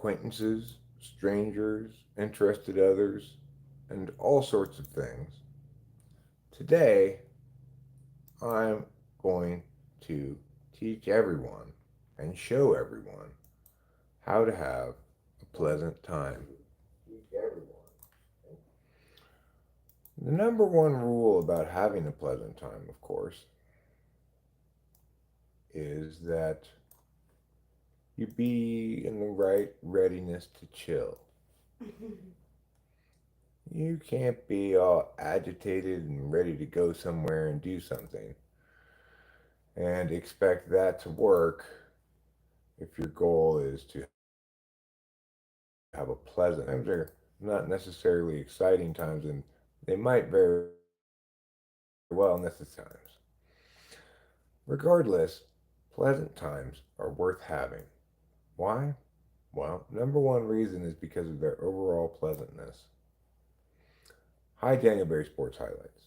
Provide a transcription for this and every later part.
acquaintances, strangers, interested others, and all sorts of things. Today, I'm going to teach everyone and show everyone how to have a pleasant time. Teach everyone. The number one rule about having a pleasant time, of course, is that you be in the right readiness to chill. You can't be all agitated and ready to go somewhere and do something and expect that to work if your goal is to have a pleasant times are not necessarily exciting times, and they might very well necessarily times. Regardless, pleasant times are worth having. Why? Well, number one reason is because of their overall pleasantness. Hi, Daniel Berry Sports Highlights.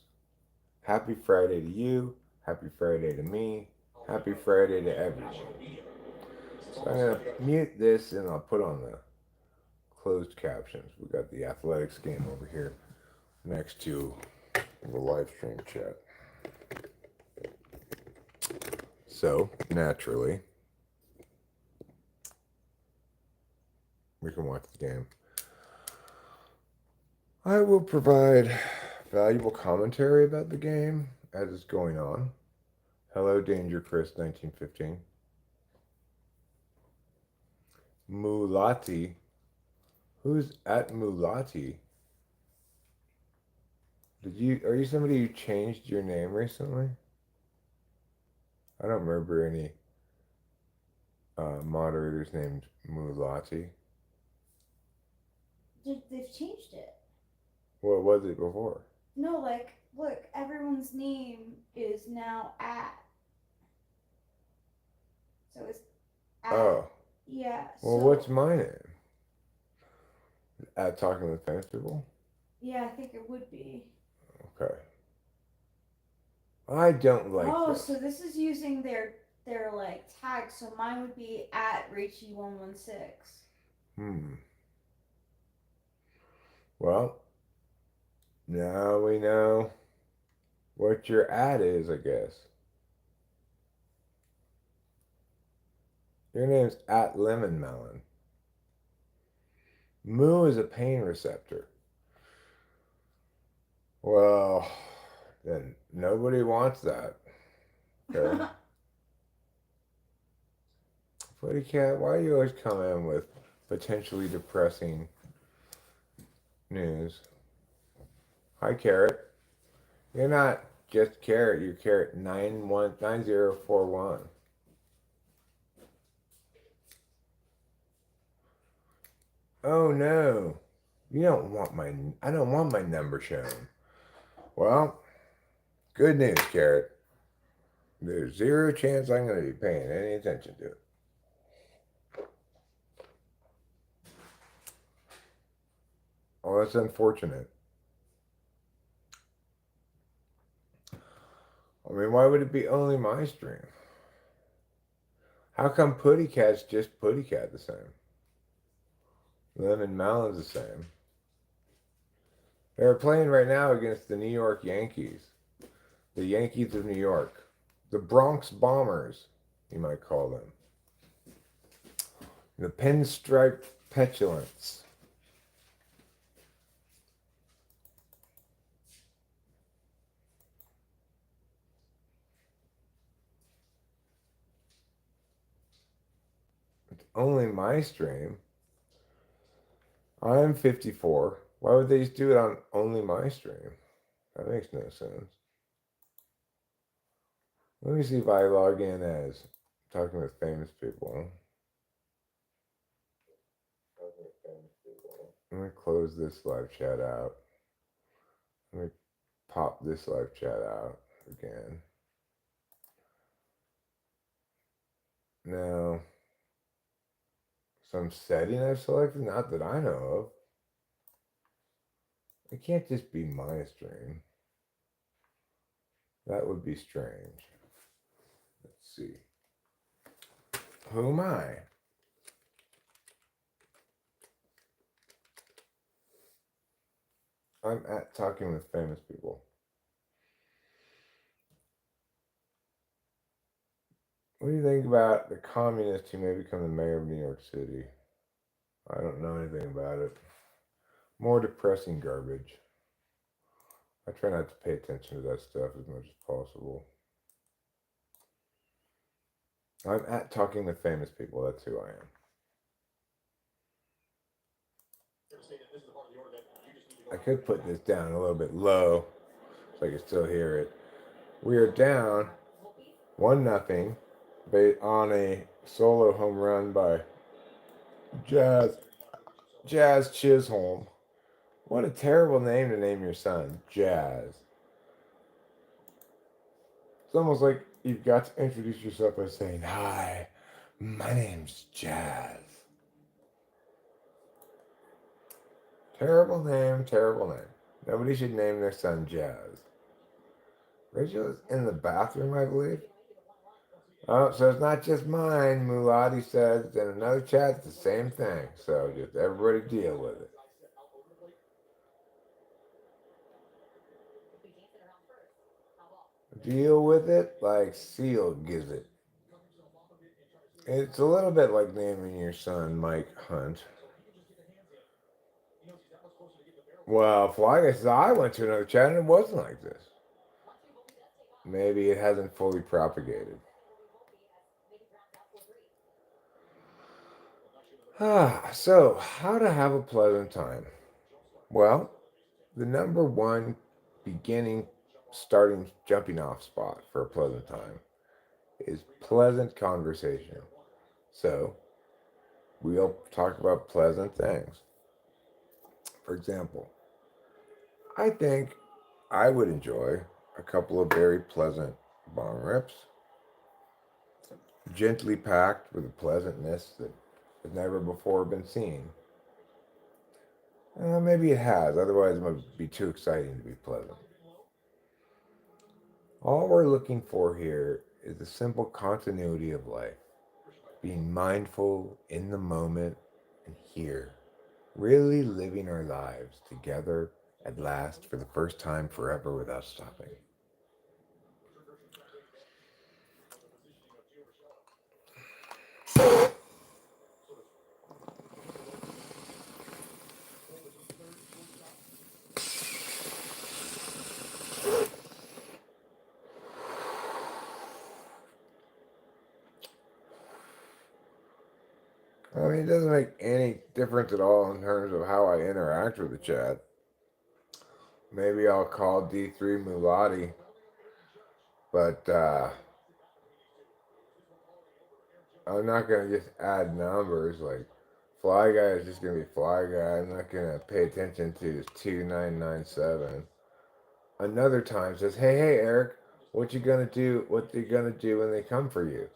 Happy Friday to you. Happy Friday to me. Happy Friday to everyone. So I'm going to mute this and I'll put on the closed captions. We got the athletics game over here next to the live stream chat. So, naturally, we can watch the game. I will provide valuable commentary about the game as it's going on. Hello, Danger Chris 1915. Mulati. Who's at Mulati? Are you somebody who changed your name recently? I don't remember any moderators named Mulati. They've changed it. What was it before? No, like, look, everyone's name is now at. So it's at. Oh. Yeah, Well, so. what's my name? At Talking with Famous People? Yeah, I think it would be. Okay. I don't like Oh, this. so this is using their like tag. So mine would be at Rachy116. Hmm. Well, now we know what your ad is, I guess. Your name's at Lemon Melon. Moo is a pain receptor. Well, then nobody wants that. Okay. Footy Cat, why do you always come in with potentially depressing news? Hi, Carrot. You're not just Carrot, you're Carrot 919041. Oh no. You don't want my I don't want my number shown. Well, good news, Carrot. There's zero chance I'm gonna be paying any attention to it. Oh, that's unfortunate. I mean, why would it be only my stream? How come Putty Cat's just Putty Cat the same? Lemon Melon's the same. They're playing right now against the New York Yankees. The Yankees of New York. The Bronx Bombers, you might call them. The Pinstripe Petulance. It's only my stream. I'm 54. Why would they just do it on only my stream? That makes no sense. Let me see if I log in as talking with famous people. Let me close this live chat out. Let me pop this live chat out again. Now, some setting I've selected, not that I know of. It can't just be my stream. That would be strange. Let's see. Who am I? I'm at talking with famous people. What do you think about the communist who may become the mayor of New York City? I don't know anything about it. More depressing garbage. I try not to pay attention to that stuff as much as possible. I'm at talking with famous people. That's who I am. I could put this down a little bit low so I can still hear it. We are down 1-0 on a solo home run by Jazz Chisholm. What a terrible name to name your son, Jazz. It's almost like you've got to introduce yourself by saying, "Hi, my name's Jazz." Terrible name, terrible name. Nobody should name their son Jazz. Rachel is in the bathroom, I believe. Oh, so it's not just mine, Mulati says. In another chat, it's the same thing. So just everybody deal with it. Deal with it like Seal gives it. It's a little bit like naming your son Mike Hunt. Well, Fly Guy says, I went to another chat and it wasn't like this. Maybe it hasn't fully propagated. So, how to have a pleasant time? Well, the number one jumping off spot for a pleasant time is pleasant conversation. So, we'll talk about pleasant things. For example, I think I would enjoy a couple of very pleasant bong rips, gently packed with a pleasantness that has never before been seen. Maybe it has, otherwise, it would be too exciting to be pleasant. All we're looking for here is the simple continuity of life, being mindful in the moment and here, really living our lives together at last for the first time forever without stopping. I mean, it doesn't make any difference at all in terms of how I interact with the chat. Maybe I'll call D3 Mulati, but I'm not going to just add numbers like Fly Guy is just going to be Fly Guy. I'm not going to pay attention to 2997. Another time says, hey, Eric, what you going to do? What they going to do when they come for you?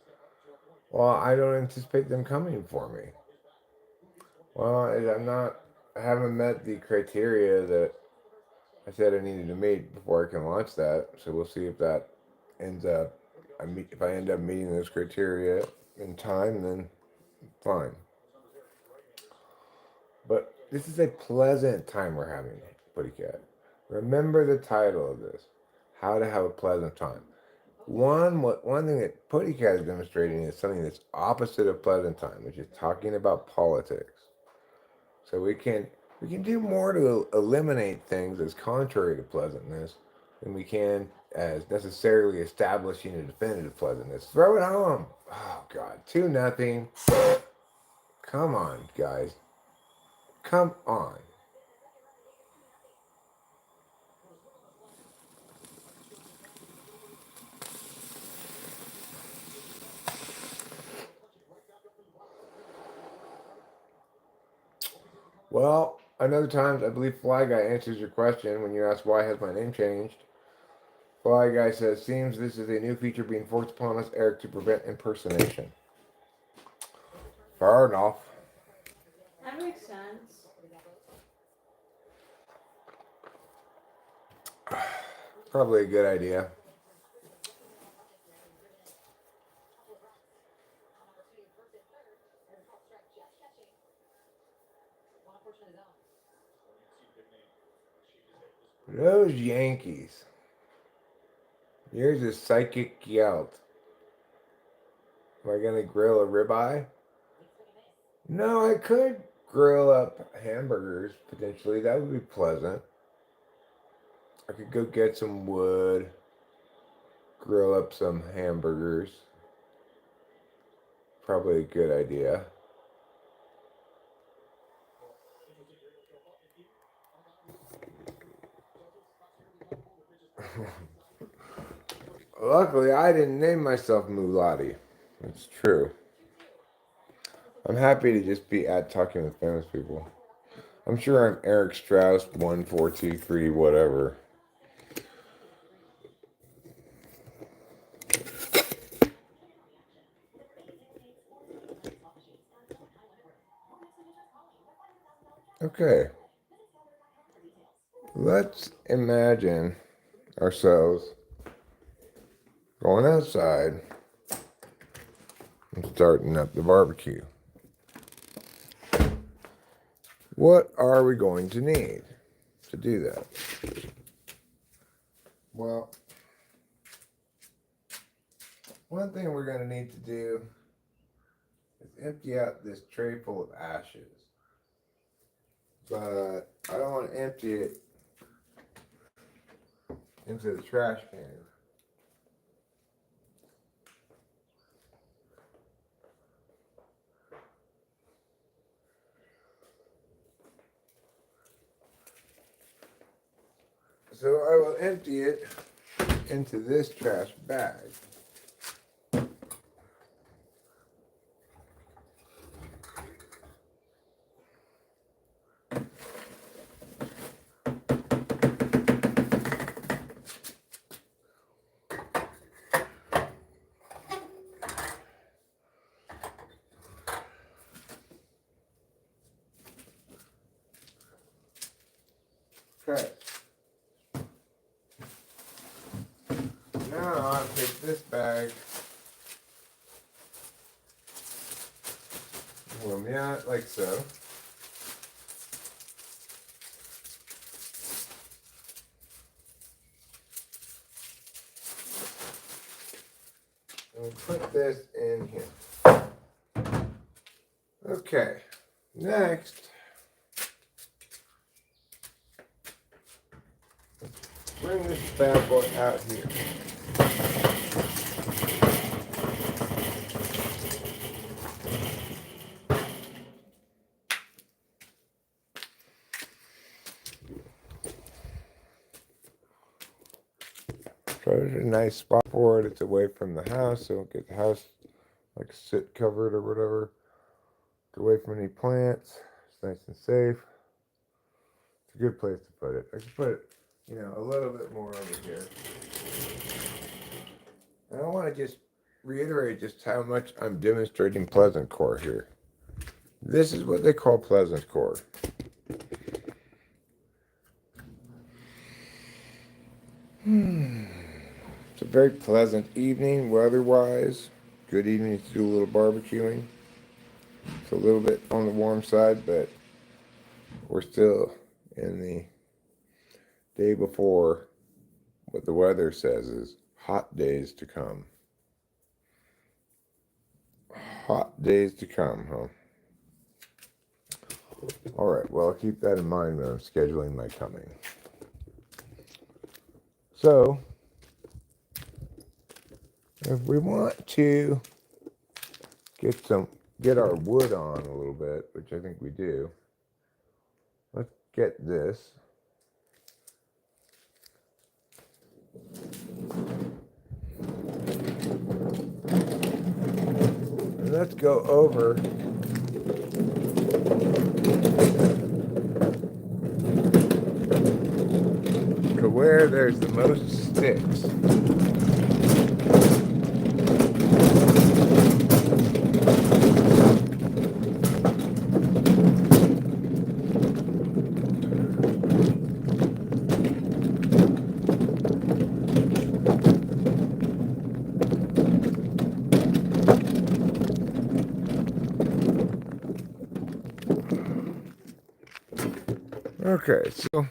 Well, I don't anticipate them coming for me. Well, I haven't met the criteria that I said I needed to meet before I can launch that. So we'll see if that ends up, if I end up meeting those criteria in time, then fine. But this is a pleasant time we're having, Putty Cat. Remember the title of this, How to Have a Pleasant Time. One thing that Putty Cat is demonstrating is something that's opposite of pleasant time, which is talking about politics. So we can do more to eliminate things as contrary to pleasantness than we can as necessarily establishing a definitive pleasantness. Throw it home. Oh God, 2-0. Come on, guys. Come on. Well, another time, I believe Fly Guy answers your question when you ask why has my name changed. Fly Guy says, seems this is a new feature being forced upon us, Eric, to prevent impersonation. Fair enough. That makes sense. Probably a good idea. Those Yankees. Here's a psychic yelt. Am I gonna grill a ribeye? No, I could grill up hamburgers potentially. That would be pleasant. I could go get some wood, grill up some hamburgers. Probably a good idea. Luckily, I didn't name myself Mulati. It's true. I'm happy to just be at talking with famous people. I'm sure I'm Eric Strauss, 1423, whatever. Okay. Let's imagine ourselves going outside and starting up the barbecue. What are we going to need to do that? Well, one thing we're going to need to do is empty out this tray full of ashes. But I don't want to empty it into the trash can. So I will empty it into this trash bag. Okay. Now I'll take this bag, warm it out like so. And we'll put this in here. Okay. Next, bring this bad boy out here. So there's a nice spot for it. It's away from the house, so don't get the house like sit covered or whatever. Get away from any plants. It's nice and safe. It's a good place to put it. I can put it, a little bit more over here. And I want to just reiterate just how much I'm demonstrating pleasant core here. This is what they call pleasant core. It's a very pleasant evening weather-wise. Good evening to do a little barbecuing. It's a little bit on the warm side, but we're still in the day before what the weather says is hot days to come. Hot days to come, huh? Alright, well, I'll keep that in mind when I'm scheduling my coming. So, if we want to get our wood on a little bit, which I think we do, let's get this. And let's go over to where there's the most sticks. Okay, so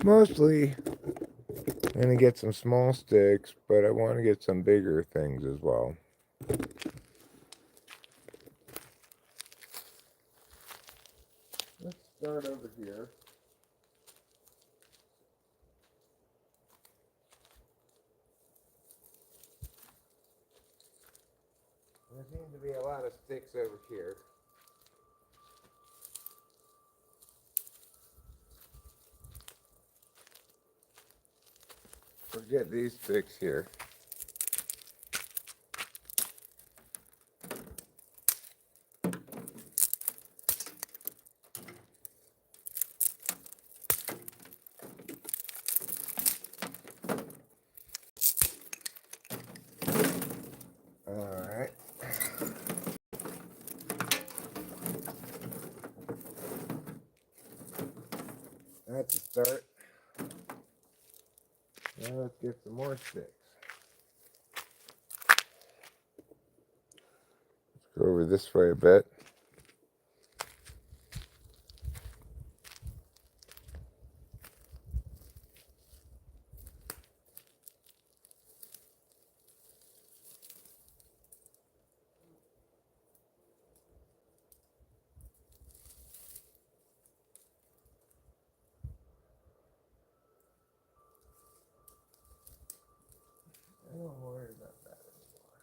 Mostly, I'm going to get some small sticks, but I want to get some bigger things as well. Let's start over here. There seems to be a lot of sticks over here. Forget these sticks here. Alright. That's a start. Now let's get some more sticks. Let's go over this way a bit. I don't worry about that anymore.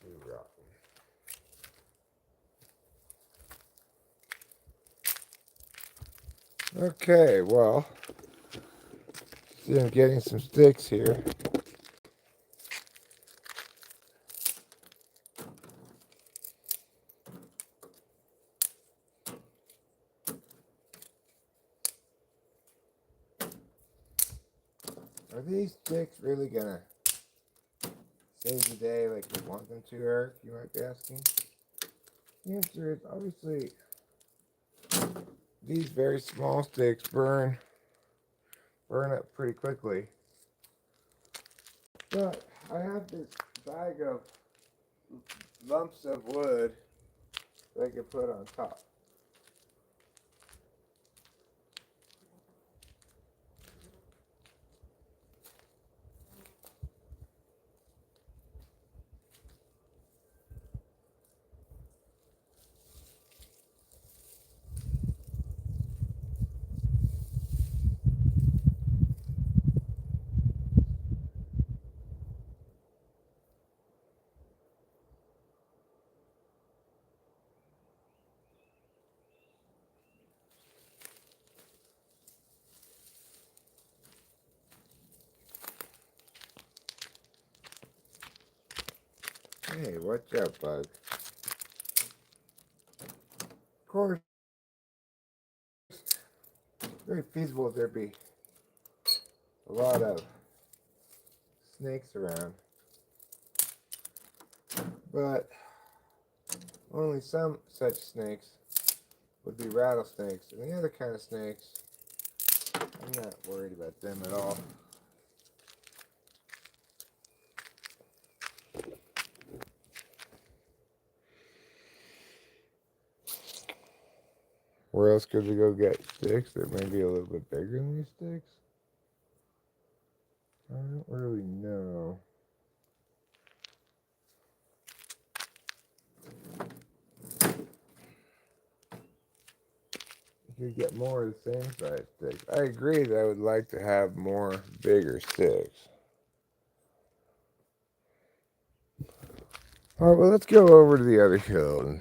Too rotten. Okay, well, see, I'm getting some sticks here. Are these sticks really gonna save the day like you want them to, Eric? You might be asking. The answer is obviously these very small sticks burn up pretty quickly. But I have this bag of lumps of wood that I can put on top. Hey, watch out, bug. Of course, very feasible there be a lot of snakes around, but only some such snakes would be rattlesnakes, and the other kind of snakes, I'm not worried about them at all. Where else could we go get sticks that may be a little bit bigger than these sticks? I don't really know. You could get more of the same size sticks. I agree that I would like to have more bigger sticks. Alright, well, let's go over to the other hill.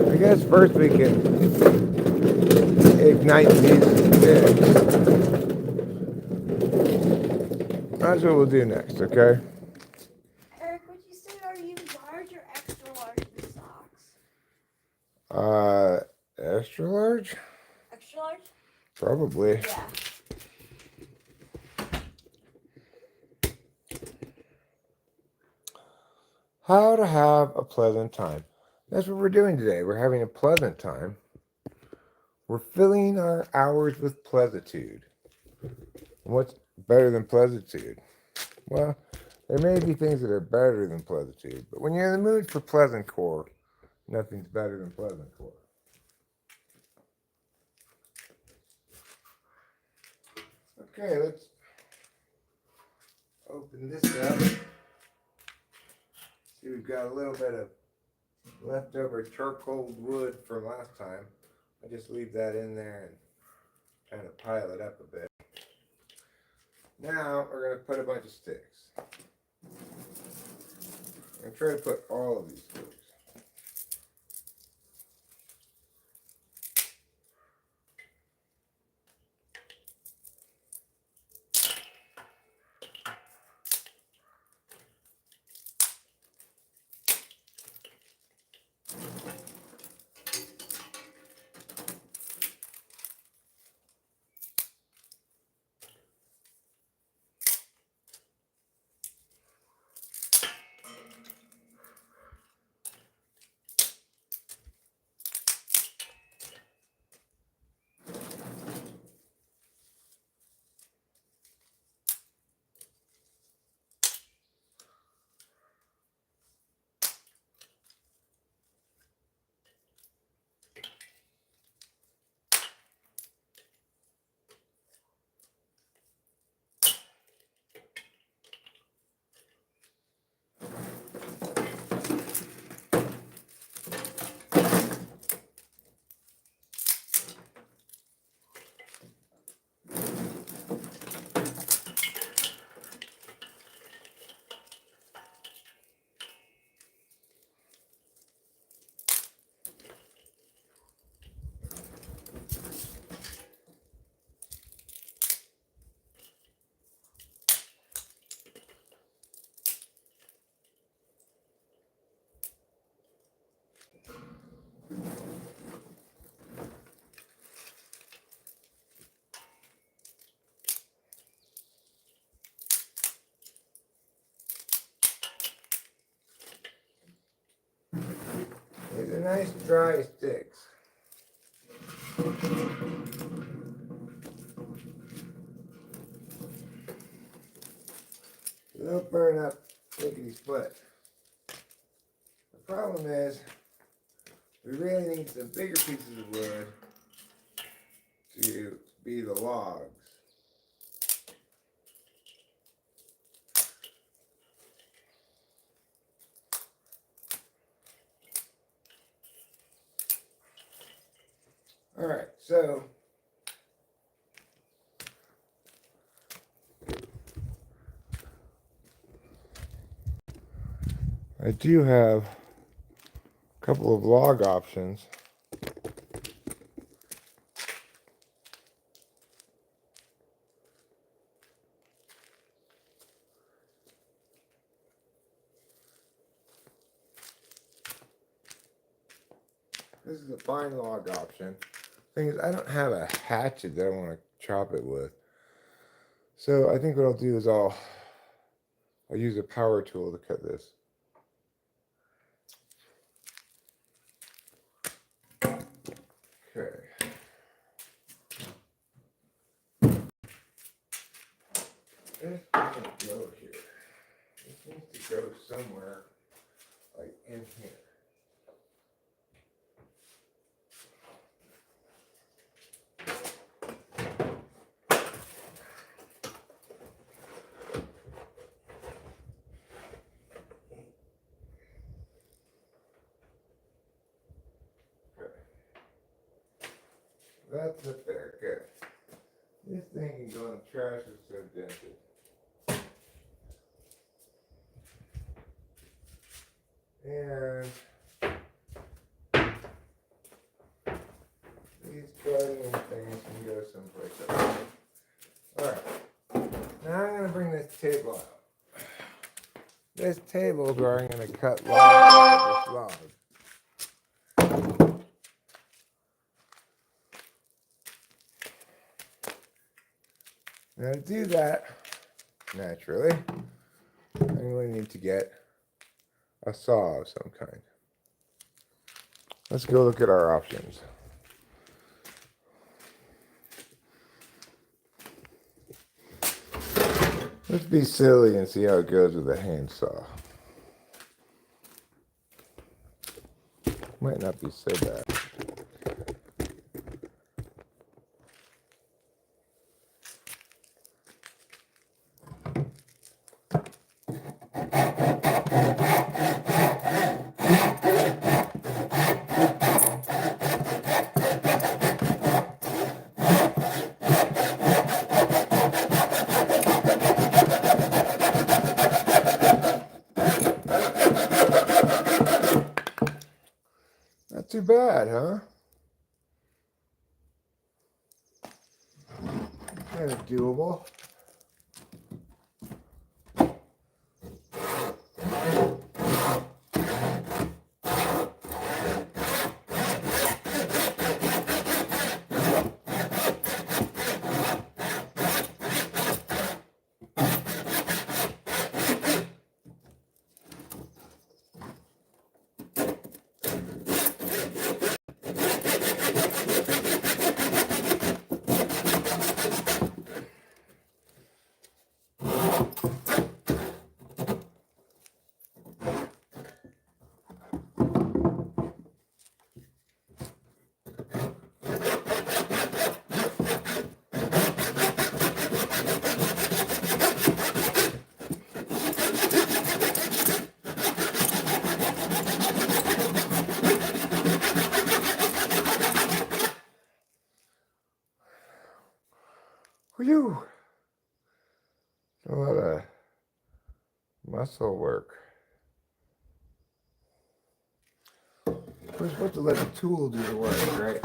I guess first we can ignite these sticks. That's what we'll do next, okay? Eric, would you say are you large or extra large in socks? Extra large? Extra large? Probably. Yeah. How to have a pleasant time. That's what we're doing today. We're having a pleasant time. We're filling our hours with pleasitude. What's better than pleasitude? Well, there may be things that are better than pleasitude, but when you're in the mood for pleasant core, nothing's better than pleasant core. Okay, let's open this up. See, we've got a little bit of leftover charcoal wood from last time. I just leave that in there and kind of pile it up a bit. Now we're going to put a bunch of sticks. I'm going to try to put all of these sticks. These are nice dry sticks. They'll burn up lickety split. The problem is we really need some bigger pieces of wood to be the logs. Alright, so I do have a couple of log options. This is a fine log option. Thing is, I don't have a hatchet that I want to chop it with. So I think what I'll do is I'll use a power tool to cut this. Okay. This doesn't go here. This needs to go somewhere like in here. That's it there, good. This thing can go in the trash, it's so dented. And these gardening things can go someplace else. Alright, now I'm going to bring this table out. This table is where I'm going to cut logs out of this log. Now to do that, naturally, I'm going to need to get a saw of some kind. Let's go look at our options. Let's be silly and see how it goes with a handsaw. Might not be so bad. Not too bad, huh? Kind of doable. Whew. A lot of muscle work. We're supposed to let the tool do the work, right?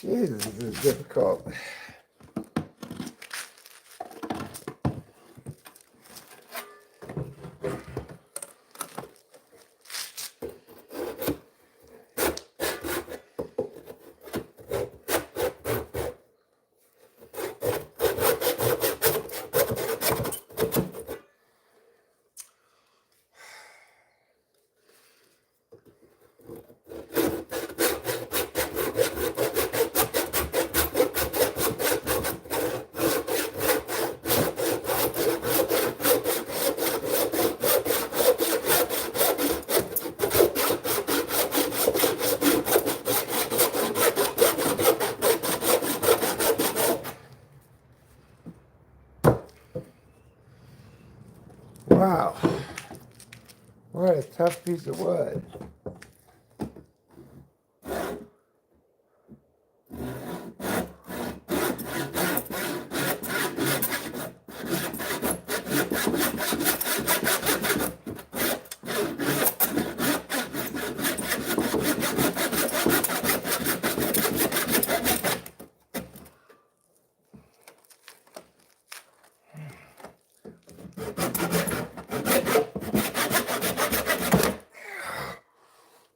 Jesus, this is difficult. Wow, what a tough piece of wood.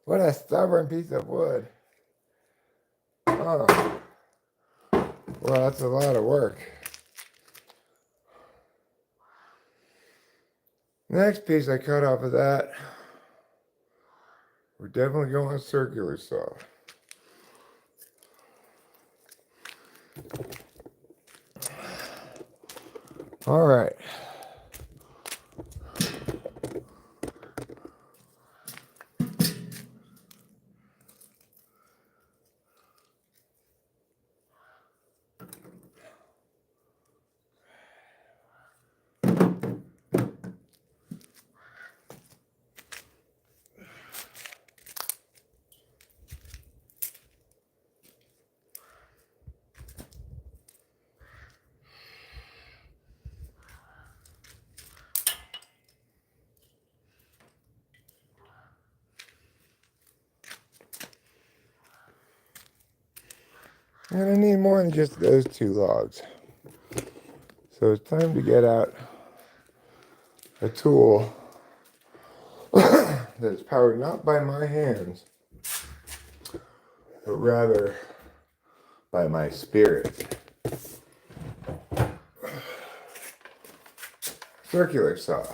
What a stubborn piece of wood. Oh, well, that's a lot of work. Next piece I cut off of that We're definitely going circular saw. All right. I'm going to need more than just those 2 logs. So it's time to get out a tool that is powered not by my hands, but rather by my spirit. Circular saw.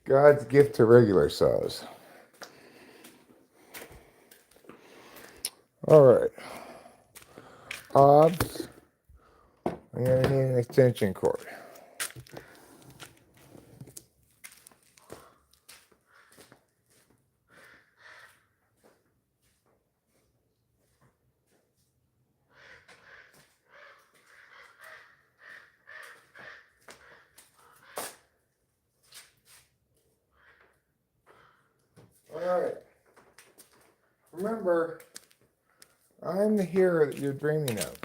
God's gift to regular saws. Alright. Obs. I'm going to need an extension cord. Alright. Remember, I'm the hero that you're dreaming of.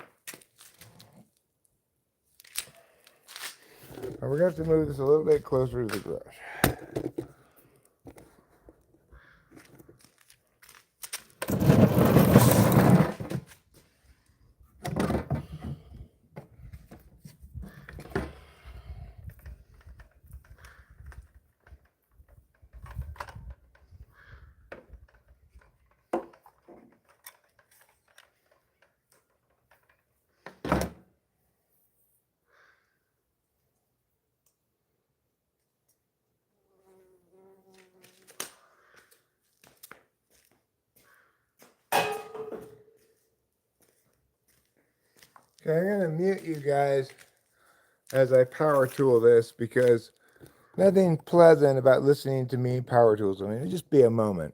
And we're going to have to move this a little bit closer to the garage. Okay, I'm going to mute you guys as I power tool this because nothing pleasant about listening to me power tools. I mean, it'll just be a moment.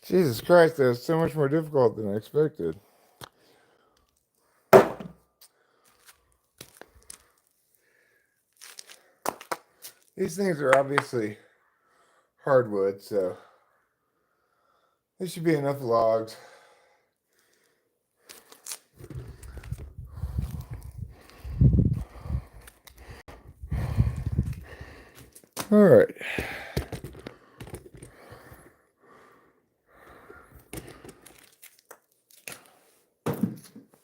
Jesus Christ, that was so much more difficult than I expected. These things are obviously hardwood, so there should be enough logs. All right.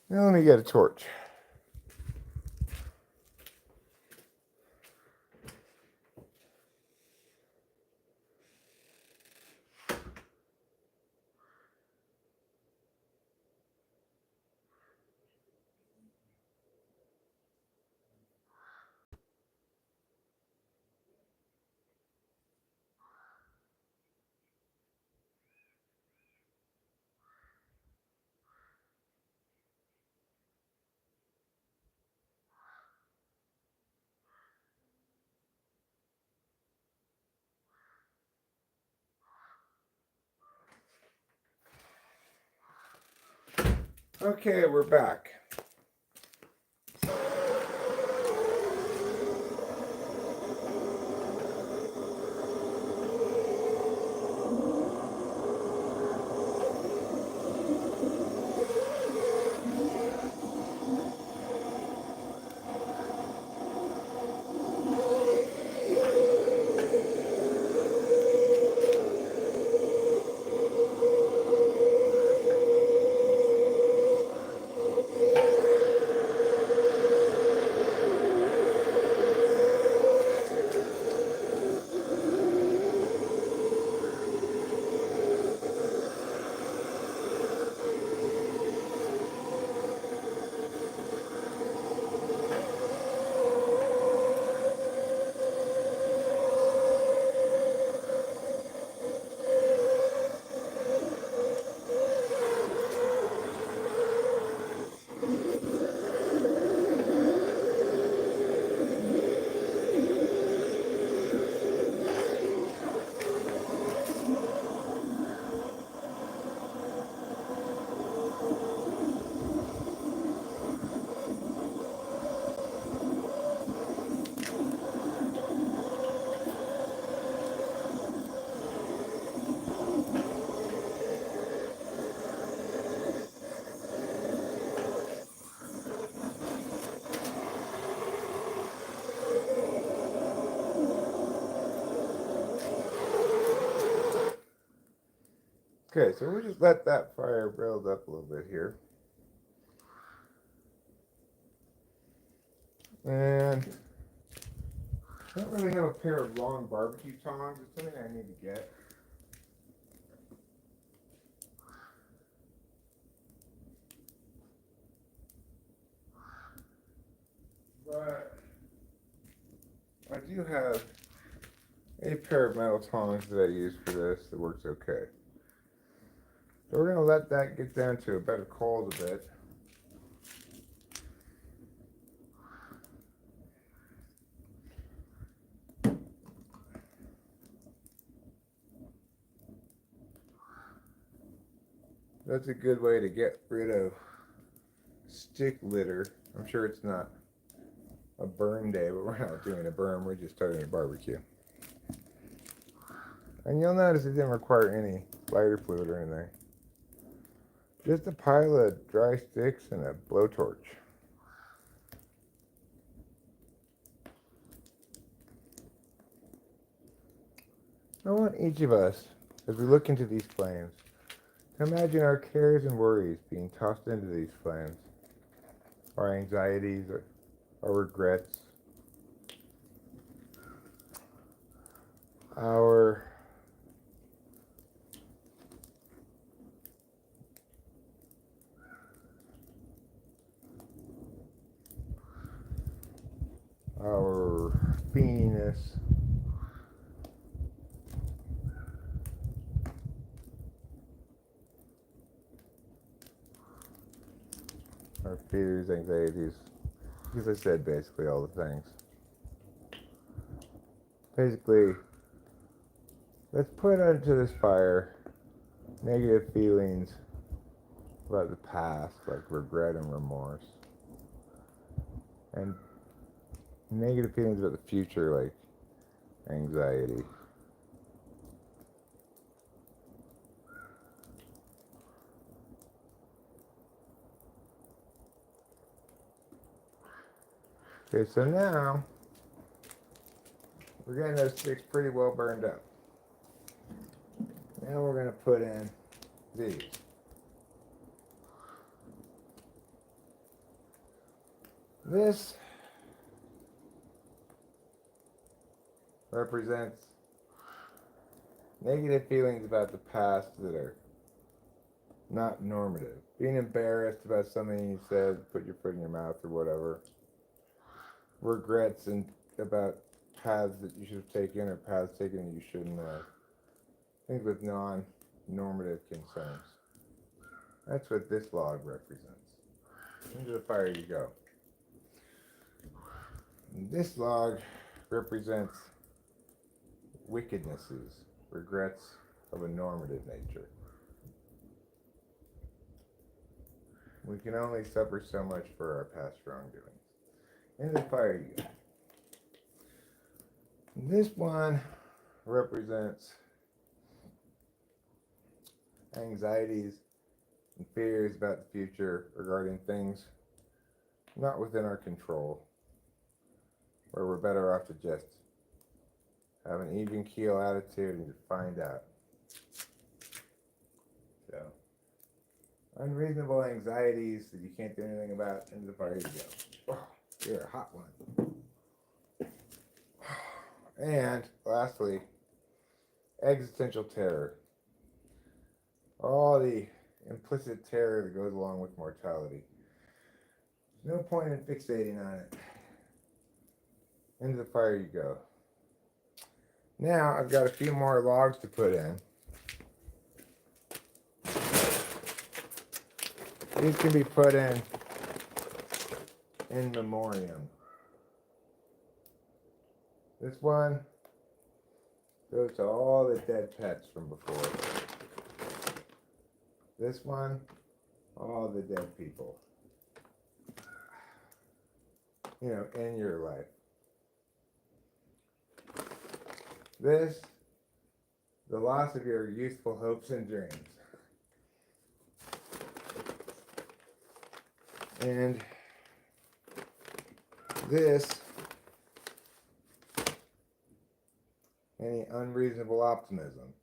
Now let me get a torch. Okay, we're back. Okay, so we'll just let that fire build up a little bit here. And I don't really have a pair of long barbecue tongs. It's something I need to get. But I do have a pair of metal tongs that I use for this that works okay. So we're going to let that get down to a better cold a bit. That's a good way to get rid of stick litter. I'm sure it's not a burn day, but we're not doing a burn, we're just starting a barbecue. And you'll notice it didn't require any lighter fluid or anything. Just a pile of dry sticks and a blowtorch. I want each of us, as we look into these flames, to imagine our cares and worries being tossed into these flames. Our anxieties, our regrets, our beingness, our fears, anxieties, because I said basically all the things. Basically, let's put onto this fire negative feelings about the past, like regret and remorse, and negative feelings about the future, like anxiety. Okay, so now we're getting those sticks pretty well burned up. Now we're going to put in these. This represents negative feelings about the past that are not normative. Being embarrassed about something you said, put your foot in your mouth or whatever. Regrets and about paths that you should have taken or paths taken that you shouldn't have. Things with non-normative concerns. That's what this log represents. Into the fire you go. And this log represents wickednesses, regrets of a normative nature. We can only suffer so much for our past wrongdoings. Into the fire you go. This one represents anxieties and fears about the future regarding things not within our control, where we're better off to just have an even keel attitude and just find out. So, unreasonable anxieties that you can't do anything about, into the fire you go. Oh, you're a hot one. And lastly, existential terror. All the implicit terror that goes along with mortality. There's no point in fixating on it. Into the fire you go. Now I've got a few more logs to put in. These can be put in memoriam. This one goes to all the dead pets from before. This one, all the dead people. You know, in your life. This, the loss of your youthful hopes and dreams. And this, any unreasonable optimism.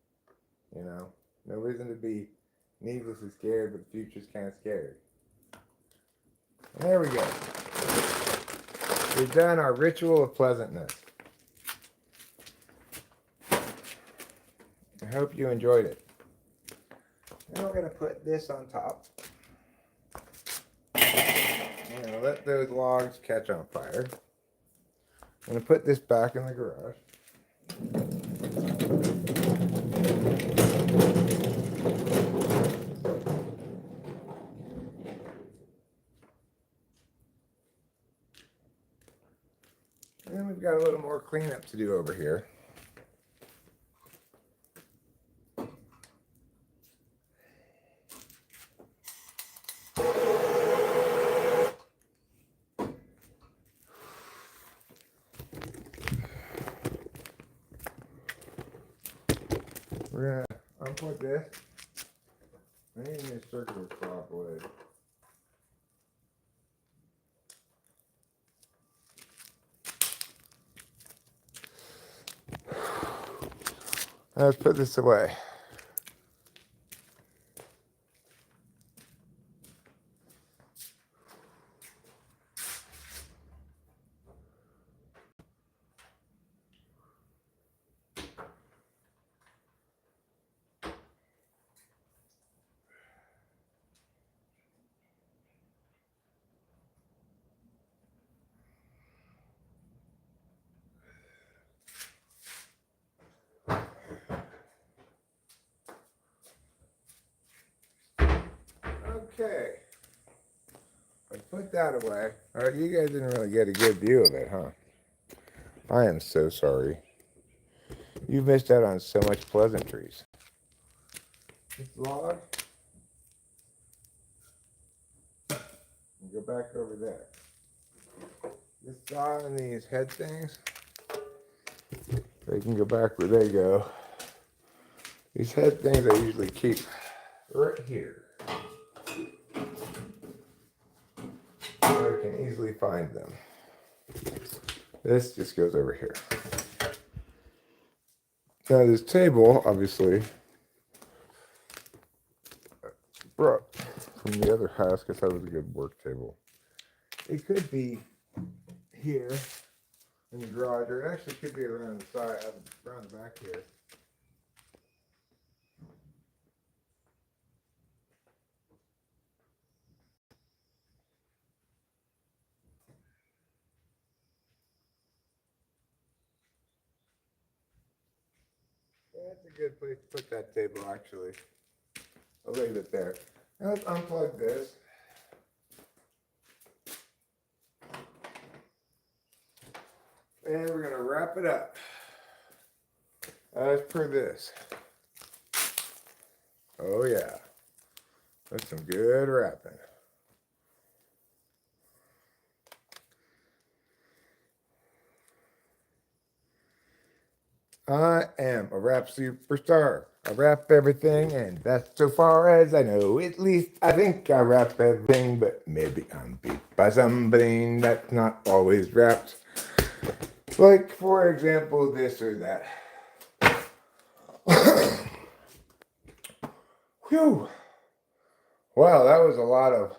You know, no reason to be needlessly scared, but the future's kind of scary. There we go. We've done our ritual of pleasantness. I hope you enjoyed it. Now we're going to put this on top. I'm going to let those logs catch on fire. I'm going to put this back in the garage. And then we've got a little more cleanup to do over here. We're going to unplug this. I need a new circular saw blade. Let's put this away. Okay. I put that away. Alright, you guys didn't really get a good view of it, huh? I am so sorry. You've missed out on so much pleasantries. this log. And go back over there. This saw and these head things, they can go back where they go. These head things I usually keep right here, where I can easily find them. This just goes over here. Now this table, obviously, brought from the other house because that was a good work table. It could be here in the garage, or it actually could be around the side, around the back here. That's a good place to put that table, actually. I'll leave it there. Now let's unplug this. And we're going to wrap it up as per this. Oh yeah, that's some good wrapping. I am a rap superstar. I rap everything, and that's so far as I know. At least I think I rap everything, but maybe I'm beat by something that's not always rapped. Like, for example, this or that. Whew. Wow, that was a lot of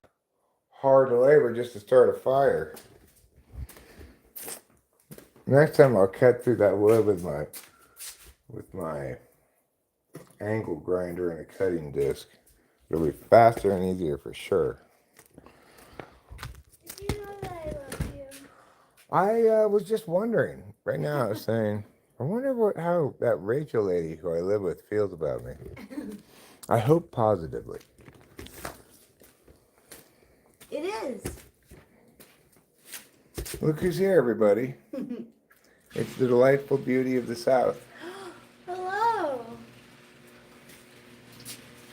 hard labor just to start a fire. Next time I'll cut through that wood with my angle grinder and a cutting disc. It'll be faster and easier for sure. Did you know that I love you? I was just wondering. Right now I was saying, I wonder how that Rachel lady who I live with feels about me. I hope positively. It is. Look who's here, everybody. It's the delightful beauty of the South. Hello.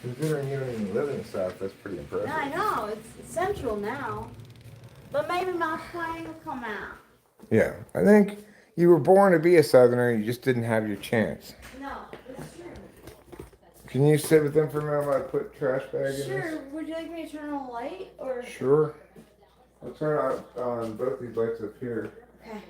Considering you don't even live in the South, that's pretty impressive. Yeah, I know. It's central now. But maybe my twang will come out. Yeah, I think you were born to be a Southerner, you just didn't have your chance. No, it's true. Can you sit with them for a minute while I put trash bag in this? Sure. Would you like me to turn on a light or? Sure. I'll turn on both these lights up here. Okay.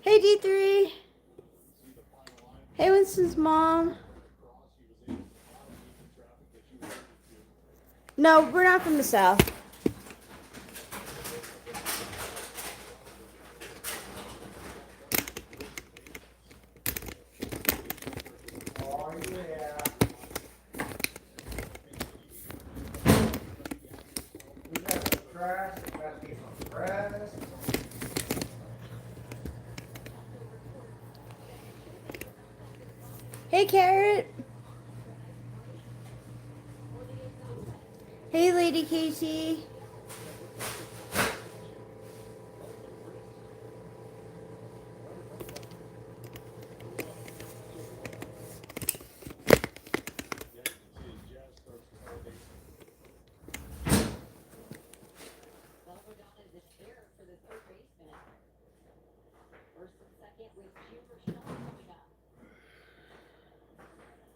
Hey D3. Hey Winston's mom. No, we're not from the South. Oh yeah. We got some trash, got to be some grass. Hey Carrot. Hey Lady Casey.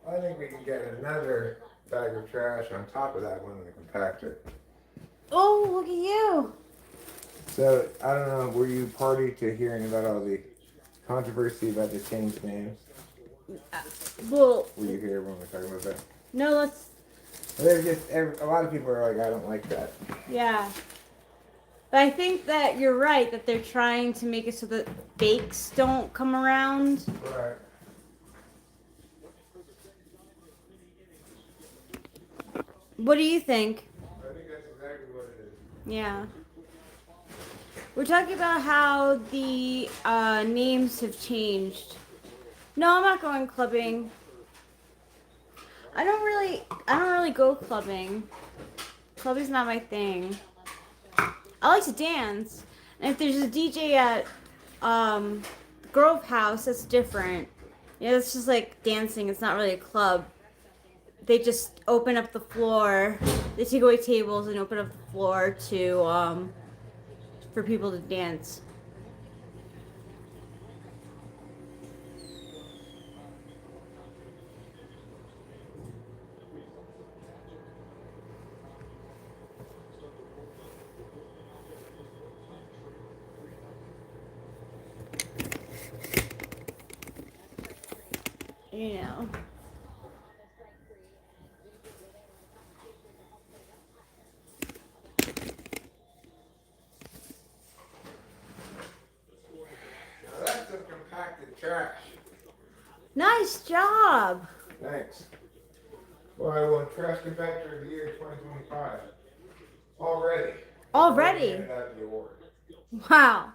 I think we can get another bag of trash on top of that one in the compactor. Oh, look at you. So, I don't know, were you party to hearing about all the controversy about the changed names? Well, Were you here when we were talking about that? no, let's. There's just, a lot of people are like, I don't like that. Yeah. But I think that you're right, that they're trying to make it so that bakes don't come around. Right. What do you think? I think that's exactly what it is. Yeah. We're talking about how the names have changed. No, I'm not going clubbing. I don't really go clubbing. Clubbing's not my thing. I like to dance. And if there's a DJ at Grove House, that's different. Yeah, it's just like dancing. It's not really a club. They just open up the floor. They take away tables and open up the floor to for people to dance. You know. Now that's some compacted trash. Nice job. Thanks. Well, I won Trash Compactor of the Year 2025. Already. Already. Handed out the award. Wow.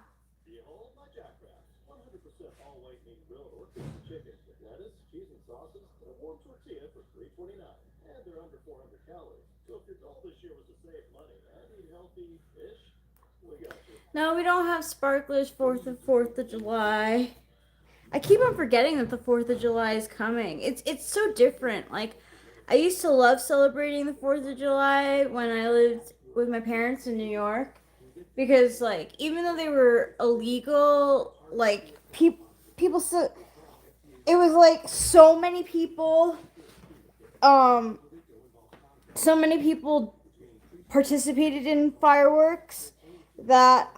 No, we don't have sparklers 4th of July. I keep on forgetting that the 4th of July is coming. It's so different. Like, I used to love celebrating the 4th of July when I lived with my parents in New York. Because, like, even though they were illegal, like, people so... It was, like, so many people participated in fireworks that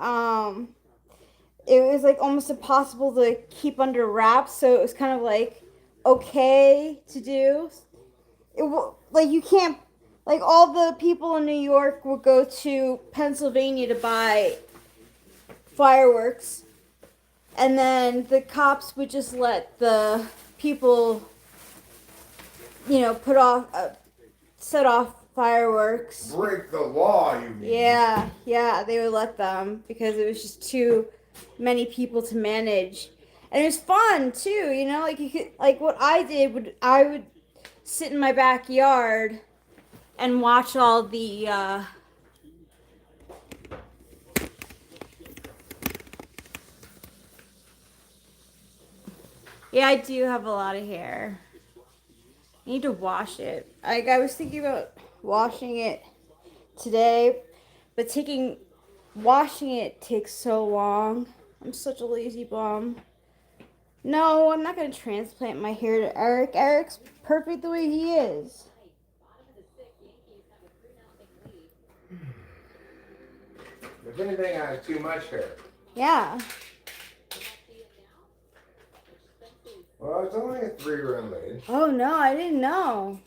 it was like almost impossible to keep under wraps, so it was kind of like okay to do. Like you can't, like all the people in New York would go to Pennsylvania to buy fireworks, and then the cops would just let the people, set off fireworks. Break the law, you mean? Yeah, they would let them because it was just too many people to manage, and it was fun too. Like you could, like what I did I would sit in my backyard and watch all the. Yeah, I do have a lot of hair. I need to wash it. Like I was thinking about washing it today, but washing it takes so long. I'm such a lazy bum. No, I'm not gonna transplant my hair to Eric. Eric's perfect the way he is. If anything, I have too much hair. Yeah. Well, it's only a 3-run lead. Oh no, I didn't know.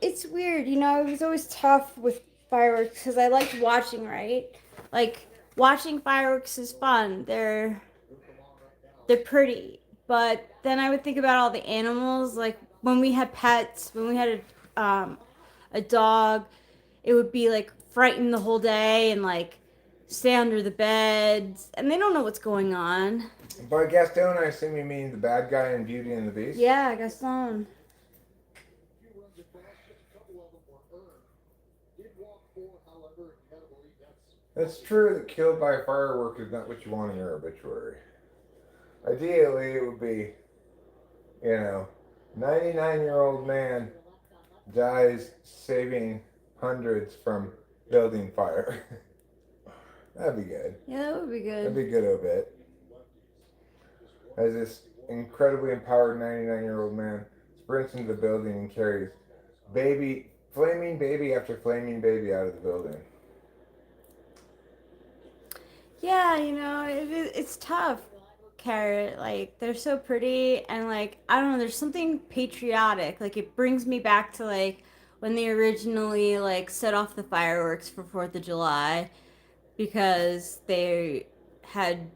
It's weird, I was always tough with fireworks because I liked watching, right? Like, watching fireworks is fun. They're pretty. But then I would think about all the animals, like when we had pets, when we had a dog, it would be like frightened the whole day and like stay under the beds, and they don't know what's going on. By Gaston, I assume you mean the bad guy in Beauty and the Beast? Yeah, Gaston. It's true that killed by a firework is not what you want in your obituary. Ideally, it would be, 99-year-old man dies saving hundreds from building fire. That'd be good. Yeah, that would be good. That'd be a good obit. As this incredibly empowered 99-year-old man sprints into the building and carries flaming baby after flaming baby out of the building. Yeah, it's tough, Carrot. Like, they're so pretty, and, like, I don't know, there's something patriotic. Like, it brings me back to, like, when they originally, like, set off the fireworks for 4th of July because they had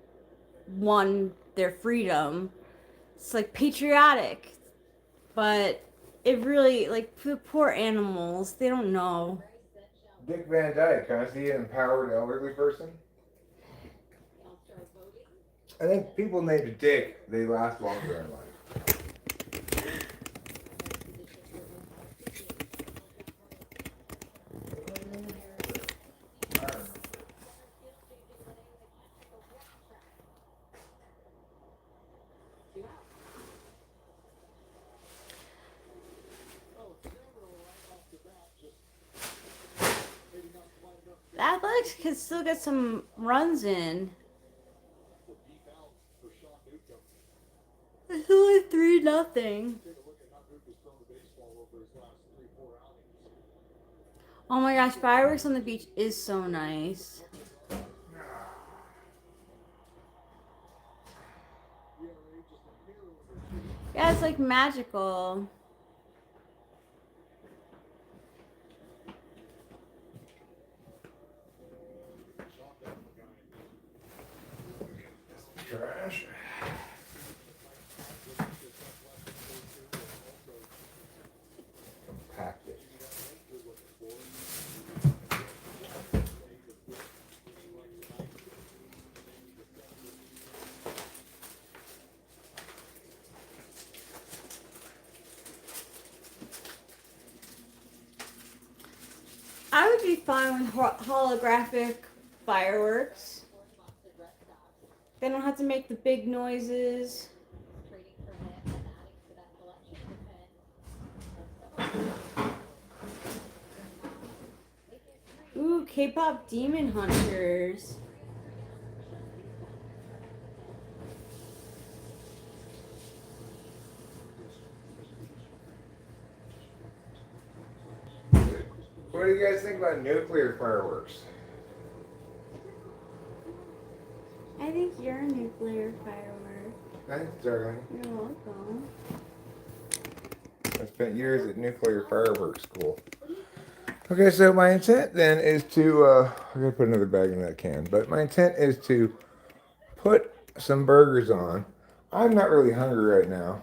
won their freedom. It's, like, patriotic. But it really, like, the poor animals, they don't know. Dick Van Dyke, can I see an empowered elderly person? I think people named Dick, they last longer in life. The Athletics can still get some runs in. It's only 3-0. Oh my gosh, fireworks on the beach is so nice. Yeah, it's like magical. Trash. Packed it. I would be fine with holographic fireworks. They don't have to make the big noises. Ooh, K-pop Demon Hunters. What do you guys think about nuclear fireworks? I think you're a nuclear firework. Thanks, darling. You're welcome. I spent years at nuclear fireworks school. Okay, so my intent then is to, I gotta put another bag in that can, but my intent is to put some burgers on. I'm not really hungry right now.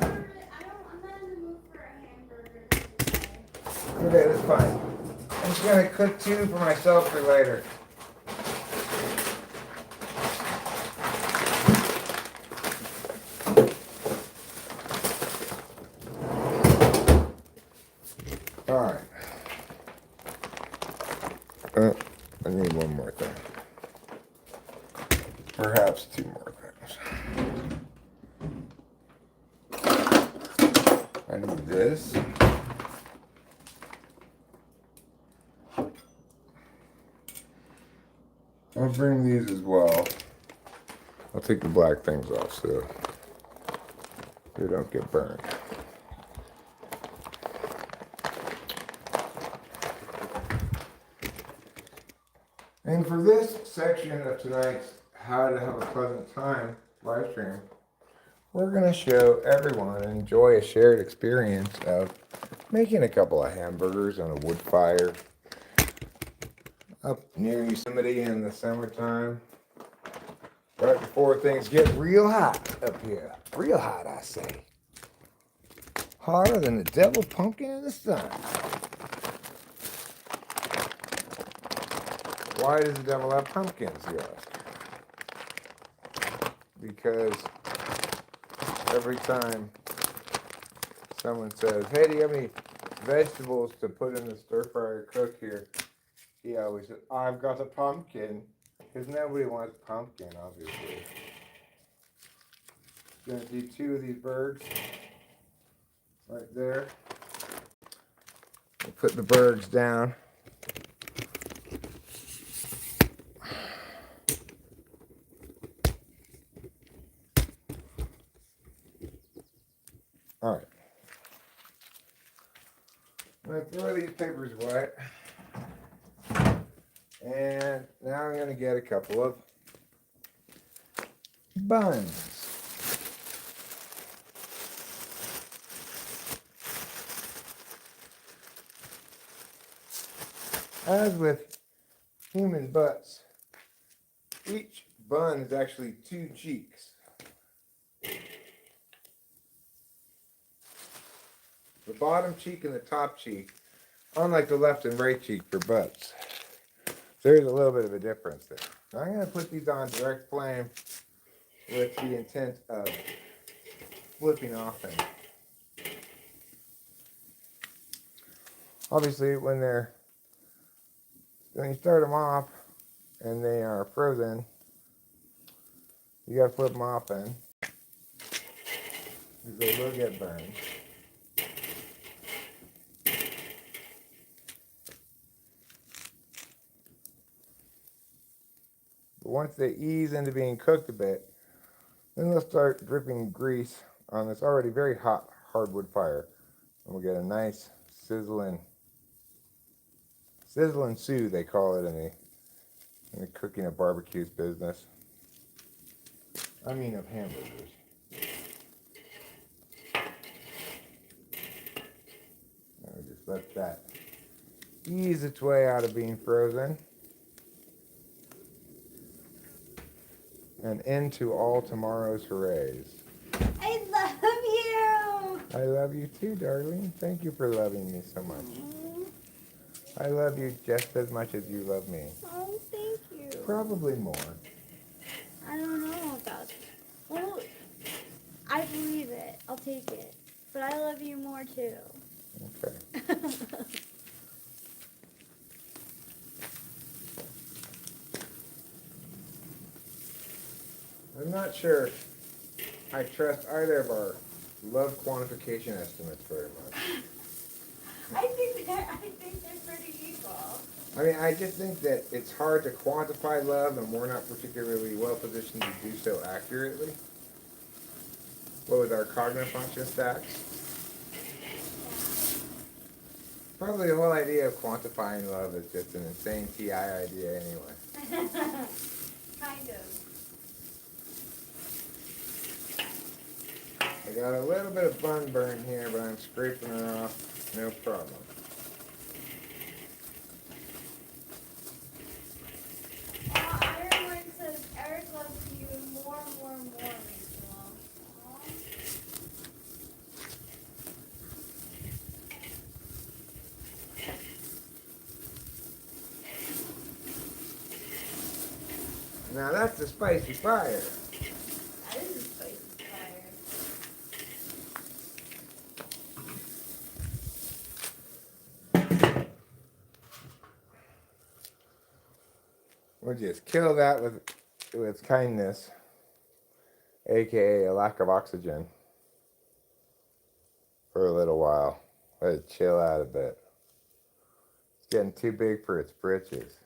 I'm not in the mood for a hamburger today. Okay, that's fine. I'm just gonna cook two for myself for later. Alright. I need one more thing. Perhaps two more things. I need this. I'll bring these as well. I'll take the black things off so they don't get burned. And for this section of tonight's How to Have a Pleasant Time live stream, we're going to show everyone and enjoy a shared experience of making a couple of hamburgers on a wood fire up near Yosemite in the summertime, right before things get real hot up here. Real hot, I say. Hotter than the devil pumpkin in the sun. Why does the devil have pumpkins, you ask? Because every time someone says, hey, do you have any vegetables to put in the stir fryer cook here? He always says, I've got a pumpkin. Because nobody wants pumpkin, obviously. Gonna do two of these birds right there. We'll put the birds down. All right. I'm going to throw these papers wet. And now I'm going to get a couple of buns. As with human butts, each bun is actually two cheeks. The bottom cheek and the top cheek, unlike the left and right cheek for butts. There's a little bit of a difference there. Now I'm going to put these on direct flame with the intent of flipping off them. Obviously, when you start them off and they are frozen, you got to flip them off then, because they will get burned. But once they ease into being cooked a bit, then they'll start dripping grease on this already very hot hardwood fire. And we'll get a nice sizzling sue, they call it in the cooking of barbecues business. I mean of hamburgers. And we just let that ease its way out of being frozen and into all tomorrow's hoorays. I love you. I love you too, darling. Thank you for loving me so much. I love you just as much as you love me. Oh, thank you. Probably more. I don't know about that. Well, I believe it. I'll take it. But I love you more too. Okay. I'm not sure I trust either of our love quantification estimates very much. I think they're pretty equal. I mean, I just think that it's hard to quantify love, and we're not particularly well positioned to do so accurately. What with our cognitive function stacks? Probably the whole idea of quantifying love is just an insane TI idea anyway. Kind of. I got a little bit of bun burn here, but I'm scraping it off, no problem. Ironwood says Eric loves you more, Rachel. Now that's a spicy fire. That is a spicy fire. We'll just kill that with kindness, aka a lack of oxygen, for a little while. Let it chill out a bit. It's getting too big for its britches.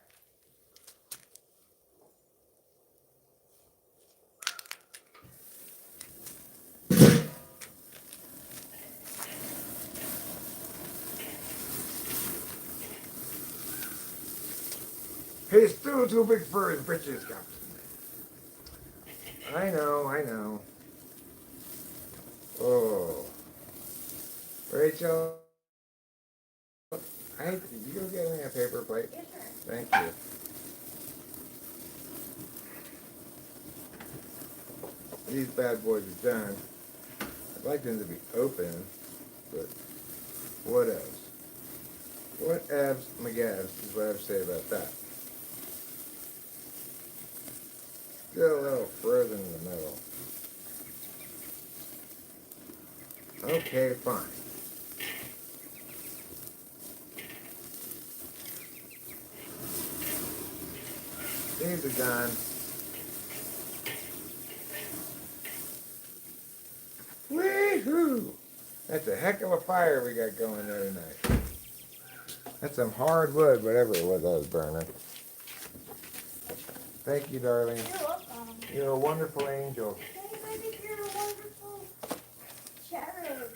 He's still too big for his britches, Captain. I know. Oh. Rachel, did you go get me a paper plate? Yeah, sure. Thank you. These bad boys are done. I'd like them to be open, but what else? What abs McGavs is what I have to say about that. Still a little frozen in the middle. Okay, fine. These are done. Wee-hoo! That's a heck of a fire we got going there tonight. That's some hard wood, whatever it was that was burning. Thank you, darling. You're welcome. You're a wonderful angel. Hey, I think you're a wonderful cherub.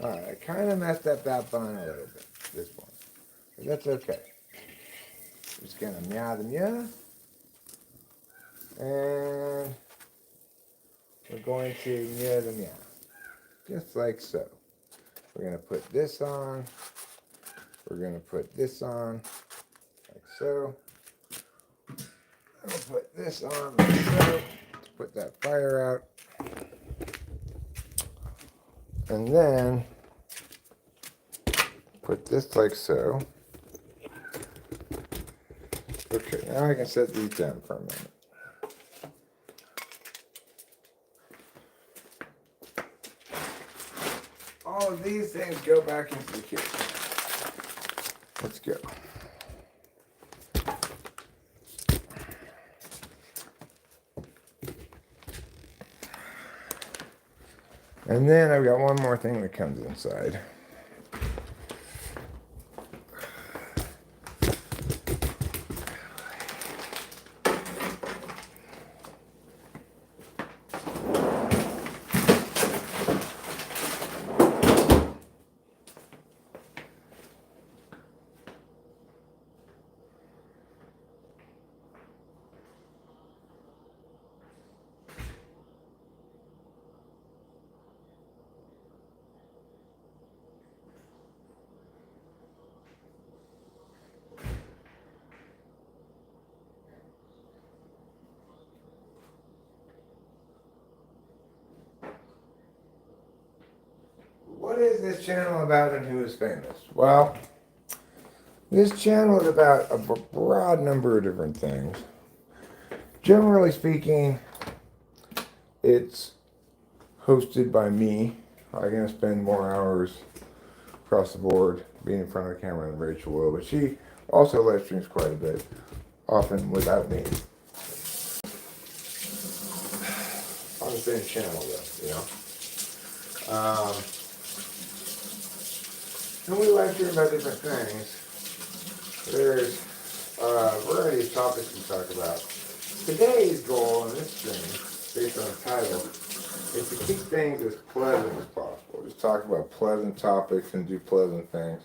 Alright, I kind of messed up that bun a little bit, this one. But that's okay. Just gonna meow the meow. And we're going to meow the meow. Just like so. We're gonna put this on. We're gonna put this on, like so. We'll put this on like so, to put that fire out. And then put this like so. Okay, now I can set these down for a minute. All of these things go back into the kitchen. Let's go. And then I've got one more thing that comes inside. What is this channel about and who is famous? Well, this channel is about a broad number of different things. Generally speaking, it's hosted by me. I'm going to spend more hours across the board being in front of the camera than Rachel will, but she also live streams quite a bit, often without me. On the same channel though, you know. And we live stream about different things. There's a variety of topics we talk about. Today's goal in this stream, based on the title, is to keep things as pleasant as possible. Just talk about pleasant topics and do pleasant things,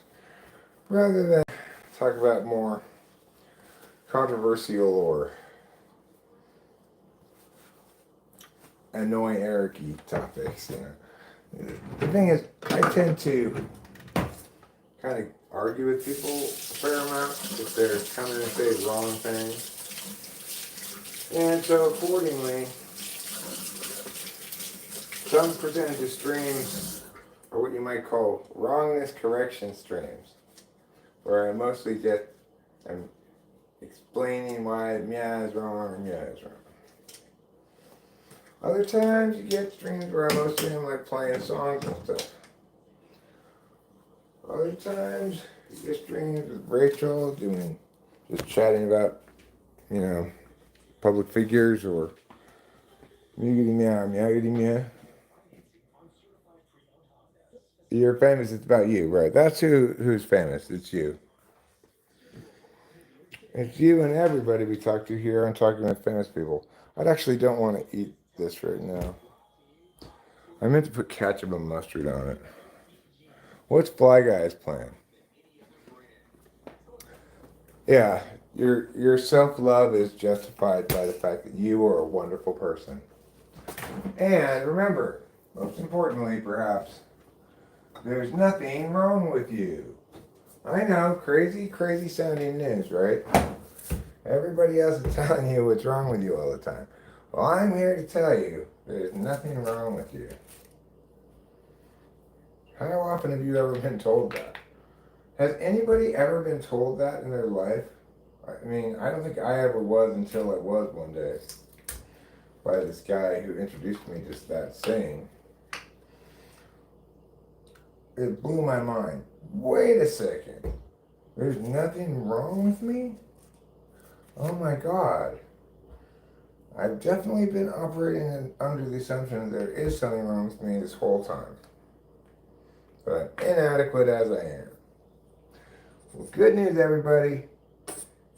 rather than talk about more controversial or annoying Eric-y topics, you know. The thing is, I tend to kind of argue with people a fair amount if they're coming and say wrong things. And so accordingly, some percentage of streams are what you might call wrongness correction streams, where I mostly I'm explaining why yeah is wrong and yeah is wrong. Other times you get streams where I mostly am like playing songs and stuff. Other times you get streams with Rachel just chatting about, you know, public figures or meowity meow, meowity meow. You're famous, it's about you, right? That's who's famous, it's you. It's you and everybody we talk to here. I'm talking about famous people. I actually don't want to eat this right now. I meant to put ketchup and mustard on it. What's Fly Guy's plan? Yeah, your self-love is justified by the fact that you are a wonderful person. And remember, most importantly perhaps, there's nothing wrong with you. I know, crazy sounding news, right? Everybody else is telling you what's wrong with you all the time. Well, I'm here to tell you there's nothing wrong with you. How often have you ever been told that? Has anybody ever been told that in their life? I mean, I don't think I ever was until I was one day. By this guy who introduced me to that saying. It blew my mind. Wait a second. There's nothing wrong with me? Oh my God. I've definitely been operating under the assumption that there is something wrong with me this whole time. But inadequate as I am. Well, good news, everybody.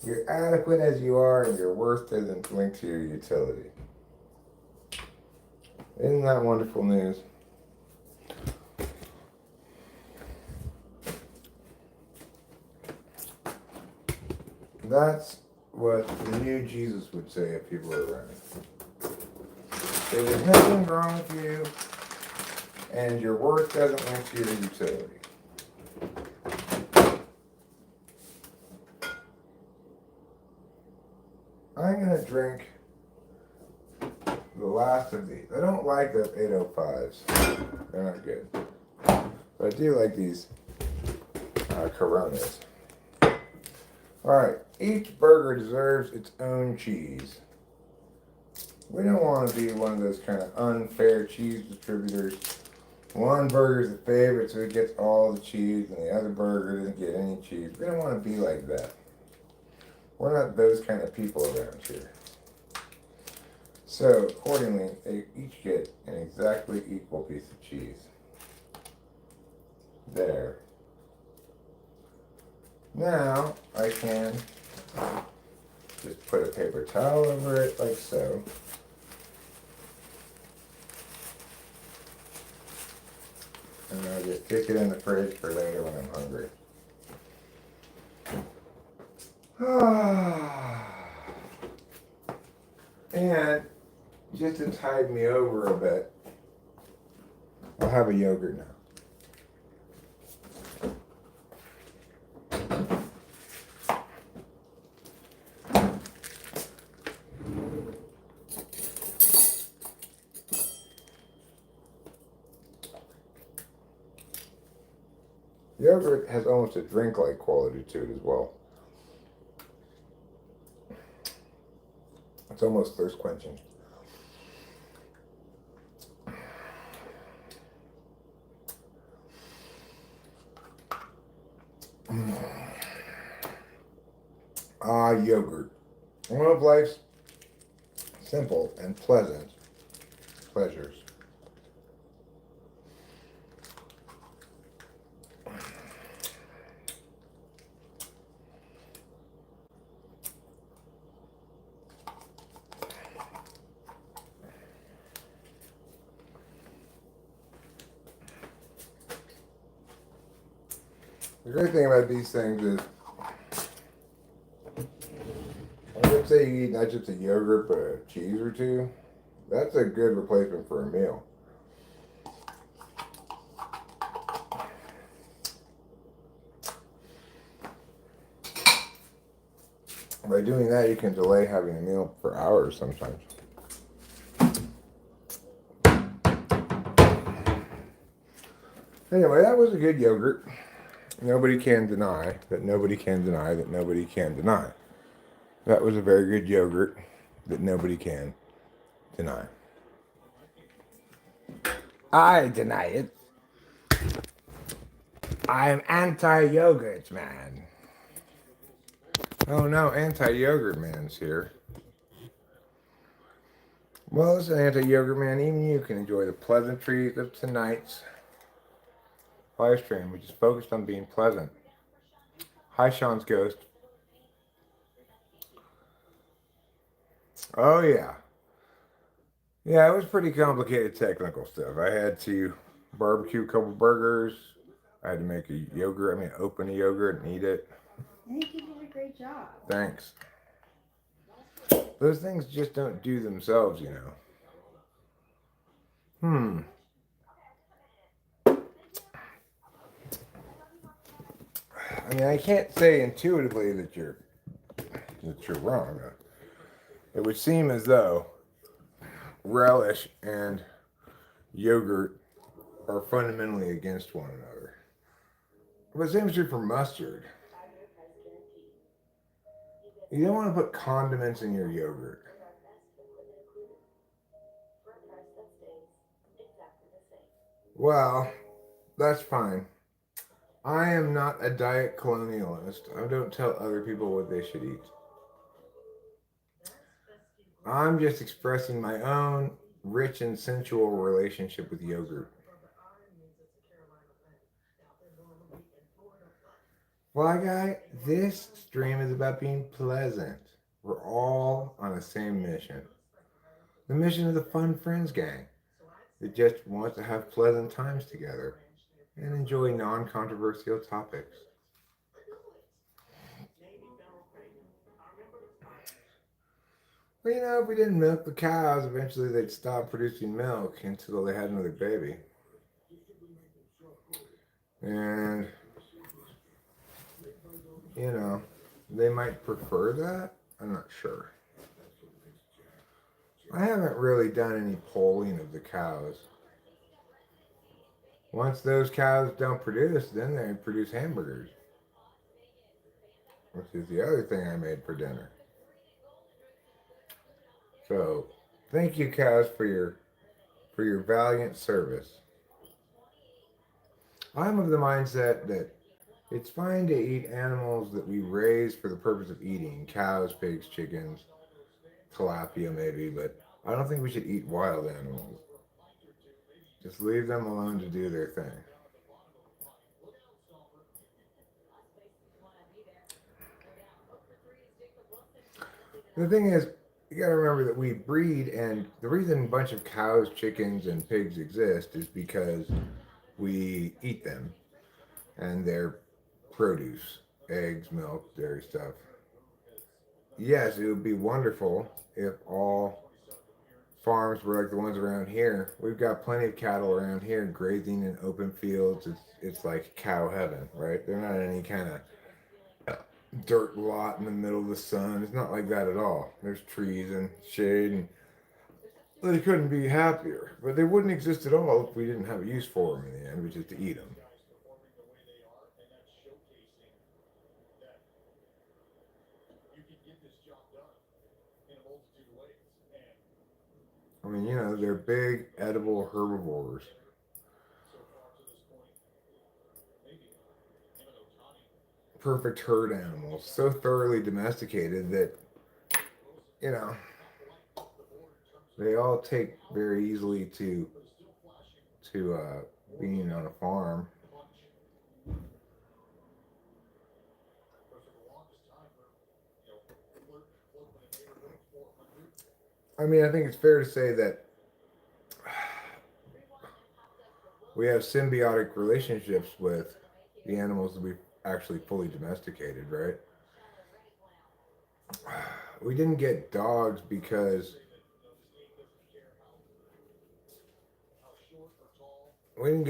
You're adequate as you are, and your worth isn't linked to your utility. Isn't that wonderful news? That's what the new Jesus would say if people were around. There's nothing wrong with you, and your worth doesn't link to your utility. I'm going to drink the last of these. I don't like the 805s. They're not good. But I do like these Coronas. Alright, each burger deserves its own cheese. We don't want to be one of those kind of unfair cheese distributors. One burger's a favorite, so it gets all the cheese, and the other burger doesn't get any cheese. We don't want to be like that. We're not those kind of people around here. So accordingly, they each get an exactly equal piece of cheese. There. Now I can just put a paper towel over it like so. And I'll just stick it in the fridge for later when I'm hungry. And just to tide me over a bit, I'll have a yogurt now. Yogurt has almost a drink-like quality to it as well. It's almost thirst quenching. Yogurt. One of life's simple and pleasant pleasures. The great thing about these things is, let's say you eat not just a yogurt but a cheese or two, that's a good replacement for a meal. By doing that, you can delay having a meal for hours sometimes. Anyway, that was a good yogurt. Nobody can deny that nobody can deny that nobody can deny. That was a very good yogurt that nobody can deny. I deny it. I'm anti-yogurt man. Oh no, anti-yogurt man's here. Well, as an anti-yogurt man, even you can enjoy the pleasantries of tonight's live stream, which is focused on being pleasant. Hi, Sean's Ghost. Oh, yeah. Yeah, it was pretty complicated technical stuff. I had to barbecue a couple burgers. I had to make a yogurt. Open a yogurt and eat it. I think you did a great job. Thanks. Those things just don't do themselves, you know. I can't say intuitively that you're wrong. It would seem as though relish and yogurt are fundamentally against one another. But the same is true for mustard. You don't want to put condiments in your yogurt. Well, that's fine. I am not a diet colonialist. I don't tell other people what they should eat. I'm just expressing my own rich and sensual relationship with yogurt. Well, guy, this stream is about being pleasant. We're all on the same mission. The mission of the Fun Friends gang that just wants to have pleasant times together and enjoy non-controversial topics. Well, you know, if we didn't milk the cows, eventually they'd stop producing milk until they had another baby. And, you know, they might prefer that. I'm not sure. I haven't really done any polling of the cows. Once those cows don't produce, then they produce hamburgers, which is the other thing I made for dinner. So, thank you, cows, for your valiant service. I'm of the mindset that it's fine to eat animals that we raise for the purpose of eating, cows, pigs, chickens, tilapia maybe, but I don't think we should eat wild animals. Just leave them alone to do their thing. The thing is, you gotta remember that we breed, and the reason a bunch of cows, chickens, and pigs exist is because we eat them and their produce, eggs, milk, dairy stuff. Yes, it would be wonderful if all farms were like the ones around here. We've got plenty of cattle around here grazing in open fields. It's like cow heaven, right? They're not any kind of dirt lot in the middle of the sun. It's not like that at all. There's trees and shade, and they couldn't be happier. But they wouldn't exist at all if we didn't have a use for them in the end, which is to eat them. I mean, they're big edible herbivores. Perfect herd animals, so thoroughly domesticated that, you know, they all take very easily to being on a farm. I mean, I think it's fair to say that we have symbiotic relationships with the animals that we've actually fully domesticated, right? We didn't get dogs because we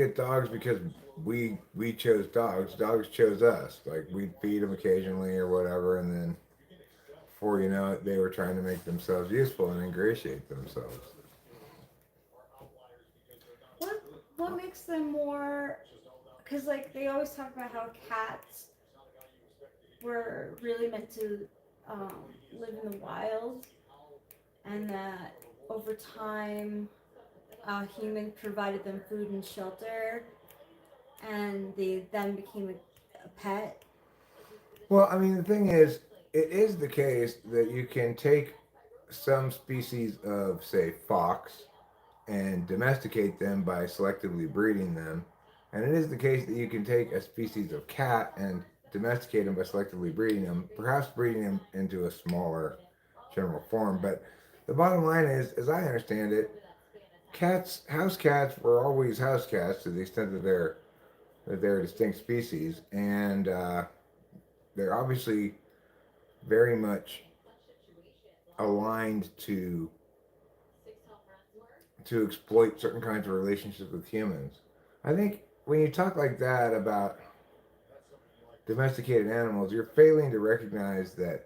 chose dogs. Dogs chose us. Like we'd feed them occasionally or whatever, and then before you know it, they were trying to make themselves useful and ingratiate themselves. What what makes them more? Because like they always talk about how cats were really meant to um, live in the wild, and that over time humans provided them food and shelter, and they then became a pet. Well, I mean, the thing is, it is the case that you can take some species of, say, fox and domesticate them by selectively breeding them. And it is the case that you can take a species of cat and domesticate them by selectively breeding them, perhaps breeding them into a smaller general form. But the bottom line is, as I understand it, house cats were always house cats to the extent that they're a distinct species, and they're obviously very much aligned to exploit certain kinds of relationships with humans. I think when you talk like that about domesticated animals, you're failing to recognize that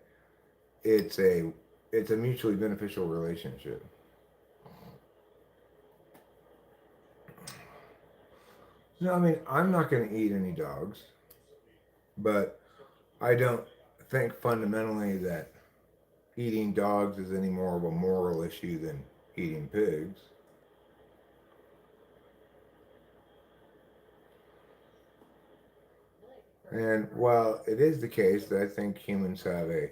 it's a it's a mutually beneficial relationship. No, I mean I'm not going to eat any dogs, but I don't think fundamentally that eating dogs is any more of a moral issue than eating pigs. And while it is the case that I think humans have a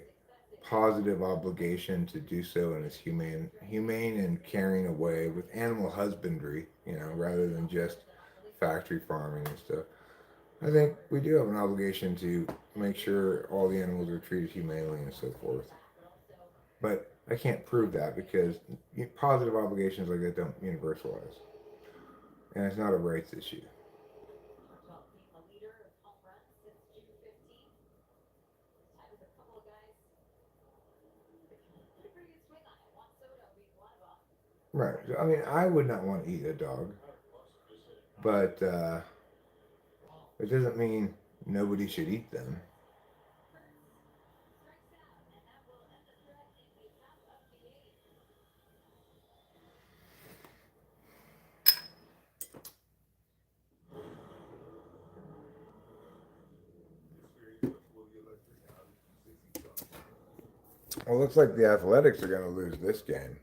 positive obligation to do so in as humane and caring a way with animal husbandry, rather than just factory farming and stuff. I think we do have an obligation to make sure all the animals are treated humanely and so forth. But I can't prove that because positive obligations like that don't universalize, and it's not a rights issue. Right. So, I mean, I would not want to eat a dog, but it doesn't mean nobody should eat them. Well, it looks like the Athletics are going to lose this game.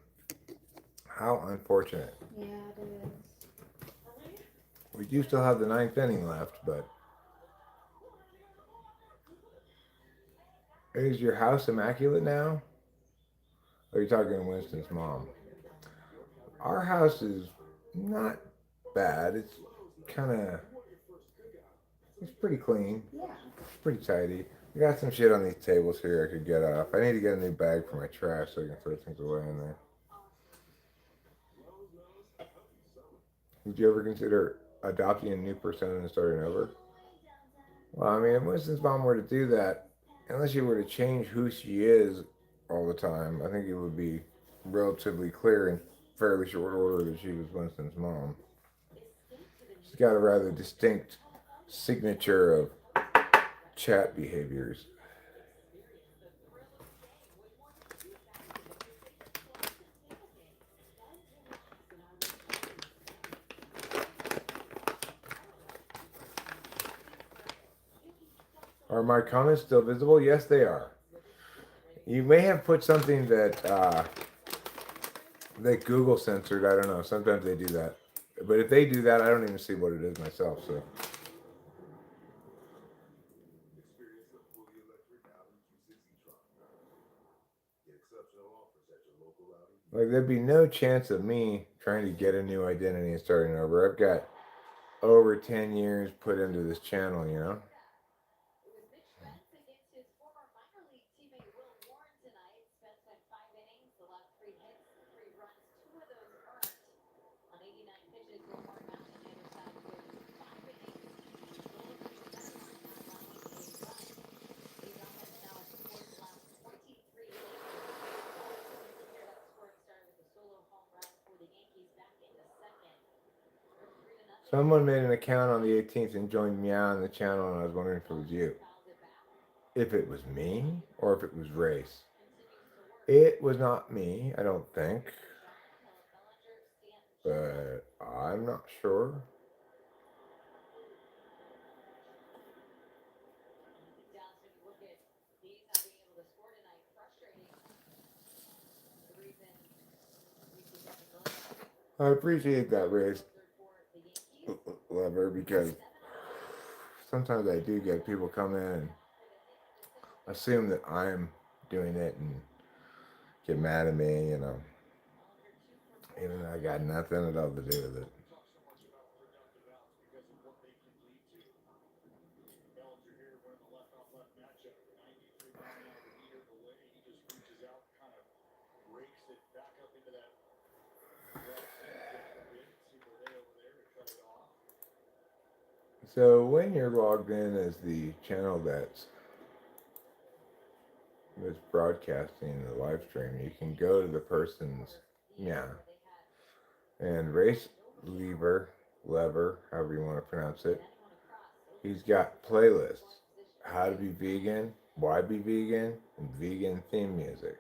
How unfortunate. Yeah, it is. We do still have the ninth inning left, but is your house immaculate now? Or are you talking to Winston's mom? Our house is not bad. It's kind of, it's pretty clean. Yeah. It's pretty tidy. I got some shit on these tables here I could get off. I need to get a new bag for my trash so I can throw things away in there. Did you ever consider adopting a new person and starting over? Well, I mean, if Winston's mom were to do that, unless you were to change who she is all the time, I think it would be relatively clear in fairly short order that she was Winston's mom. She's got a rather distinct signature of chat behaviors. Are my comments still visible? Yes, they are. You may have put something that Google censored. I don't know. Sometimes they do that. But if they do that, I don't even see what it is myself. So, like, there'd be no chance of me trying to get a new identity and starting over. I've got over 10 years put into this channel, you know? Someone made an account on the 18th and joined me on the channel, and I was wondering if it was you. If it was me or if it was race. It was not me, I don't think. But I'm not sure. I appreciate that, race lover, because sometimes I do get people come in and assume that I'm doing it and get mad at me, you know, even though I got nothing at all to do with it. So when you're logged in as the channel that's broadcasting the live stream, you can go to the person's, yeah, and race lever, however you want to pronounce it. He's got playlists: how to be vegan, why be vegan, and vegan theme music.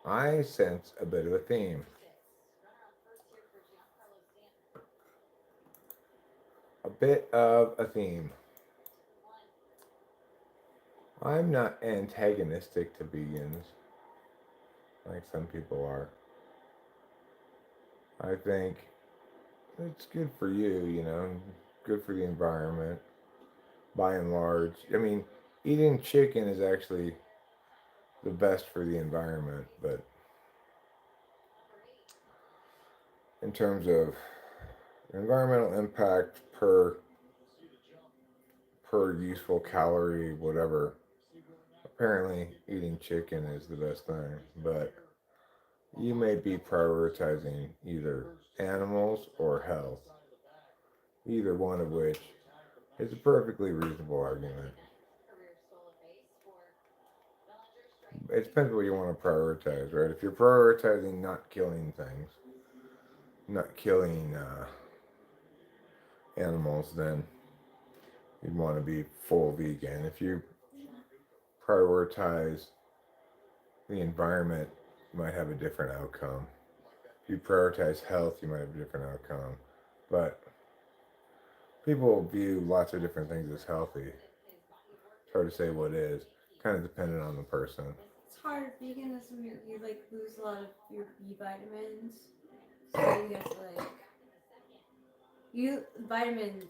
I sense a bit of a theme. A bit of a theme. I'm not antagonistic to vegans like some people are. I think it's good for you, you know, good for the environment by and large. I mean, eating chicken is actually the best for the environment, but in terms of environmental impact per useful calorie, whatever, apparently eating chicken is the best thing. But you may be prioritizing either animals or health, either one of which is a perfectly reasonable argument. It depends what you want to prioritize, right? If you're prioritizing not killing things, not killing animals, then you'd want to be full vegan. If you prioritize the environment, you might have a different outcome. If you prioritize health, you might have a different outcome. But people view lots of different things as healthy. It's hard to say what is. Kind of dependent on the person. It's hard. Veganism, you like lose a lot of your B vitamins. So you have to like vitamins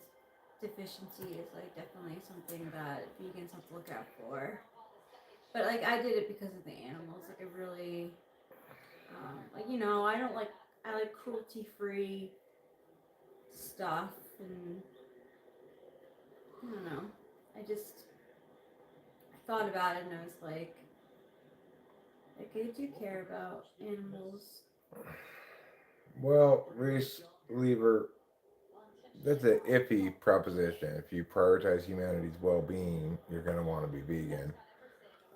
deficiency is like definitely something that vegans have to look out for. But like I did it because of the animals. Like it really, like I don't like I like cruelty-free stuff, and I don't know. I thought about it and I was like I do care about animals. Well, Reese Lever, that's an iffy proposition. If you prioritize humanity's well-being, you're going to want to be vegan.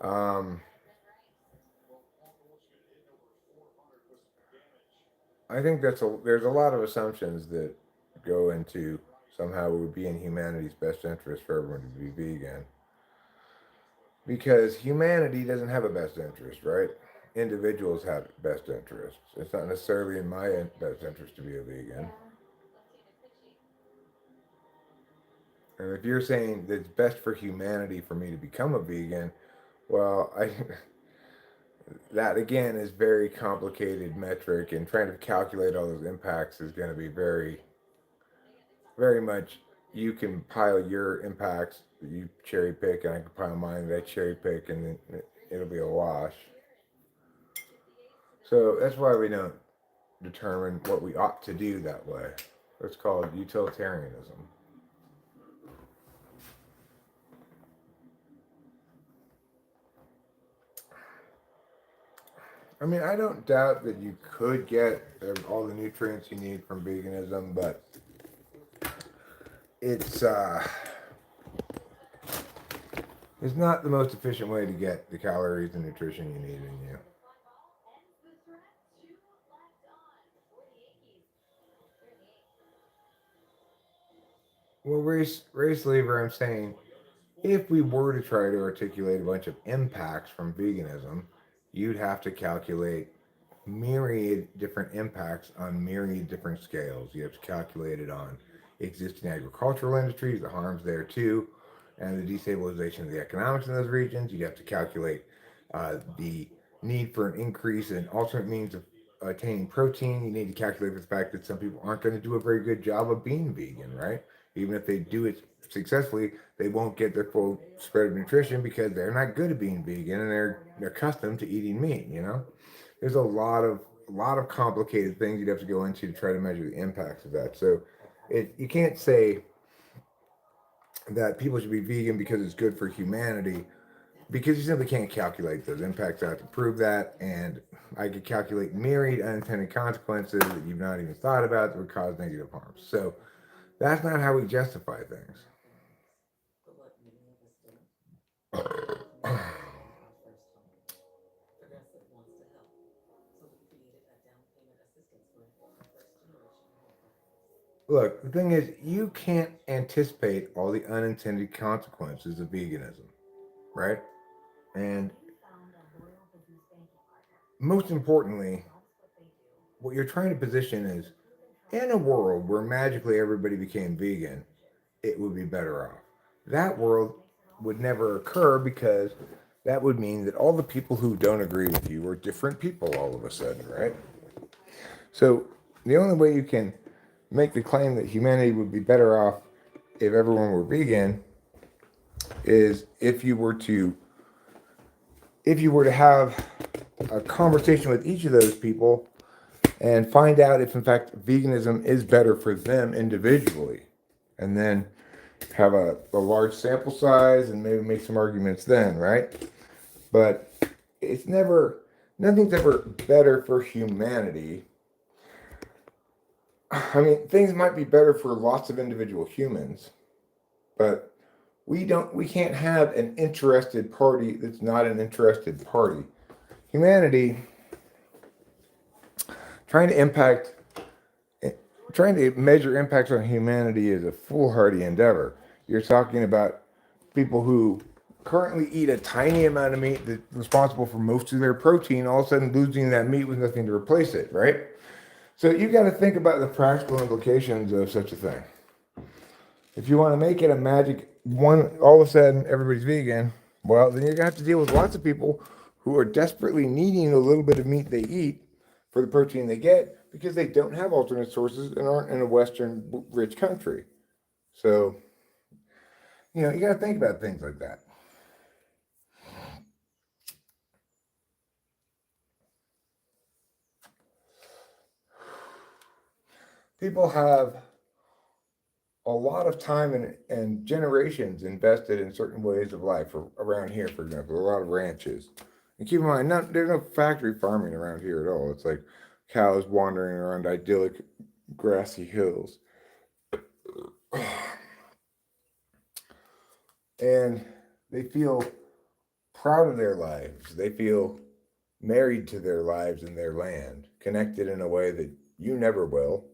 Um, I think there's a lot of assumptions that go into somehow it would be in humanity's best interest for everyone to be vegan because humanity doesn't have a best interest, right? Individuals have best interests. It's not necessarily in my best interest to be a vegan. And if you're saying that it's best for humanity for me to become a vegan, well, I that again is very complicated metric, and trying to calculate all those impacts is going to be very much. You can pile your impacts that you cherry pick, and I can pile mine that I cherry pick, and then it'll be a wash. So that's why we don't determine what we ought to do that way. It's called utilitarianism. I mean, I don't doubt that you could get all the nutrients you need from veganism, but it's it's not the most efficient way to get the calories and nutrition you need in you. Well, race lever, I'm saying if we were to try to articulate a bunch of impacts from veganism, you'd have to calculate myriad different impacts on myriad different scales. You have to calculate it on existing agricultural industries, the harms there too, and the destabilization of the economics in those regions. You have to calculate the need for an increase in alternate means of attaining protein. You need to calculate the fact that some people aren't going to do a very good job of being vegan, right? Even if they do it successfully, they won't get their full spread of nutrition because they're not good at being vegan and they're accustomed to eating meat. There's a lot of complicated things you'd have to go into to try to measure the impacts of that. So you can't say that people should be vegan because it's good for humanity because you simply can't calculate those impacts out to prove that. And I could calculate myriad unintended consequences that you've not even thought about that would cause negative harm. So that's not how we justify things. Look, the thing is, you can't anticipate all the unintended consequences of veganism, right? And most importantly, what you're trying to position is in a world where magically everybody became vegan, it would be better off. That world would never occur because that would mean that all the people who don't agree with you are different people all of a sudden, right? So the only way you can make the claim that humanity would be better off if everyone were vegan is if you were to have a conversation with each of those people and find out if in fact veganism is better for them individually, and then have a large sample size and maybe make some arguments then, right? But it's never nothing's ever better for humanity. I mean, things might be better for lots of individual humans, but we can't have an interested party that's not an interested party. Humanity trying to impact trying to measure impacts on humanity is a foolhardy endeavor. You're talking about people who currently eat a tiny amount of meat that's responsible for most of their protein, all of a sudden losing that meat with nothing to replace it, right? So you got to think about the practical implications of such a thing. If you want to make it a magic one, all of a sudden everybody's vegan, well, then you're going to have to deal with lots of people who are desperately needing the little bit of meat they eat for the protein they get because they don't have alternate sources and aren't in a Western rich country. So, you got to think about things like that. People have a lot of time and generations invested in certain ways of life. Around here, for example, a lot of ranches. And keep in mind, there's no factory farming around here at all. It's like cows wandering around idyllic grassy hills. And they feel proud of their lives. They feel married to their lives and their land, connected in a way that you never will.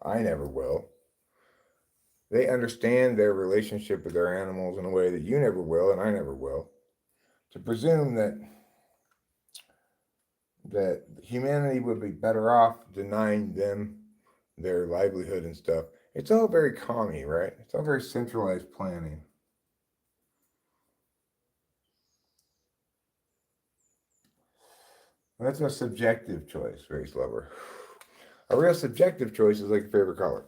I never will. They understand their relationship with their animals in a way that you never will and I never will. To presume that humanity would be better off denying them their livelihood and stuff, it's all very commie, right? It's all very centralized planning. That's a subjective choice, race lover. A real subjective choice is like your favorite color.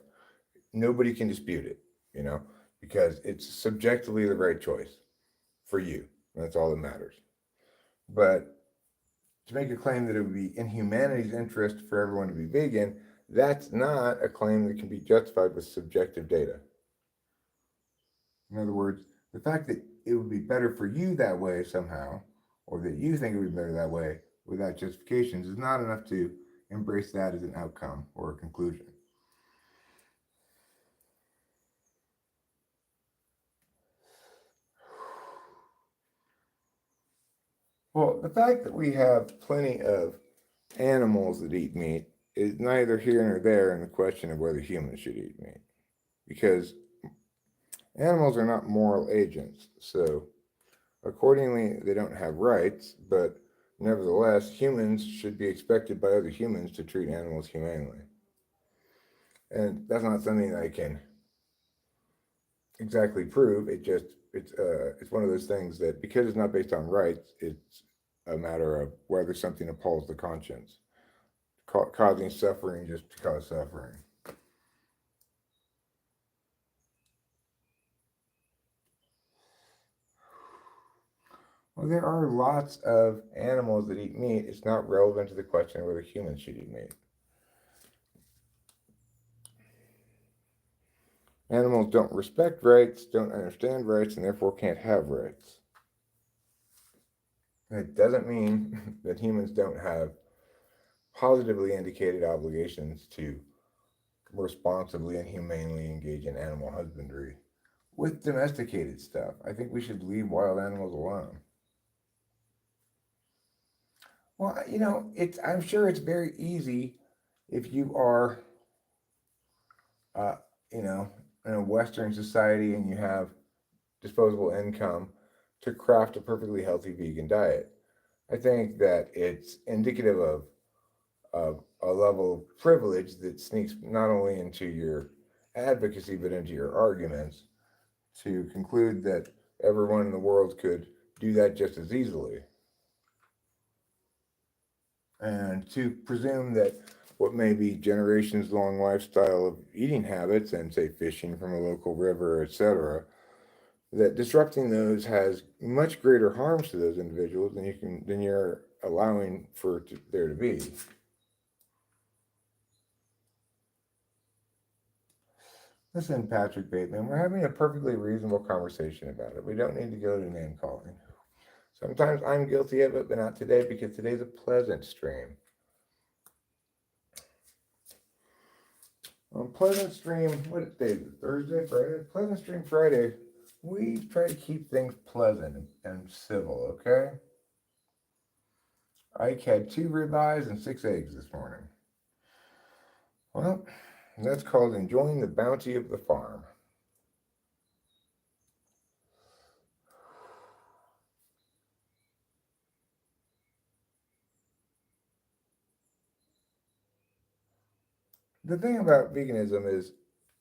Nobody can dispute it, you know, because it's subjectively the right choice for you. That's all that matters. But to make a claim that it would be in humanity's interest for everyone to be vegan, that's not a claim that can be justified with subjective data. In other words, the fact that it would be better for you that way somehow, or that you think it would be better that way without justifications, is not enough to embrace that as an outcome or a conclusion. Well, the fact that we have plenty of animals that eat meat is neither here nor there in the question of whether humans should eat meat. Because animals are not moral agents, so accordingly, they don't have rights, but nevertheless, humans should be expected by other humans to treat animals humanely. And that's not something that I can exactly prove. It's one of those things that because it's not based on rights, it's a matter of whether something appalls the conscience, causing suffering just to cause suffering. Well, there are lots of animals that eat meat. It's not relevant to the question of whether humans should eat meat. Animals don't respect rights, don't understand rights, and therefore can't have rights. It doesn't mean that humans don't have positively indicated obligations to responsibly and humanely engage in animal husbandry with domesticated stuff. I think we should leave wild animals alone. Well, I'm sure it's very easy if you are, uh, you know, in a Western society and you have disposable income to craft a perfectly healthy vegan diet. I think that it's indicative of a level of privilege that sneaks not only into your advocacy but into your arguments to conclude that everyone in the world could do that just as easily. And to presume that what may be generations long lifestyle of eating habits and say fishing from a local river, etc., that disrupting those has much greater harms to those individuals than you're allowing there to be. Listen, Patrick Bateman, we're having a perfectly reasonable conversation about it. We don't need to go to name calling. Sometimes I'm guilty of it, but not today because today's a pleasant stream. On Pleasant Stream, what day is it? Thursday, Friday? Pleasant Stream Friday. We try to keep things pleasant and civil, okay? Ike had 2 ribeyes and 6 eggs this morning. Well, that's called enjoying the bounty of the farm. The thing about veganism is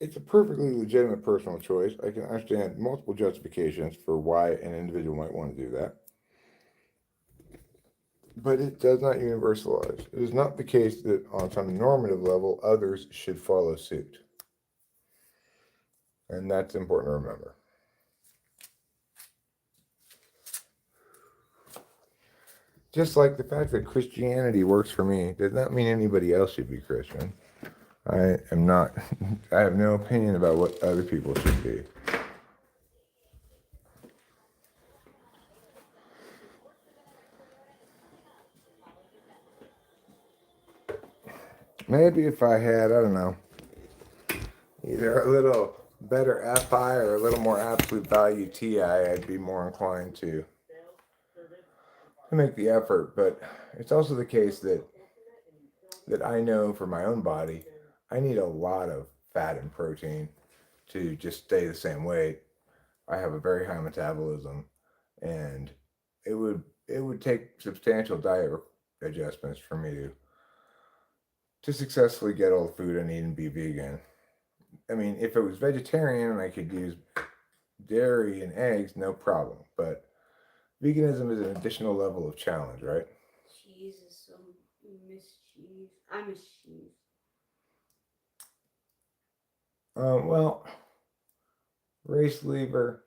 it's a perfectly legitimate personal choice. I can understand multiple justifications for why an individual might want to do that. But it does not universalize. It is not the case that on some normative level, others should follow suit. And that's important to remember. Just like the fact that Christianity works for me does not mean anybody else should be Christian. I am not, I have no opinion about what other people should be. Maybe if I had, I don't know, either a little better FI or a little more absolute value TI, I'd be more inclined to make the effort. But it's also the case that I know for my own body, I need a lot of fat and protein to just stay the same weight. I have a very high metabolism, and it would take substantial diet adjustments for me to successfully get all the food I need and be vegan. I mean, if it was vegetarian and I could use dairy and eggs, no problem. But veganism is an additional level of challenge, right? Cheese is so miss cheese. I miss cheese. Well, race lever.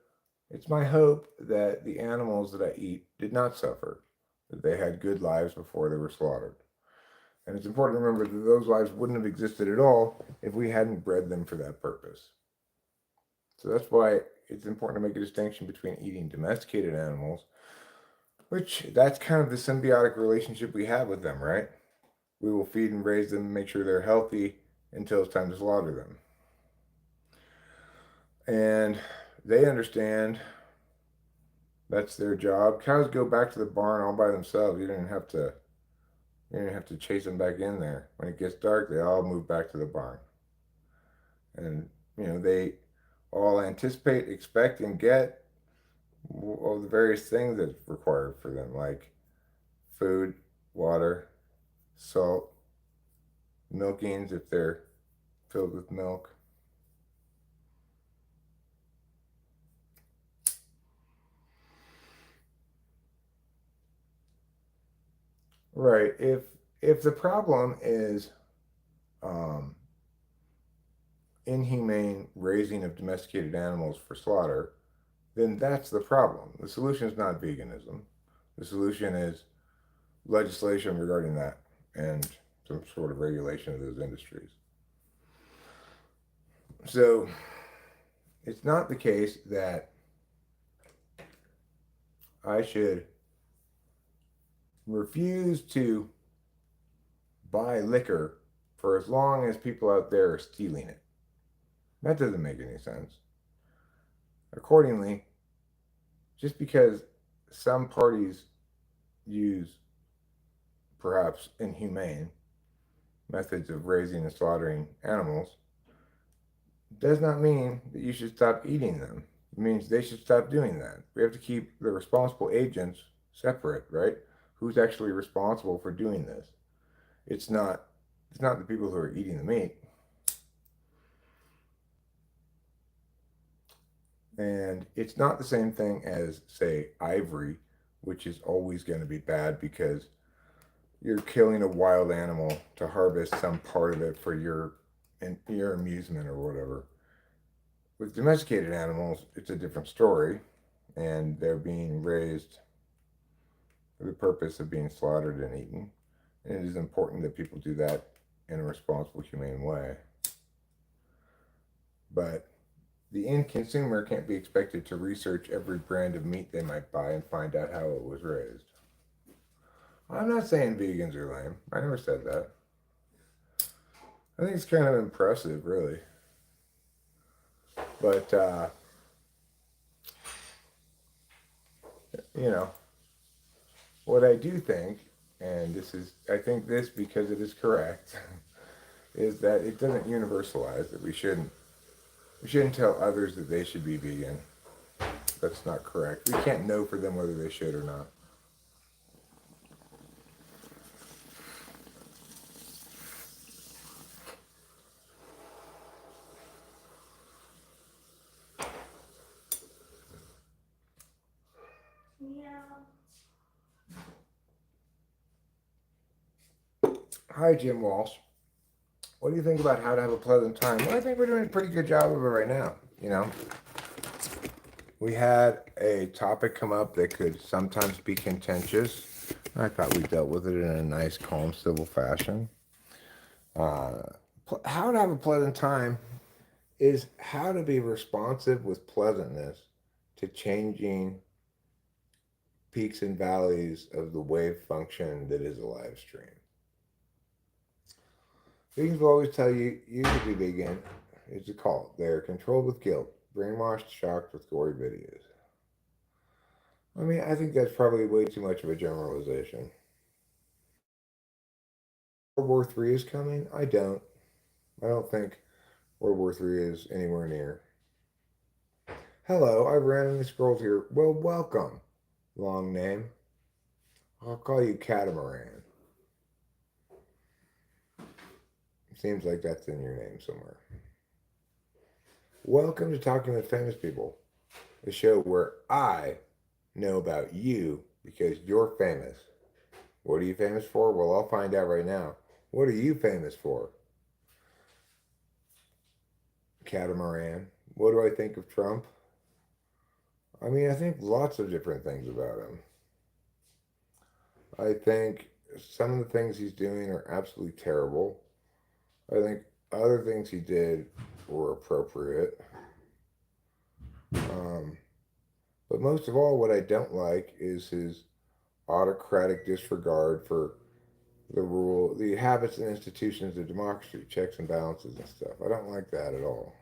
It's my hope that the animals that I eat did not suffer, that they had good lives before they were slaughtered. And it's important to remember that those lives wouldn't have existed at all if we hadn't bred them for that purpose. So that's why it's important to make a distinction between eating domesticated animals, which that's kind of the symbiotic relationship we have with them, right? We will feed and raise them, make sure they're healthy until it's time to slaughter them. And they understand that's their job. Cows go back to the barn all by themselves. You didn't have to chase them back in there. When it gets dark, they all move back to the barn. And they all anticipate, expect, and get all the various things that's required for them, like food, water, salt, milkings if they're filled with milk. Right. If the problem is um, inhumane raising of domesticated animals for slaughter, then that's the problem. The solution is not veganism. The solution is legislation regarding that and some sort of regulation of those industries. So it's not the case that I should refuse to buy liquor for as long as people out there are stealing it. That doesn't make any sense. Accordingly, just because some parties use perhaps inhumane methods of raising and slaughtering animals does not mean that you should stop eating them. It means they should stop doing that. We have to keep the responsible agents separate, right? Who's actually responsible for doing this? It's not the people who are eating the meat. And it's not the same thing as, say, ivory, which is always going to be bad because you're killing a wild animal to harvest some part of it for your amusement or whatever. With domesticated animals, it's a different story, and they're being raised for the purpose of being slaughtered and eaten. And it is important that people do that in a responsible, humane way. But the end consumer can't be expected to research every brand of meat they might buy and find out how it was raised. I'm not saying vegans are lame. I never said that. I think it's kind of impressive, really. But, you know, what I do think, and I think this because it is correct, is that it doesn't universalize that we shouldn't tell others that they should be vegan. That's not correct. We can't know for them whether they should or not. Yeah. Hi, Jim Walsh. What do you think about how to have a pleasant time? Well, I think we're doing a pretty good job of it right now. We had a topic come up that could sometimes be contentious. I thought we dealt with it in a nice, calm, civil fashion. How to have a pleasant time is how to be responsive with pleasantness to changing peaks and valleys of the wave function that is a live stream. Vegans will always tell you you should be vegan. It's a cult. They're controlled with guilt, brainwashed, shocked with gory videos. I mean, I think that's probably way too much of a generalization. World War III is coming? I don't. I don't think World War III is anywhere near. Hello, I've randomly scrolled here. Well, welcome. Long name. I'll call you Catamaran. Seems like that's in your name somewhere. Welcome to Talking with Famous People, the show where I know about you because you're famous. What are you famous for? Well, I'll find out right now. What are you famous for? Catamaran. What do I think of Trump? I mean, I think lots of different things about him. I think some of the things he's doing are absolutely terrible. I think other things he did were appropriate. Um, but most of all, what I don't like is his autocratic disregard for the rule, the habits and institutions of democracy, checks and balances and stuff. I don't like that at all.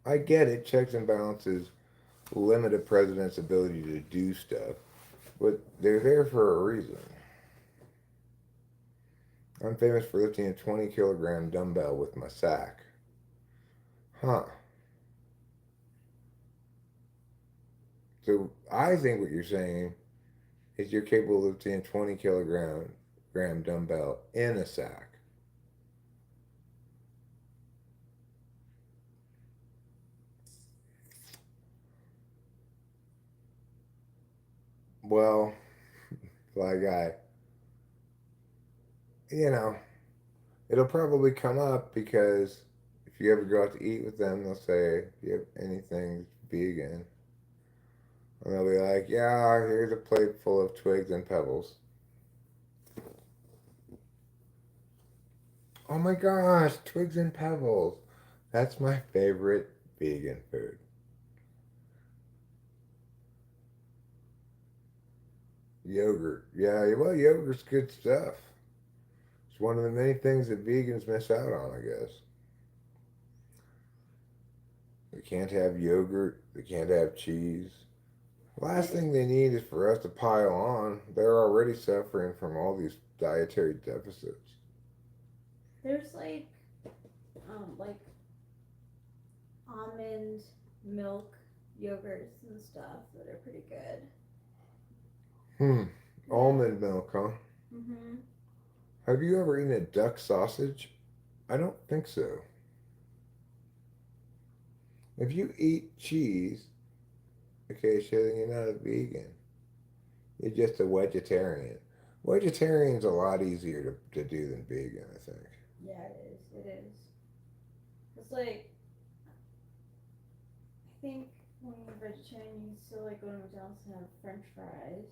I get it, checks and balances limit a president's ability to do stuff, but they're there for a reason. I'm famous for lifting a 20-kilogram dumbbell with my sack. Huh. So I think what you're saying is you're capable of lifting a 20-kilogram dumbbell in a sack. Well, like you know, it'll probably come up because if you ever go out to eat with them, they'll say, "Do you have anything vegan?" And they'll be like, "Yeah, here's a plate full of twigs and pebbles." Oh my gosh, twigs and pebbles. That's my favorite vegan food. Yogurt. Yeah, well, yogurt's good stuff. It's one of the many things that vegans miss out on, I guess. They can't have yogurt. They can't have cheese. Last thing they need is for us to pile on. They're already suffering from all these dietary deficits. There's like almond milk yogurts and stuff that are pretty good. Hmm. Yeah. Almond milk, huh? Mm-hmm. Have you ever eaten a duck sausage? I don't think so. If you eat cheese, okay, so then you're not a vegan. You're just a vegetarian. Vegetarian's a lot easier to do than vegan, I think. Yeah, it is. It is. It's like I think when you're vegetarian, you still like go to McDonald's and have French fries.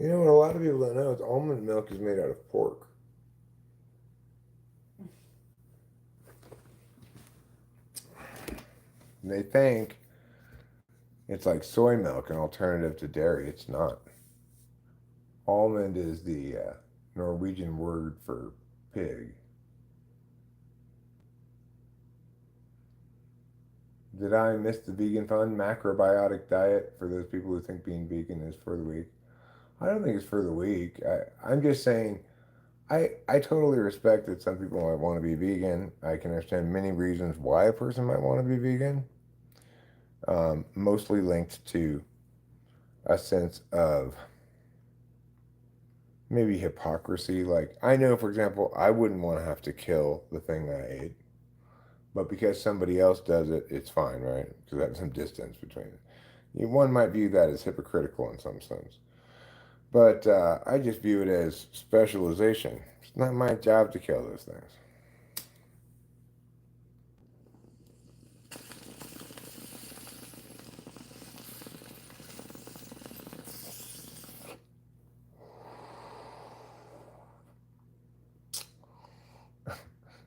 You know what a lot of people don't know is almond milk is made out of pork. And they think it's like soy milk, an alternative to dairy. It's not. Almond is the Norwegian word for pig. Did I miss the vegan fun? Macrobiotic diet for those people who think being vegan is for the weak. I don't think it's for the weak. I'm just saying, I totally respect that some people might want to be vegan. I can understand many reasons why a person might want to be vegan, mostly linked to a sense of maybe hypocrisy. Like, I know, for example, I wouldn't want to have to kill the thing that I ate, but because somebody else does it, it's fine, right? Because there's some distance between it. One might view that as hypocritical in some sense. But I just view it as specialization. It's not my job to kill those things.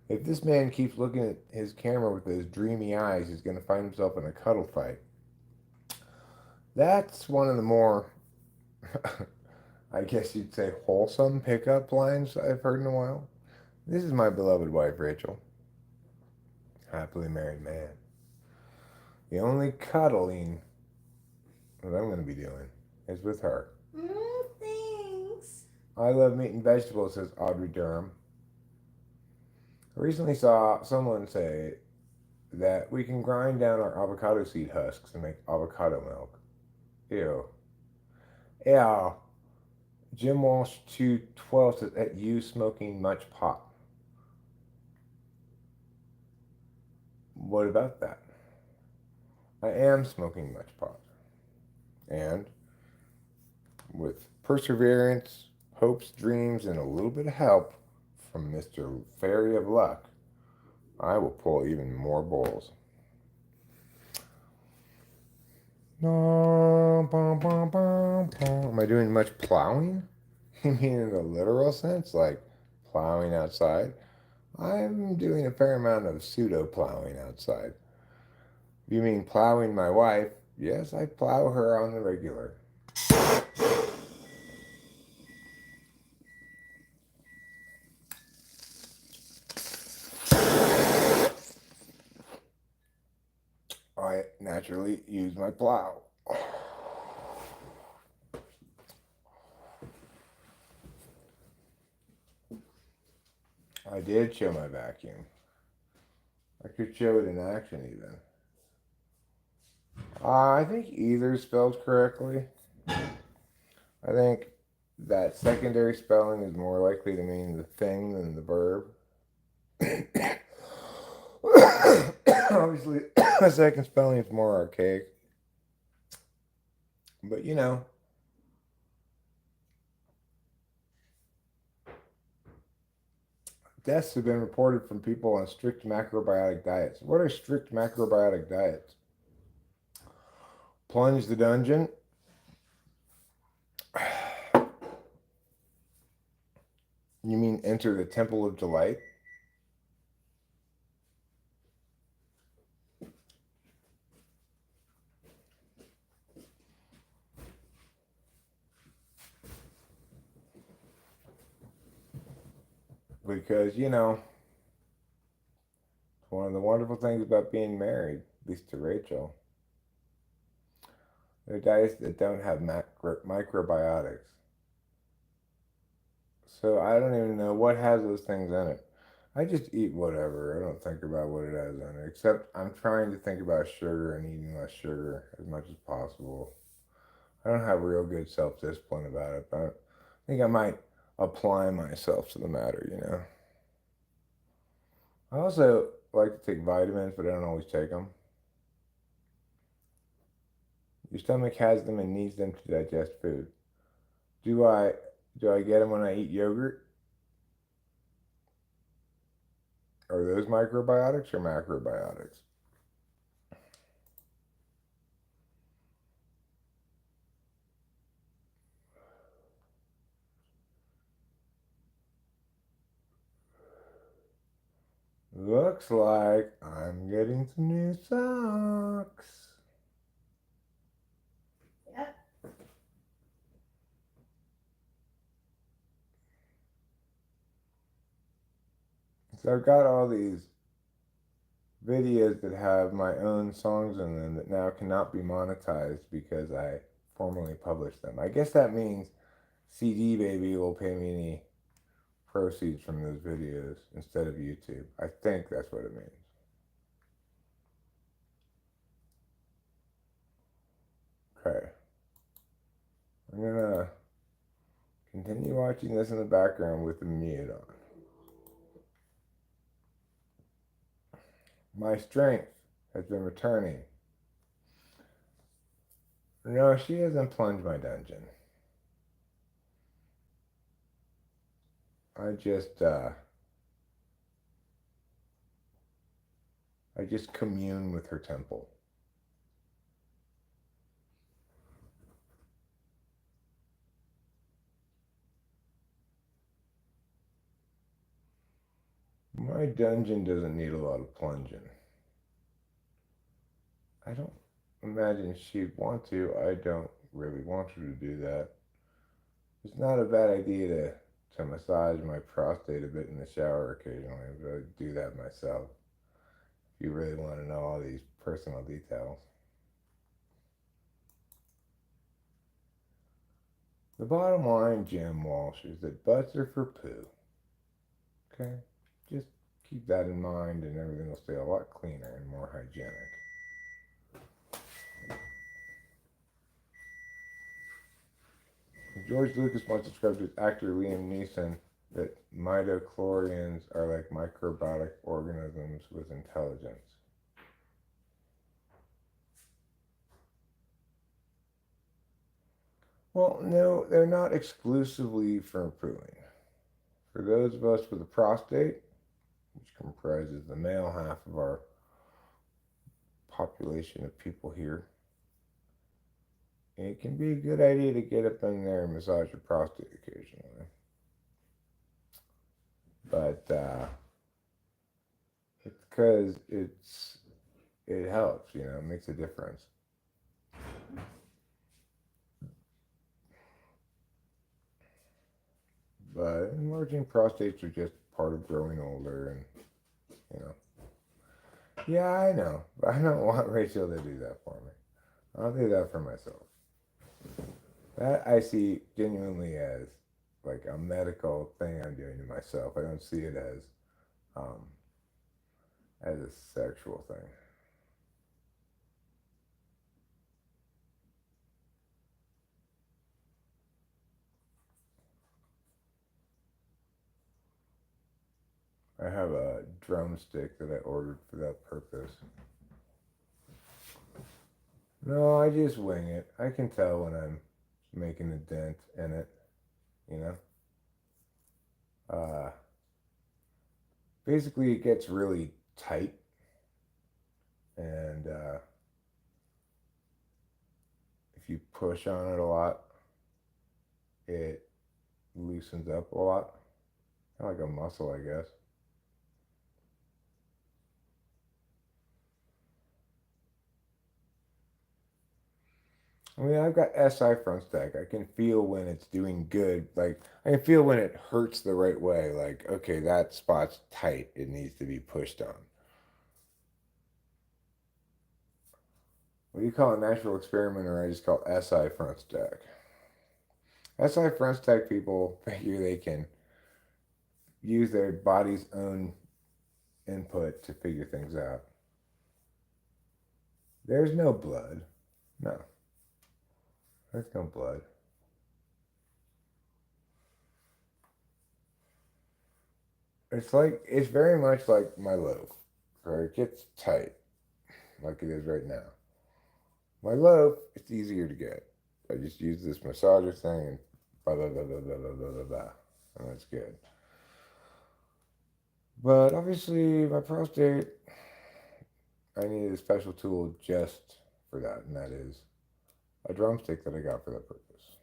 If this man keeps looking at his camera with those dreamy eyes, he's going to find himself in a cuddle fight. That's one of the more, I guess you'd say, wholesome pickup lines I've heard in a while. This is my beloved wife, Rachel. Happily married man. The only cuddling that I'm going to be doing is with her. Thanks. I love meat and vegetables, says Audrey Durham. I recently saw someone say that we can grind down our avocado seed husks and make avocado milk. Ew. Yeah. Jim Walsh 212 says, at you smoking much pot. What about that? I am smoking much pot. And with perseverance, hopes, dreams, and a little bit of help from Mr. Fairy of Luck, I will pull even more bowls. Am I doing much plowing? You mean in the literal sense, like plowing outside? I'm doing a fair amount of pseudo plowing outside. You mean plowing my wife? Yes, I plow her on the regular. I naturally use my plow. I did show my vacuum. I could show it in action even. I think either spelled correctly. I think that secondary spelling is more likely to mean the thing than the verb. Obviously, the second spelling is more archaic. But you know, deaths have been reported from people on strict macrobiotic diets. What are strict macrobiotic diets? Plunge the dungeon. You mean enter the temple of delight? Because, you know, one of the wonderful things about being married, at least to Rachel, there are diets that don't have microbiotics. So I don't even know what has those things in it. I just eat whatever. I don't think about what it has in it. Except I'm trying to think about sugar and eating less sugar as much as possible. I don't have real good self-discipline about it, but I think I might apply myself to the matter, you know. I also like to take vitamins, but I don't always take them. Your stomach has them and needs them to digest food. Do I do I get them when I eat yogurt? Are those microbiotics or macrobiotics? Looks like I'm getting some new socks. Yep. So I've got all these videos that have my own songs in them that now cannot be monetized because I formally published them. I guess that means CD Baby will pay me any proceeds from those videos instead of YouTube. I think that's what it means. Okay. I'm gonna continue watching this in the background with the mute on. My strength has been returning. No, she hasn't plunged my dungeon. I just commune with her temple. My dungeon doesn't need a lot of plunging. I don't imagine she'd want to. I don't really want her to do that. It's not a bad idea to massage my prostate a bit in the shower occasionally. I'd really do that myself. If you really want to know all these personal details. The bottom line, Jim Walsh, is that butts are for poo. Okay? Just keep that in mind and everything will stay a lot cleaner and more hygienic. George Lucas once described his actor Liam Neeson that midichlorians are like microbiotic organisms with intelligence. Well, no, they're not exclusively for pooing. For those of us with a prostate, which comprises the male half of our population of people here, it can be a good idea to get up in there and massage your prostate occasionally. But it's because it helps, it makes a difference. But enlarging prostates are just part of growing older, and you know. Yeah, I know, but I don't want Rachel to do that for me. I'll do that for myself. That I see genuinely as like a medical thing I'm doing to myself. I don't see it um, as a sexual thing. I have a drumstick that I ordered for that purpose. No, I just wing it. I can tell when I'm making a dent in it, you know? Uh, Basically, it gets really tight, and if you push on it a lot, it loosens up a lot. Kind of like a muscle, I guess. I mean, I've got SI front stack. I can feel when it's doing good. Like, I can feel when it hurts the right way. Like, okay, that spot's tight. It needs to be pushed on. What do you call a natural experiment, or I just call SI front stack? SI front stack people figure they can use their body's own input to figure things out. There's no blood. No, there's no blood. It's very much like my loaf, where it gets tight, like it is right now. My loaf, it's easier to get. I just use this massager thing and blah blah blah blah blah blah blah blah blah, and that's good. But obviously, my prostate, I needed a special tool just for that, and that is a drumstick that I got for that purpose.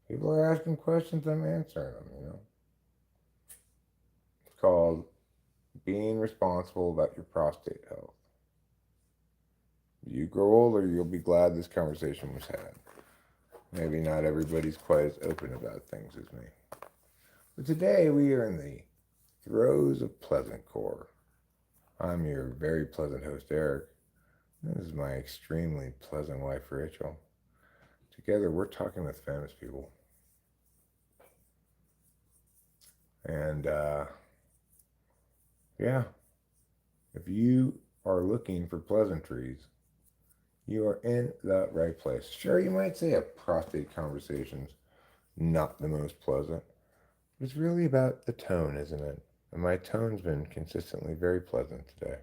People are asking questions, I'm answering them. It's called being responsible about your prostate health. You grow older, you'll be glad this conversation was had. Maybe not everybody's quite as open about things as me. But today we are in the throes of pleasant core. I'm your very pleasant host, Eric. This is my extremely pleasant wife, Rachel. Together we're talking with famous people. And yeah, if you are looking for pleasantries, you are in the right place. Sure, you might say a prostate conversation's not the most pleasant, but it's really about the tone, isn't it? And my tone's been consistently very pleasant today.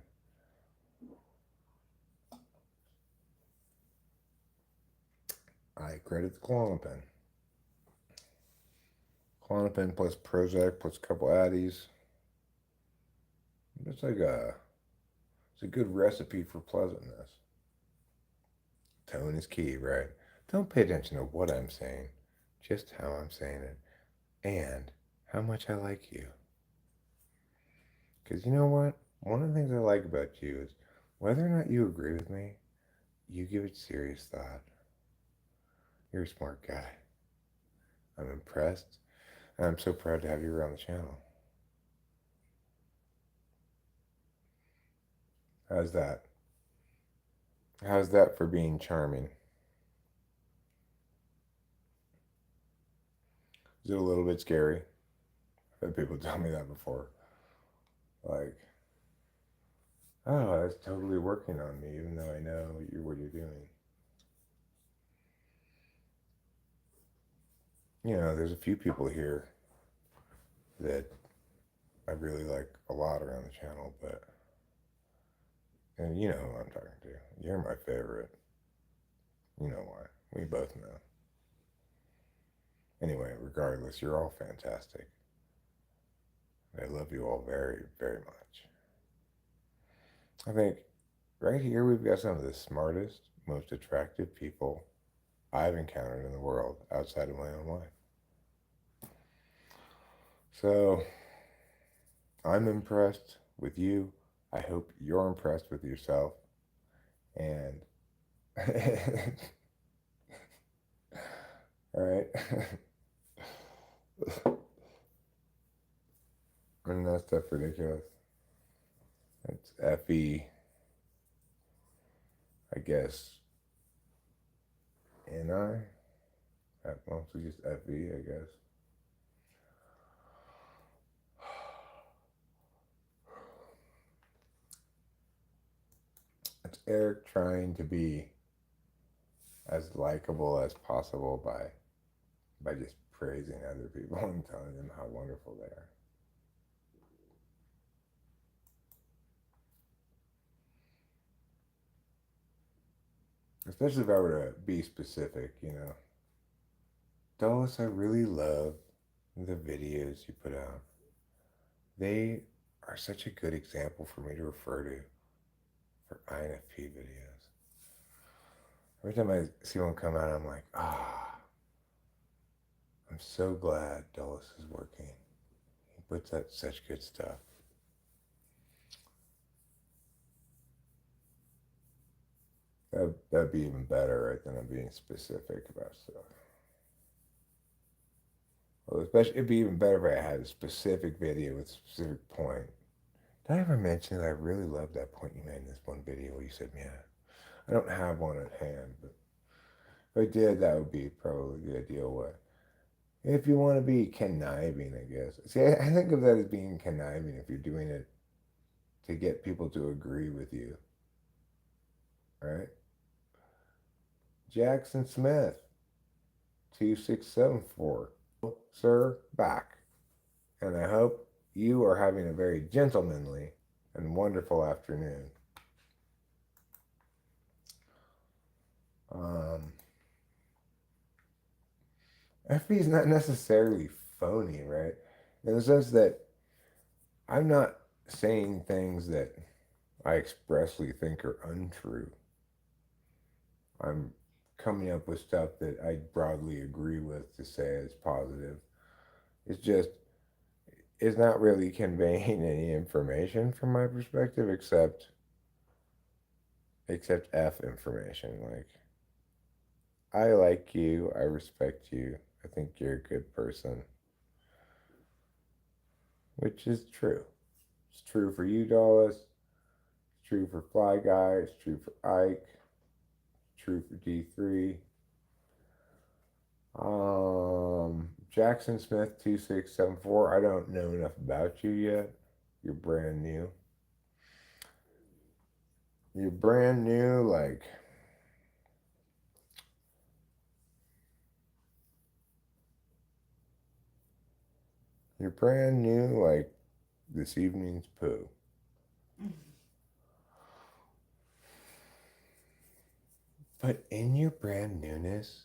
I credit the Klonopin. Klonopin plus Prozac plus a couple Addies. It's a good recipe for pleasantness. Tone is key, right? Don't pay attention to what I'm saying, just how I'm saying it, and how much I like you. Because you know what? One of the things I like about you is whether or not you agree with me, you give it serious thought. You're a smart guy. I'm impressed. And I'm so proud to have you around the channel. How's that? How's that for being charming? Is it a little bit scary? I've had people tell me that before. Like, oh, that's totally working on me, even though I know what you're doing. You know, there's a few people here that I really like a lot around the channel, but, and you know who I'm talking to. You're my favorite. You know why. We both know. Anyway, regardless, you're all fantastic. I love you all very, very much. I think right here we've got some of the smartest, most attractive people I've encountered in the world outside of my own life. So I'm impressed with you. I hope you're impressed with yourself. And all right. And that stuff ridiculous. It's FE, I guess. NI? Mostly just FE, I guess. It's Eric trying to be as likable as possible by just praising other people and telling them how wonderful they are. Especially if I were to be specific, you know. Dulles, I really love the videos you put out. They are such a good example for me to refer to for INFP videos. Every time I see one come out, I'm like, I'm so glad Dulles is working. He puts out such good stuff. That'd be even better, right, than I'm being specific about stuff. Well, especially, it'd be even better if I had a specific video with a specific point. Did I ever mention that I really loved that point you made in this one video where you said, yeah, I don't have one at hand, but if I did, that would be probably the ideal way. If you want to be conniving, I guess. See, I think of that as being conniving if you're doing it to get people to agree with you. Right? Jackson Smith, 2674. Sir, back. And I hope you are having a very gentlemanly and wonderful afternoon. FB is not necessarily phony, right? In the sense that I'm not saying things that I expressly think are untrue. I'm coming up with stuff that I broadly agree with to say is positive. It's just, it's not really conveying any information from my perspective except F information. Like, I like you, I respect you, I think you're a good person. Which is true. It's true for you, Dallas. It's true for Fly Guy. It's true for Ike. It's true for D3. Jackson Smith 2674. I don't know enough about you yet. You're brand new. You're brand new, like you're brand new, like this evening's poo. But in your brand newness,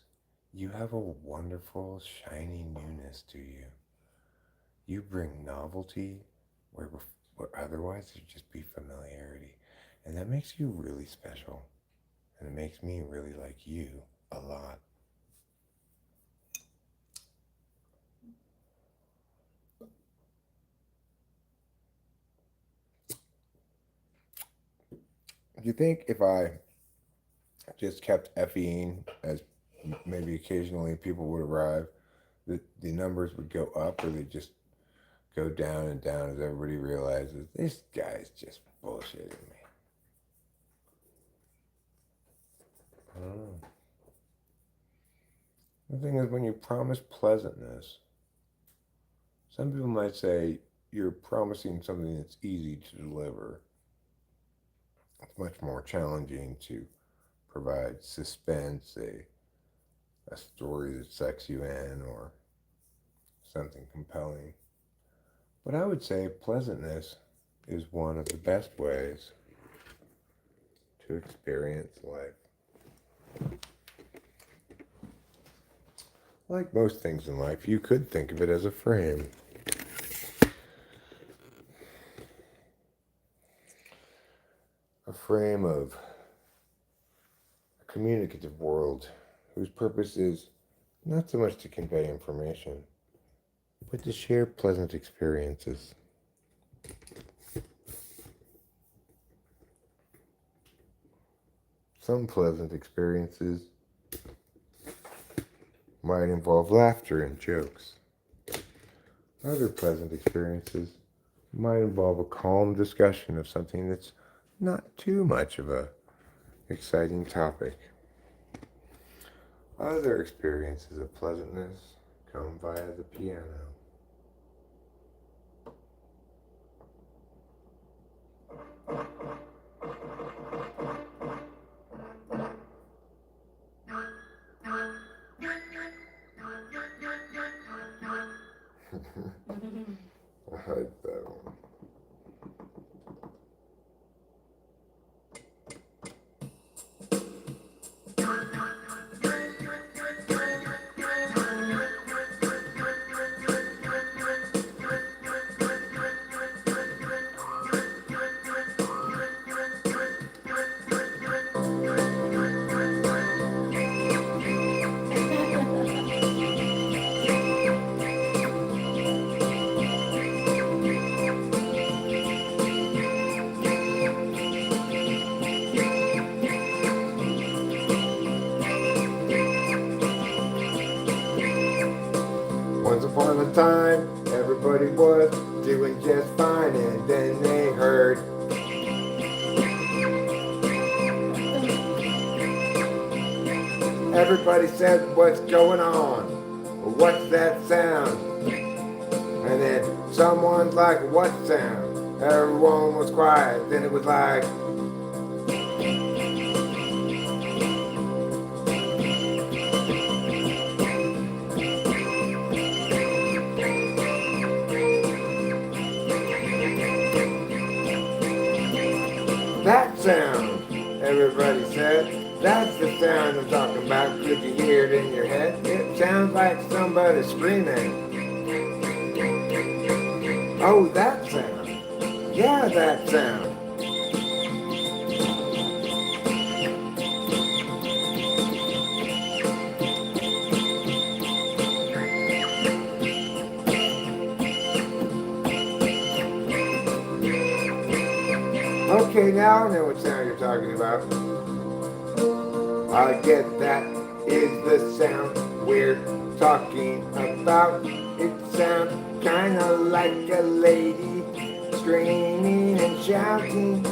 you have a wonderful, shiny newness to you. You bring novelty where otherwise there'd just be familiarity. And that makes you really special. And it makes me really like you a lot. Do you think if I just kept effing as maybe occasionally people would arrive, the numbers would go up, or they just go down and down as everybody realizes this guy's just bullshitting me? I don't know. The thing is, when you promise pleasantness, some people might say you're promising something that's easy to deliver. It's much more challenging to provide suspense, a story that sucks you in, or something compelling. But I would say pleasantness is one of the best ways to experience life. Like most things in life, you could think of it as a frame. A frame of a communicative world whose purpose is not so much to convey information, but to share pleasant experiences. Some pleasant experiences might involve laughter and jokes. Other pleasant experiences might involve a calm discussion of something that's not too much of a exciting topic. Other experiences of pleasantness come via the piano. I like that one. Once upon a time, everybody was doing just fine, and then they heard everybody said, "What's going on? What's that sound?" And then someone's like, "What sound?" Everyone was quiet. Then it was like, "That sound," everybody said. "That's the sound I'm talking about. Could you hear it in your head? It sounds like somebody screaming." "Oh, that sound. Yeah, that sound." "Okay, now I know what sound you're talking about. I guess that is the sound we're talking about. It sounds kinda like a lady screaming and shouting,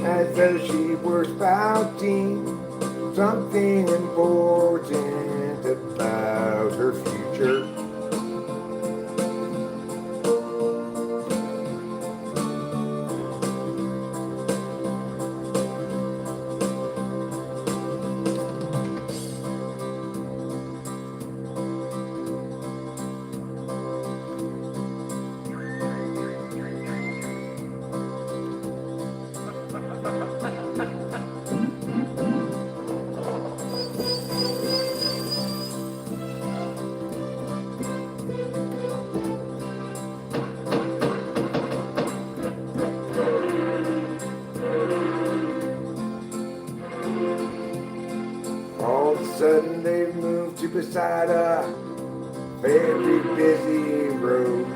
as though she were spouting something important about her future." All of a sudden they've moved to beside a very busy road.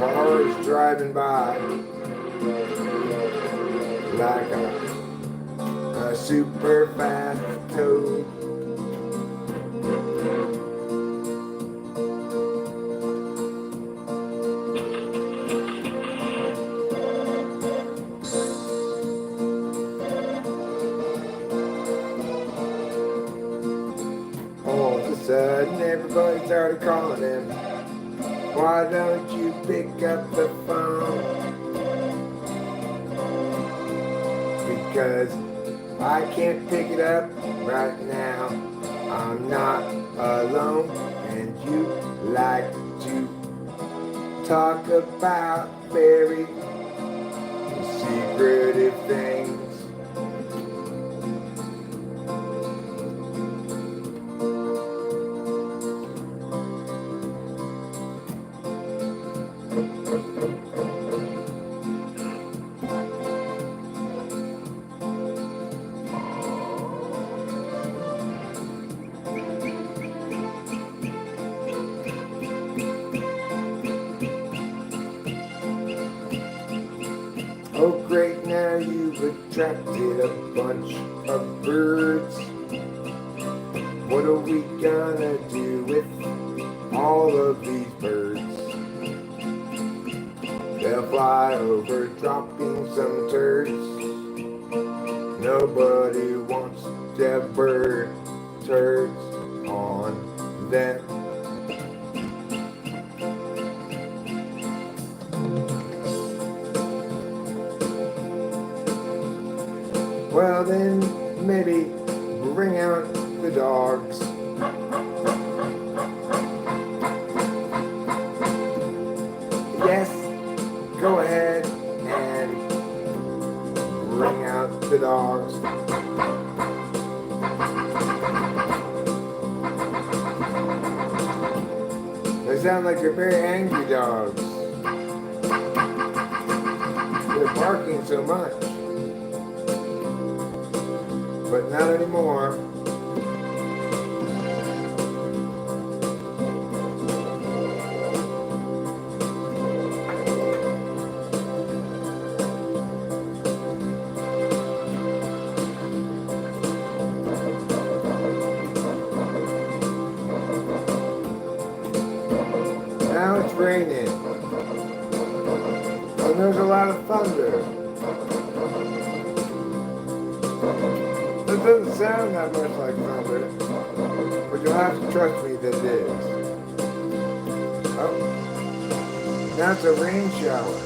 Cars driving by like a super fast toad. All of a sudden everybody started calling him. Why don't you pick up the phone? Because I can't pick it up right now. I'm not alone, and you like to talk about very secretive things. Oh great, now you've attracted a bunch of birds. What are we gonna do with all of these birds? They'll fly over dropping some turds. Nobody wants to have bird turds on them. Well then, maybe bring out the dogs. Yes, go ahead and bring out the dogs. They sound like they're very angry dogs. They're barking so much. But not anymore. Now it's raining. And there's a lot of thunder. It doesn't sound that much like thunder, but you'll have to trust me that it is. Oh, now it's a rain shower.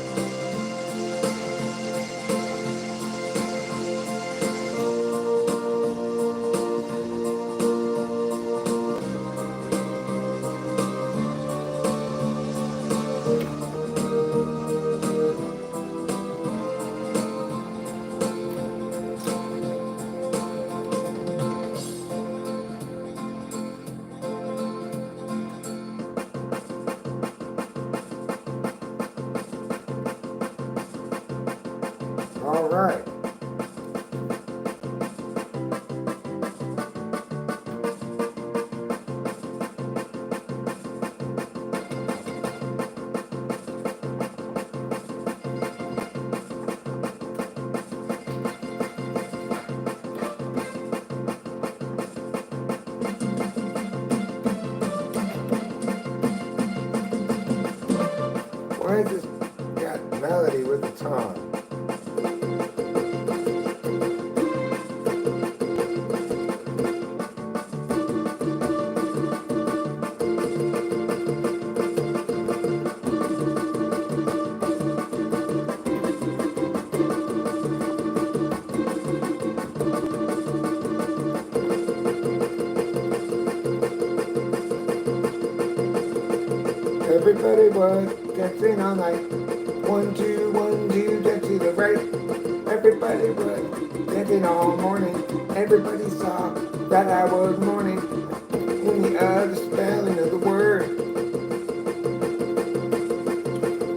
All right. Why is this got melody with the tongue? Everybody was dancing all night. 1, 2, 1, 2, dance to the right. Everybody was dancing all morning. Everybody saw that I was mourning in the other spelling of the word.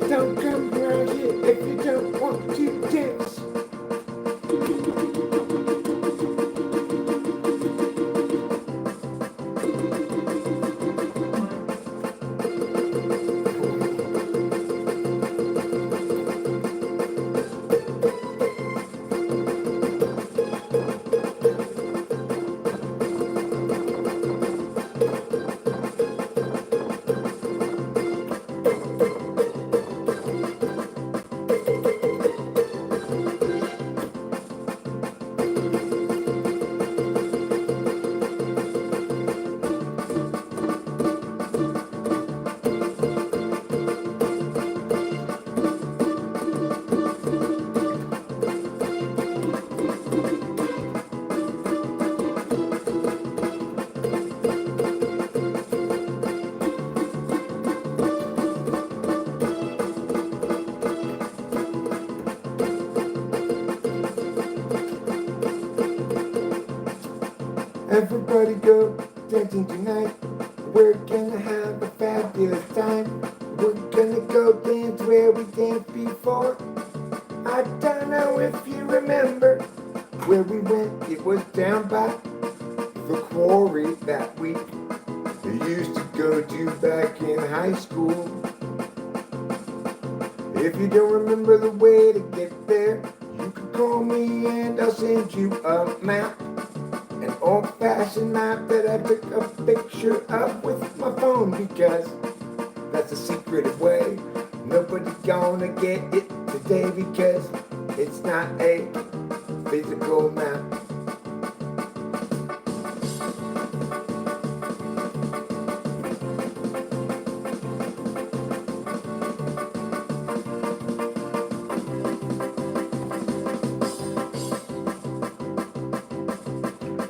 Don't come around here if you don't want to dance. Everybody go dancing tonight. We're gonna have a fabulous time. We're gonna go dance where we danced before. I don't know if you remember where we went. It was down by the quarry that we used to go to back in high school. If you don't remember the way to get there, you can call me and I'll send you a map. An old-fashioned map that I took a picture of with my phone, because that's a secretive way. Nobody gonna get it today because it's not a physical map.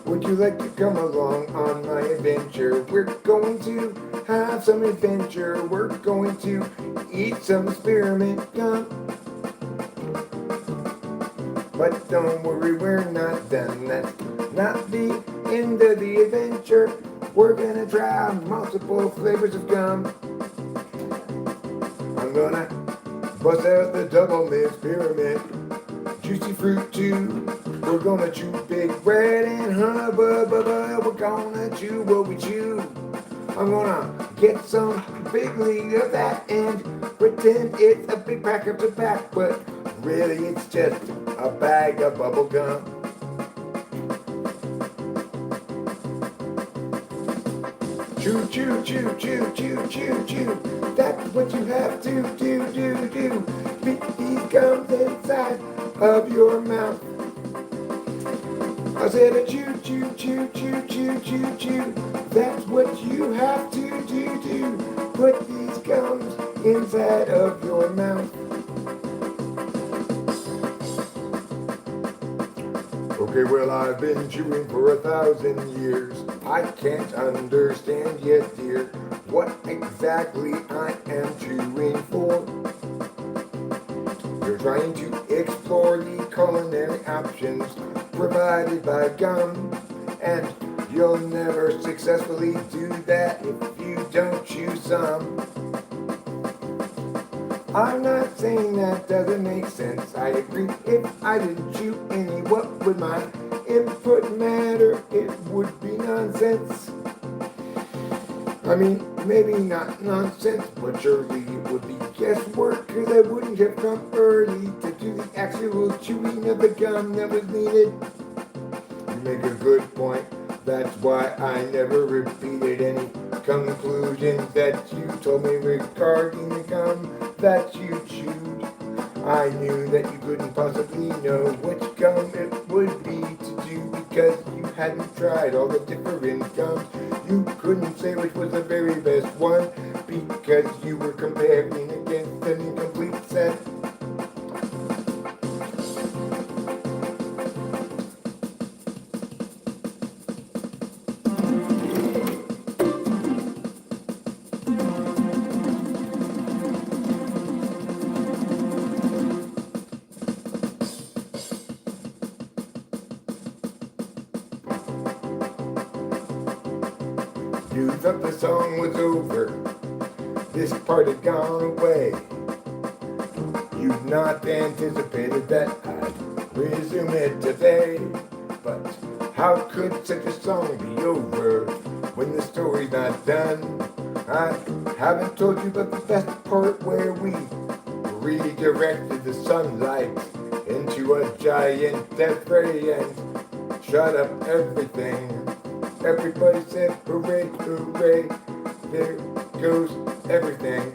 Would you like to come along on my adventure? We're going to have some adventure. We're going to eat some spearmint gum. But don't worry, we're not done. That's not the end of the adventure. We're gonna try multiple flavors of gum. I'm gonna bust out the double mint spearmint, juicy fruit too. We're gonna chew big red and hubbub. We're gonna chew what we chew. I'm gonna get some big lead of that and pretend it's a big pack of tobacco, but really it's just a bag of bubble gum. Chew, chew, chew, chew, chew, chew, chew. That's what you have to do. Beat these gums inside of your mouth. I said a chew, chew, chew, chew, chew, chew, chew. That's what you have to do. Put these gums inside of your mouth. Okay, well, I've been chewing for 1,000 years. I can't understand yet, dear, what exactly I am chewing for. You're trying to explore the culinary options provided by gum, and you'll never successfully do that if you don't chew some. I'm not saying that doesn't make sense. I agree. If I didn't chew any, what would my input matter? It would be nonsense. I mean, maybe not nonsense, but surely it would be guesswork, because I wouldn't have come early to do the actual chewing of the gum that was needed. You make a good point. That's why I never repeated any conclusions that you told me regarding the gum that you chewed. I knew that you couldn't possibly know which gum it would be to do, because you hadn't tried all the different gums. You couldn't say which was the very best one, because you were comparing against an incomplete set. You thought the song was over, this part had gone away. You'd not anticipated that I'd resume it today. But how could such a song be over when the story's not done? I haven't told you about the best part, where we redirected the sunlight into a giant death ray and shut up everything. Everybody said hooray, hooray, there goes everything.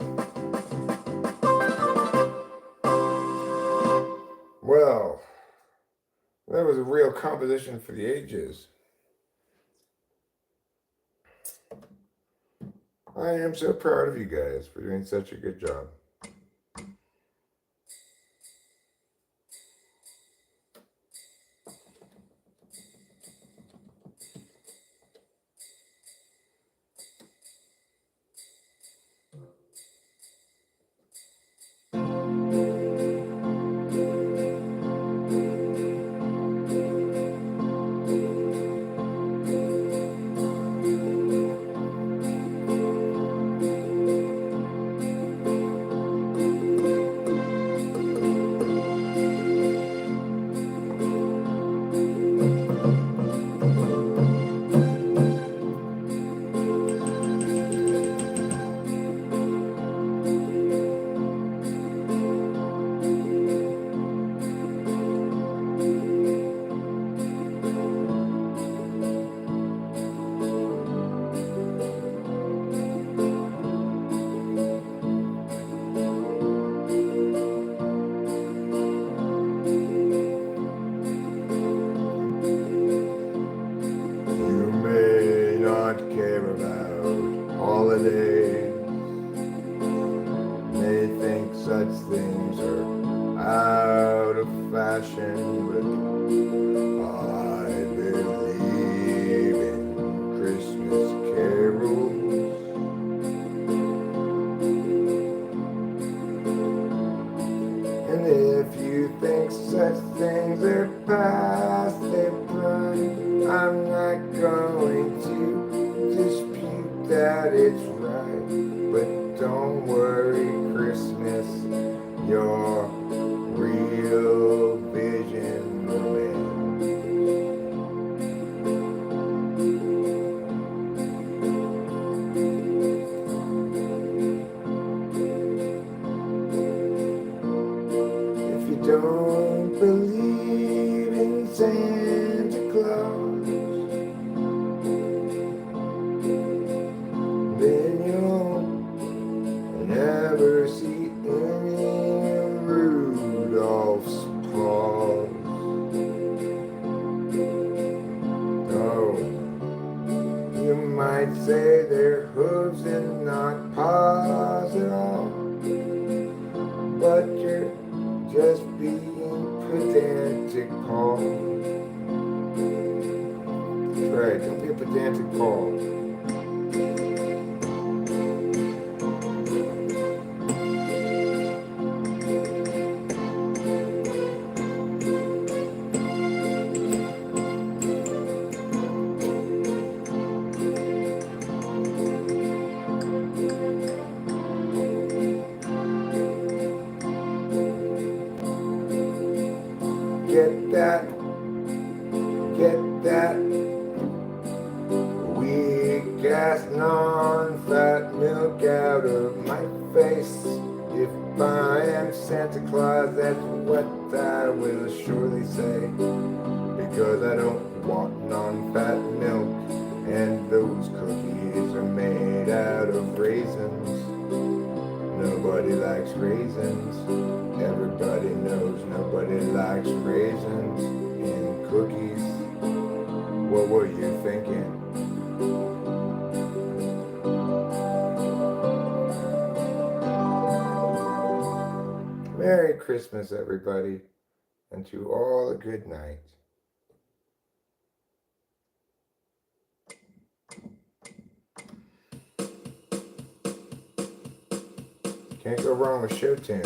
Well, that was a real composition for the ages. I am so proud of you guys for doing such a good job. not care about holidays. They think such things are out of fashion, but I believe in Christmas carols. And if you think such things are past their prime, I'm not going to dispute that it's right. But don't worry, Christmas, your real vision remains. If you don't believe in Santa Claus, then you'll never see any Rudolph's paws. Oh, you might say they're hooves and not paws at all, but you're just being pedantic, Paul. That's right, don't be a pedantic, Paul. Get that weak ass non-fat milk out of my face. If I am Santa Claus, that's what I will surely say, because I don't want non-fat milk, and those cookies are made out of raisins. Nobody likes raisins. Everybody knows nobody likes raisins in cookies. What were you thinking? Merry Christmas, everybody, and to all a good night. Can't go wrong with show tune.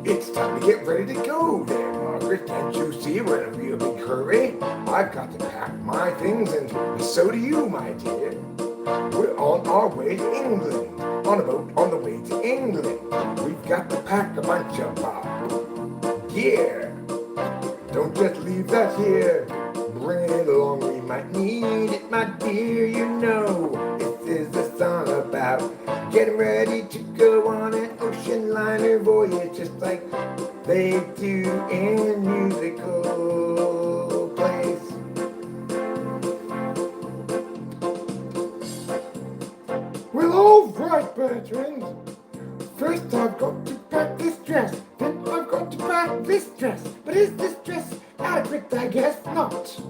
It's time to get ready to go there, Margaret. Can't you see we're in a real big hurry? I've got to pack my things, and so do you, my dear. We're on our way to England, on a boat on the way to England. We've got to pack a bunch of gear. Don't just leave that here. Bring it along, we might need it, my dear. You know, this is a song about getting ready to go on an ocean liner voyage, just like they do in musical plays. Well, all right, Bertrand. First I've got to pack this dress, then I've got to pack this dress. But is this dress adequate? I guess not.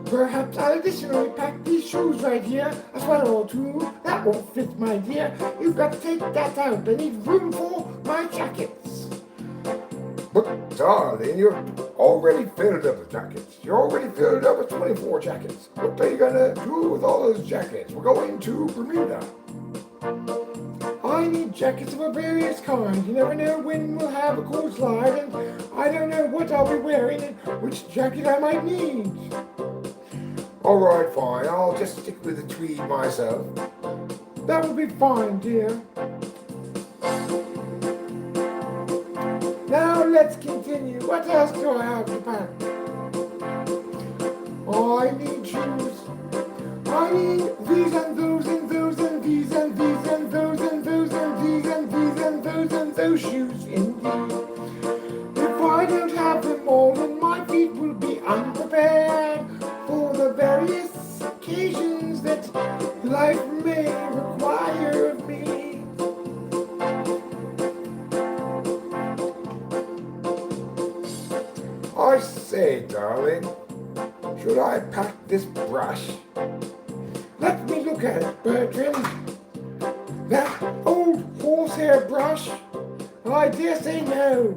Perhaps I'll additionally pack these shoes right here, a sweater or two. That won't fit, my dear. You've got to take that out. I need room for my jackets. But darling, you're already filled up with jackets. You're already filled up with 24 jackets. What are you gonna do with all those jackets? We're going to Bermuda. I need jackets of a various kind. You never know when we'll have a cold slide, and I don't know what I'll be wearing and which jacket I might need. All right, fine. I'll just stick with the tweed myself. That will be fine, dear. Now let's continue. What else do I have to pack? I need shoes. I need these and those and those and these and these and those and those and these and these and those and those shoes indeed. If I don't have them all, then my feet will be I say, darling, should I pack this brush? Let me look at it, Bertrand. That old horsehair brush? I dare say no.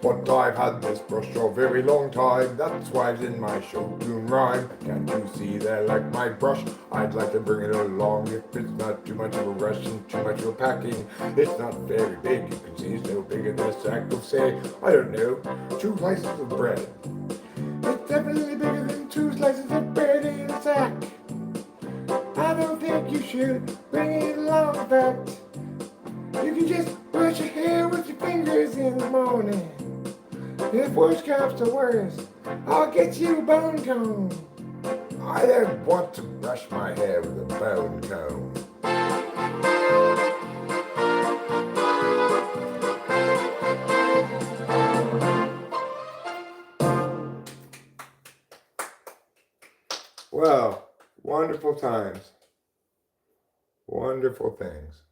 But I've had this brush a very long time, that's why it's in my show tune rhyme. Can't you see that I like my brush? I'd like to bring it along if it's not too much of a rush and too much of a packing. It's not very big, you can see it's no bigger than a sack of, say, I don't know, 2 slices of bread. It's definitely bigger than 2 slices of bread in a sack. I don't think you should bring it along, in fact. You can just brush your hair with your fingers in the morning. If worse comes to worse, I'll get you a bone comb. I don't want to brush my hair with a bone comb. Well, wonderful times. Wonderful things.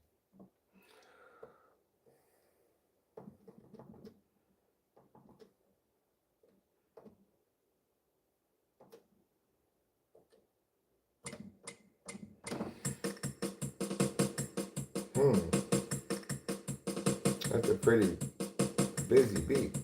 That's a pretty busy beat.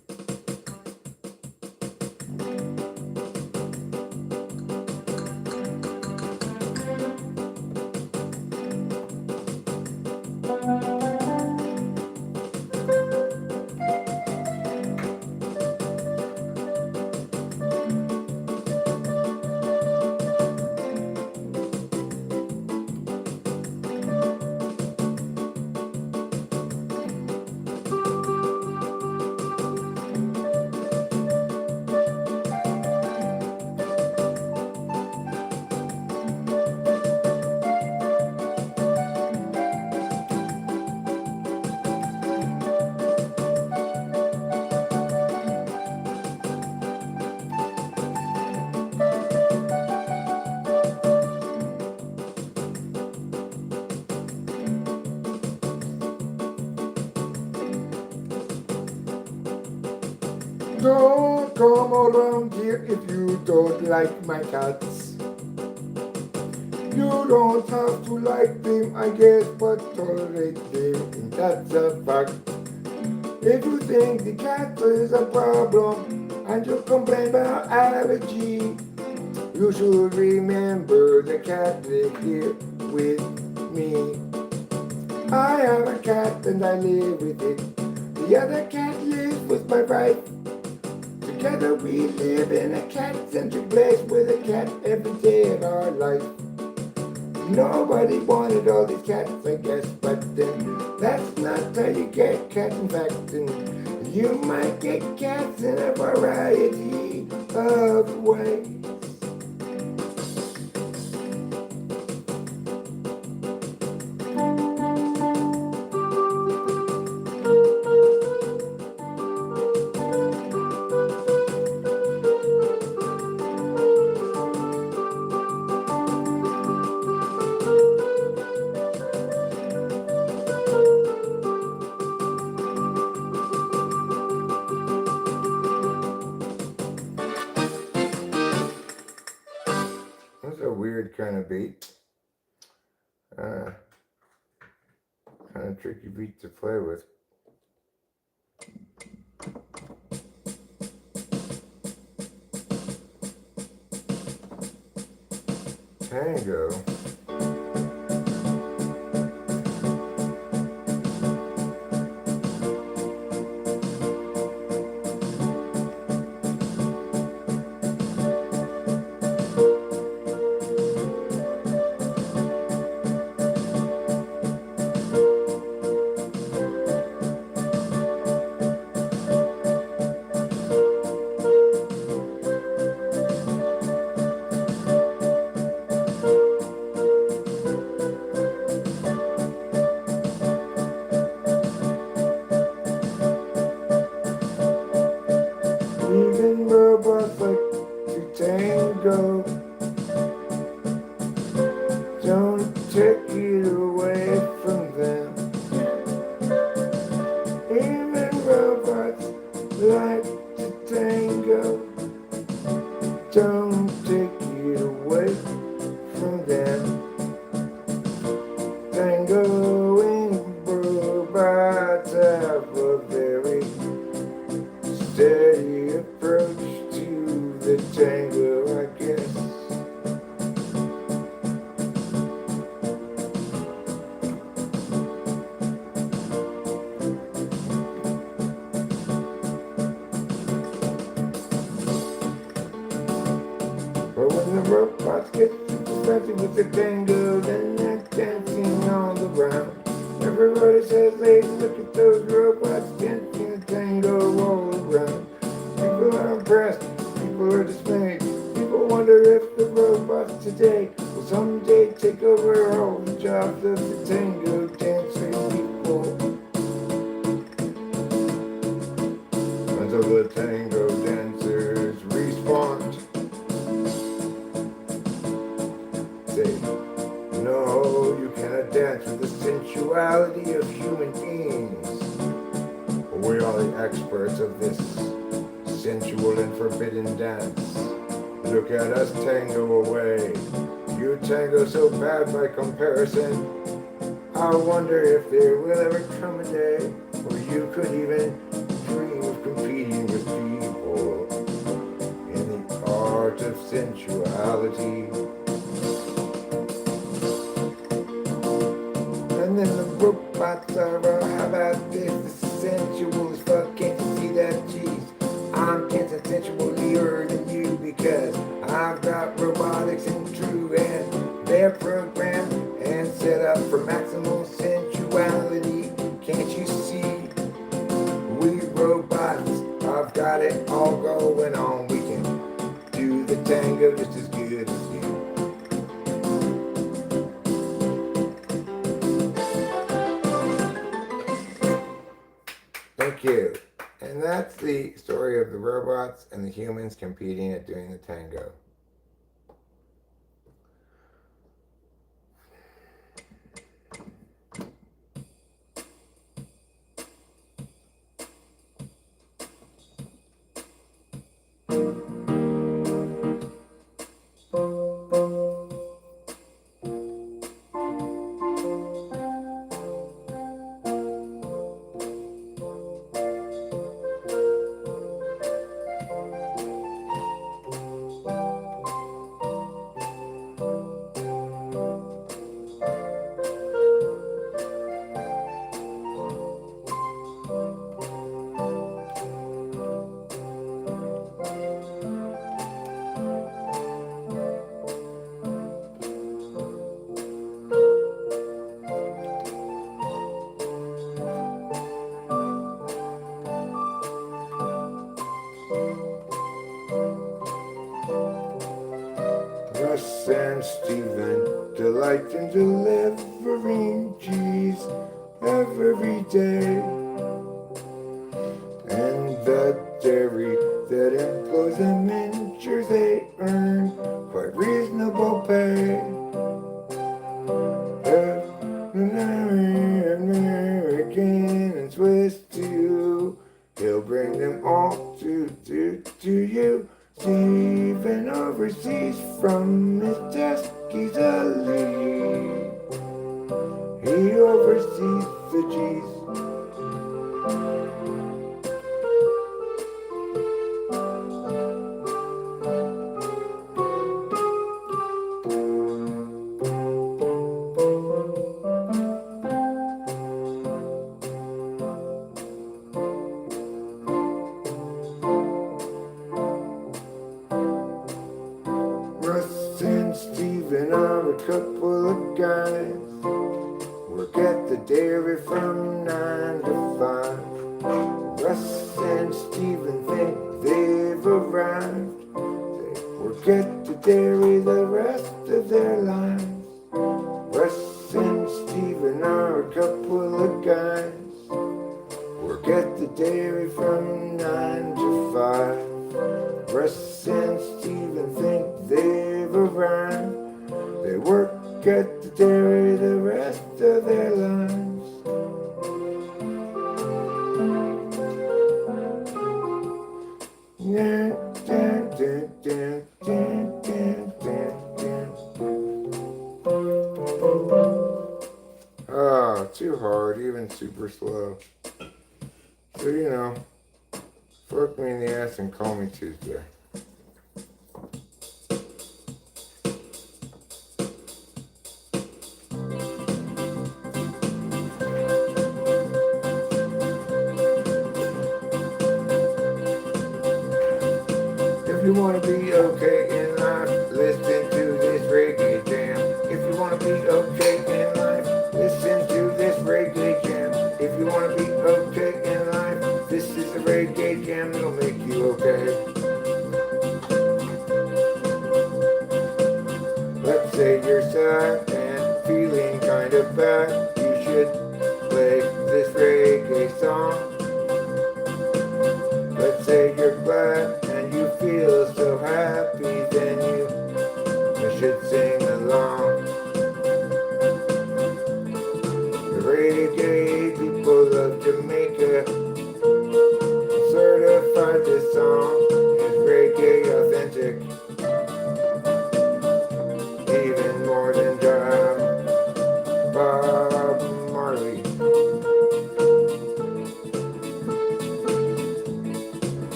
Don't come around here if you don't like my cats. You don't have to like them, I guess, but tolerate them, and that's a fact. If you think the cat is a problem and you complain about allergy, you should remember the cat lives here with me. I have a cat and I live with it. The other cat lives with my wife. Together we live in a cat-centric place with a cat every day of our life. Nobody wanted all these cats, I guess, but then that's not how you get cat infection. You might get cats in a variety of ways. That's a weird kind of beat. Kind of tricky beat to play with. Tango. Even robots like to tango. Don't take it away from them. Even robots like the tango. Don't take it away from them. Tangoing robots have a very steady approach to the tango, I guess. But when the robots get distracted with the tango, then they're dancing all around. Everybody says, hey, look at those robots dancing the tango all around. People are impressed, people are dismayed. People wonder if the robots today will someday take over all the jobs of the tango dancing people. Until the tango dancers respond. No, you cannot dance with the sensuality of human beings. We are the experts of this sensual and forbidden dance. Look at us tango away. You tango so bad by comparison. I wonder if there will ever come a day where you could even dream of competing with people in the art of sensuality. And then the robots are, how about this? This is sensual as fuck, can't you see that? Jeez, I'm consensualier than you because I've got robotics and true, and they're programmed and set up for maximal sensuality. Can't you see? We robots, I've got it all going on. We can do the tango just as good as you. Thank you. And that's the story of the robots and the humans competing at doing the tango. Russ and Steven delight in delivering cheese every day. And the dairy that employs them ensures they earn quite reasonable pay. American and Swiss too, he'll bring them all to you. Steven overseas from his desk, he's a lead. He oversees the G's. Russ and Steven are a couple of guys, work at the dairy from 9 to 5. Russ and Steven think they've arrived. They work at the dairy the rest of their lives. Russ and Steven are a couple of guys, work at the dairy from 9 to 5. Russ and Steven think they've arrived. They work at the dairy the rest of their lives. Ah, too hard, even super slow. So, you know, fuck me in the ass and call me Tuesday. If you wanna be okay in life, listen to this reggae jam. If you wanna be okay in life, listen to this reggae jam. If you wanna be okay in life, this is a reggae jam that'll make you okay. Let's say you're sad and feeling kind of bad, you should play this reggae song. Let's say you're glad and you feel so happy, then you should sing along. The reggae people of Jamaica certified this song as reggae authentic, even more than Bob Marley.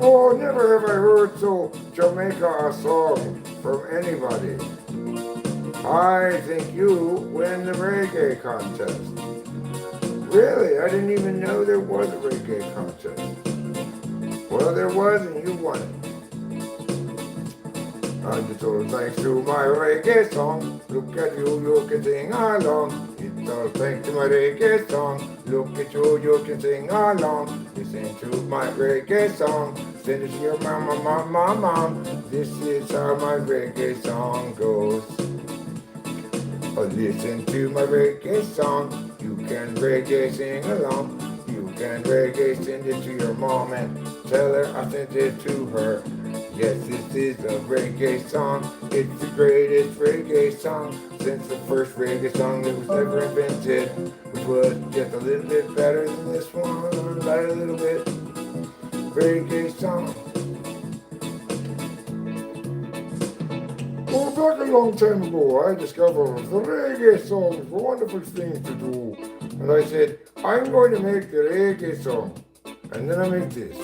Oh, never have I heard so Jamaica a song from anybody. I think you win the reggae contest. Really? I didn't even know there was a reggae contest. Well, there was and you won it. And it's all thanks to my reggae song. Look at you can sing along. It's all thanks to my reggae song. Look at you can sing along. Listen to my reggae song. Send it to your mom. This is how my reggae song goes. Oh, listen to my reggae song. You can reggae sing along. You can reggae send it to your mom and tell her I sent it to her. Yes, this is a reggae song. It's the greatest reggae song since the first reggae song that was ever invented, which was just a little bit better than this one, by a little bit. Reggae song. Well, back a long time ago, I discovered the reggae songs were wonderful things to do. And I said, I'm going to make the reggae song. And then I made this.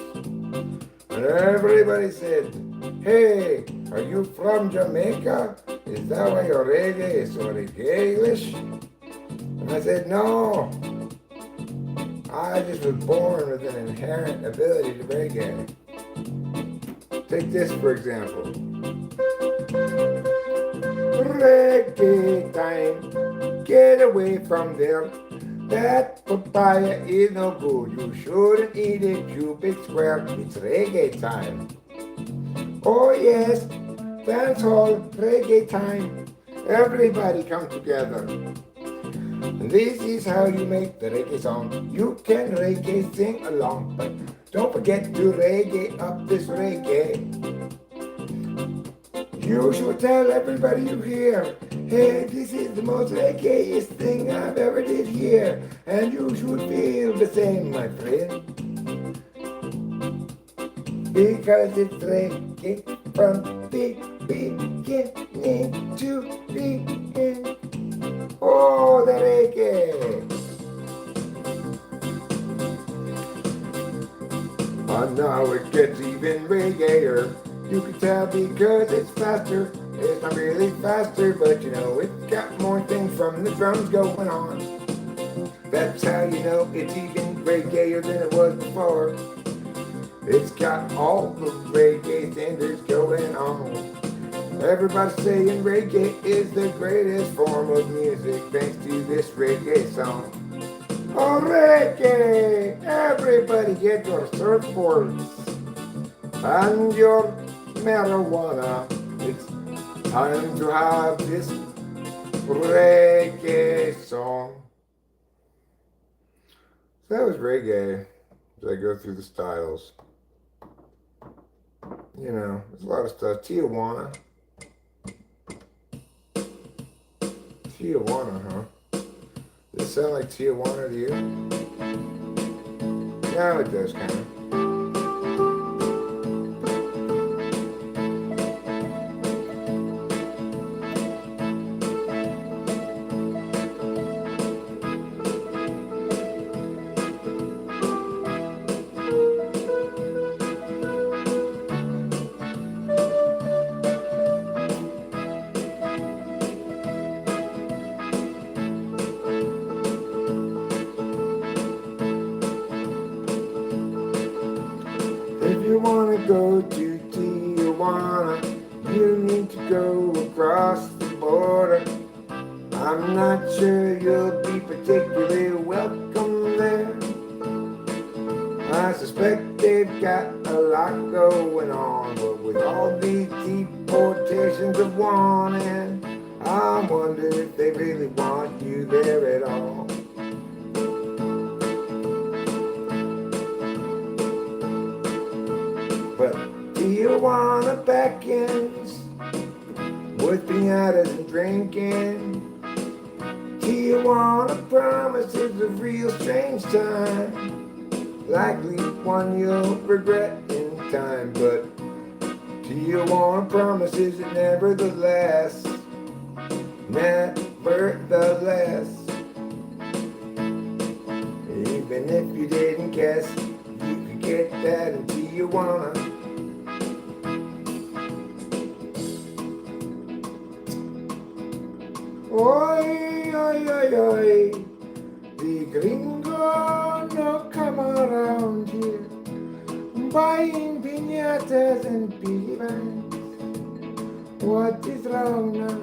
And everybody said, hey, are you from Jamaica? Is that why your reggae is so reggae-ish? And I said, no. I just was born with an inherent ability to reggae. Take this for example. Reggae time, get away from there. That papaya is no good. You shouldn't eat it, you big square. It's reggae time. Oh yes, dance hall, reggae time. Everybody come together. And this is how you make the reggae song. You can reggae sing along, but don't forget to reggae up this reggae. You should tell everybody you hear, hey, this is the most reggae-est thing I've ever did here. And you should feel the same, my friend. Because it's reggae from the beginning to the end. Oh, the reggae. And now it gets even reggaeer. You can tell because it's faster. It's not really faster, but you know it's got more things from the drums going on. That's how you know it's even reggaeer than it was before. It's got all the reggae standards going on. Everybody's saying reggae is the greatest form of music thanks to this reggae song. Oh, reggae! Everybody get your surfboards and your marijuana. It's time to have this reggae song. So that was reggae as I go through the styles. You know, there's a lot of stuff. Tijuana, huh? Does it sound like Tijuana to you? Yeah, it does kind of. you wanna go to Tijuana, you need to go across the border. I'm not sure you'll be particularly welcome there. I suspect they've got a lot going on, but with all these deportations of wanting, I wonder if they really want you there at all. But Tijuana beckons with piñatas and drinking. Tijuana promises a real strange time, likely one you'll regret in time. But Tijuana promises it nevertheless. Nevertheless, even if you didn't guess, you could get that in Tijuana. Oi, oi, oi, oi, the gringo no come around here, buying piñatas and piggy banks. What is wrong now?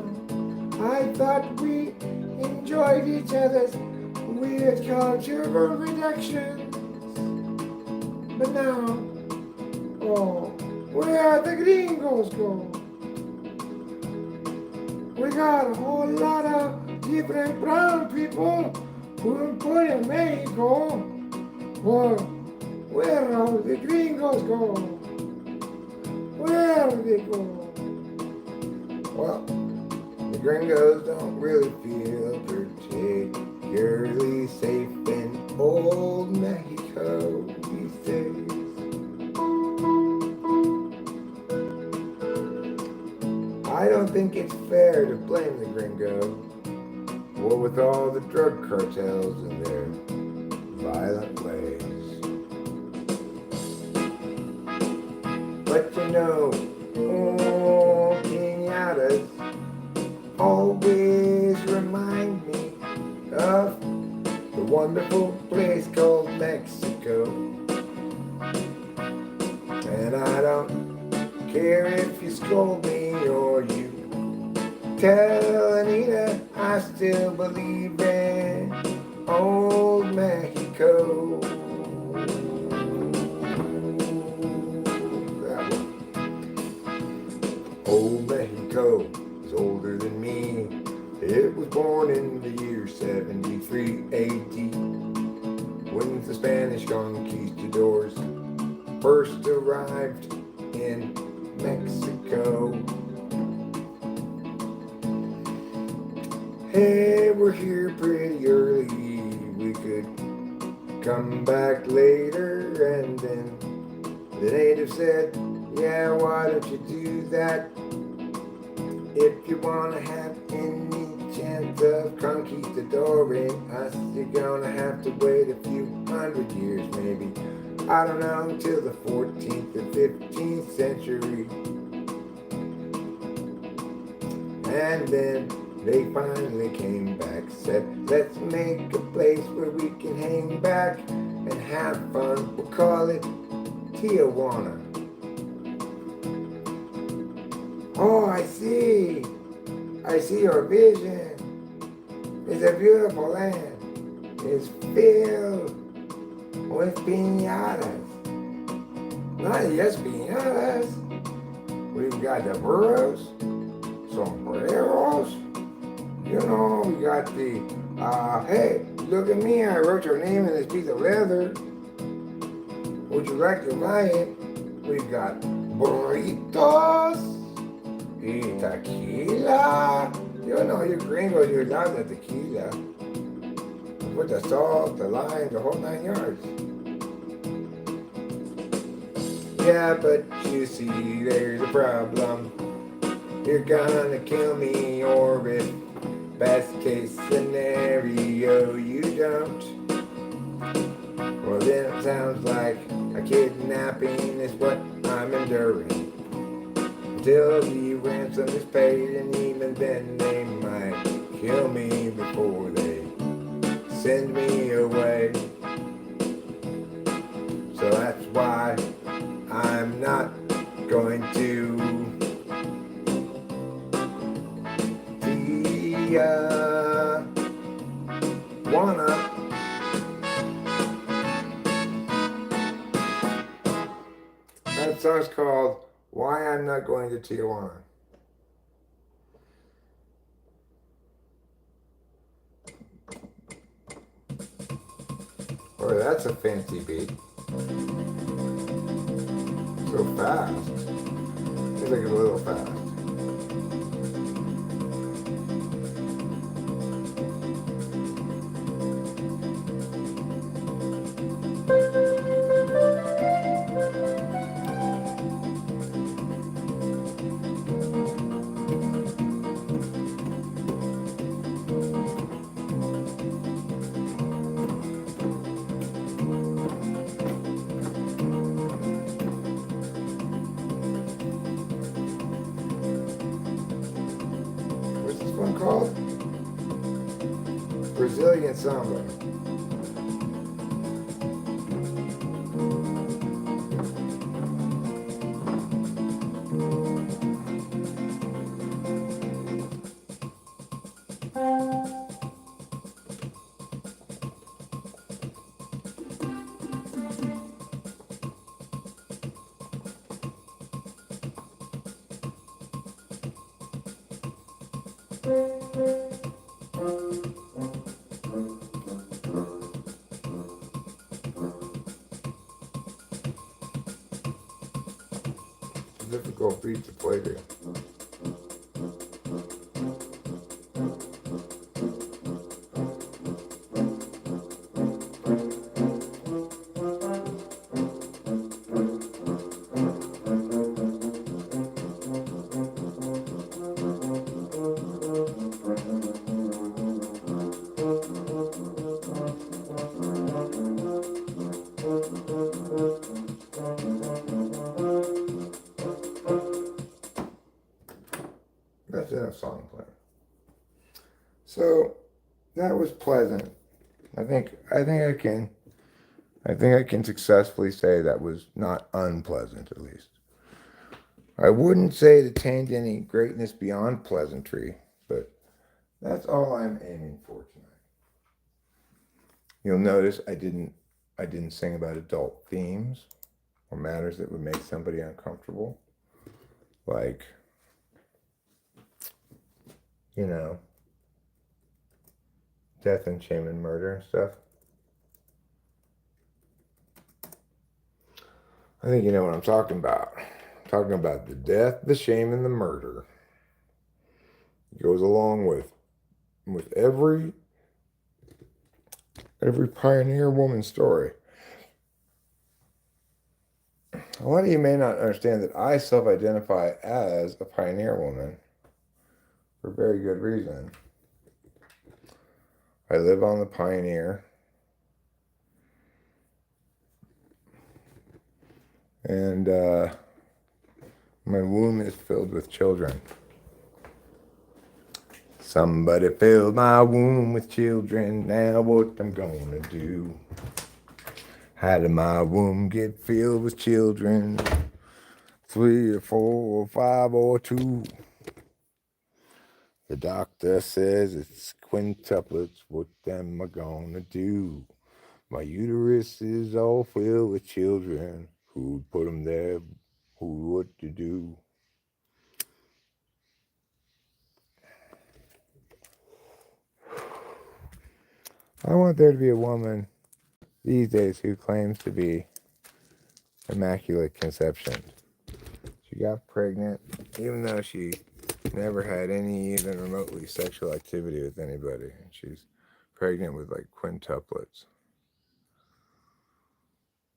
I thought we enjoyed each other's weird cultural reductions. But now, oh, where the gringos go? We got a whole lot of different brown people who employ in Mexico. Well, where all the gringos go? Where do they go? Well, the gringos don't really feel particularly safe in old Mexico these days. I don't think it's fair to blame the gringo, what with all the drug cartels and their violent ways. But you know, piñatas always remind me of the wonderful place called Mexico. And I don't care if you scold me or you tell Anita I still believe in old Mexico. Old Mexico is older than me. It was born in the year 73 AD, when the Spanish conquistadors first arrived in Mexico. Hey, we're here pretty early. We could come back later. And then the native said, yeah, why don't you do that? If you wanna have any chance of conquistadoring us, you're gonna have to wait a few hundred years, maybe. I don't know, till the 14th or 15th century. And then they finally came back, said, let's make a place where we can hang back and have fun. We'll call it Tijuana. Oh, I see your vision. It's a beautiful land. It's filled with piñatas. Not just piñatas. We've got the burros, sombreros. You know, we got the, hey, look at me, I wrote your name in this piece of leather. Would you like to buy it? We've got burritos y tequila. You know, you gringos, you love the tequila. With the salt, the lime, the whole 9 yards. Yeah, but you see, there's a problem. You're gonna kill me, or if best case scenario you don't, well then it sounds like a kidnapping is what I'm enduring. Until the ransom is paid, and even then they might kill me before they send me away. So that's why I'm not going to wanna. That song's called Why I'm Not Going to Tijuana. Oh, that's a fancy beat. So fast. Seems like it's a little fast. What's this one called? Brazilian Samba. Difficult beat to play to. That's enough song playing. So that was pleasant. I think I can successfully say that was not unpleasant, at least. I wouldn't say it attained any greatness beyond pleasantry, but that's all I'm aiming for tonight. You'll notice I didn't sing about adult themes or matters that would make somebody uncomfortable, like, you know, death and shame and murder and stuff. I think you know what I'm talking about. I'm talking about the death, the shame, and the murder. It goes along with every pioneer woman story. A lot of you may not understand that I self-identify as a pioneer woman for very good reason. I live on the Pioneer, and my womb is filled with children. Somebody filled my womb with children, now what I'm gonna do? How did my womb get filled with children? 3 or 4 or 5 or 2. The doctor says it's quintuplets, what am I gonna do? My uterus is all filled with children. Who'd put them there? Who would to do? I want there to be a woman these days who claims to be immaculate conception. She got pregnant even though she never had any even remotely sexual activity with anybody. And she's pregnant with like quintuplets.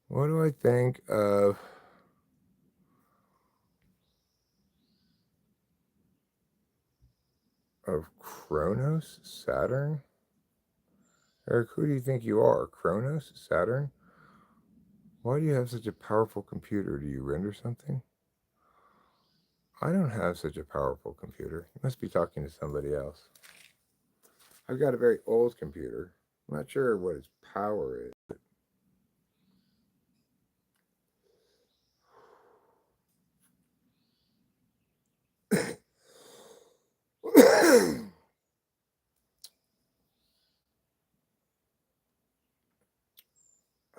What do I think of Kronos, Saturn? Eric, who do you think you are? Kronos, Saturn? Why do you have such a powerful computer? Do you render something? I don't have such a powerful computer. You must be talking to somebody else. I've got a very old computer. I'm not sure what its power is.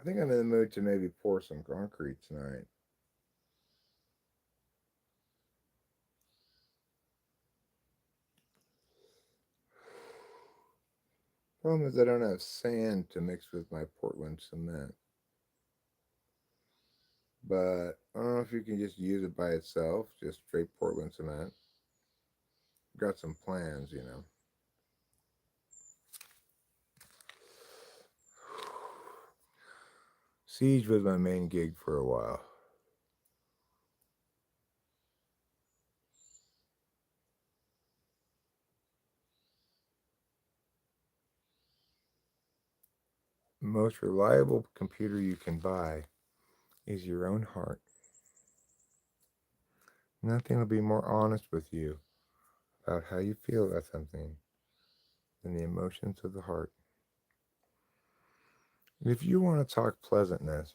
I think I'm in the mood to maybe pour some concrete tonight. Problem is I don't have sand to mix with my Portland cement. But I don't know if you can just use it by itself, just straight Portland cement. Got some plans, you know. Siege was my main gig for a while. The most reliable computer you can buy is your own heart. Nothing will be more honest with you about how you feel about something than the emotions of the heart. And if you want to talk pleasantness,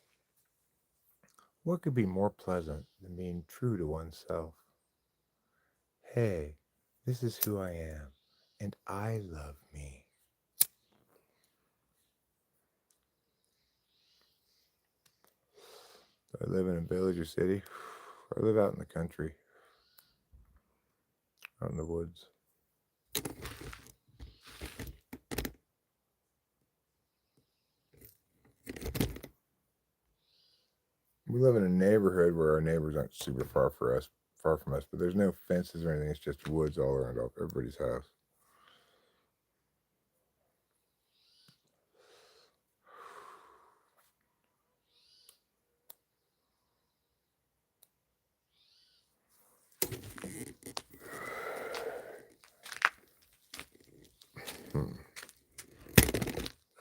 what could be more pleasant than being true to oneself? Hey, this is who I am, and I love me. Do I live in a village or city? I live out in the country, out in the woods. We live in a neighborhood where our neighbors aren't super far from us, but there's no fences or anything. It's just woods all around everybody's house.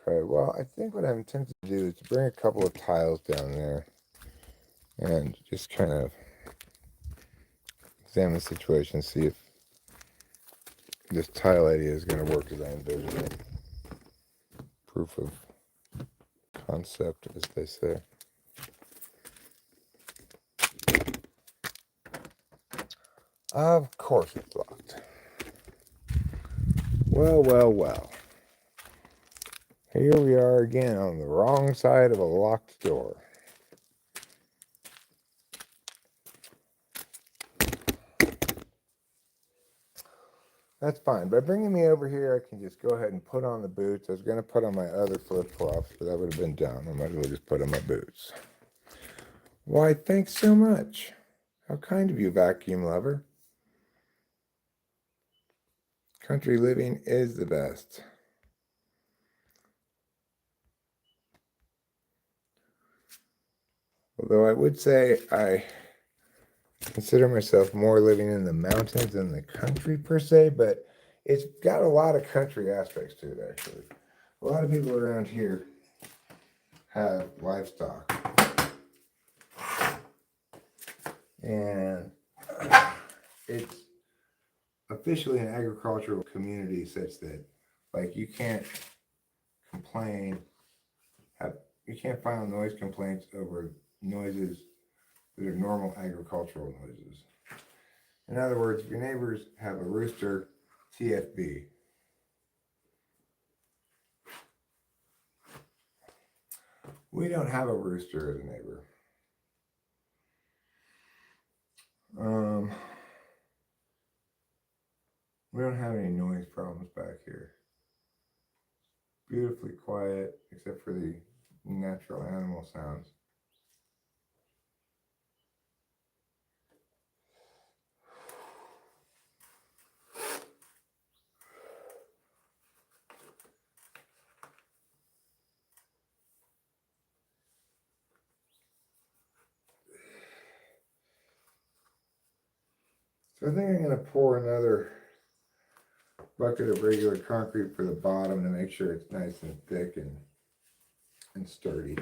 Okay, well, I think what I'm tempted to do is to bring a couple of tiles down there and just kind of examine the situation, see if this tile idea is going to work as I envision it. Proof of concept, as they say. Of course it's locked. Well, well, well. Here we are again on the wrong side of a locked door. That's fine. By bringing me over here, I can just go ahead and put on the boots. I was going to put on my other flip-flops, but that would have been dumb. I might as well just put on my boots. Why, thanks so much. How kind of you, vacuum lover. Country living is the best. Although I would say I consider myself more living in the mountains than the country per se, but it's got a lot of country aspects to it, actually. A lot of people around here have livestock. And it's officially an agricultural community such that, like, you can't complain, you can't file noise complaints over noises that are normal agricultural noises. In other words, if your neighbors have a rooster, TFB. We don't have a rooster as a neighbor. We don't have any noise problems back here. Beautifully quiet, except for the natural animal sounds. So I think I'm going to pour another bucket of regular concrete for the bottom to make sure it's nice and thick and sturdy.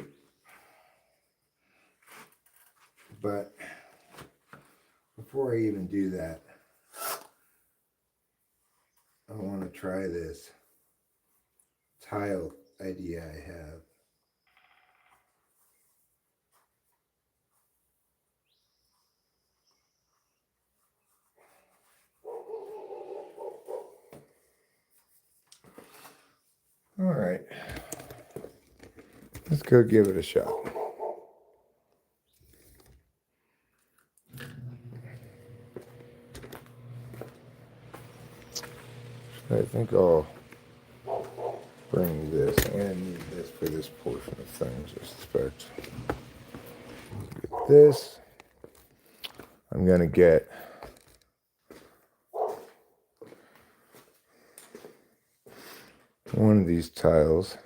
But before I even do that, I want to try this tile idea I have. All right. Let's go give it a shot. I think I'll bring this and need this for this portion of things, I suspect. Get this. I'm going to get one of these tiles.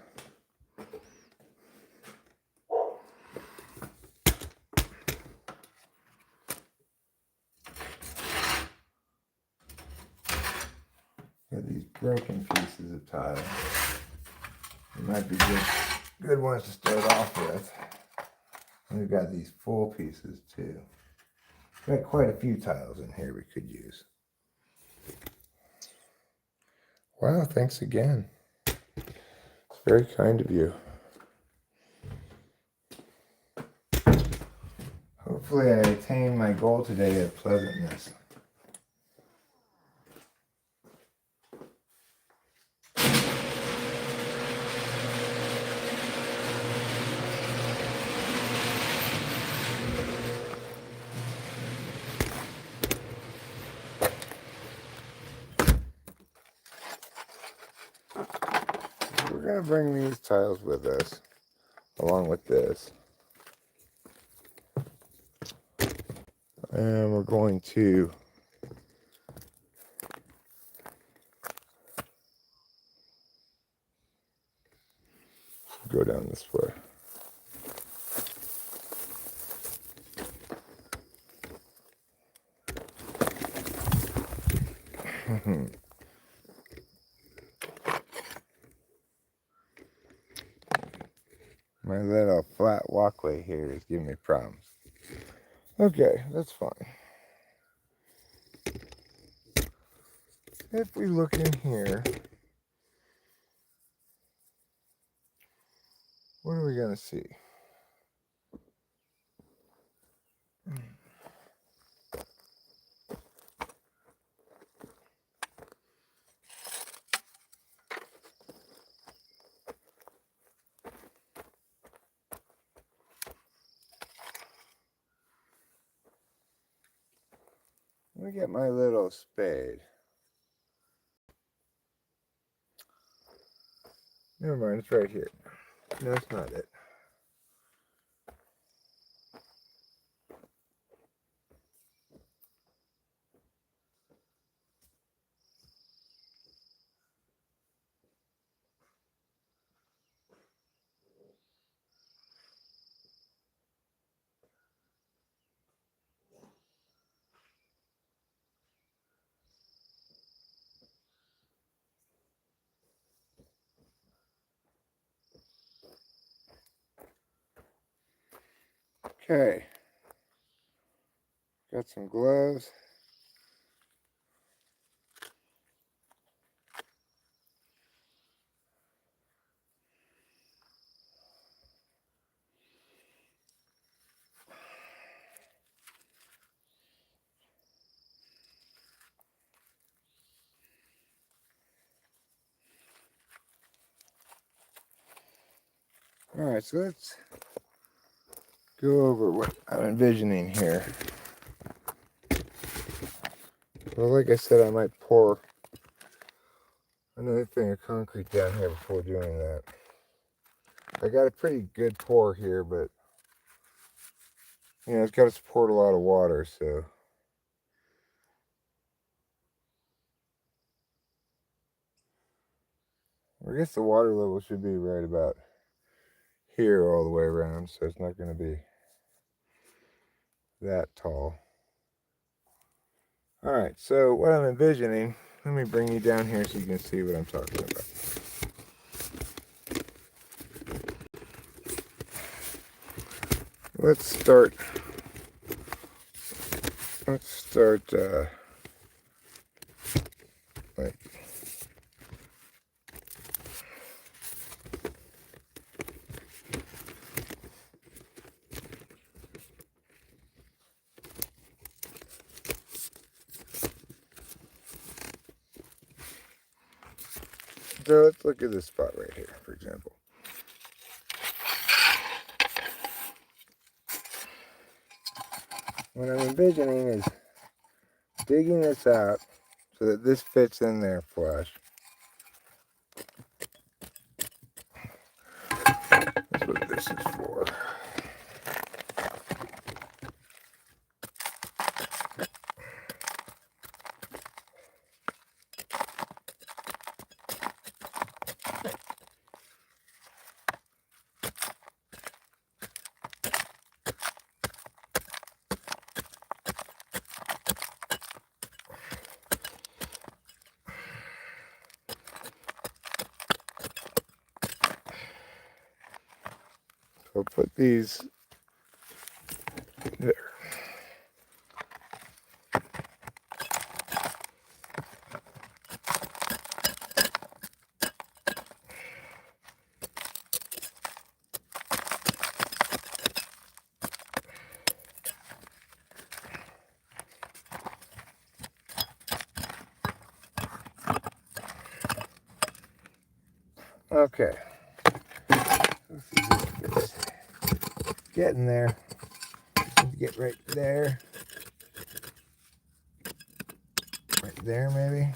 Got these broken pieces of tile. They might be good ones to start off with. And we've got these full pieces too. Got quite a few tiles in here we could use. Wow, thanks again. It's very kind of you. Hopefully I attain my goal today of pleasantness. We're going to bring these tiles with us, along with this. And we're going to go down this way. My little flat walkway here is giving me problems. Okay, that's fine. If we look in here, what are we going to see? Let me get my little spade. Never mind, it's right here. No, it's not it. Okay. Got some gloves. All right, so let's go over what I'm envisioning here. Well, like I said, I might pour another thing of concrete down here before doing that. I got a pretty good pour here, but you know, it's got to support a lot of water, so. I guess the water level should be right about here all the way around, so it's not going to be that tall. All right, so what I'm envisioning, let me bring you down here so you can see what I'm talking about. Let's start like so let's look at this spot right here, for example. what I'm envisioning is digging this out so that this fits in there flush. That's what this is for. So put these there. Okay. Let's see if this fits. Getting there. Get right there. Right there, maybe.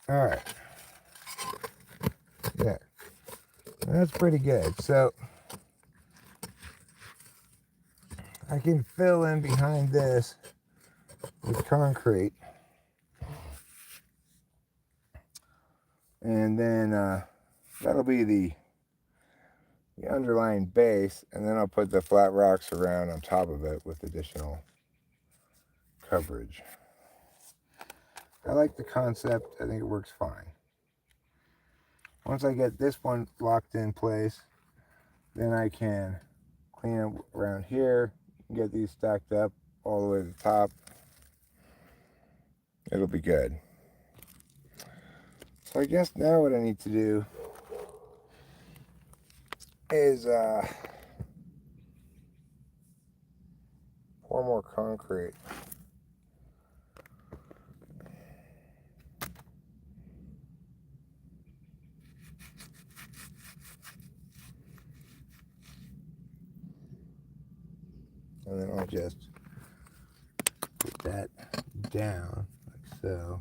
All right. Yeah. That's pretty good. So I can fill in behind this with concrete. And then that'll be the underlying base. And then I'll put the flat rocks around on top of it with additional coverage. I like the concept. I think it works fine. Once I get this one locked in place, then I can clean up around here, get these stacked up all the way to the top. It'll be good. So I guess now what I need to do is pour more concrete. And then I'll just put that down like so.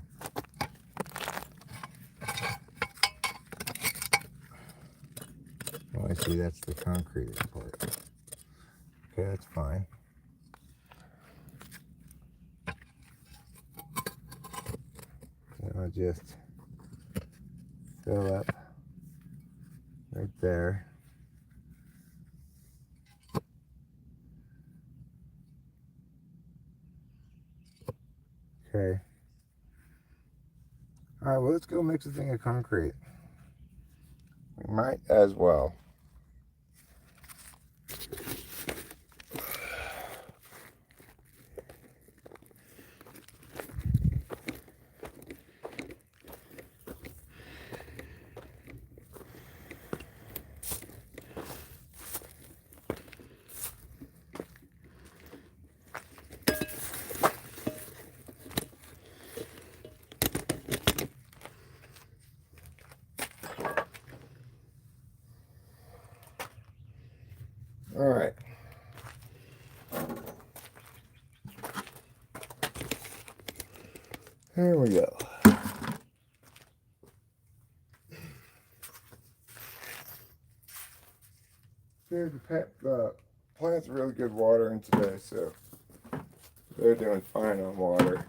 Oh, I see, that's the concrete part. Okay, that's fine. And I'll just fill up right there. Okay. All right, well, let's go mix a thing of concrete. We might as well. All right. There we go. The plants are really good watering today, so they're doing fine on water.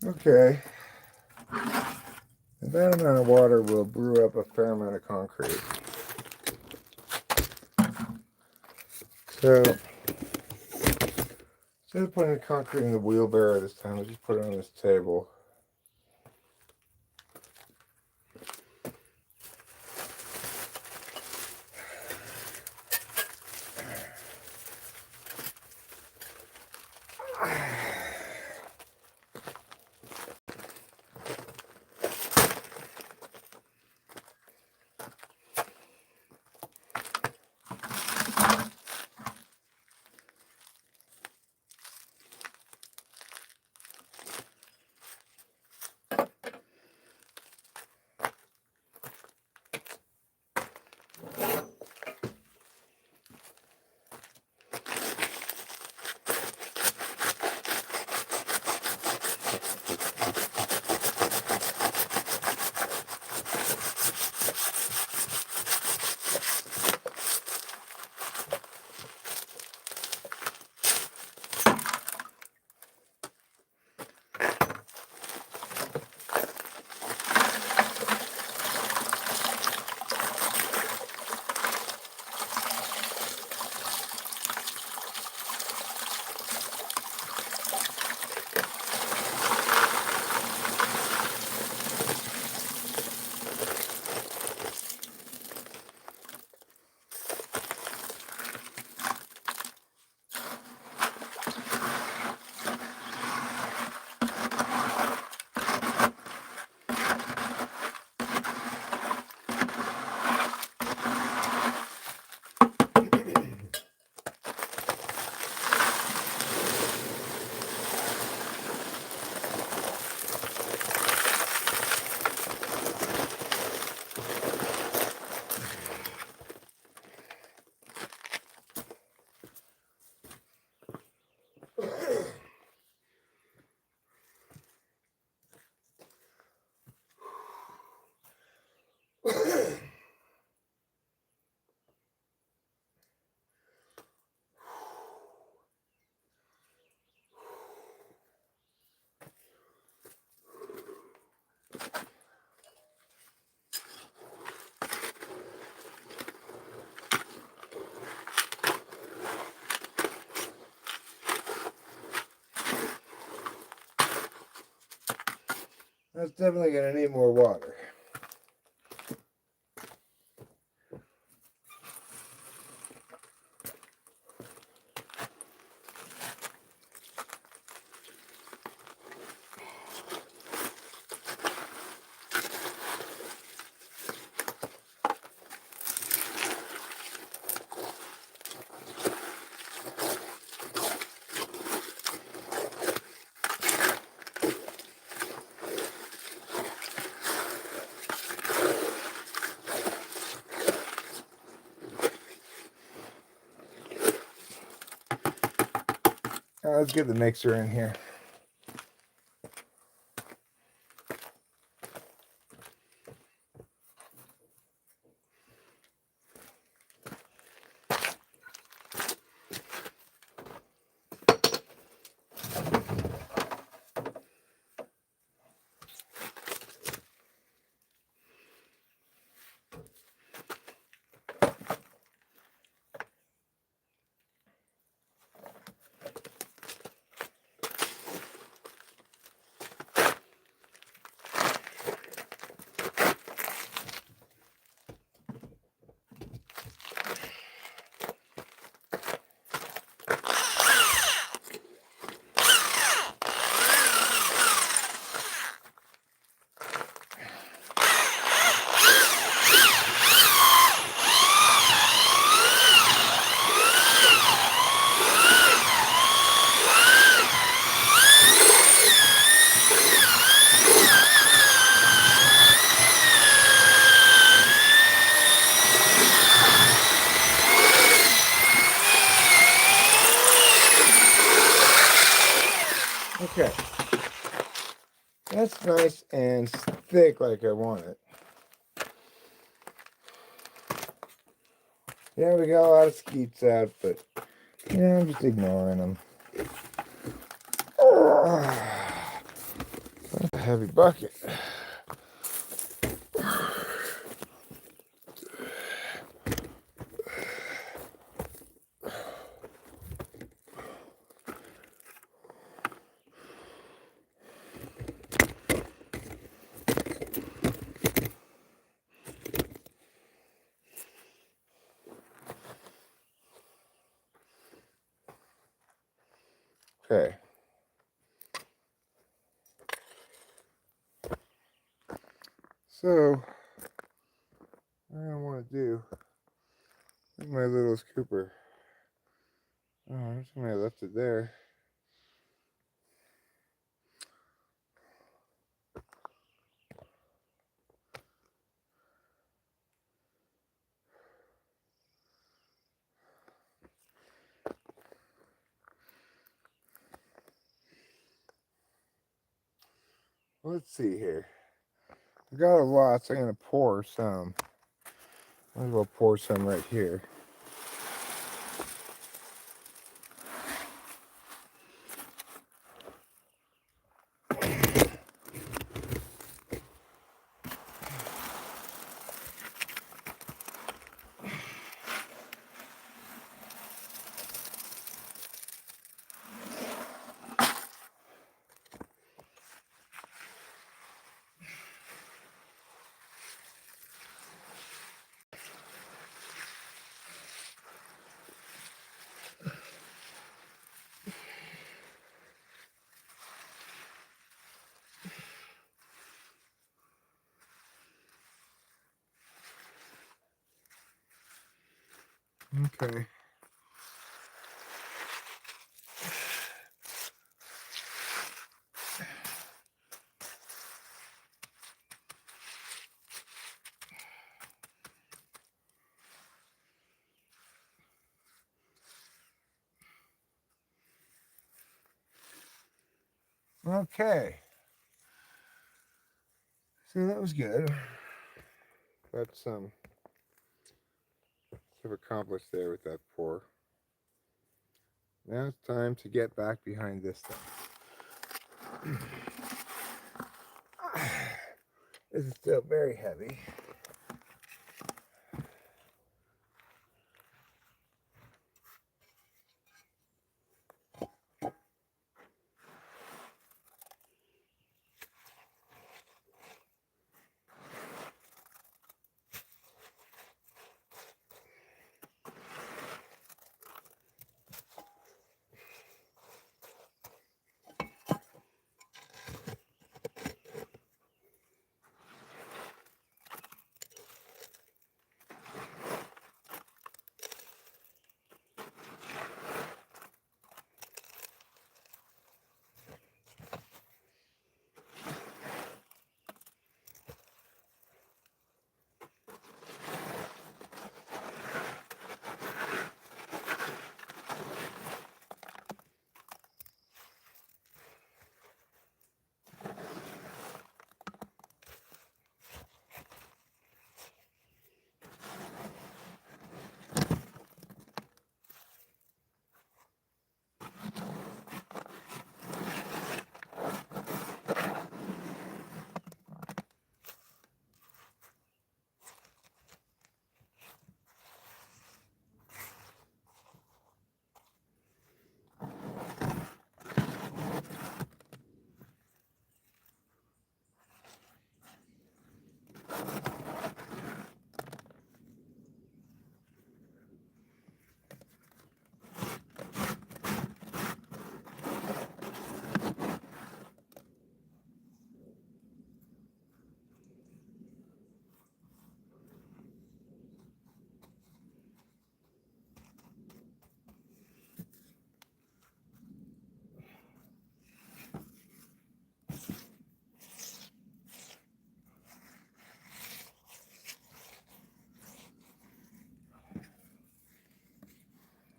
Okay. And that amount of water will brew up a fair amount of concrete. So, instead of putting the concrete in the wheelbarrow this time, I just put it on this table. That's definitely going to need more water. Now let's get the mixer in here. Okay, that's nice and thick like I want it. Yeah, we got a lot of skeets out, but I'm just ignoring them. That's a heavy bucket. Okay. So, what I want to do, my little scooper. Oh, I'm just going to left it there. Let's see here. I got a lot, so I'm going to pour some. Might as well pour some right here. Okay. Okay. So that was good. That's have accomplished there with that pour. Now it's time to get back behind this thing. This is still very heavy.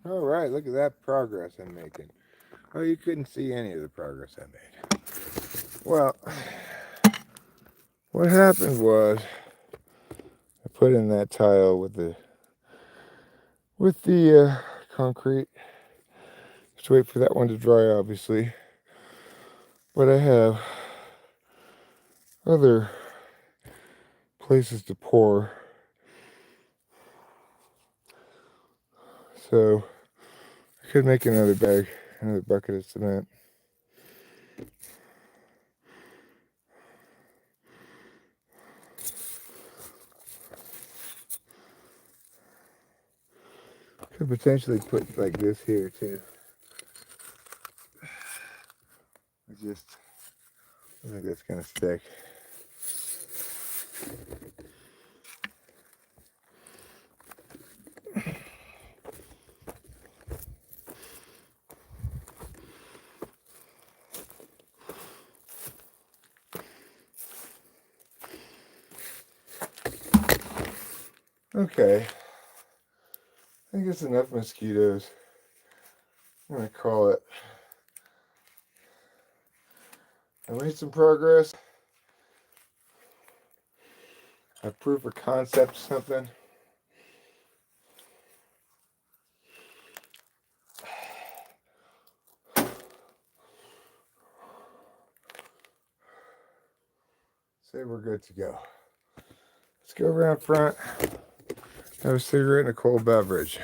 All right, look at that progress I'm making. Oh, you couldn't see any of the progress I made. Well, what happened was I put in that tile with the concrete. Just wait for that one to dry, obviously. But I have other places to pour. So I could make another bucket of cement. Could potentially put like this here too. I think that's gonna stick. Okay. I think it's enough mosquitoes. I'm gonna call it. I made some progress. I proof of concept something. Say we're good to go. Let's go around front. Have a cigarette and a cold beverage.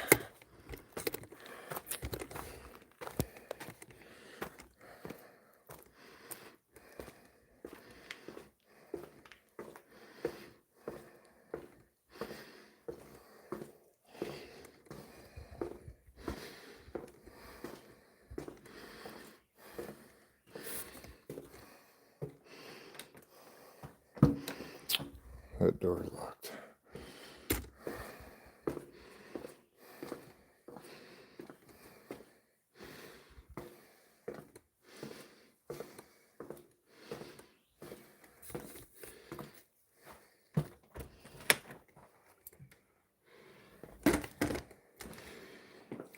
That door is locked.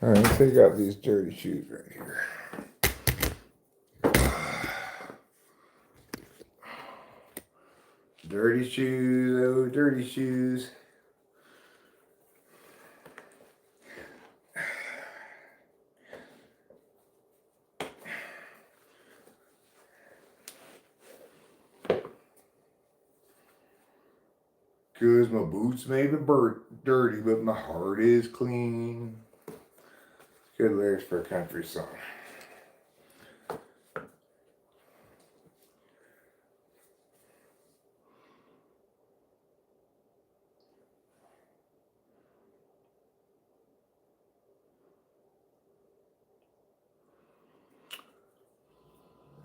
All right, let's take out these dirty shoes right here. Dirty shoes, oh, dirty shoes. Cause my boots may be dirty, but my heart is clean. Good lyrics for a country song.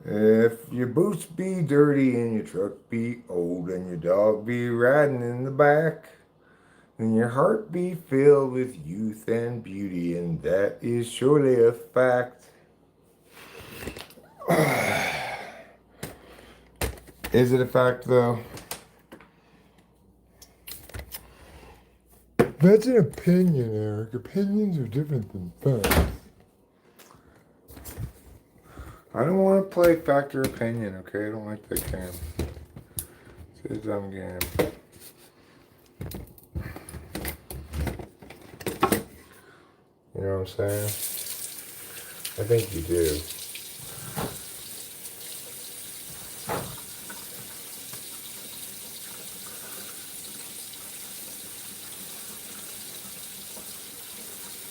If your boots be dirty and your truck be old and your dog be riding in the back, then your heart be filled with youth and beauty, and that is surely a fact. Is it a fact though? That's an opinion, Eric. Opinions are different than facts. I don't want to play fact or opinion, okay? I don't like that game. It's a dumb game. You know what I'm saying? I think you do.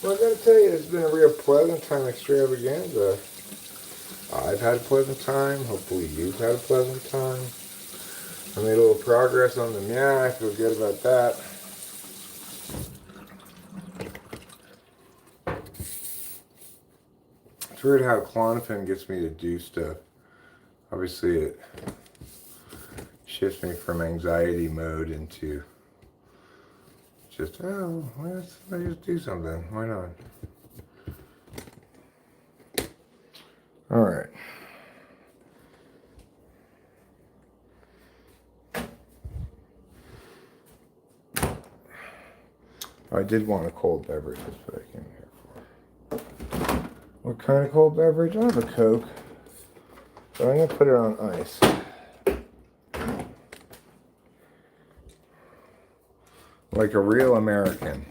Well, I gotta tell you, it's been a real pleasant time extravaganza. I've had a pleasant time. Hopefully you've had a pleasant time. I made a little progress on the meow. I feel good about that. It's weird how clonopin gets me to do stuff. Obviously it shifts me from anxiety mode into just, oh, let's just do something. Why not? All right. I did want a cold beverage. That's what I came here for. What kind of cold beverage? I have a Coke, but I'm going to put it on ice. Like a real American.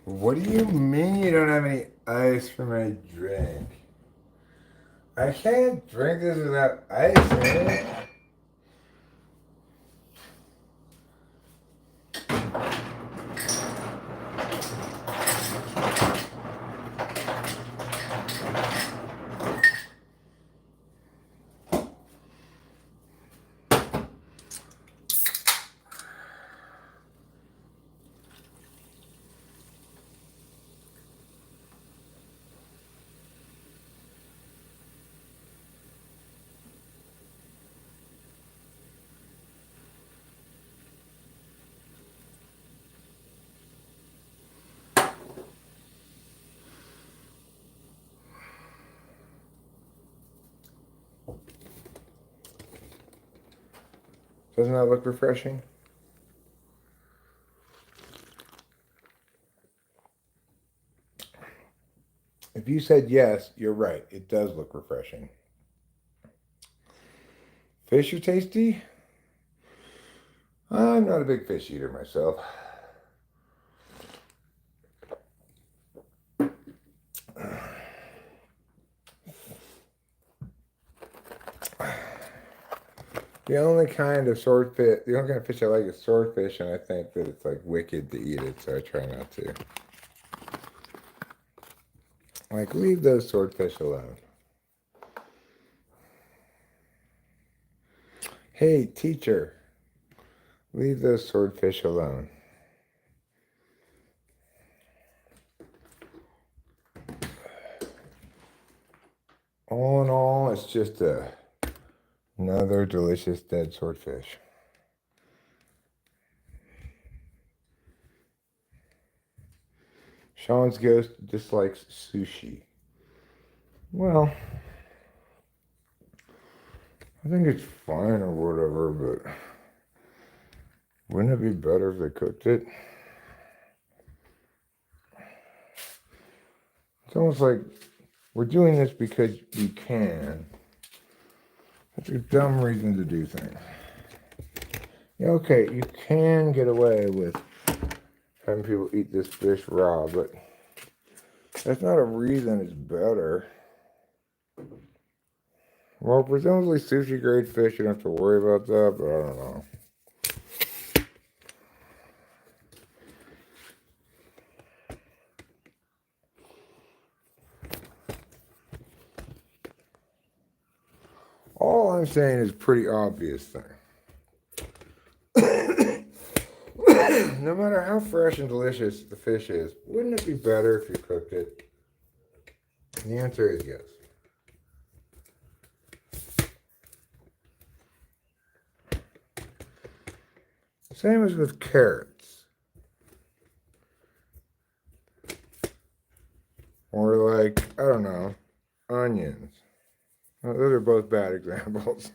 What do you mean you don't have any ice for my drink? I can't drink this without ice in it. Doesn't that look refreshing? If you said yes, you're right. It does look refreshing. Fish are tasty? I'm not a big fish eater myself. The only kind of swordfish, the only kind of fish I like is swordfish, and I think that it's like wicked to eat it, so I try not to. Like, leave those swordfish alone. Hey, teacher, leave those swordfish alone. All in all, it's just another delicious dead swordfish. Sean's ghost dislikes sushi. Well, I think it's fine or whatever, but wouldn't it be better if they cooked it? It's almost like we're doing this because you can. That's a dumb reason to do things. Yeah, okay, you can get away with having people eat this fish raw, but that's not a reason it's better. Well, presumably sushi grade fish, you don't have to worry about that, but I don't know. All I'm saying is a pretty obvious thing. No matter how fresh and delicious the fish is, wouldn't it be better if you cooked it? And the answer is yes. Same as with carrots. Or like, I don't know, onions. Well, those are both bad examples.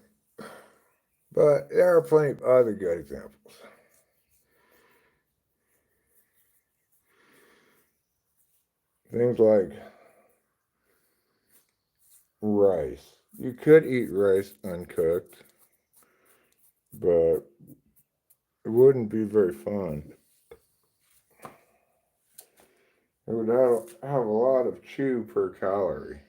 But there are plenty of other good examples. Things like rice. You could eat rice uncooked, but it wouldn't be very fun. It would have a lot of chew per calorie.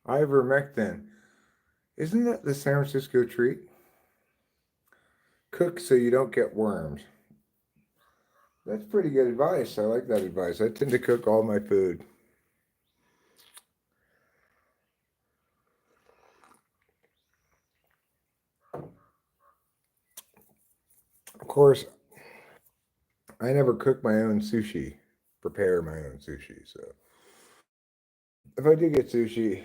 Ivermectin. Isn't that the San Francisco treat? Cook so you don't get worms. That's pretty good advice. I like that advice. I tend to cook all my food. Of course, I never cook my own sushi, prepare my own sushi. So if I do get sushi,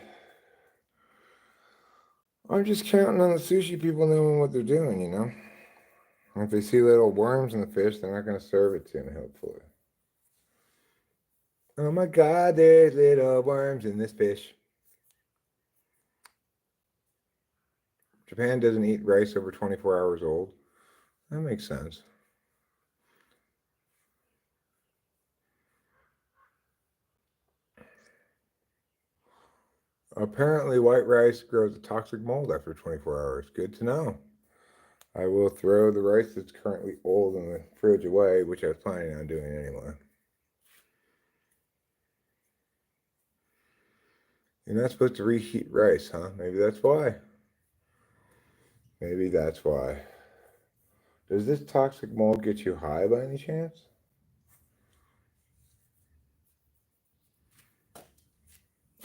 I'm just counting on the sushi people knowing what they're doing, you know? If they see little worms in the fish, they're not going to serve it to me, hopefully. Oh my God, there's little worms in this fish. Japan doesn't eat rice over 24 hours old. That makes sense. Apparently, white rice grows a toxic mold after 24 hours. Good to know. I will throw the rice that's currently old in the fridge away, which I was planning on doing anyway. You're not supposed to reheat rice, huh? Maybe that's why. Maybe that's why. Does this toxic mold get you high by any chance?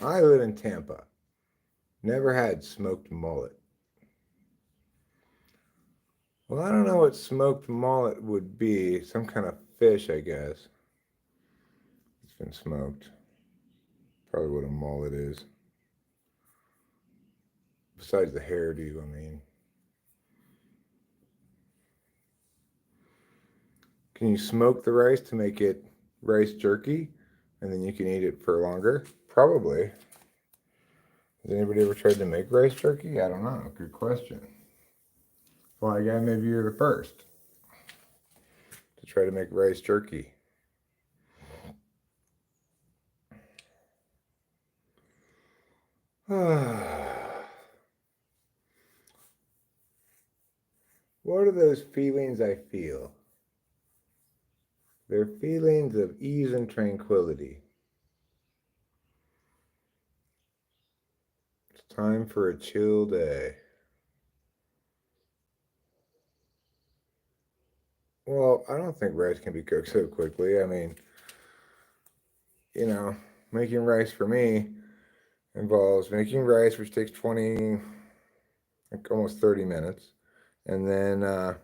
I live in Tampa. Never had smoked mullet. Well, I don't know what smoked mullet would be. Some kind of fish, I guess. It's been smoked. Probably what a mullet is. Besides the hairdo, I mean. Can you smoke the rice to make it rice jerky? And then you can eat it for longer? Probably. Has anybody ever tried to make rice jerky? I don't know. Good question. Well, I guess maybe you're the first to try to make rice jerky. What are those feelings I feel? They're feelings of ease and tranquility. It's time for a chill day. Well, I don't think rice can be cooked so quickly. I mean, you know, making rice for me involves making rice, which takes 20, like almost 30 minutes. And then I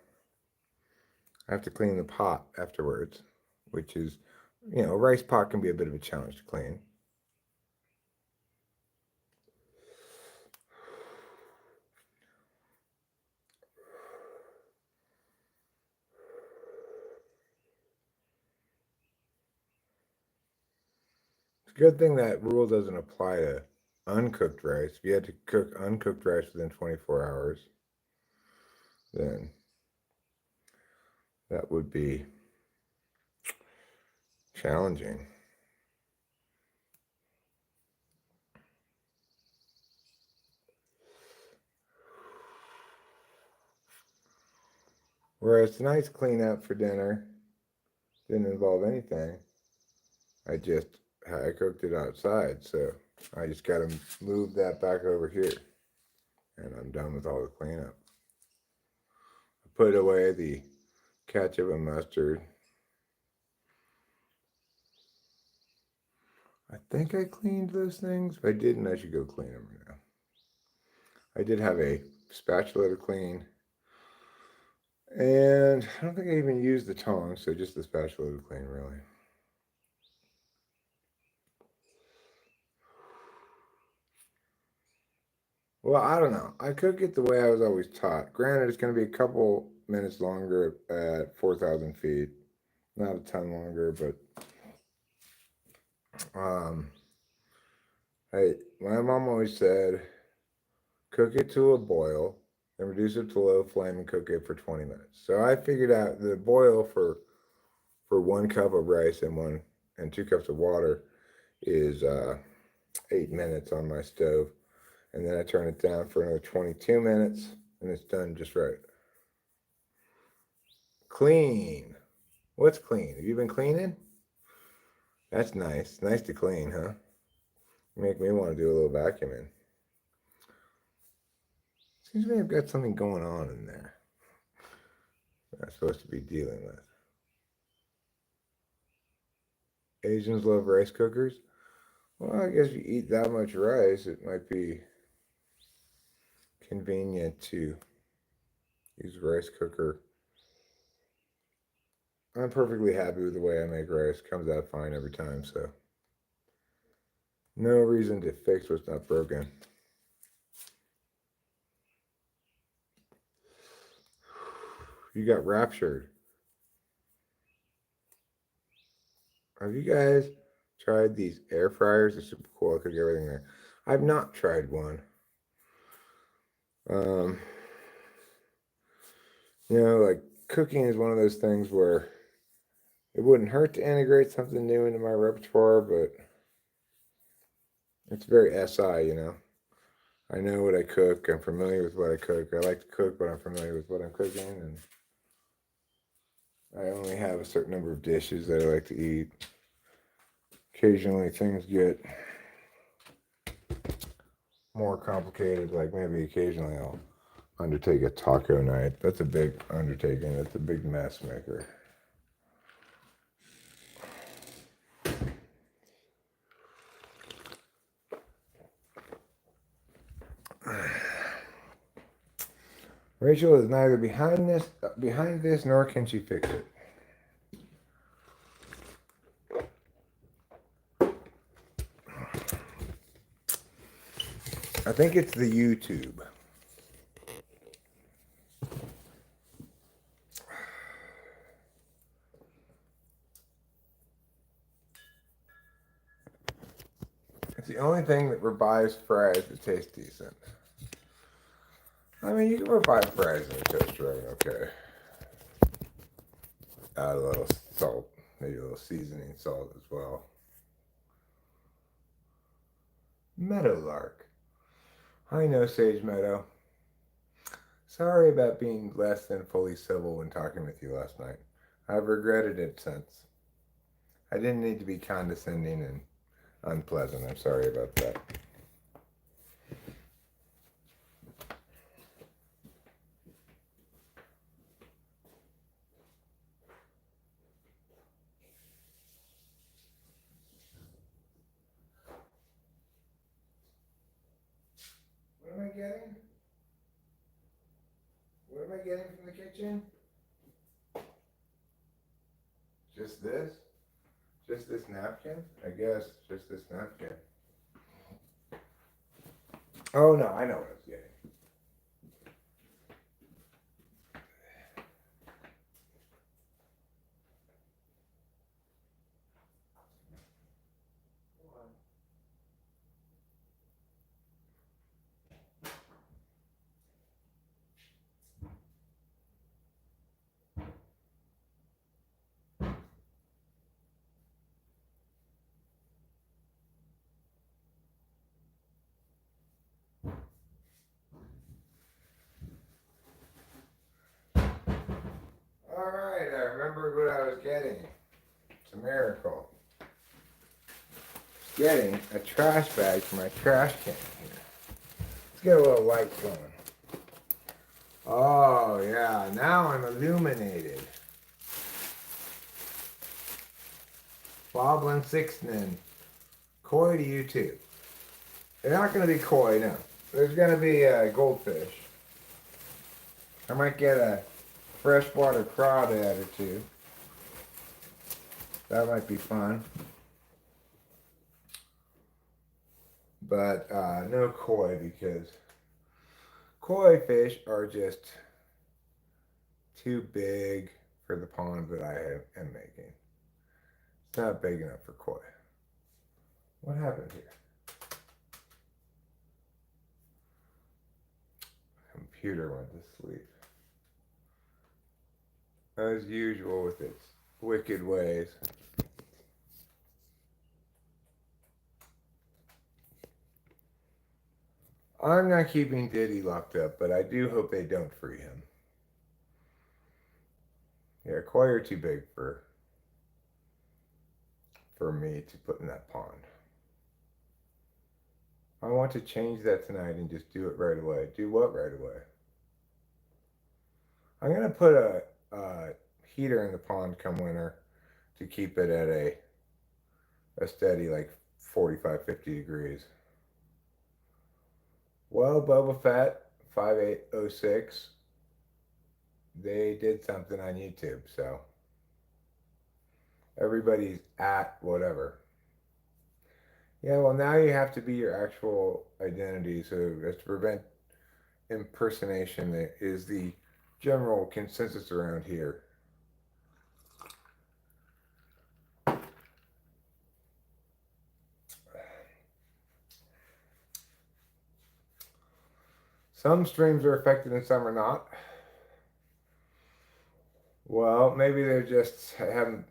have to clean the pot afterwards, which is, a rice pot can be a bit of a challenge to clean. It's a good thing that rule doesn't apply to uncooked rice. If you had to cook uncooked rice within 24 hours, then that would be challenging. Whereas tonight's cleanup for dinner didn't involve anything. I cooked it outside, so I just got to move that back over here, and I'm done with all the cleanup. I put away the ketchup and mustard. I think I cleaned those things. If I didn't, I should go clean them right now. I did have a spatula to clean, and I don't think I even used the tongs, so just the spatula to clean, really. Well, I don't know. I cook it the way I was always taught. Granted, it's going to be a couple minutes longer at 4,000 feet. Not a ton longer, but my mom always said, cook it to a boil, then reduce it to low flame and cook it for 20 minutes. So I figured out the boil for 1 cup of rice and 2 cups of water is 8 minutes on my stove. And then I turn it down for another 22 minutes, and it's done just right. Clean. What's clean? Have you been cleaning? That's nice. Nice to clean, huh? Make me want to do a little vacuuming. Seems to me I've got something going on in there that I'm supposed to be dealing with. Asians love rice cookers. Well, I guess if you eat that much rice, it might be convenient to use a rice cooker. I'm perfectly happy with the way I make rice. Comes out fine every time, so no reason to fix what's not broken. You got raptured. Have you guys tried these air fryers? They're super cool. I cook everything there. I've not tried one. Um, like cooking is one of those things where it wouldn't hurt to integrate something new into my repertoire, but it's very SI. I know what I cook. I'm familiar with what I cook. I like to cook, but I'm familiar with what I'm cooking, and I only have a certain number of dishes that I like to eat. Occasionally, things get more complicated, like maybe occasionally I'll undertake a taco night. That's a big undertaking. That's a big mess maker. Rachel is neither behind this, nor can she fix it. I think it's the YouTube. It's the only thing that revives fries that taste decent. I mean, you can revive fries in a toaster oven, okay. Add a little salt, maybe a little seasoning salt as well. Meadowlark. I know, Sage Meadow. Sorry about being less than fully civil when talking with you last night. I've regretted it since. I didn't need to be condescending and unpleasant. I'm sorry about that. What am I getting? What am I getting from the kitchen? Just this? Just this napkin? I guess just this napkin. Oh no, I know what I was getting. Alright, I remembered what I was getting. It's a miracle. Getting a trash bag for my trash can here. Let's get a little light going. Oh yeah, now I'm illuminated. Boblin Sixnin. Koi to you too. They're not going to be koi, no. There's going to be a goldfish. I might get a freshwater crawdad or two. That might be fun. But no koi, because koi fish are just too big for the pond that I am making. It's not big enough for koi. What happened here? Computer went to sleep. As usual with its wicked ways. I'm not keeping Diddy locked up, but I do hope they don't free him. Yeah, koi are too big for me to put in that pond. I want to change that tonight and just do it right away. Do what right away? I'm going to put a heater in the pond come winter to keep it at a steady like 45, 50 degrees. Well, Boba Fett 5806, they did something on YouTube, so everybody's at whatever. Yeah, well, now you have to be your actual identity, so as to prevent impersonation, that is the general consensus around here. Some streams are affected and some are not. Well, maybe they just haven't,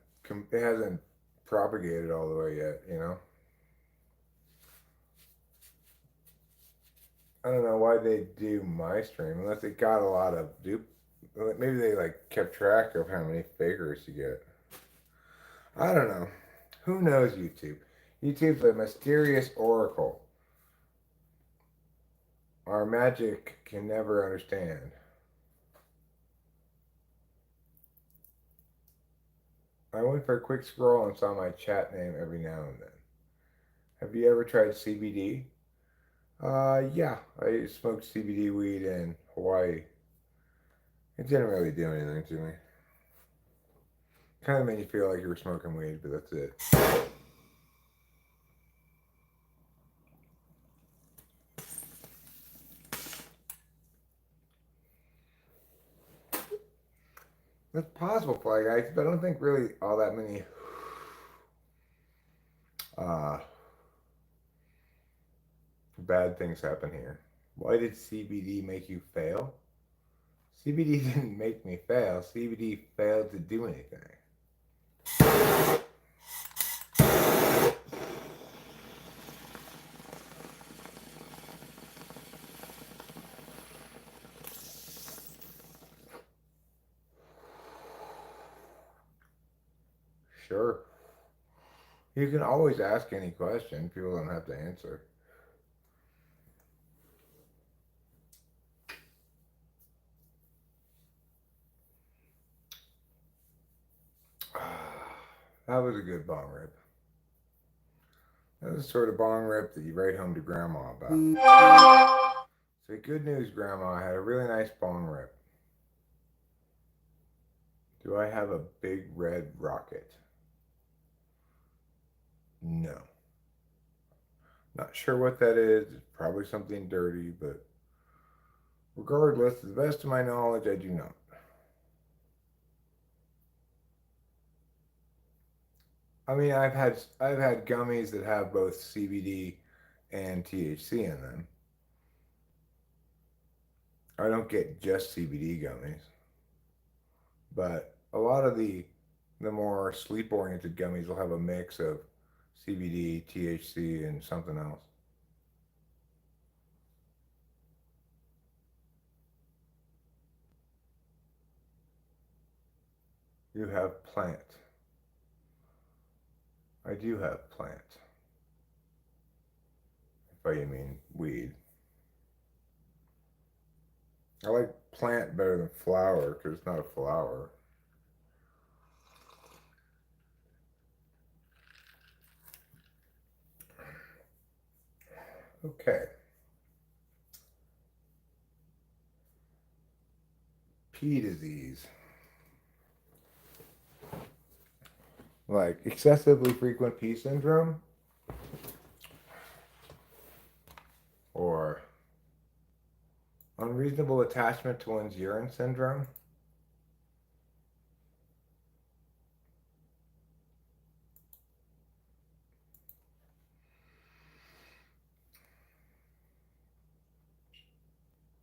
it hasn't propagated all the way yet, you know? I don't know why they do my stream unless it got a lot of dupe. Maybe they like kept track of how many fakers you get. I don't know. Who knows YouTube? YouTube's a mysterious oracle. Our magic can never understand. I went for a quick scroll and saw my chat name every now and then. Have you ever tried CBD? Yeah, I smoked CBD weed in Hawaii. It didn't really do anything to me. Kind of made you feel like you were smoking weed, but that's it. It's possible, Fly Guys, but I don't think really all that many uh, bad things happen here. Why did CBD make you fail? CBD didn't make me fail. CBD failed to do anything. Sure. You can always ask any question. People don't have to answer. That was a good bong rip. That was the sort of bong rip that you write home to grandma about. Say, good news, grandma. I had a really nice bong rip. Do I have a big red rocket? No. Not sure what that is. It's probably something dirty, but regardless, to the best of my knowledge, I do not. I mean, I've had gummies that have both CBD and THC in them. I don't get just CBD gummies, but a lot of the more sleep-oriented gummies will have a mix of CBD, THC, and something else. You have plant. I do have plant. If you mean weed. I like plant better than flower because it's not a flower. Okay. Pea disease. Like excessively frequent pee syndrome or unreasonable attachment to one's urine syndrome.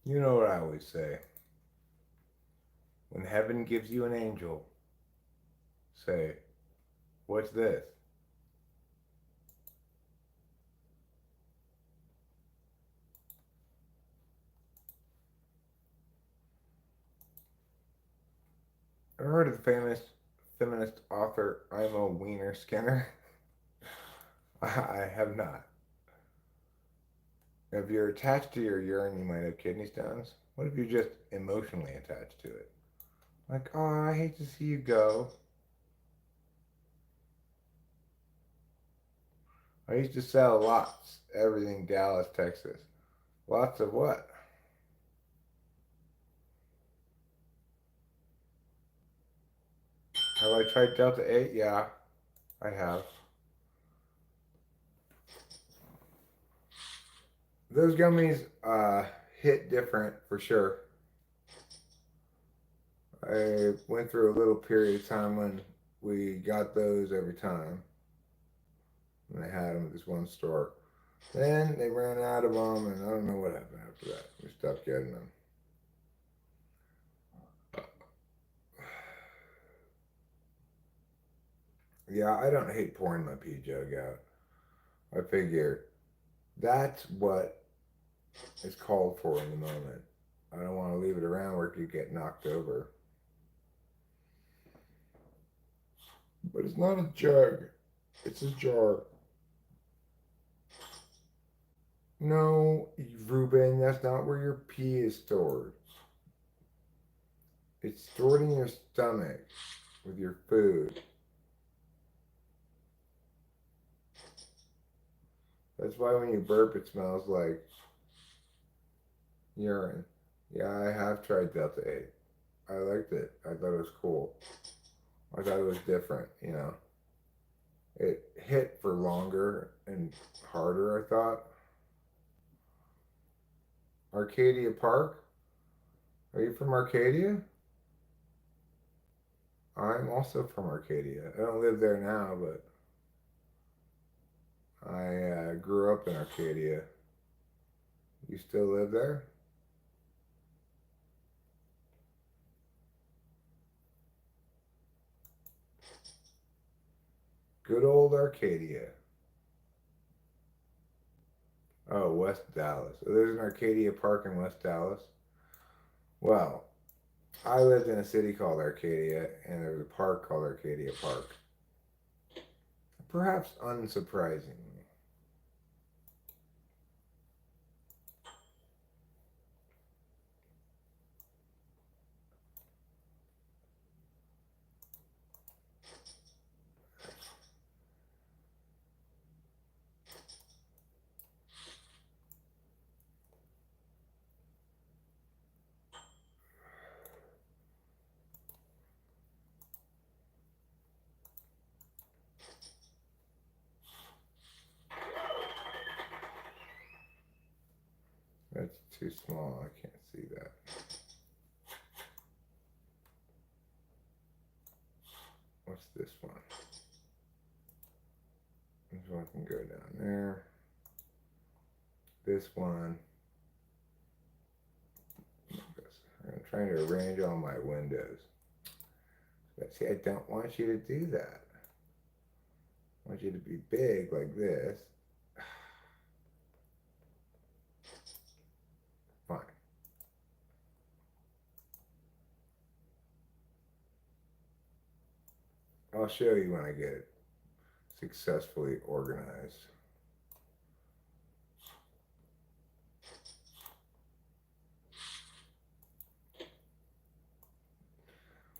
You know what I always say. When heaven gives you an angel, say, what's this? Ever heard of the famous feminist author Imo Wiener Skinner? I have not. If you're attached to your urine, you might have kidney stones. What if you're just emotionally attached to it? Like, oh, I hate to see you go. I used to sell lots, everything Dallas, Texas. Lots of what? Have I tried Delta 8? Yeah, I have. Those gummies hit different for sure. I went through a little period of time when we got those every time. And I had them at this one store. Then they ran out of them, and I don't know what happened after that. We stopped getting them. Yeah, I don't hate pouring my pee jug out. I figure that's what is called for in the moment. I don't want to leave it around where it could get knocked over. But it's not a jug, it's a jar. No, Ruben, that's not where your pee is stored. It's stored in your stomach with your food. That's why when you burp, it smells like urine. Yeah, I have tried Delta 8. I liked it. I thought it was cool. I thought it was different, you know. It hit for longer and harder, I thought. Arcadia Park? Are you from Arcadia? I'm also from Arcadia. I don't live there now, but I grew up in Arcadia. You still live there? Good old Arcadia. Oh, West Dallas. So there's an Arcadia Park in West Dallas. Well, I lived in a city called Arcadia, and there was a park called Arcadia Park. Perhaps unsurprisingly. That's too small. I can't see that. What's this one? This one can go down there. This one. I'm trying to arrange all my windows. But see, I don't want you to do that. I want you to be big like this. Fine. I'll show you when I get it successfully organized.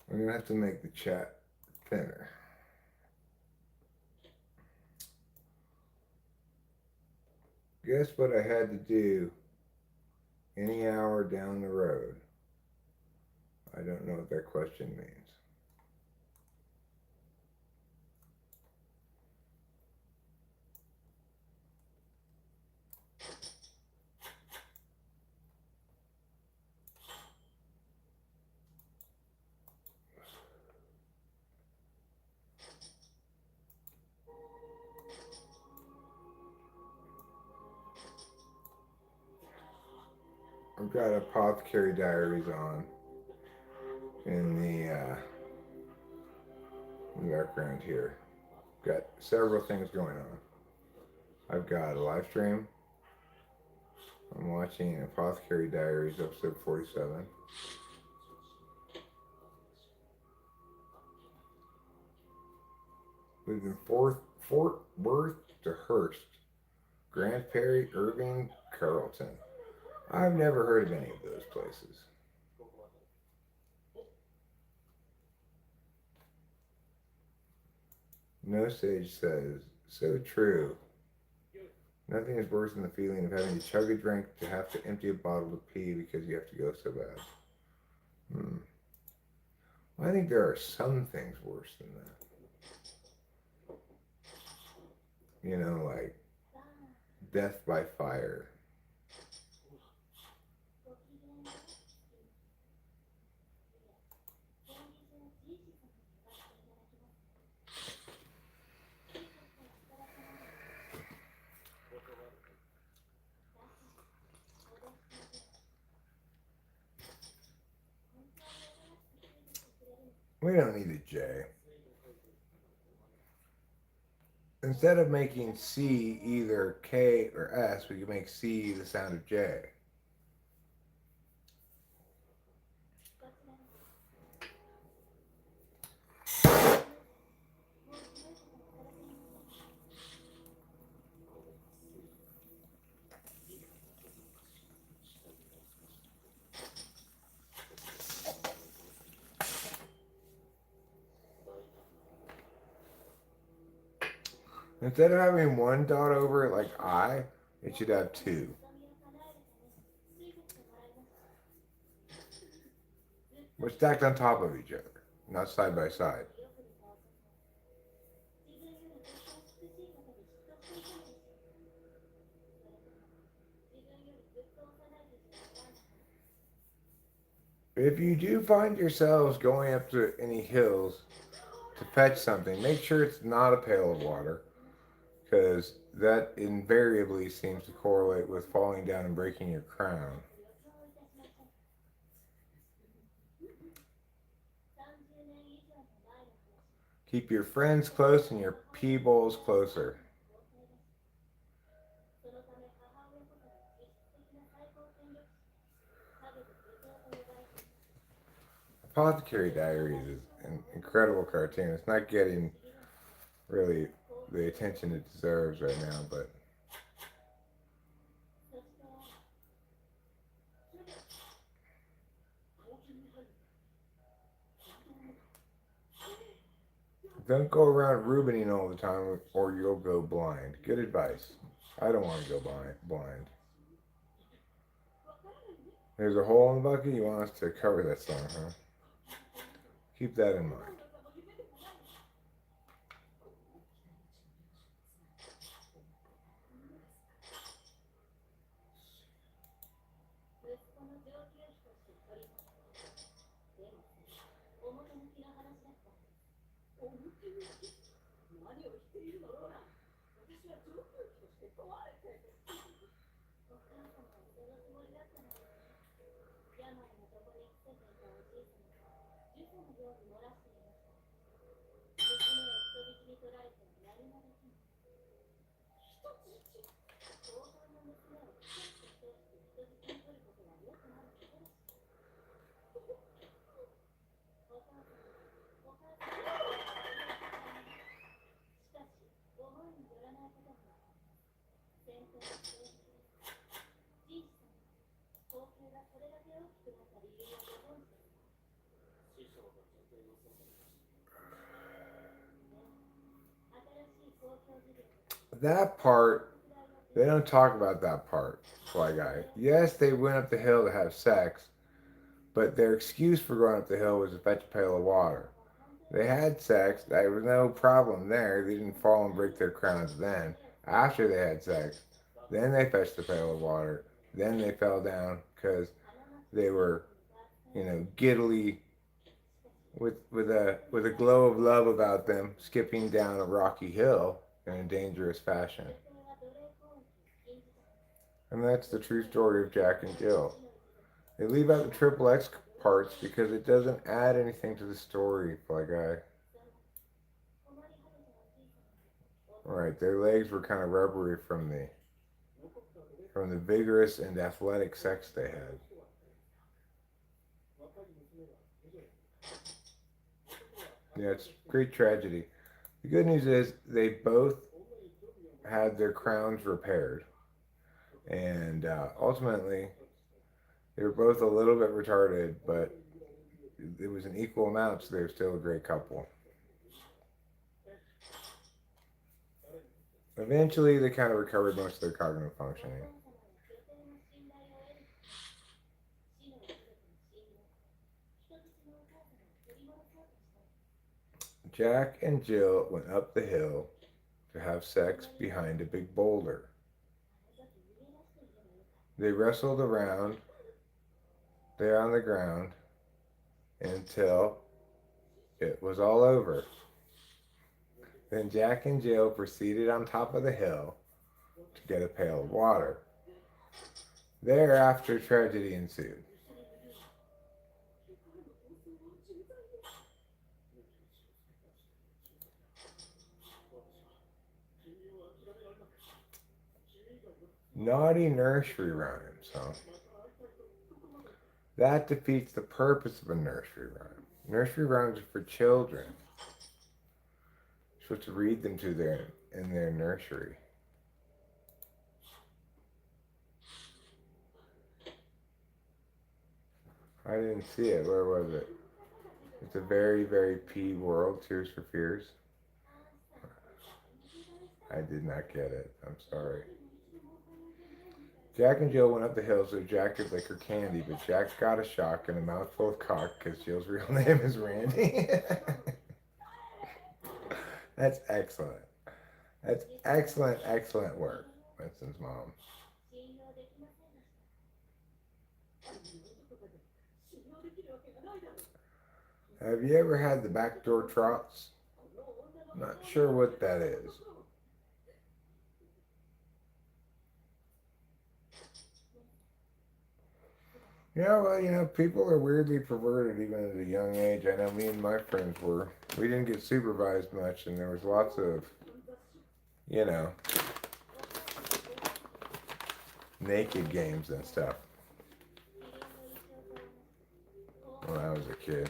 We're going to have to make the chat thinner. Guess what I had to do any hour down the road? I don't know what that question means. I've got Apothecary Diaries on in the background here. Got several things going on. I've got a live stream. I'm watching Apothecary Diaries episode 47. Lives in Fort Worth to Hearst, Grand Prairie, Irving, Carrollton. I've never heard of any of those places. No Sage says, so true. Nothing is worse than the feeling of having to chug a drink to have to empty a bottle of pee because you have to go so bad. Well, I think there are some things worse than that. You know, like death by fire. J. Instead of making C either K or S, we can make C the sound of J. Instead of having one dot over it like I, it should have two. We're stacked on top of each other, not side by side. If you do find yourselves going up to any hills to fetch something, make sure it's not a pail of water, because that invariably seems to correlate with falling down and breaking your crown. Keep your friends close and your pee bowls closer. Apothecary Diaries is an incredible cartoon. It's not getting really the attention it deserves right now, but don't go around rubining all the time or you'll go blind. Good advice. I don't want to go blind. There's a hole in the bucket. You want us to cover that song, huh? Keep that in mind. That part, they don't talk about that part, Fly Guy. Yes, they went up the hill to have sex, but their excuse for going up the hill was to fetch a pail of water. They had sex, there was no problem there. They didn't fall and break their crowns then. After they had sex, then they fetched the pail of water. Then they fell down because they were, giddily with a glow of love about them, skipping down a rocky hill in a dangerous fashion. And that's the true story of Jack and Jill. They leave out the triple X parts because it doesn't add anything to the story, Fly Guy. Right, their legs were kind of rubbery from the vigorous and athletic sex they had. Yeah, it's great tragedy. The good news is they both had their crowns repaired, and ultimately they were both a little bit retarded, but it was an equal amount, so they were still a great couple. Eventually, they kind of recovered most of their cognitive functioning. Jack and Jill went up the hill to have sex behind a big boulder. They wrestled around there on the ground until it was all over. Then Jack and Jill proceeded on top of the hill to get a pail of water. Thereafter, tragedy ensued. Naughty nursery rhymes, huh? That defeats the purpose of a nursery rhyme. Nursery rhymes are for children. You're supposed to read them to their in their nursery. I didn't see it. Where was it? It's a very, very P world. Tears for Fears. I did not get it. I'm sorry. Jack and Jill went up the hill so Jack could lick her candy, but Jack's got a shock and a mouthful of cock because Jill's real name is Randy. That's excellent. That's excellent, excellent work, Winston's mom. Have you ever had the backdoor trots? Not sure what that is. Yeah, well, people are weirdly perverted even at a young age. I know me and my friends were. We didn't get supervised much, and there was lots of, you know, naked games and stuff when I was a kid.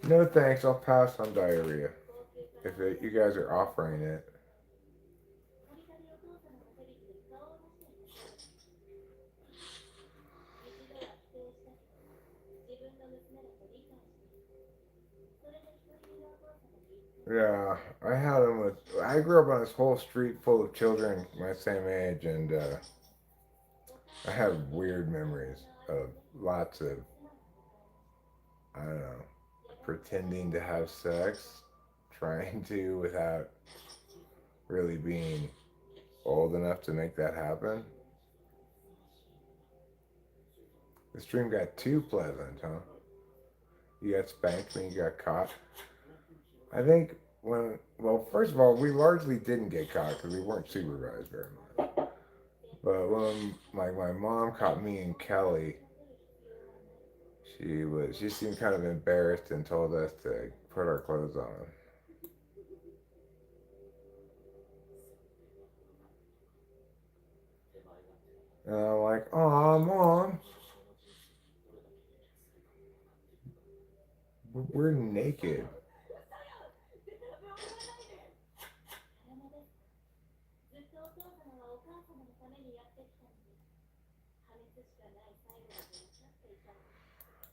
No thanks, I'll pass on diarrhea. If you guys are offering it. Yeah, I had them with. I grew up on this whole street full of children my same age, and I have weird memories of lots of, I don't know, pretending to have sex, trying to without really being old enough to make that happen. The stream got too pleasant, huh? You got spanked when you got caught. I think well, first of all, we largely didn't get caught because we weren't supervised very much. But when my mom caught me and Kelly, she seemed kind of embarrassed and told us to put our clothes on. And I'm like, "Aw, mom, we're naked."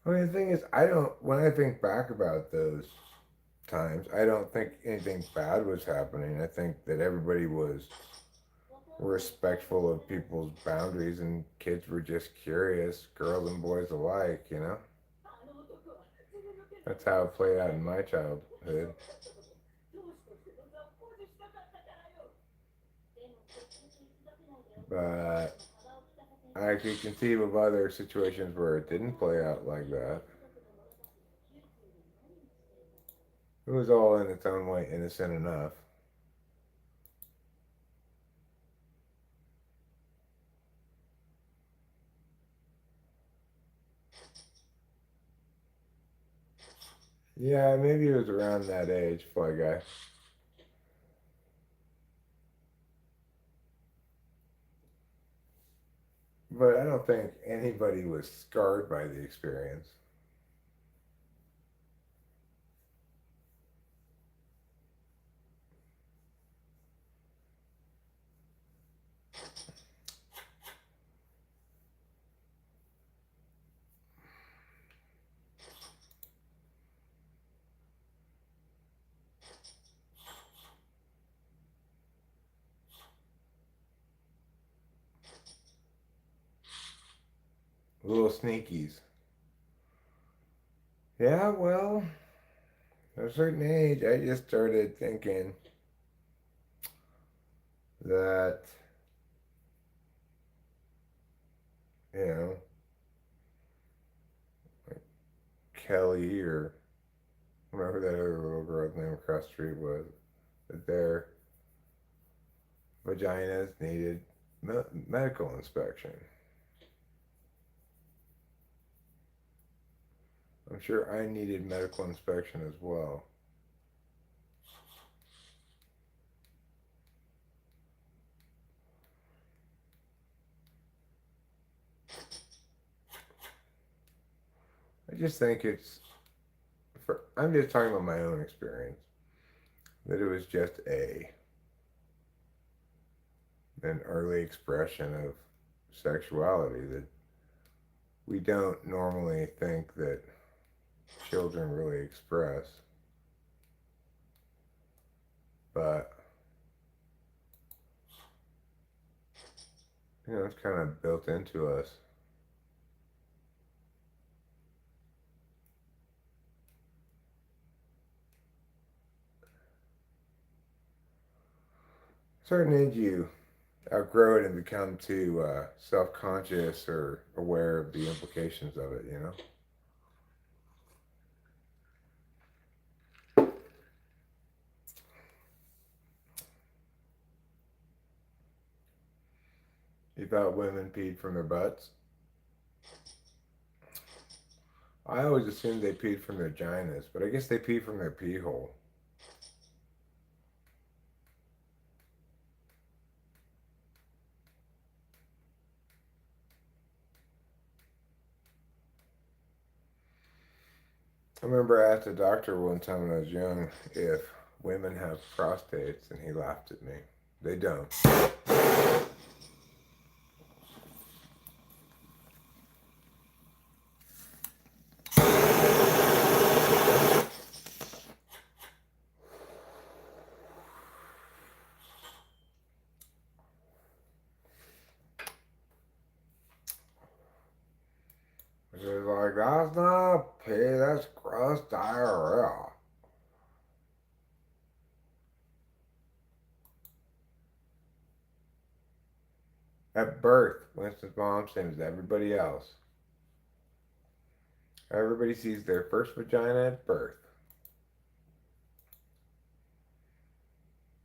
I mean, the thing is, I don't. When I think back about those times, I don't think anything bad was happening. I think that everybody was respectful of people's boundaries, and kids were just curious, girls and boys alike. That's how it played out in my childhood. But I could conceive of other situations where it didn't play out like that. It was all in its own way innocent enough. Yeah, maybe it was around that age, Fly Guy. But I don't think anybody was scarred by the experience. Little sneakies. Yeah, well, at a certain age, I just started thinking that, you know, like Kelly or whatever that other little girl's name across the street was, that their vaginas needed medical inspection. I'm sure I needed medical inspection as well. I just think I'm just talking about my own experience, that it was just an early expression of sexuality that we don't normally think that children really express, but it's kind of built into us. Certain age, you outgrow it and become too self-conscious or aware of the implications of it. You thought women peed from their butts? I always assumed they peed from their vaginas, but I guess they pee from their pee hole. I remember I asked a doctor one time when I was young if women have prostates, and he laughed at me. They don't. He was like, that's not pee, that's gross diarrhea. At birth, Winston's mom, same as everybody else. Everybody sees their first vagina at birth.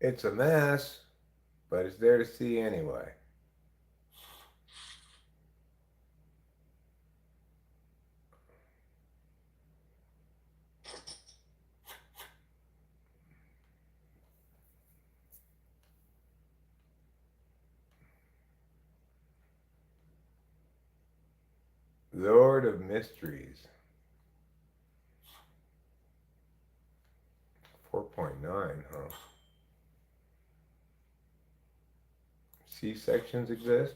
It's a mess, but it's there to see anyway. Lord of Mysteries. 4.9, huh? C-sections exist?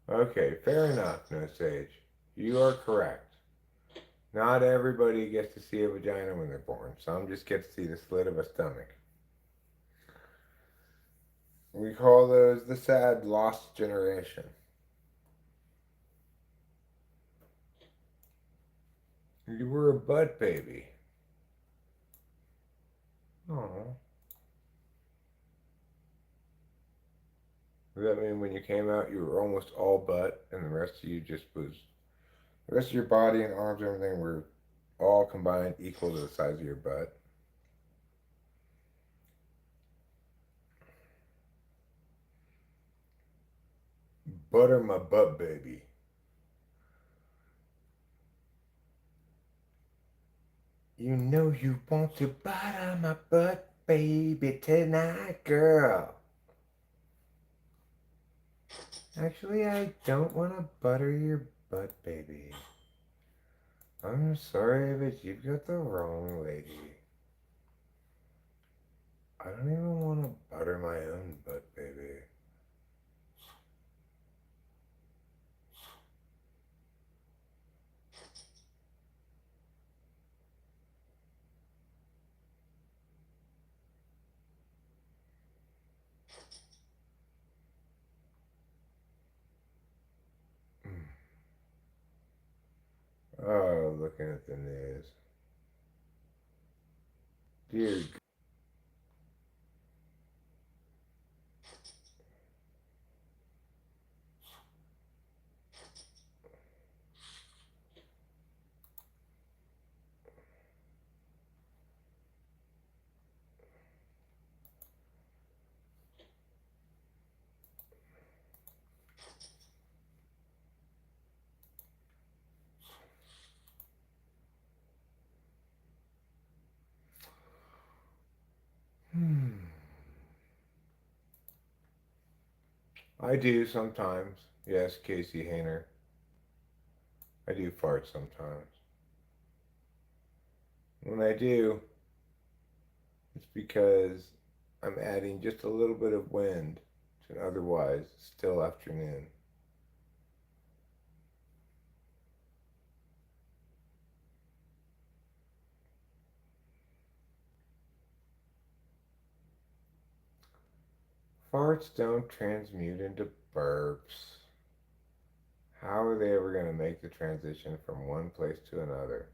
Okay, fair enough, No Sage. You are correct. Not everybody gets to see a vagina when they're born. Some just get to see the slit of a stomach. We call those the sad lost generation. You were a butt baby. Oh. Does that mean when you came out you were almost all butt and the rest of you just was the rest of your body and arms and everything were all combined equal to the size of your butt? Butter my butt baby. You know you want to butter my butt baby tonight, girl. Actually, I don't want to butter your butt baby. I'm sorry, but you've got the wrong lady. I don't even want to butter my own butt baby. Oh, looking at the news. Dear. Hmm. I do sometimes. Yes, Casey Hayner. I do fart sometimes. When I do, it's because I'm adding just a little bit of wind to an otherwise still afternoon. Farts don't transmute into burps. How are they ever going to make the transition from one place to another?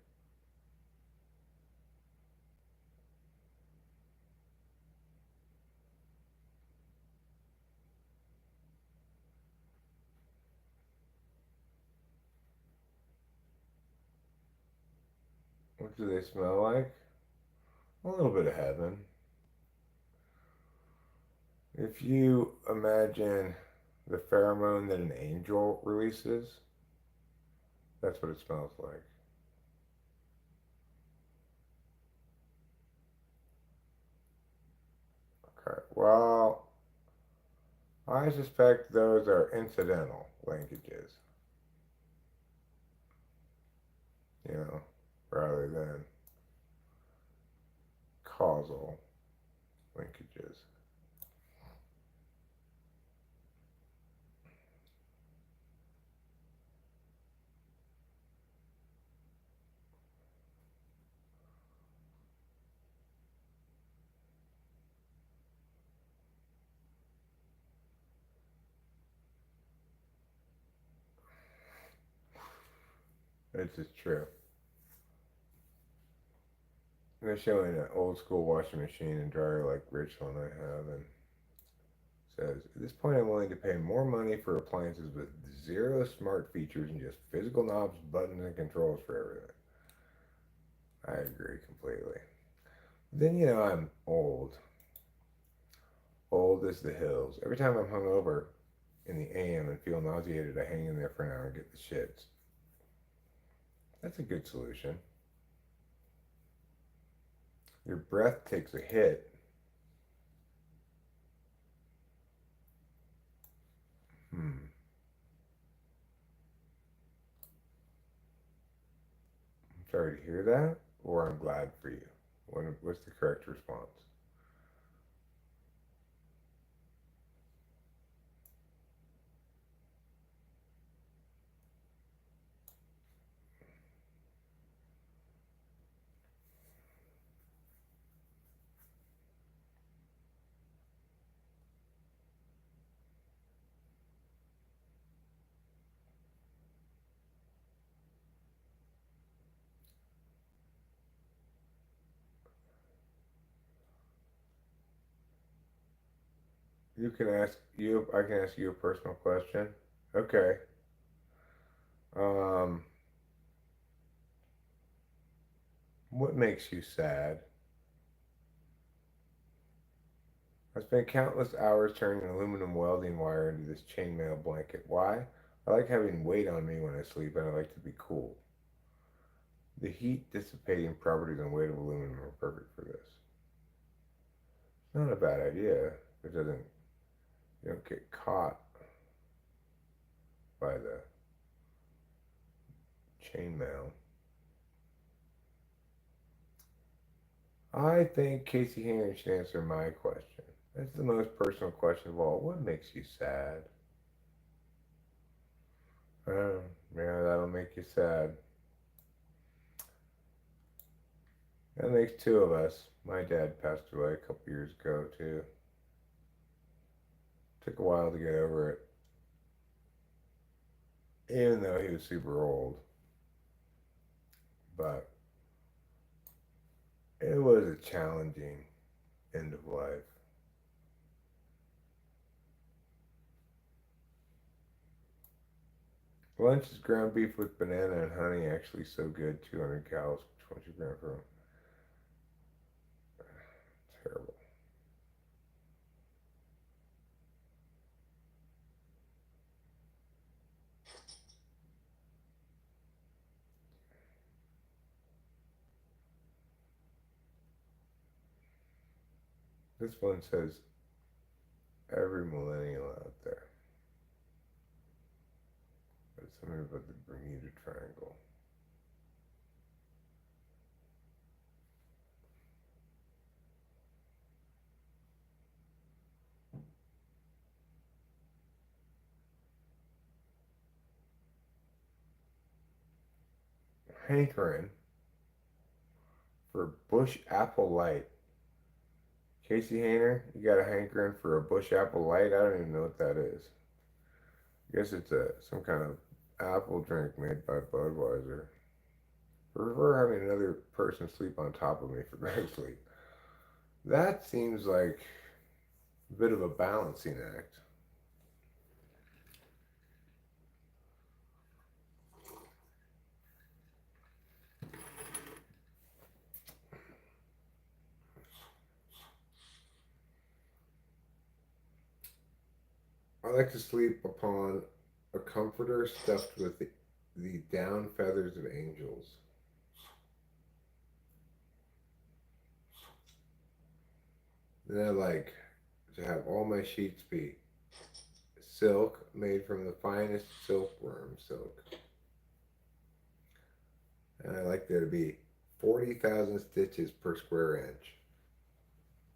What do they smell like? A little bit of heaven. If you imagine the pheromone that an angel releases, that's what it smells like. Okay, well, I suspect those are incidental linkages, you know, rather than causal linkages. This is true. They're showing an old school washing machine and dryer like Rich one I have, and says, at this point, I'm willing to pay more money for appliances with zero smart features and just physical knobs, buttons, and controls for everything. I agree completely. Then, I'm old. Old as the hills. Every time I'm hungover in the AM and feel nauseated, I hang in there for an hour and get the shits. That's a good solution. Your breath takes a hit. Hmm. I'm sorry to hear that, or I'm glad for you. What's the correct response? You can ask you. I can ask you a personal question. Okay. Um, what makes you sad? I spent countless hours turning aluminum welding wire into this chainmail blanket. Why? I like having weight on me when I sleep, and I like to be cool. The heat dissipating properties and weight of aluminum are perfect for this. It's not a bad idea. It doesn't. You don't get caught by the chainmail. I think Casey Henry should answer my question. That's the most personal question of all. What makes you sad? Oh, yeah, that'll make you sad. That makes two of us. My dad passed away a couple years ago, too. Took a while to get over it, even though he was super old. But it was a challenging end of life. Lunch is ground beef with banana and honey, actually so good. 200 calories, 20 grams per. Terrible. This one says every millennial out there. Something about the Bermuda Triangle. Hankering for bush apple light. Casey Hayner, you got a hankering for a bush apple light? I don't even know what that is. I guess it's some kind of apple drink made by Budweiser. I prefer having another person sleep on top of me for great sleep. That seems like a bit of a balancing act. I like to sleep upon a comforter stuffed with the down feathers of angels. Then I like to have all my sheets be silk made from the finest silkworm silk. And I like there to be 40,000 stitches per square inch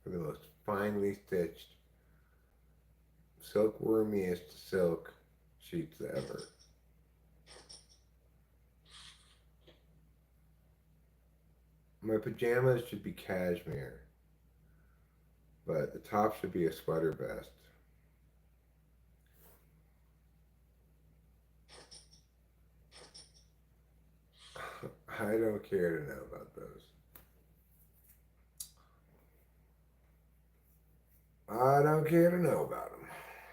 for the most finely stitched, silkwormiest silk sheets ever. My pajamas should be cashmere, but the top should be a sweater vest. I don't care to know about those. I don't care to know about them.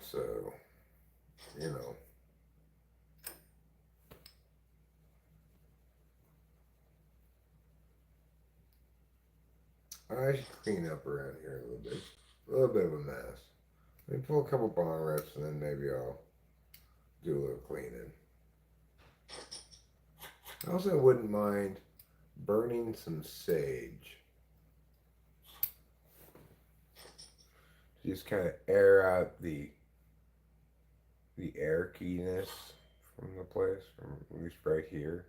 So, you know. I should clean up around here a little bit. A little bit of a mess. Let me pull a couple bong rips and then maybe I'll do a little cleaning. I also wouldn't mind burning some sage. Just kind of air out the airkiness from the place, from at least right here.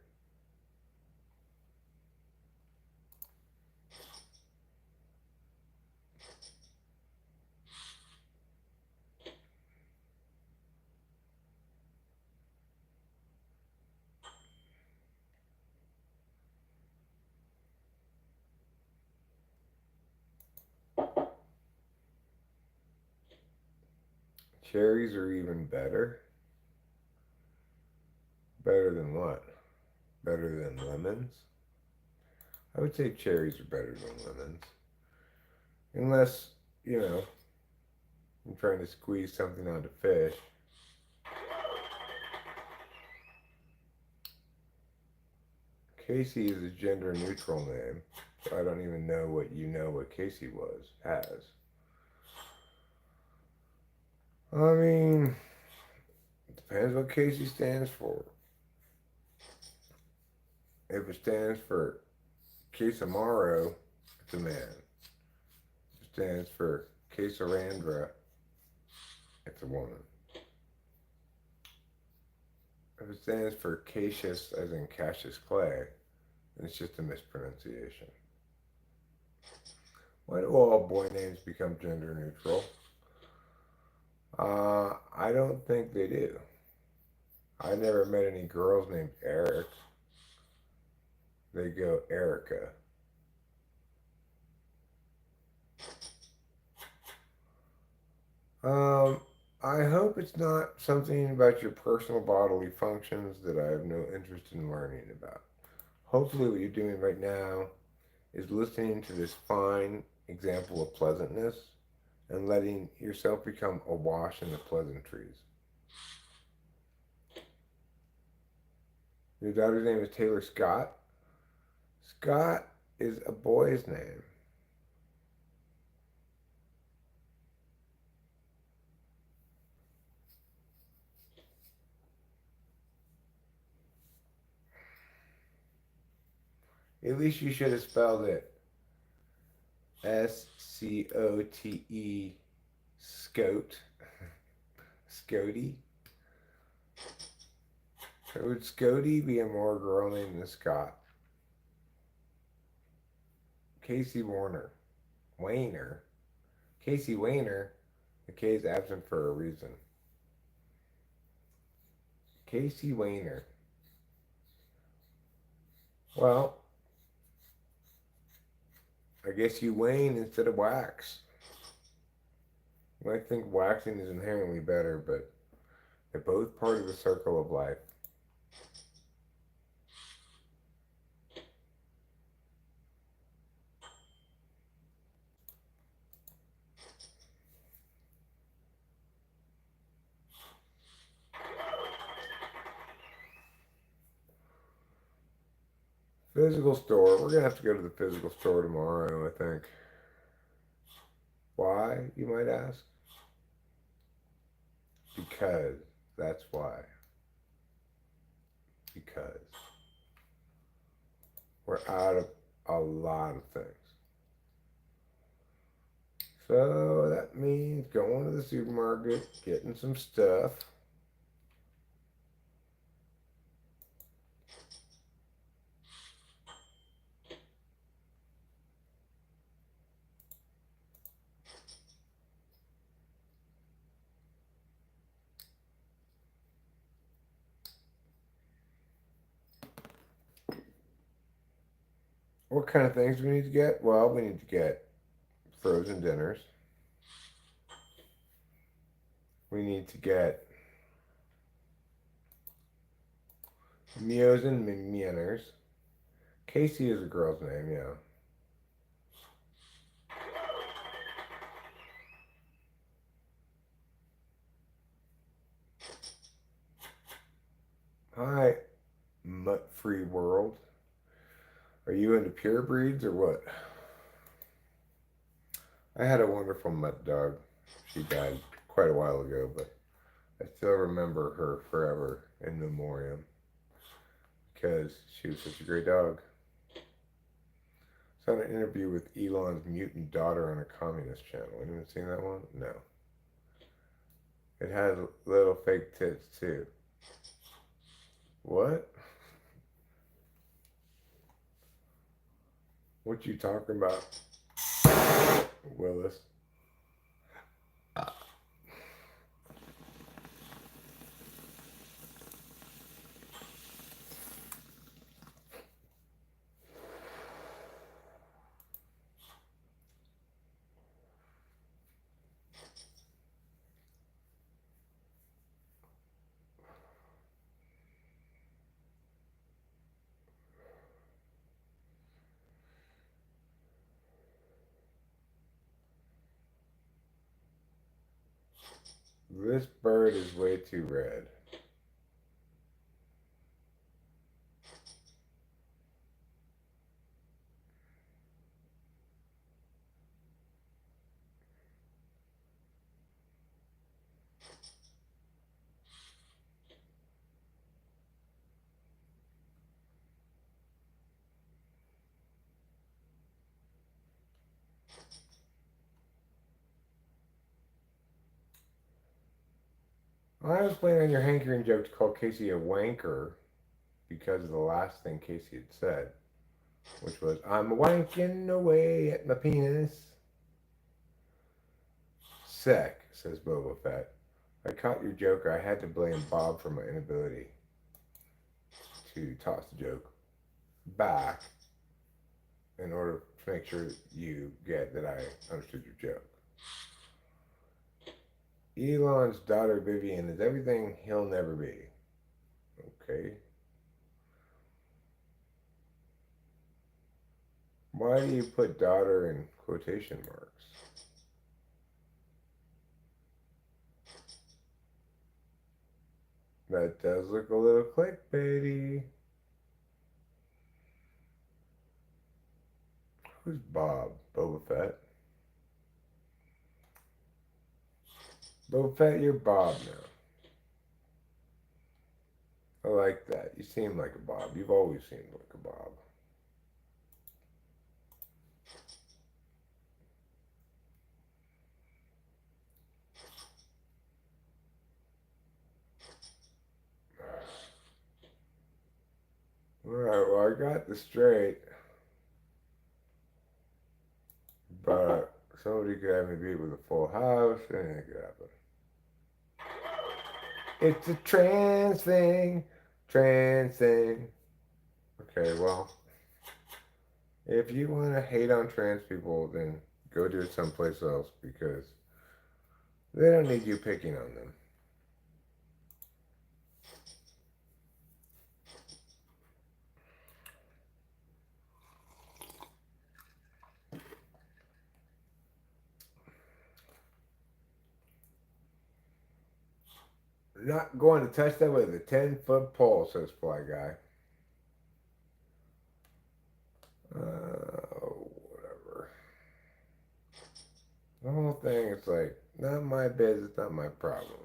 Cherries are even better. Better than what? Better than lemons? I would say cherries are better than lemons. Unless, you know, I'm trying to squeeze something onto fish. Casey is a gender neutral name, so I don't even know what you know what Casey has. I mean, it depends what Casey stands for. If it stands for Quesamaro, it's a man. If it stands for Quesarandra, it's a woman. If it stands for Cassius, as in Cassius Clay, then it's just a mispronunciation. Why do all boy names become gender neutral? I don't think they do. I never met any girls named Eric. They go Erica. Um, I hope it's not something about your personal bodily functions that I have no interest in learning about. Hopefully, what you're doing right now is listening to this fine example of pleasantness and letting yourself become awash in the pleasantries. Your daughter's name is Taylor Scott. Scott is a boy's name. At least you should have spelled it Scote, Scote, Scotey. Would Scotty be a more girl name than Scott? Casey Warner. Wayner. Casey Wayner. The K is absent for a reason. Casey Wayner. Well, I guess you wane instead of wax. I think waxing is inherently better, but they're both part of the circle of life. Physical store. We're gonna have to go to the physical store tomorrow, I think. Why, you might ask? Because. That's why. Because we're out of a lot of things. So that means going to the supermarket, getting some stuff. What kind of things do we need to get? Well, we need to get frozen dinners. We need to get Mios and Mieners. Casey is a girl's name, yeah. Hi, mutt free world. Are you into pure breeds or what? I had a wonderful mutt dog. She died quite a while ago, but I still remember her forever in memoriam because she was such a great dog. Saw an interview with Elon's mutant daughter on a communist channel. Anyone seen that one? No. It had little fake tits too. What? What you talking about, Willis? This bird is way too red. I was playing on your hankering joke to call Casey a wanker because of the last thing Casey had said, which was, I'm wanking away at my penis. Sick, says Boba Fett. I caught your joke. I had to blame Bob for my inability to toss the joke back in order to make sure you get that I understood your joke. Elon's daughter Vivian is everything he'll never be. Okay. Why do you put daughter in quotation marks? That does look a little clickbaity. Who's Bob? Boba Fett? Boba Fett, you're Bob now. I like that. You seem like a Bob. You've always seemed like a Bob. so I got the straight, but somebody could have me beat with a full house, and it could happen. It's a trans thing, trans thing. Okay, well, if you want to hate on trans people, then go do it someplace else because they don't need you picking on them. Not going to touch them with a 10-foot pole, says Fly Guy. Whatever. The whole thing is like, not my business, not my problem.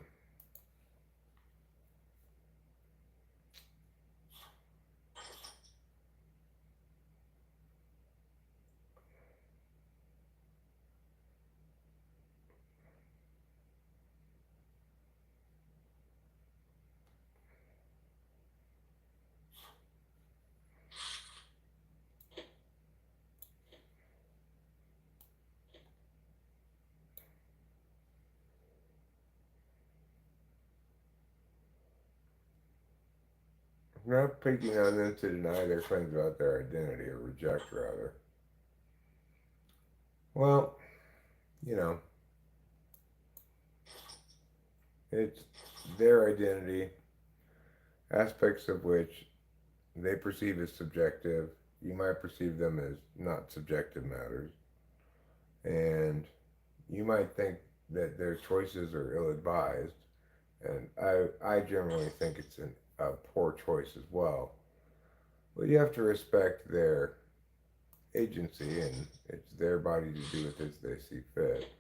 I'm not picking on them to deny their claims about their identity or reject, rather. Well, you know, it's their identity, aspects of which they perceive as subjective. You might perceive them as not subjective matters. And you might think that their choices are ill advised. And I generally think it's a poor choice as well. But you have to respect their agency, and it's their body to do with it as they see fit.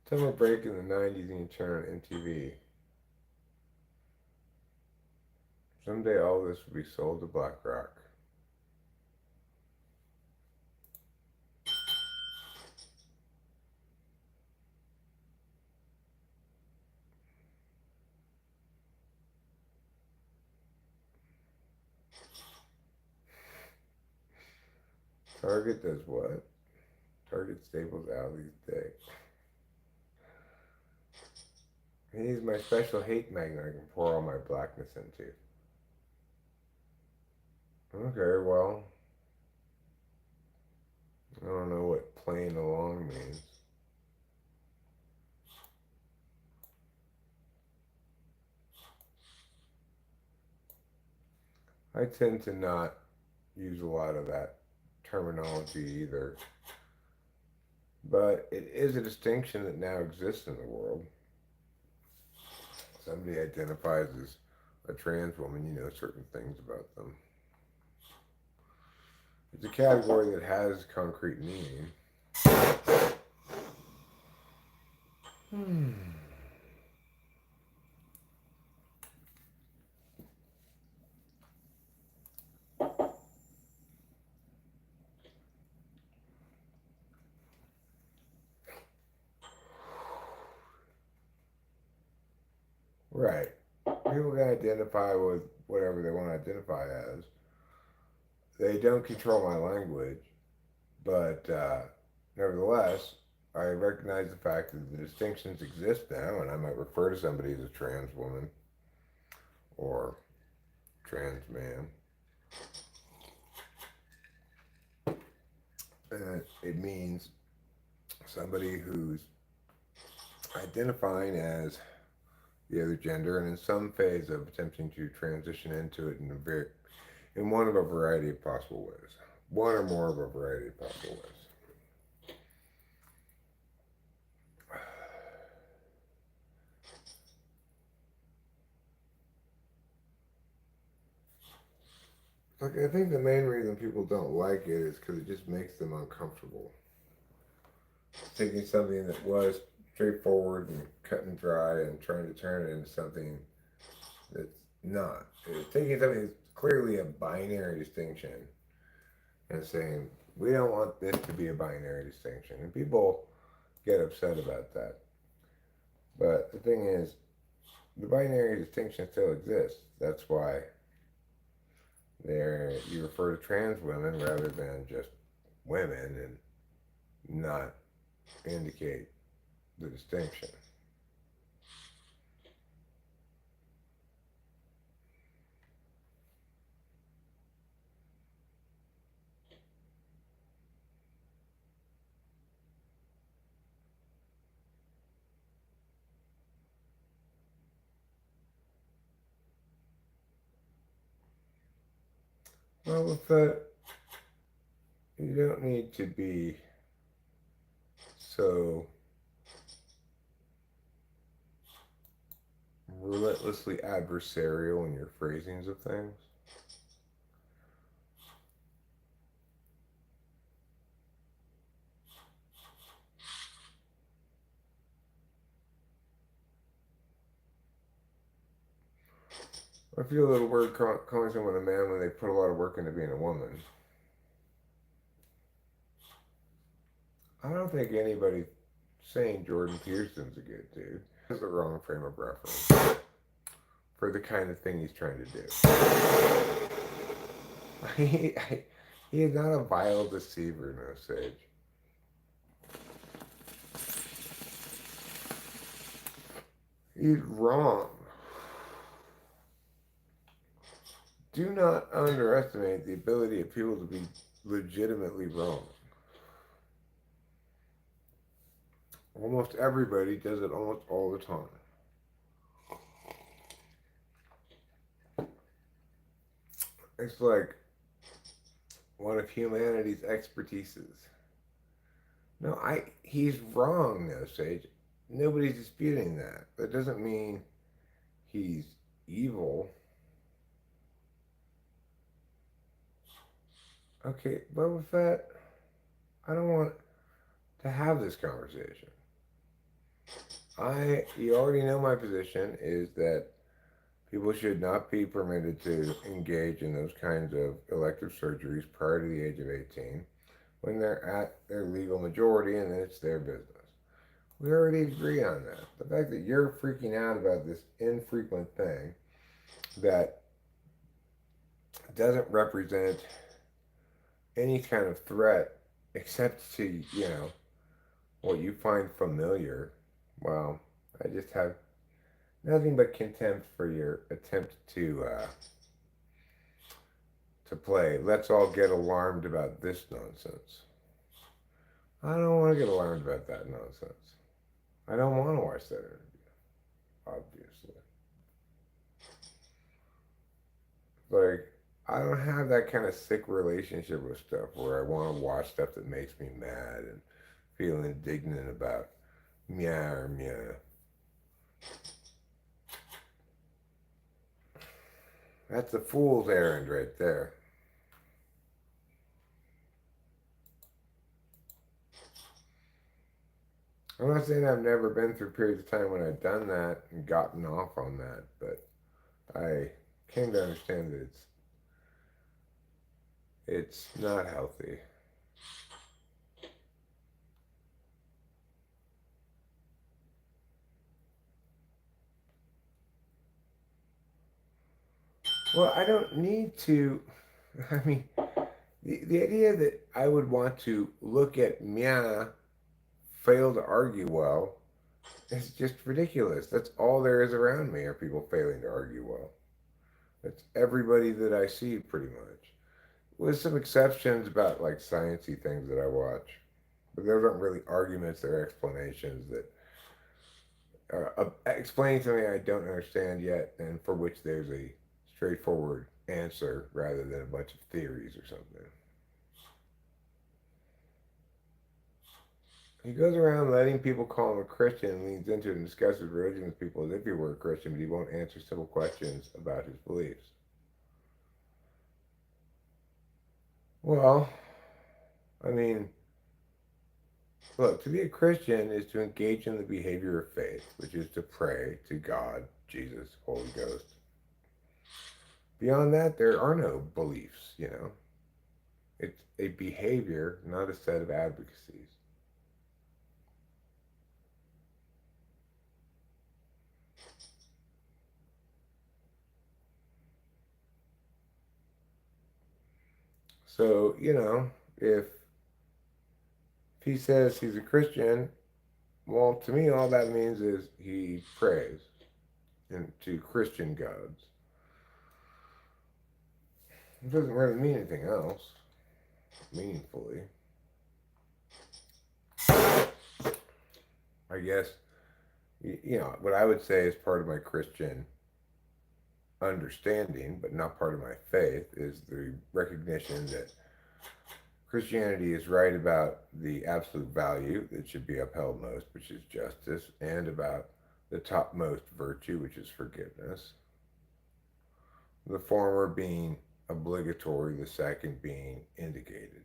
Summer break in the 90s and you turn on MTV. Someday all this will be sold to BlackRock. Target does what? Target staples Allie's dick. He's my special hate magnet I can pour all my blackness into. Okay, well, I don't know what playing along means. I tend to not use a lot of that terminology either. But it is a distinction that now exists in the world. Somebody identifies as a trans woman, you know certain things about them. It's a category that has concrete meaning. Hmm. Right. People can identify with whatever they want to identify as. They don't control my language, but nevertheless, I recognize the fact that the distinctions exist now, and I might refer to somebody as a trans woman or trans man. And it means somebody who's identifying as the other gender and in some phase of attempting to transition into it in one of a variety of possible ways. One or more of a variety of possible ways. Like, I think the main reason people don't like it is because it just makes them uncomfortable. Taking something that was straightforward and cut and dry and trying to turn it into something that's not. It's taking something that's clearly a binary distinction and saying, we don't want this to be a binary distinction. And people get upset about that. But the thing is, the binary distinction still exists. That's why there you refer to trans women rather than just women and not indicate the distinction. Well, with that, you don't need to be so relentlessly adversarial in your phrasings of things. I feel a little weird calling someone a man when they put a lot of work into being a woman. I don't think anybody saying Jordan Peterson's a good dude has the wrong frame of reference for the kind of thing he's trying to do. he, he is not a vile deceiver, no sage. He's wrong. Do not underestimate the ability of people to be legitimately wrong. Almost everybody does it almost all the time. It's like one of humanity's expertises. No, he's wrong, no sage. Nobody's disputing that. That doesn't mean he's evil. Okay, but with that, I don't want to have this conversation. You already know my position is that people should not be permitted to engage in those kinds of elective surgeries prior to the age of 18 when they're at their legal majority and it's their business. We already agree on that. The fact that you're freaking out about this infrequent thing that doesn't represent any kind of threat except to, what you find familiar, well, I just have nothing but contempt for your attempt to play. Let's all get alarmed about this nonsense. I don't want to get alarmed about that nonsense. I don't want to watch that interview, obviously. Like, I don't have that kind of sick relationship with stuff where I want to watch stuff that makes me mad and feel indignant about meow or meow. That's a fool's errand right there. I'm not saying I've never been through periods of time when I've done that and gotten off on that, but I came to understand that it's not healthy. Well, I don't need to. I mean, the idea that I would want to look at Mia fail to argue well is just ridiculous. That's all there is around me are people failing to argue well. That's everybody that I see, pretty much. With some exceptions about like sciencey things that I watch. But those aren't really arguments, they're explanations that are explaining something I don't understand yet and for which there's a straightforward answer rather than a bunch of theories or something. He goes around letting people call him a Christian and leans into it and discusses religion with people as if he were a Christian, but he won't answer simple questions about his beliefs. Well, I mean, look, to be a Christian is to engage in the behavior of faith, which is to pray to God, Jesus, Holy Ghost. Beyond that, there are no beliefs, It's a behavior, not a set of advocacies. So, if he says he's a Christian, well, to me, all that means is he prays to Christian gods. It doesn't really mean anything else meaningfully. I guess, what I would say is part of my Christian understanding, but not part of my faith, is the recognition that Christianity is right about the absolute value that should be upheld most, which is justice, and about the topmost virtue, which is forgiveness. The former being obligatory, the second being indicated.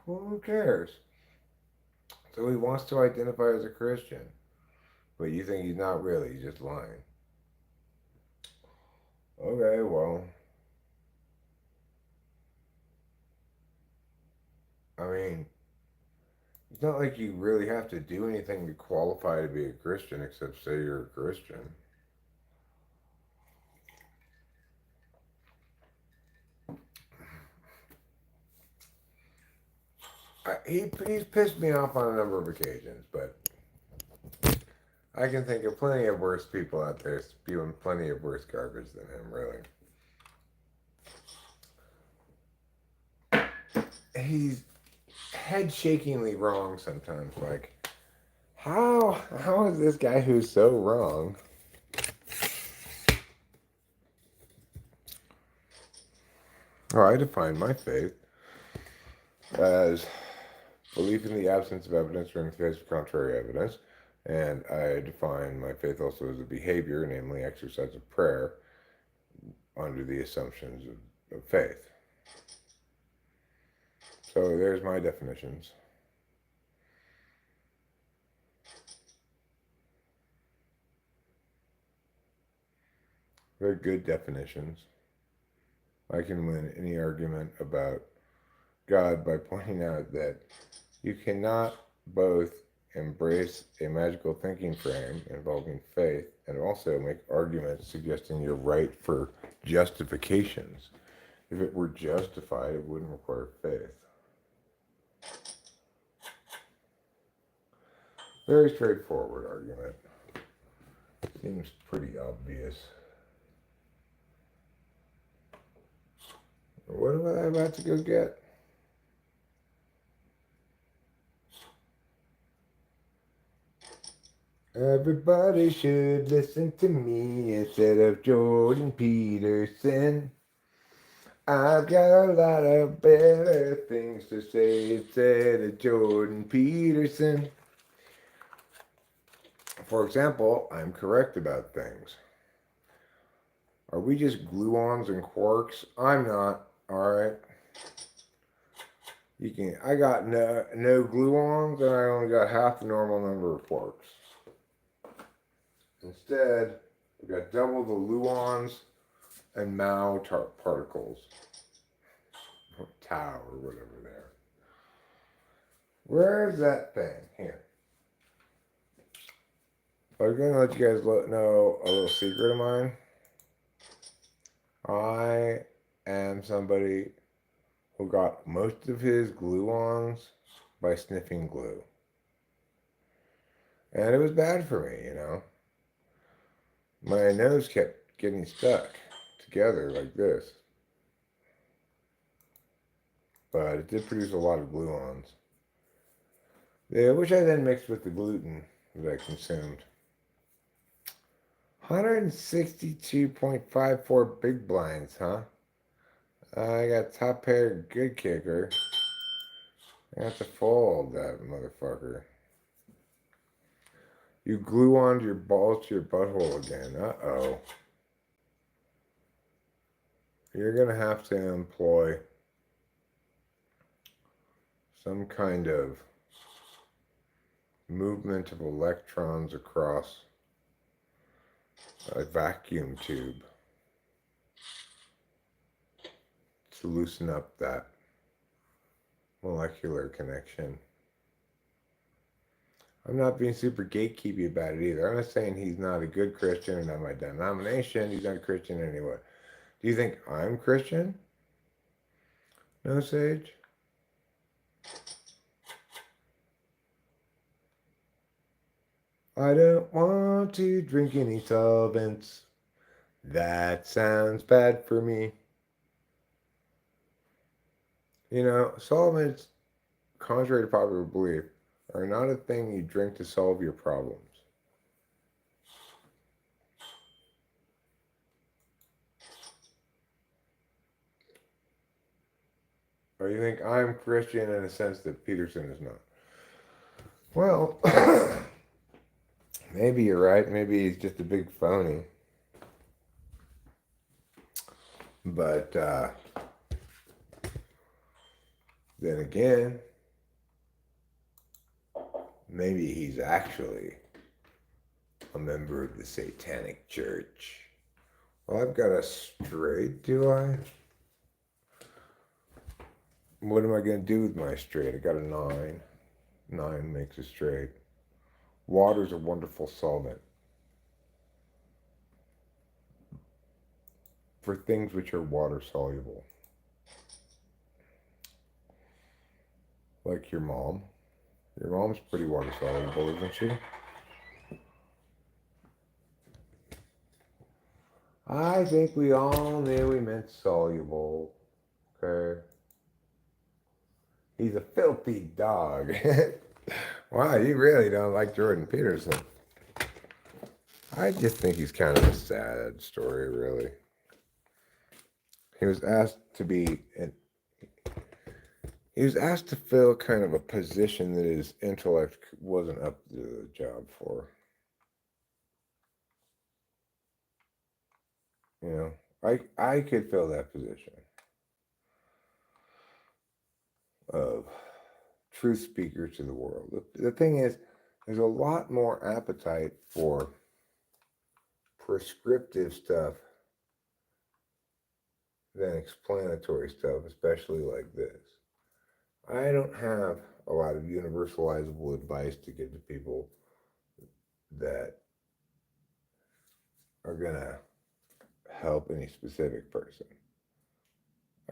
Well, who cares? So he wants to identify as a Christian, but you think he's not really, he's just lying. Okay, well, I mean, it's not like you really have to do anything to qualify to be a Christian except say you're a Christian. He's pissed me off on a number of occasions, but I can think of plenty of worse people out there spewing plenty of worse garbage than him, really. He's head shakingly wrong sometimes. Like, how is this guy who's so wrong? Well, I define my faith as belief in the absence of evidence or in the face of contrary evidence. And I define my faith also as a behavior, namely exercise of prayer, under the assumptions of faith. So there's my definitions. They're good definitions. I can win any argument about God by pointing out that you cannot both embrace a magical thinking frame involving faith and also make arguments suggesting you're right for justifications. If it were justified, it wouldn't require faith. Very straightforward argument. Seems pretty obvious. What am I about to go get? Everybody should listen to me instead of Jordan Peterson. I've got a lot of better things to say instead of Jordan Peterson. For example, I'm correct about things. Are we just gluons and quarks? I'm not. All right. I got no gluons, and I only got half the normal number of quarks. Instead, we got double the gluons and Mao particles, or tau or whatever they are. Where's that thing? Here. I'm going to let you guys know a little secret of mine. I am somebody who got most of his gluons by sniffing glue. And it was bad for me, My nose kept getting stuck together like this. But it did produce a lot of gluons. Yeah, which I then mixed with the gluten that I consumed. 162.54 big blinds, huh? I got top pair, good kicker. I have to fold that motherfucker. You glue onto your balls to your butthole again. Uh-oh. You're going to have to employ some kind of movement of electrons across a vacuum tube to loosen up that molecular connection. I'm not being super gatekeepy about it either. I'm not saying he's not a good Christian or not my denomination. He's not a Christian anyway. Do you think I'm Christian? No, Sage? I don't want to drink any solvents. That sounds bad for me. You know, solvents, contrary to popular belief, are not a thing you drink to solve your problems. Or you think I'm Christian in a sense that Peterson is not? Well, maybe you're right. Maybe he's just a big phony. But then again, maybe he's actually a member of the Satanic Church. Well, I've got a straight, do I? What am I going to do with my straight? I got a 9. 9 makes a straight. Water's a wonderful solvent for things which are water soluble. Like your mom. Your mom's pretty water soluble, isn't she? I think we all knew we meant soluble. Okay. He's a filthy dog. Wow, you really don't like Jordan Peterson. I just think he's kind of a sad story, really. He was asked to be he was asked to fill kind of a position that his intellect wasn't up to the job for. You know, I could fill that position of truth speaker to the world. The thing is, there's a lot more appetite for prescriptive stuff than explanatory stuff, especially like this. I don't have a lot of universalizable advice to give to people that are going to help any specific person.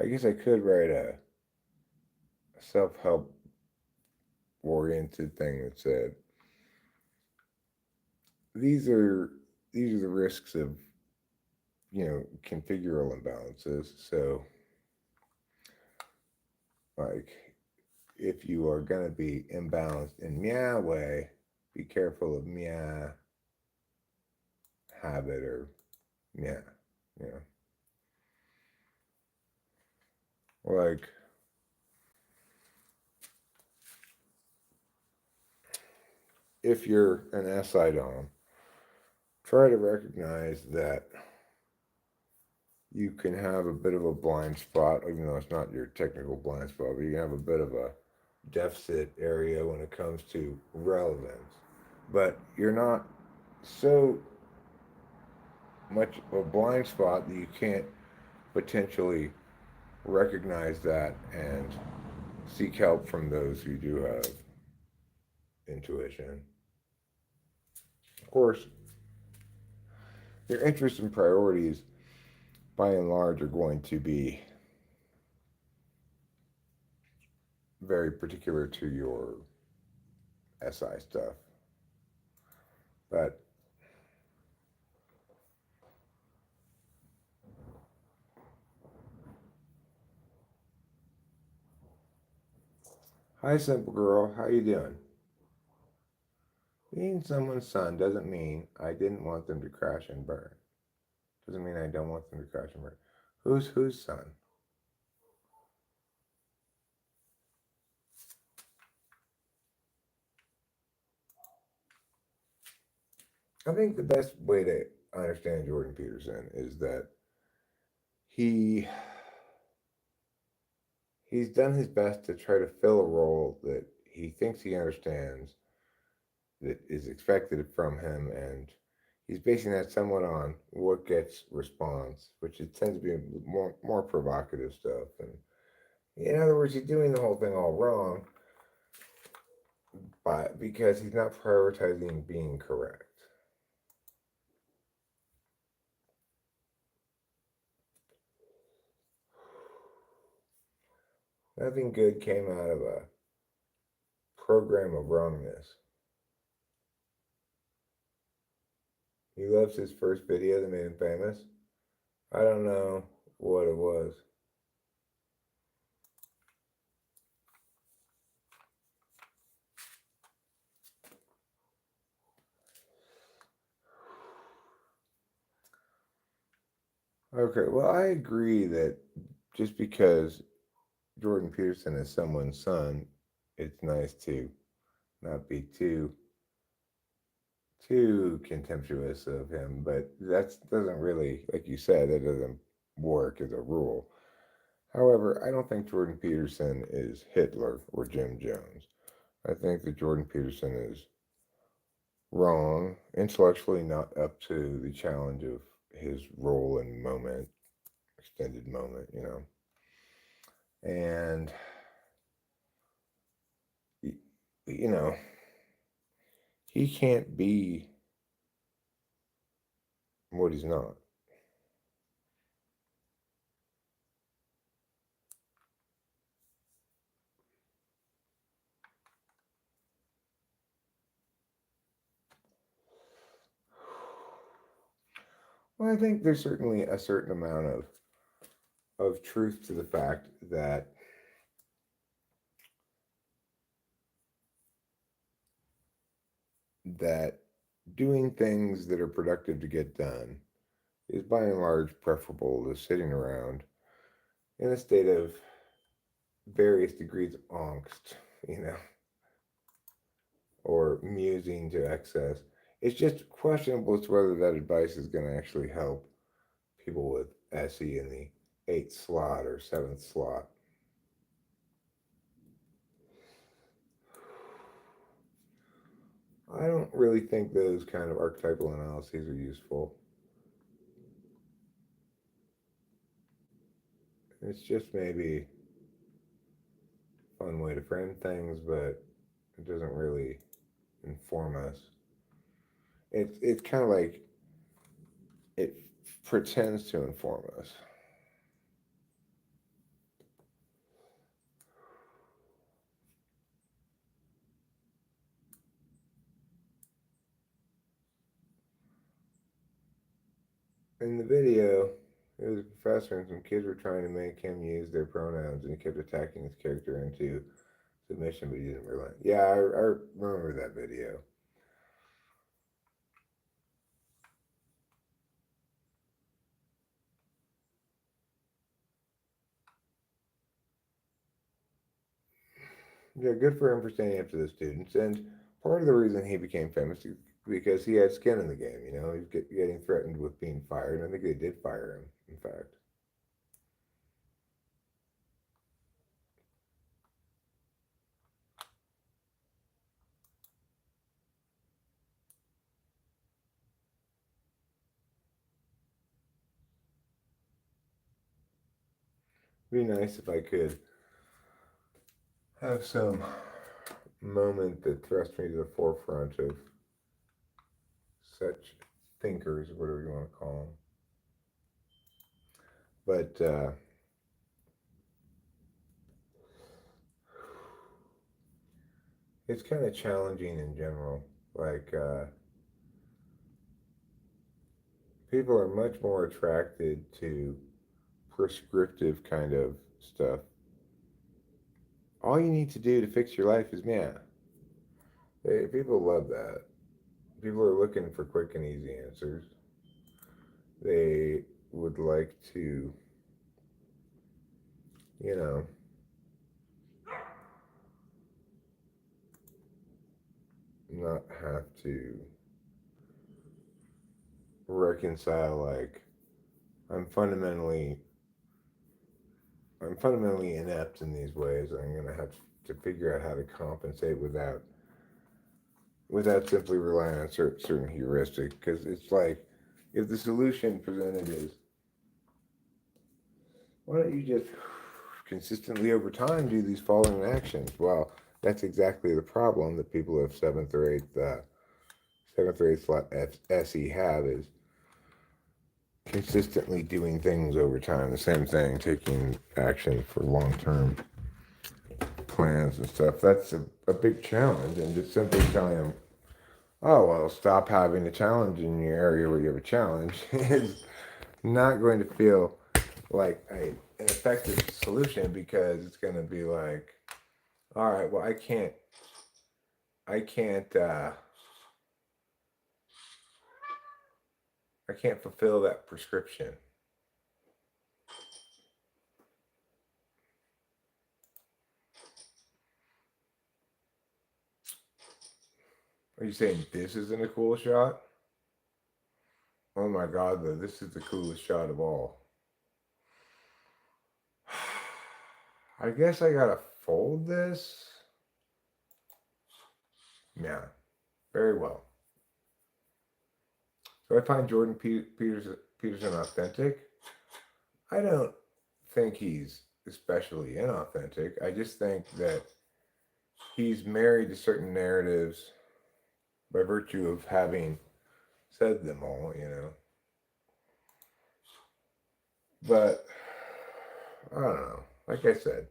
I guess I could write a self-help oriented thing that said these are the risks of configural imbalances. So like if you are going to be imbalanced in meow way, be careful of meow habit or meow, you know. Like if you're an SI dom, try to recognize that you can have a bit of a blind spot, even though it's not your technical blind spot, but you can have a bit of a deficit area when it comes to relevance. But you're not so much of a blind spot that you can't potentially recognize that and seek help from those who do have intuition. Of course, your interests and priorities, by and large, are going to be very particular to your SI stuff. But hi, simple girl, how you doing? Being someone's son doesn't mean I didn't want them to crash and burn. Doesn't mean I don't want them to crash and burn. Whose son? I think the best way to understand Jordan Peterson is that he he's done his best to try to fill a role that he thinks he understands that is expected from him, and he's basing that somewhat on what gets response, which it tends to be more provocative stuff. And in other words, he's doing the whole thing all wrong, but because he's not prioritizing being correct. Nothing good came out of a program of wrongness. He loves his first video that made him famous. I don't know what it was. Okay, well, I agree that just because Jordan Peterson is someone's son, it's nice to not be too contemptuous of him. But that doesn't really, like you said, that doesn't work as a rule. However, I don't think Jordan Peterson is Hitler or Jim Jones. I think that Jordan Peterson is wrong, intellectually not up to the challenge of his role and moment, extended moment, And, you know, he can't be what he's not. Well, I think there's certainly a certain amount of truth to the fact that doing things that are productive to get done is by and large preferable to sitting around in a state of various degrees of angst, you know, or musing to excess. It's just questionable as to whether that advice is going to actually help people with SE in the eighth slot or seventh slot. I don't really think those kind of archetypal analyses are useful. It's just maybe a fun way to frame things, but it doesn't really inform us. It's kind of like it pretends to inform us. In the video, it was a professor and some kids were trying to make him use their pronouns, and he kept attacking his character into submission, but he didn't relent. Yeah, I remember that video. Yeah, good for him for standing up to the students. And part of the reason he became famous is because he had skin in the game. He was getting threatened with being fired. And I think they did fire him, in fact. It'd be nice if I could have some moment that thrust me to the forefront of such thinkers, whatever you want to call them. But it's kind of challenging in general. Like, people are much more attracted to prescriptive kind of stuff. All you need to do to fix your life is man. People love that. People are looking for quick and easy answers. They would like to, you know, not have to reconcile like I'm fundamentally I'm fundamentally inept in these ways. I'm gonna have to figure out how to compensate without without simply relying on certain heuristic. Because it's like, if the solution presented is, why don't you just consistently over time do these following actions? Well, that's exactly the problem that people of seventh or eighth SE have, is consistently doing things over time. The same thing, taking action for long term plans and stuff. That's a big challenge. And just simply telling them, oh, well, stop having a challenge in your area where you have a challenge is not going to feel like an effective solution, because it's going to be like, all right, well, I can't, I can't fulfill that prescription. Are you saying this isn't a cool shot? Oh my God, though, this is the coolest shot of all. I guess I gotta fold this. Yeah, very well. So I find Peterson authentic. I don't think he's especially inauthentic. I just think that he's married to certain narratives by virtue of having said them all, you know. But I don't know. Like I said,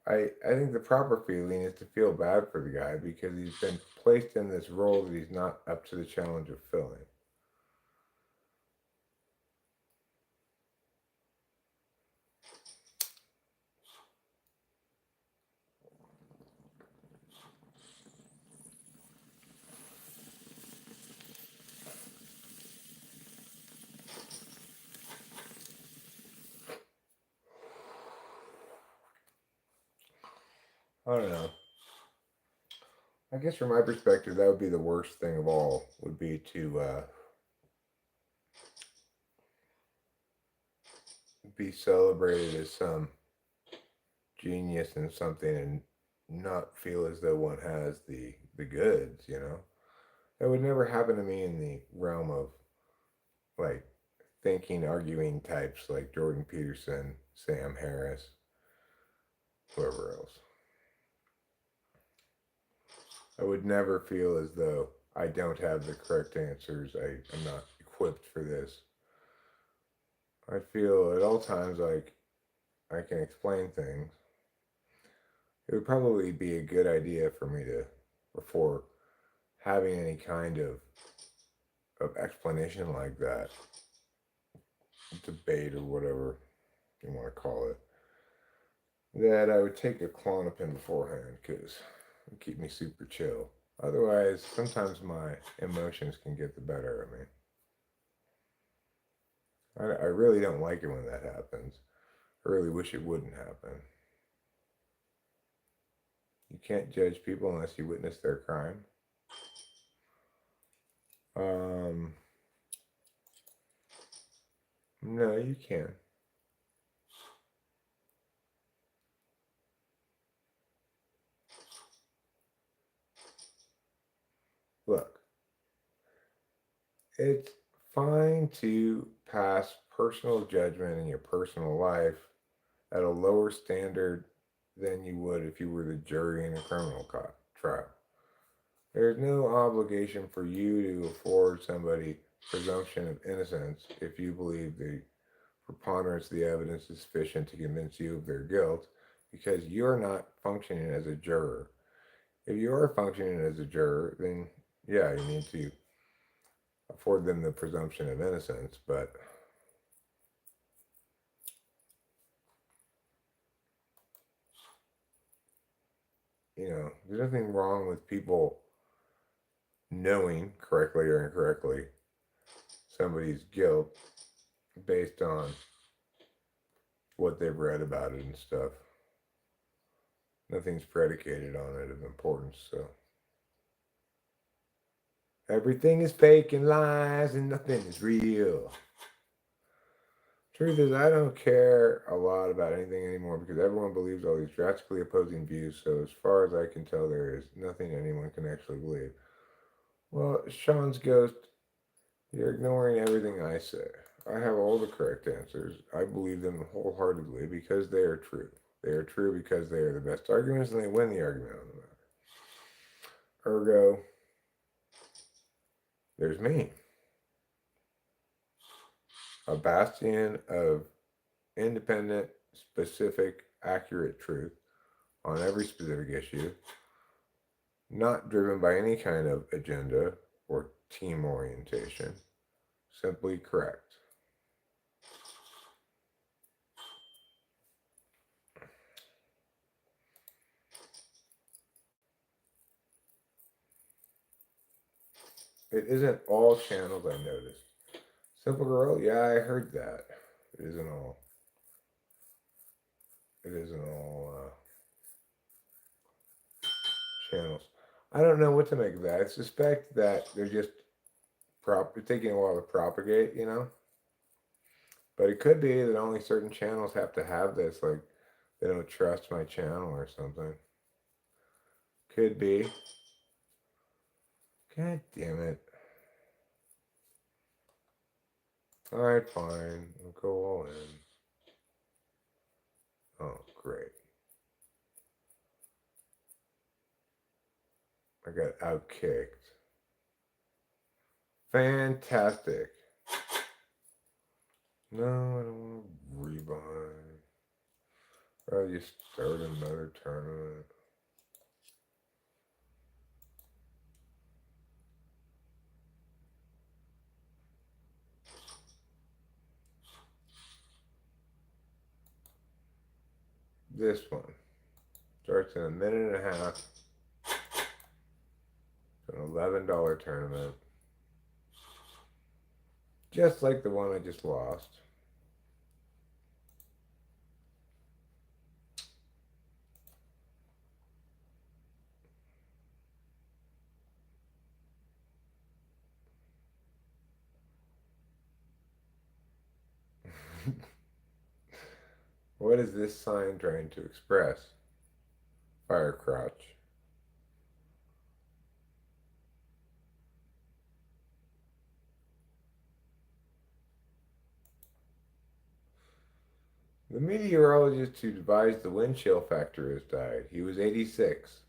I think the proper feeling is to feel bad for the guy, because he's been placed in this role that he's not up to the challenge of filling. I don't know. I guess from my perspective, that would be the worst thing of all. Would be to be celebrated as some genius in something and not feel as though one has the goods. You know, that would never happen to me in the realm of like thinking, arguing types like Jordan Peterson, Sam Harris, whoever else. I would never feel as though I don't have the correct answers. I'm not equipped for this. I feel at all times like I can explain things. It would probably be a good idea for me to, before having any kind of explanation like that, debate or whatever you want to call it, that I would take a Klonopin beforehand, because it would keep me super chill. Otherwise, sometimes my emotions can get the better of me. I really don't like it when that happens. I really wish it wouldn't happen. You can't judge people unless you witness their crime. Um, no, you can. Look, it's fine to pass personal judgment in your personal life at a lower standard than you would if you were the jury in a criminal trial. There's no obligation for you to afford somebody presumption of innocence if you believe the preponderance of the evidence is sufficient to convince you of their guilt, because you're not functioning as a juror. If you are functioning as a juror, then yeah, you need to afford them the presumption of innocence. But you know, there's nothing wrong with people knowing correctly or incorrectly somebody's guilt based on what they've read about it and stuff. Nothing's predicated on it of importance. So everything is fake and lies and nothing is real. Truth is, I don't care a lot about anything anymore because everyone believes all these drastically opposing views. So, as far as I can tell, there is nothing anyone can actually believe. Well, Sean's ghost, you're ignoring everything I say. I have all the correct answers. I believe them wholeheartedly because they are true. They are true because they are the best arguments and they win the argument on the matter. Ergo, there's me, a bastion of independent, specific, accurate truth on every specific issue, not driven by any kind of agenda or team orientation, simply correct. It isn't all channels, I noticed. Simple Girl, yeah, I heard that. It isn't all. It isn't all channels. I don't know what to make of that. I suspect that they're just taking a while to propagate, you know? But it could be that only certain channels have to have this, like they don't trust my channel or something. Could be. God damn it. Alright, fine. We'll go all in. Oh, great. I got outkicked. Fantastic. No, I don't want to rebuy. I'll just start another tournament. This one starts in a minute and a half. It's an $11 tournament. Just like the one I just lost. What is this sign trying to express? Fire crotch. The meteorologist who devised the wind chill factor has died. He was 86,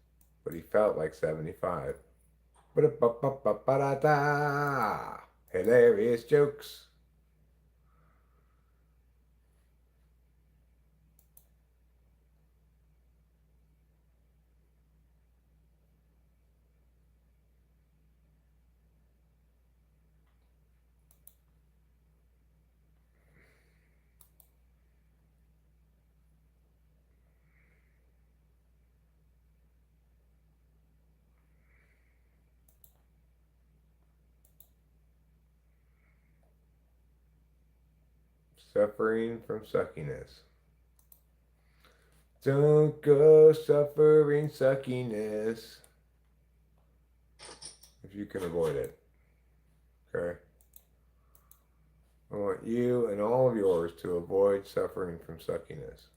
but he felt like 75. Hilarious jokes. Suffering from suckiness. Don't go suffering suckiness if you can avoid it. Okay? I want you and all of yours to avoid suffering from suckiness.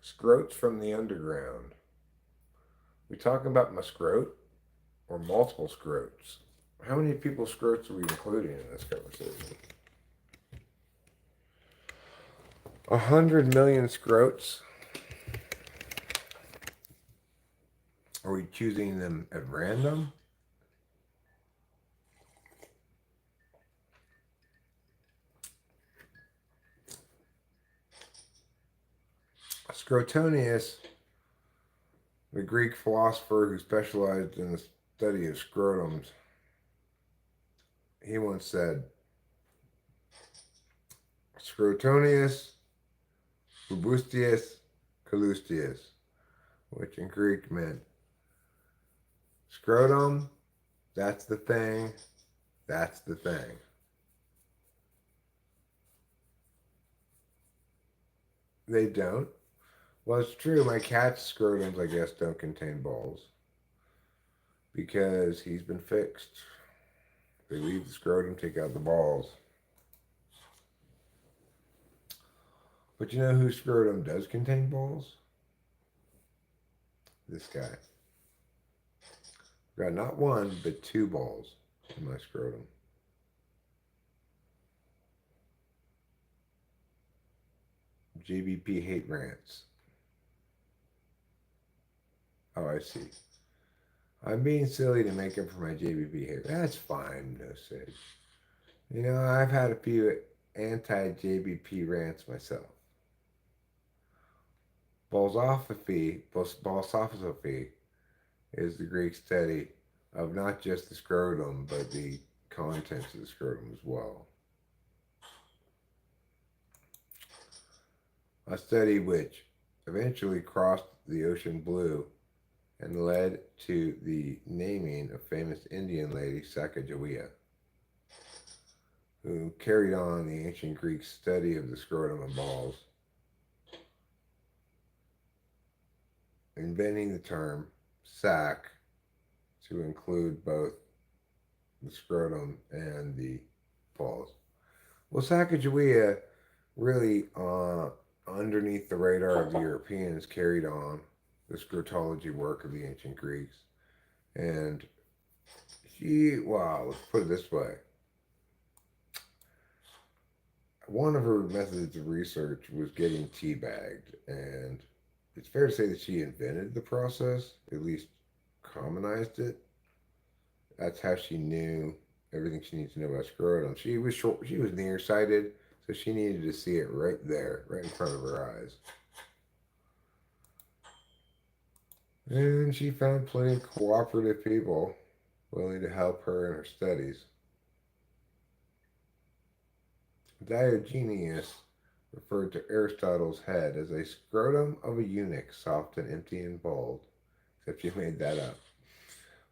Scroats from the underground. We talking about my scrote or multiple scroats? How many people's scroats are we including in this conversation? 100 million scroats? Are we choosing them at random? Scrotonius, the Greek philosopher who specialized in the study of scrotums, he once said, Scrotonius, Bubustius, Calustius, which in Greek meant scrotum, that's the thing, that's the thing. They don't. Well, it's true. My cat's scrotums, I guess, don't contain balls because he's been fixed. They leave the scrotum, take out the balls. But you know whose scrotum does contain balls? This guy. Got not one, but two balls in my scrotum. JBP hate rants. Oh, I see. I'm being silly to make up for my JBP hate. That's fine, no sage. You know, I've had a few anti-JBP rants myself. Balsophy is the Greek study of not just the scrotum, but the contents of the scrotum as well. A study which eventually crossed the ocean blue and led to the naming of famous Indian lady Sacagawea, who carried on the ancient Greek study of the scrotum and balls, inventing the term sac to include both the scrotum and the balls. Well, Sacagawea really, underneath the radar of the Europeans, carried on the scrotology work of the ancient Greeks. And let's put it this way. One of her methods of research was getting teabagged, and it's fair to say that she invented the process, at least commonized it. That's how she knew everything she needs to know about scrotum. She was short, she was nearsighted, so she needed to see it right there, right in front of her eyes. And she found plenty of cooperative people willing to help her in her studies. Diogenes referred to Aristotle's head as a scrotum of a eunuch, soft and empty and bald. Except you made that up.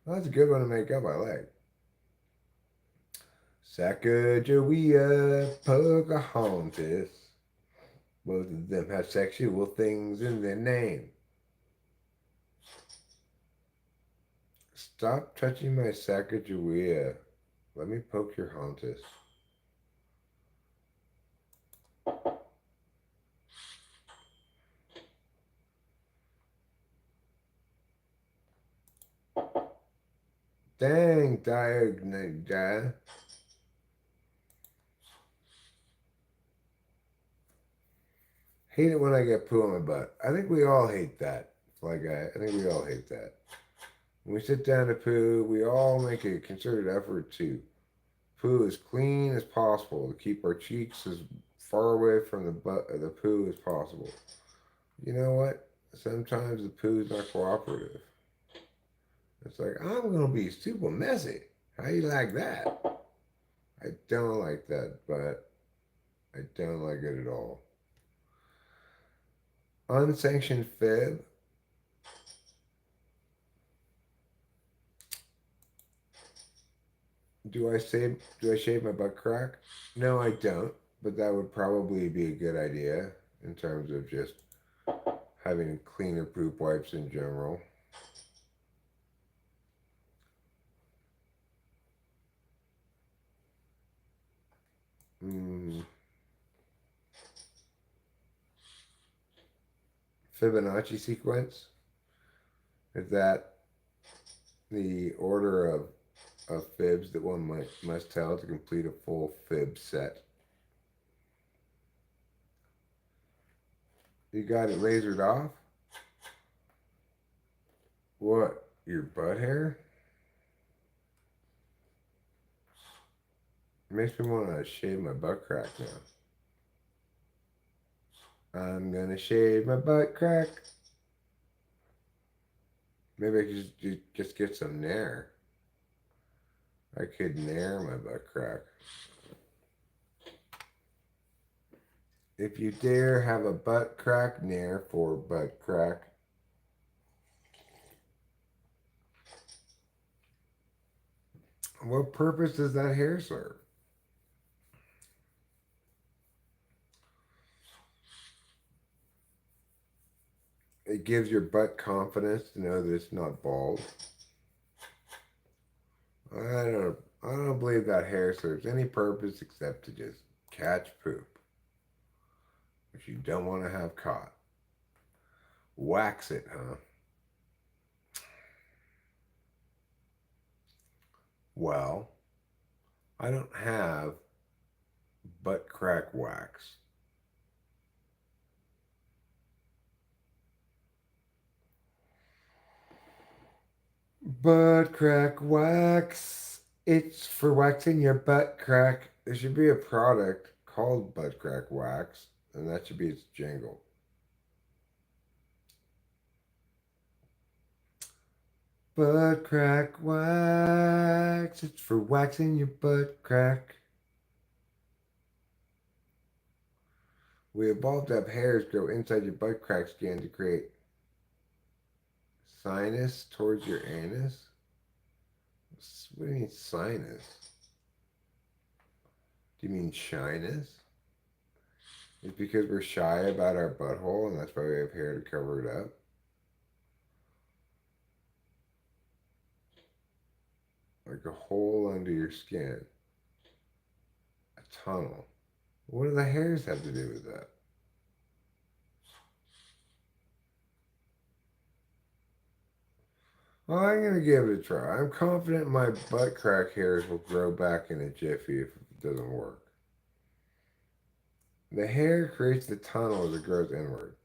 Well, that's a good one to make up, I like. Sacagawea, Pocahontas. Both of them have sexual things in their name. Stop touching my Sacagawea. Let me poke your Hontus. Dang, Diagnosia. Hate it when I get poo on my butt. I think we all hate that. Like, I think we all hate that. When we sit down to poo, we all make a concerted effort to poo as clean as possible to keep our cheeks as far away from the poo as possible. You know what? Sometimes the poo is not cooperative. It's like, I'm gonna be super messy. How you like that? I don't like that, but I don't like it at all. Unsanctioned fib. Do I shave my butt crack? No, I don't. But that would probably be a good idea in terms of just having cleaner poop wipes in general. Fibonacci sequence. Is that the order of fibs that one must tell to complete a full fib set? You got it lasered off? What? Your butt hair? It makes me want to shave my butt crack now. I'm gonna shave my butt crack. Maybe I could just get some nair. I could nair my butt crack. If you dare have a butt crack, nair for butt crack. What purpose does that hair serve? It gives your butt confidence to know that it's not bald. I don't believe that hair serves any purpose except to just catch poop. which you don't want to have caught. Wax it, huh? Well, I don't have butt crack wax. Butt crack wax. It's for waxing your butt crack. There should be a product called butt crack wax, and that should be its jingle. Butt crack wax. It's for waxing your butt crack. We evolved to have hairs grow inside your butt crack skin to create sinus towards your anus. What do you mean sinus? Do you mean shyness? It's because we're shy about our butthole and that's why we have hair to cover it up? Like a hole under your skin. A tunnel. What do the hairs have to do with that? Well, I'm going to give it a try. I'm confident my butt crack hairs will grow back in a jiffy if it doesn't work. The hair creates the tunnel as it grows inward.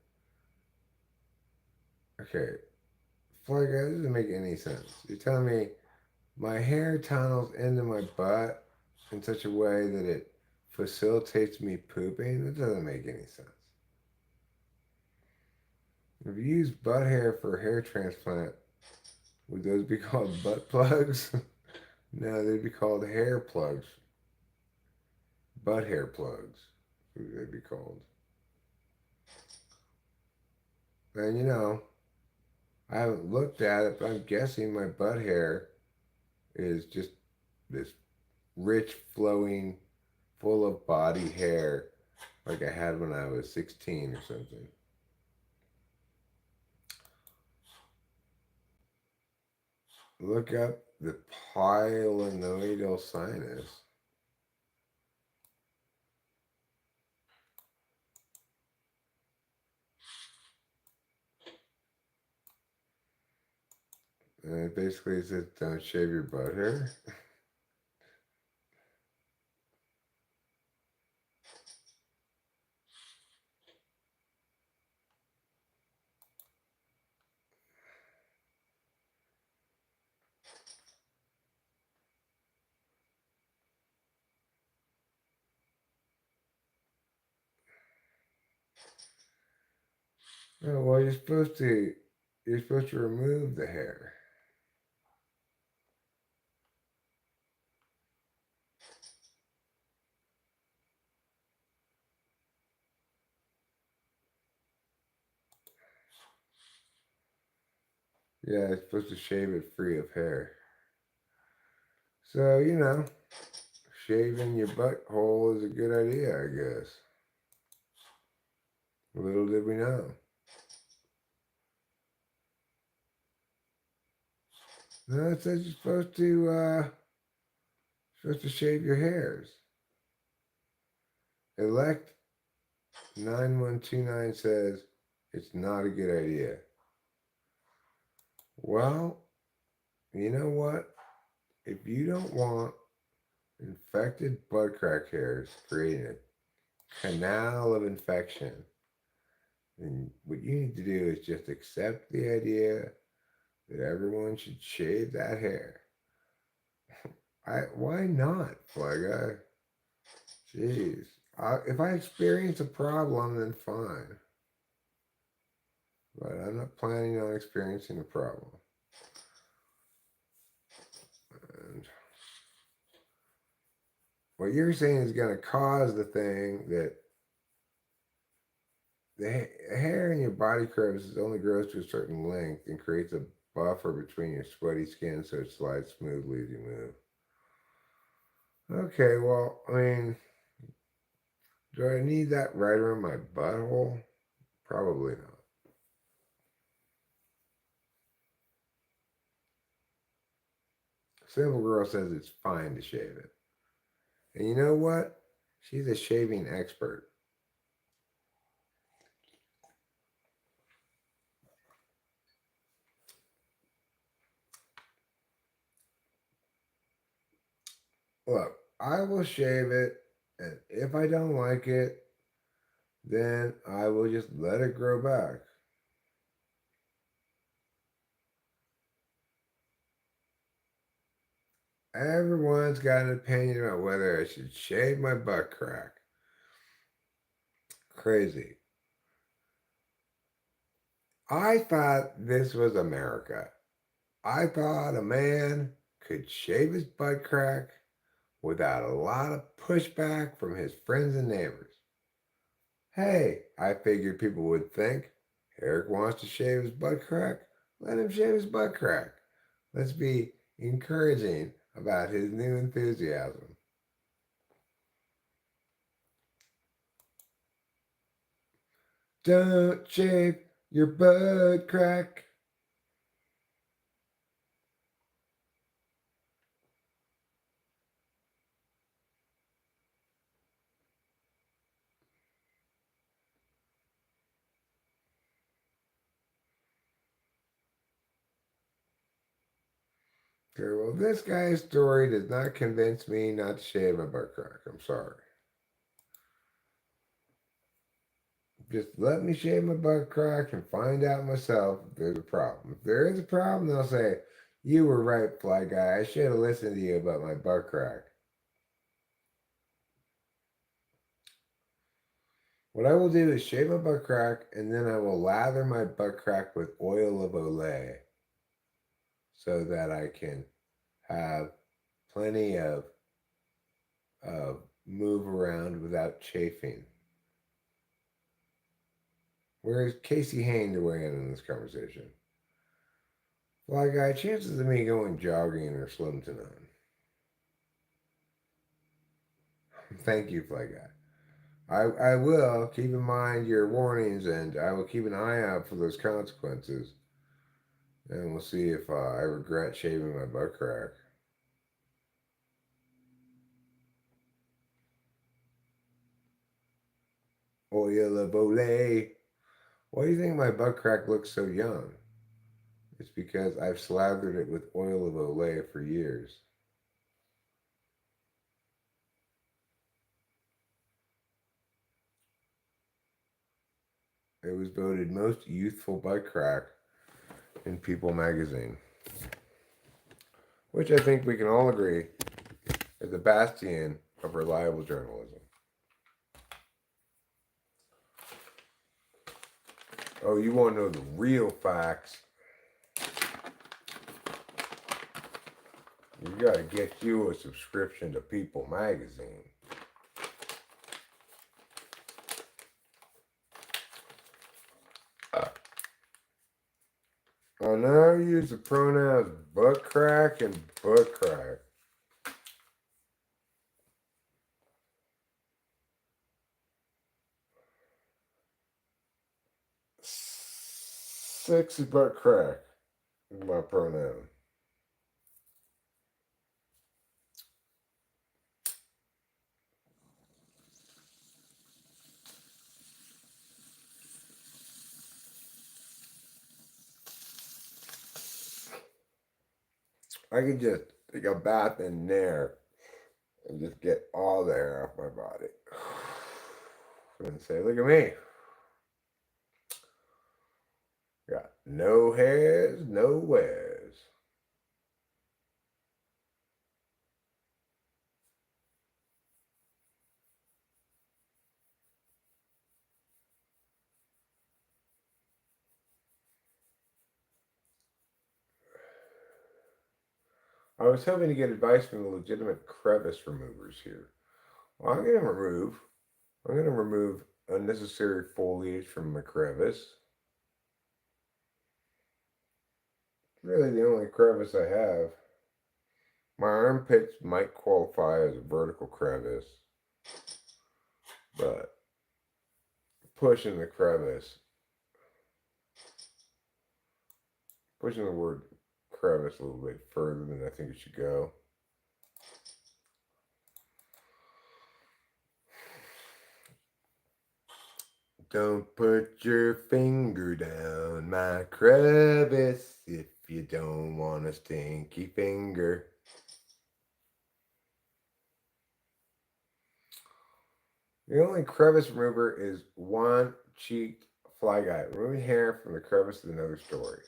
Okay, Fly guy, this doesn't make any sense. You're telling me my hair tunnels into my butt in such a way that it facilitates me pooping? That doesn't make any sense. If you use butt hair for a hair transplant, would those be called butt plugs? No, they'd be called hair plugs. Butt hair plugs. What would they be called? And I haven't looked at it, but I'm guessing my butt hair is just this rich, flowing, full of body hair like I had when I was 16 or something. Look up the pilonidal sinus. And it basically says don't shave your butt hair. Oh, well, you're supposed to remove the hair. Yeah, it's supposed to shave it free of hair. So, shaving your butthole is a good idea, I guess. Little did we know. No, it says you're supposed to shave your hairs. Elect 9129 says it's not a good idea. Well, you know what? If you don't want infected butt crack hairs creating a canal of infection, then what you need to do is just accept the idea that everyone should shave that hair. Why not, Fly Guy? Jeez. If I experience a problem, then fine. But I'm not planning on experiencing a problem. And what you're saying is going to cause the thing that the hair in your body crevices only grows to a certain length and creates a buffer between your sweaty skin so it slides smoothly as you move. Okay, well, I mean, do I need that right around my butthole? Probably not. Simple Girl says it's fine to shave it. And you know what? She's a shaving expert. Look, I will shave it, and if I don't like it, then I will just let it grow back. Everyone's got an opinion about whether I should shave my butt crack. Crazy. I thought this was America. I thought a man could shave his butt crack without a lot of pushback from his friends and neighbors. Hey, I figured people would think Eric wants to shave his butt crack. Let him shave his butt crack. Let's be encouraging about his new enthusiasm. Don't shave your butt crack. Okay, well, this guy's story does not convince me not to shave my butt crack. I'm sorry. Just let me shave my butt crack and find out myself if there's a problem. If there is a problem, they'll say, you were right, fly guy. I should have listened to you about my butt crack. What I will do is shave my butt crack and then I will lather my butt crack with oil of Olay so that I can have plenty of move around without chafing. Where's Casey Hain to weigh in on this conversation? Fly guy, chances of me going jogging are slim to none. Thank you, Fly guy. I will keep in mind your warnings and I will keep an eye out for those consequences. And we'll see if I regret shaving my butt crack. Oil of Olay. Why do you think my butt crack looks so young? It's because I've slathered it with oil of Olay for years. It was voted most youthful butt crack in People magazine, which I think we can all agree is a bastion of reliable journalism. Oh, you want to know the real facts? You gotta get you a subscription to People magazine. I now use the pronouns butt crack and butt crack. Sexy butt crack is my pronoun. I could just take a bath in there and just get all the hair off my body. And say, look at me. Got no hairs, no wears. I was hoping to get advice from the legitimate crevice removers here. Well, I'm going to remove unnecessary foliage from my crevice. Really the only crevice I have. My armpits might qualify as a vertical crevice, but pushing the crevice, pushing the word crevice a little bit further than I think it should go. Don't put your finger down my crevice if you don't want a stinky finger. The only crevice remover is one-cheeked fly guy. Removing hair from the crevice is another story.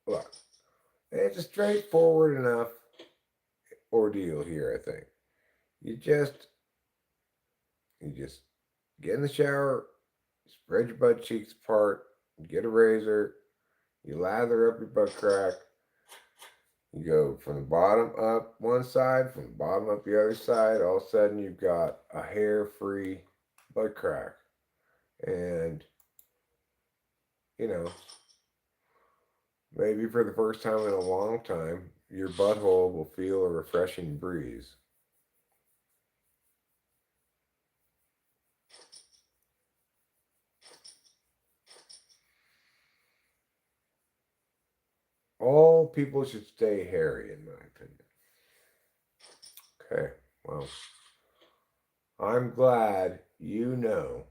Look, it's a straightforward enough ordeal here, I think. You just you just get in the shower, spread your butt cheeks apart, get a razor, you lather up your butt crack, you go from the bottom up one side, from the bottom up the other side, all of a sudden you've got a hair-free butt crack. And, you know, maybe for the first time in a long time, your butthole will feel a refreshing breeze. All people should stay hairy, in my opinion. Okay, well, I'm glad you know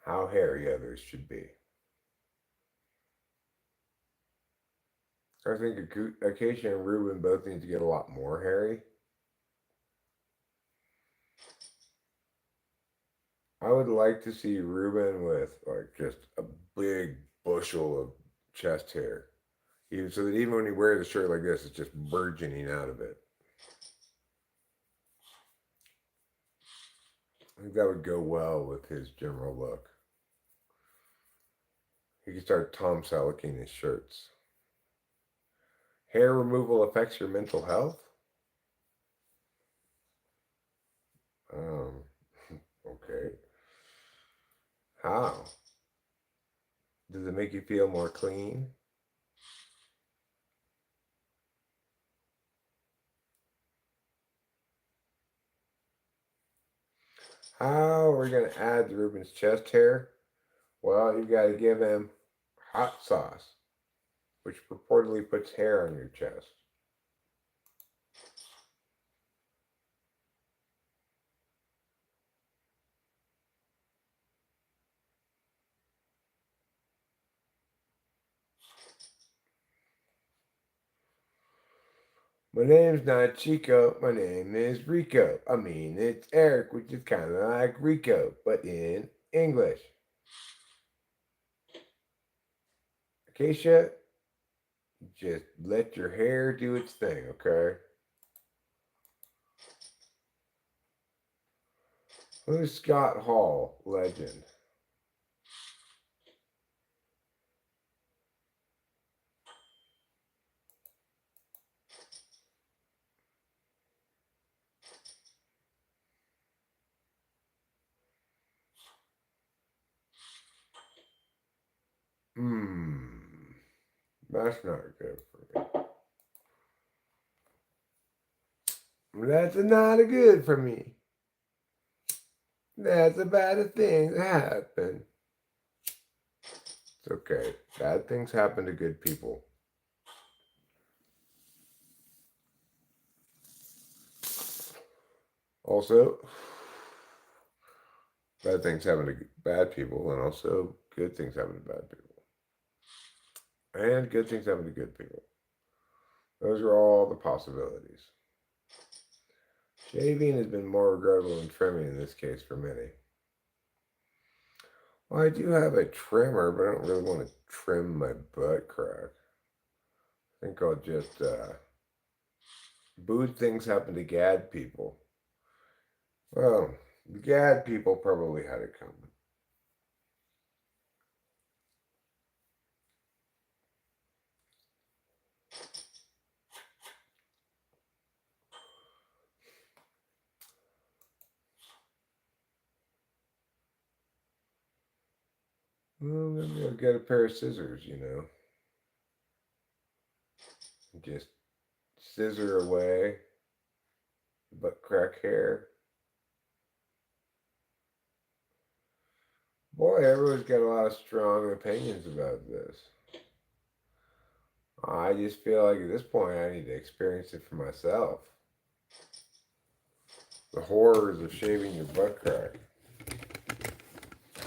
how hairy others should be. I think Acacia and Ruben both need to get a lot more hairy. I would like to see Ruben with like just a big bushel of chest hair. Even so that even when he wears a shirt like this, it's just burgeoning out of it. I think that would go well with his general look. He could start Tom Selicking his shirts. Hair removal affects your mental health? Um, okay. How? Does it make you feel more clean? How are we going to add to Ruben's chest hair? Well, you got to give him hot sauce, which purportedly puts hair on your chest. My name's not Chico, my name is Rico. I mean, it's Eric, which is kind of like Rico, but in English. Acacia, just let your hair do its thing, okay? Who's Scott Hall, legend? Hmm, that's not good for me. That's not good for me. That's a bad thing that happened. It's okay. Bad things happen to good people. Also, bad things happen to bad people, and also good things happen to bad people. And good things happen to good people. Those are all the possibilities. Shaving has been more regrettable than trimming in this case for many. Well, I do have a trimmer, but I don't really want to trim my butt crack. I think I'll just, booed things happen to gad people. Well, the gad people probably had it coming. Well, maybe I'll get a pair of scissors, Just scissor away butt crack hair. Boy, everyone's got a lot of strong opinions about this. I just feel like at this point I need to experience it for myself. The horrors of shaving your butt crack.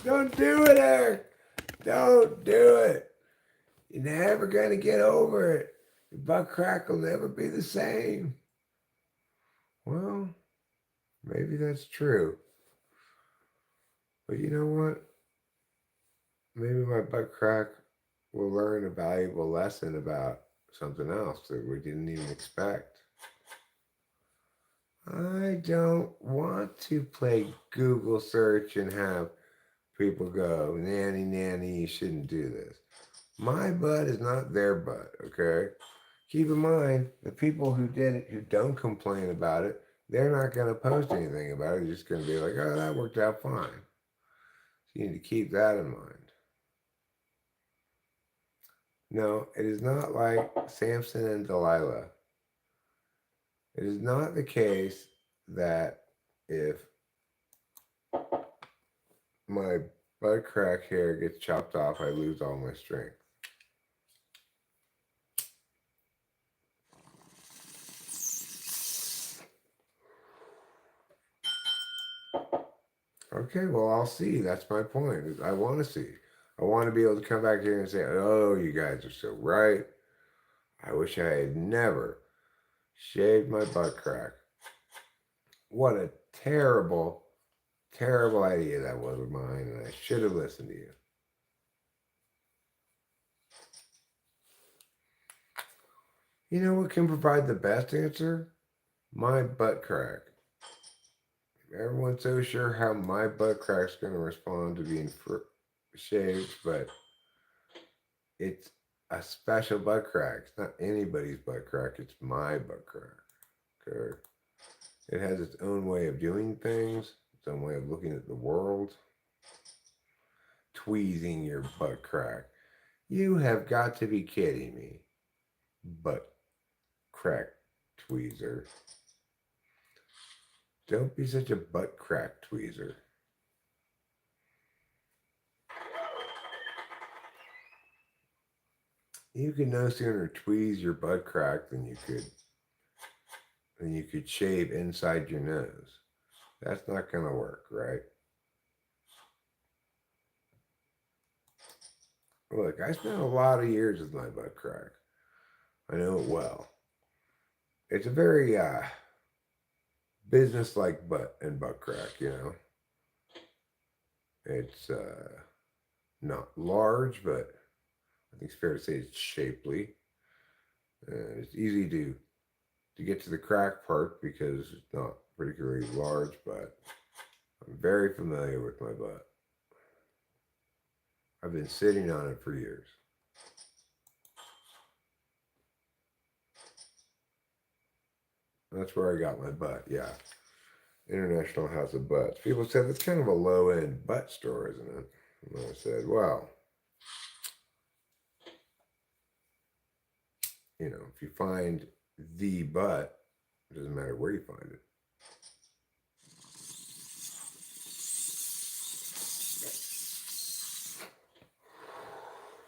Don't do it, Eric! Don't do it! You're never gonna get over it. Your butt crack will never be the same. Well, maybe that's true. But you know what? Maybe my butt crack will learn a valuable lesson about something else that we didn't even expect. I don't want to play Google search and have people go, nanny, nanny, you shouldn't do this. My butt is not their butt, okay? Keep in mind, the people who did it, who don't complain about it, they're not going to post anything about it. They're just going to be like, oh, that worked out fine. So you need to keep that in mind. No, it is not like Samson and Delilah. It is not the case that if my butt crack hair gets chopped off, I lose all my strength. Okay, well, I'll see. That's my point. I want to see. I want to be able to come back here and say, oh, you guys are so right. I wish I had never shaved my butt crack. What a terrible, terrible idea that was of mine, and I should have listened to you. You know what can provide the best answer? My butt crack. Everyone's so sure how my butt crack's going to respond to being shaved, but it's a special butt crack. It's not anybody's butt crack. It's my butt crack. Okay? It has its own way of doing things, its own way of looking at the world. Tweezing your butt crack. You have got to be kidding me. Butt crack tweezer. Don't be such a butt crack tweezer. You can no sooner tweeze your butt crack than you could shave inside your nose. That's not gonna work, right? Look, I spent a lot of years with my butt crack. I know it well. It's a very business-like butt crack, you know. It's not large, but I think it's fair to say it's shapely. It's easy to get to the crack part because it's not particularly large, but I'm very familiar with my butt. I've been sitting on it for years. That's where I got my butt, yeah. International House of Butts. People said it's kind of a low-end butt store, isn't it? And I said, well, you know, if you find the butt, it doesn't matter where you find it.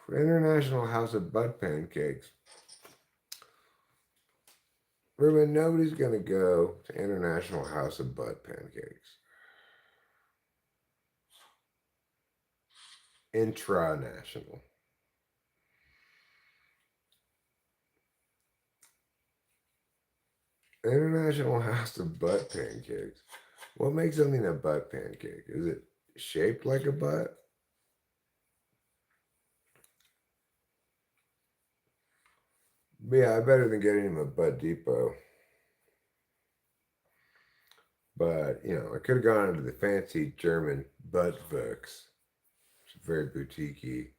For International House of Butt Pancakes, Ruben, nobody's going to go to International House of Butt Pancakes. Intranational. International House of Butt Pancakes. What makes something a butt pancake? Is it shaped like a butt? But yeah, better than getting him a Butt Depot. But, you know, I could have gone into the fancy German Butt Books. It's very boutiquey.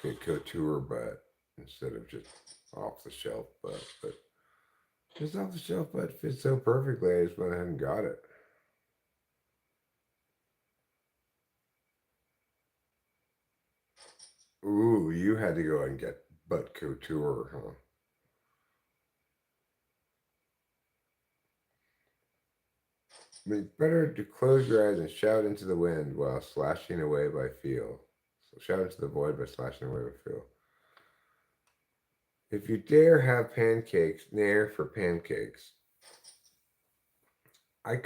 Couture butt instead of just off the shelf butt. But just off the shelf butt fits so perfectly, I just went ahead and got it. Ooh, you had to go and get butt couture, huh? I mean, better to close your eyes and shout into the wind while slashing away by feel. So shout into the void by slashing away by feel. If you dare have pancakes, nair for pancakes. I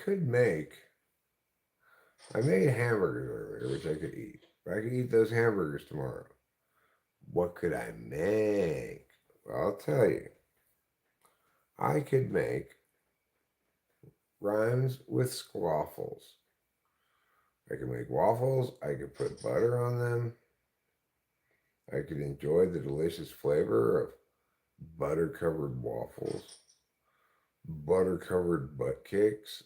made hamburgers earlier, which I could eat. But I could eat those hamburgers tomorrow. What could I make? Well, I'll tell you. I could make rhymes with squaffles. I could make waffles. I could put butter on them. I could enjoy the delicious flavor of butter-covered waffles, butter-covered butt cakes.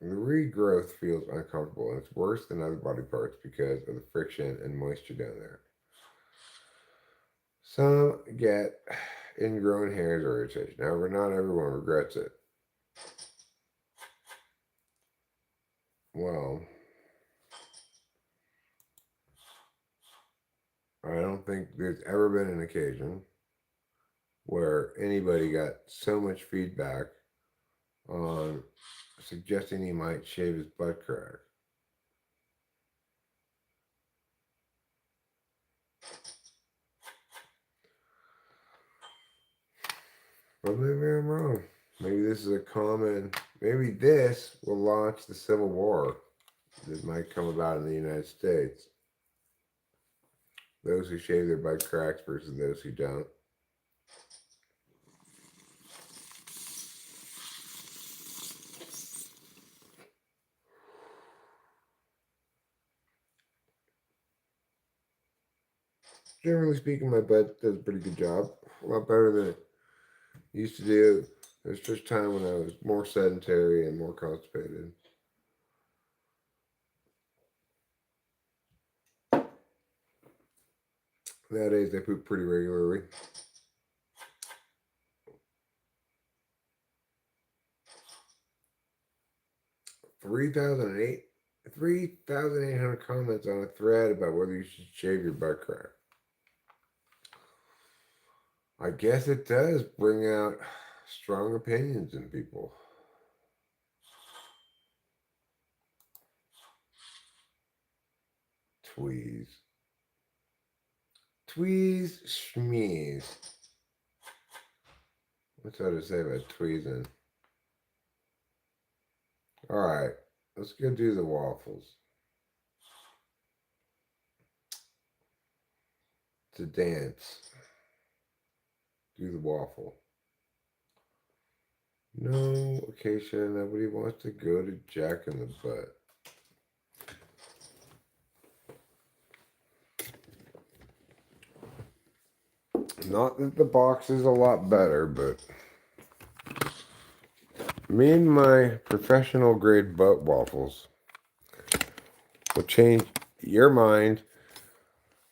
The regrowth feels uncomfortable, and it's worse than other body parts because of the friction and moisture down there. Some get ingrown hairs or irritation. However, not everyone regrets it. Well, I don't think there's ever been an occasion where anybody got so much feedback on suggesting he might shave his butt crack. But maybe I'm wrong. Maybe this is a common, maybe this will launch the Civil War that might come about in the United States. Those who shave their butt cracks versus those who don't. Generally speaking, my butt does a pretty good job. A lot better than it used to do. There's just time when I was more sedentary and more constipated. Nowadays, I poop pretty regularly. 3,800 comments on a thread about whether you should shave your butt crack. I guess it does bring out strong opinions in people. Tweeze. Tweeze schmeeze. What's that to say about tweezing? Alright, let's go do the waffles. To dance. Do the waffle. No, Acacia, nobody wants to go to Jack in the Butt. Not that the box is a lot better, but me and my professional grade butt waffles will change your mind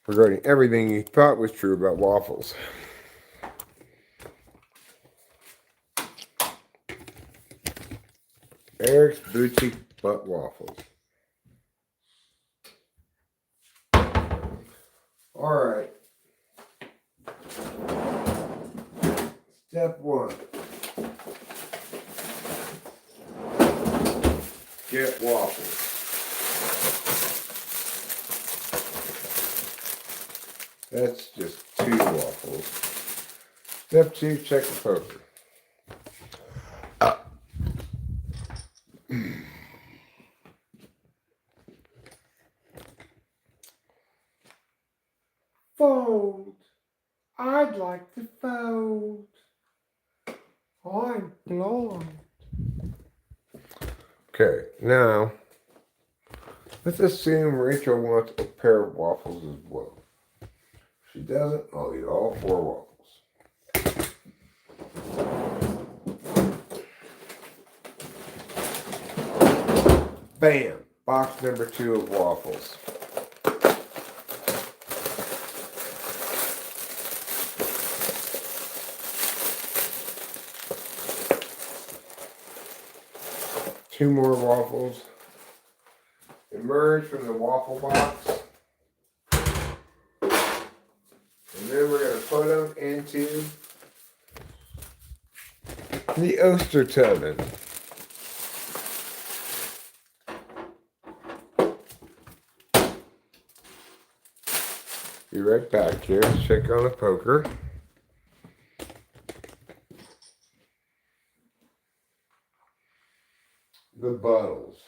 regarding everything you thought was true about waffles. Eric's Boutique Butt Waffles. Alright. Step 1. Get waffles. That's just 2 waffles. Step 2, check the poker. Fold. I'd like to fold. I'm blind. Okay, now let's assume Rachel wants a pair of waffles as well. If she doesn't, I'll eat all 4 waffles. Bam! Box number 2 of waffles. Two more waffles emerge from the waffle box, and then we're going to put them into the Oster oven. Be right back here. Check on the poker. The bottles.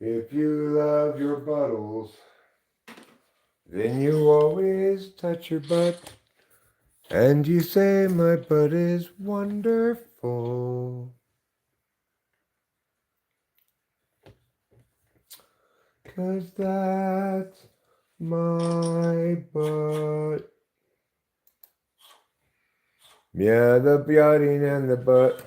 If you love your bottles, then you always touch your butt. And you say my butt is wonderful. 'Cause that's my butt. Yeah, the yachting and the butt.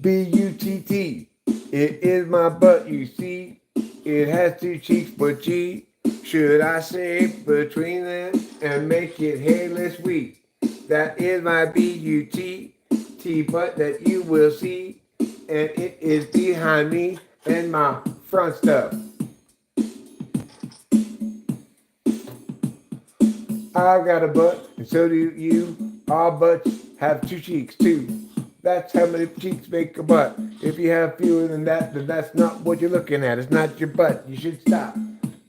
B-U-T-T. It is my butt, you see. It has two cheeks, but gee, should I say between them and make it hairless wheat? That is my B-U-T-T butt that you will see. And it is behind me and my front stuff. I've got a butt, and so do you. All butts have two cheeks, too. That's how many cheeks make a butt. If you have fewer than that, then that's not what you're looking at. It's not your butt. You should stop.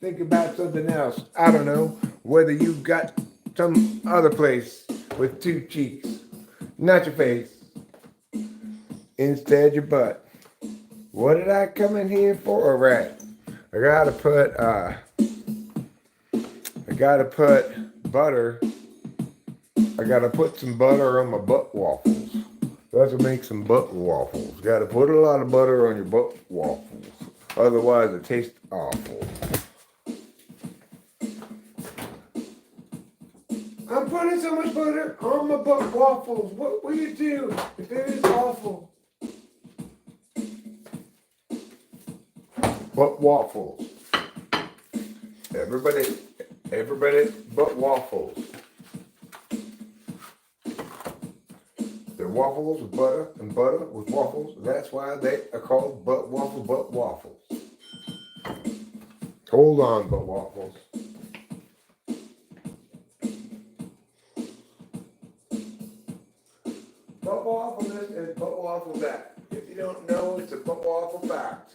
Think about something else. I don't know whether you've got some other place with two cheeks. Not your face. Instead, your butt. What did I come in here for? All right. I gotta put butter. I gotta put some butter on my butt waffles. That's what makes some butt waffles. Gotta put a lot of butter on your butt waffles. Otherwise it tastes awful. I'm putting so much butter on my butt waffles. What will you do if it is awful? Butt waffles. Everybody, butt waffles. They're waffles with butter and butter with waffles. That's why they are called butt waffles. Hold on, butt waffles. Butt waffle this and butt waffle that. If you don't know, it's a butt waffle fact.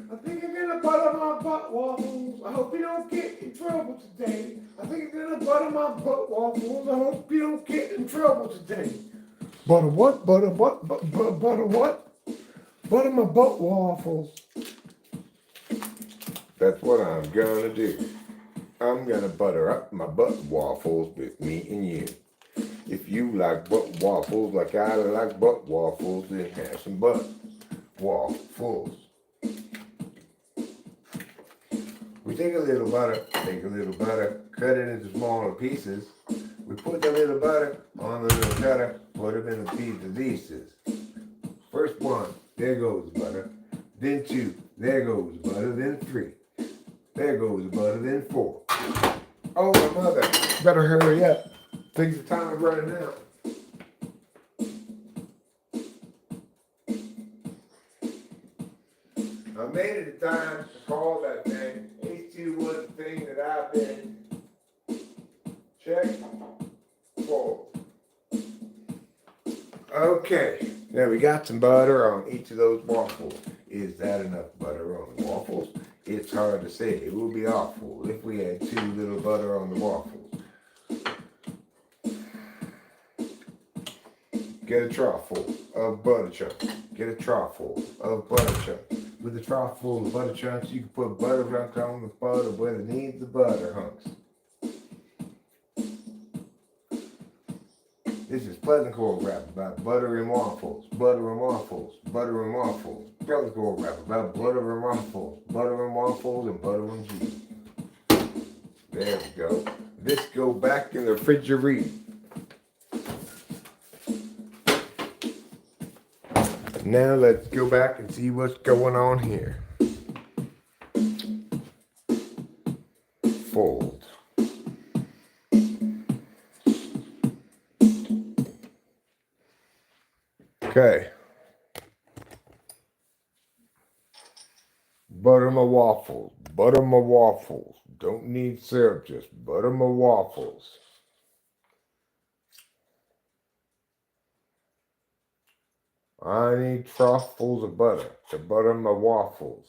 I think I'm gonna butter my butt waffles. I hope you don't get in trouble today. I think I'm gonna butter my butt waffles. I hope you don't get in trouble today. Butter what? Butter what? Butter what? Butter my butt waffles. That's what I'm gonna do. I'm gonna butter up my butt waffles with me and you. If you like butt waffles like I like butt waffles, then have some butt waffles. We take a little butter, cut it into smaller pieces. We put the little butter on the little cutter, put it in the pieces. First one, there goes the butter. Then two, there goes the butter. Then three, there goes the butter. Then four. Oh, my mother, better hurry up. Think the time is running out. I made it a time to call that thing. H2 was the thing that I've been checked for. Okay, now we got some butter on each of those waffles. Is that enough butter on the waffles? It's hard to say. It would be awful if we had too little butter on the waffles. Get a trough full of butter chunks. Get a trough full of butter chunks. With a trough full of butter chunks, you can put butter chunks on the butter where it needs the butter hunks. This is Pleasant Core Rap about butter and waffles, butter and waffles, butter and waffles. Pleasant Core Rap about butter and waffles, and butter and cheese. There we go. This go back in the refrigerator. Now let's go back and see what's going on here. Fold. Okay. Butter my waffles. Butter my waffles. Don't need syrup, just butter my waffles. I need truffles of butter to butter my waffles.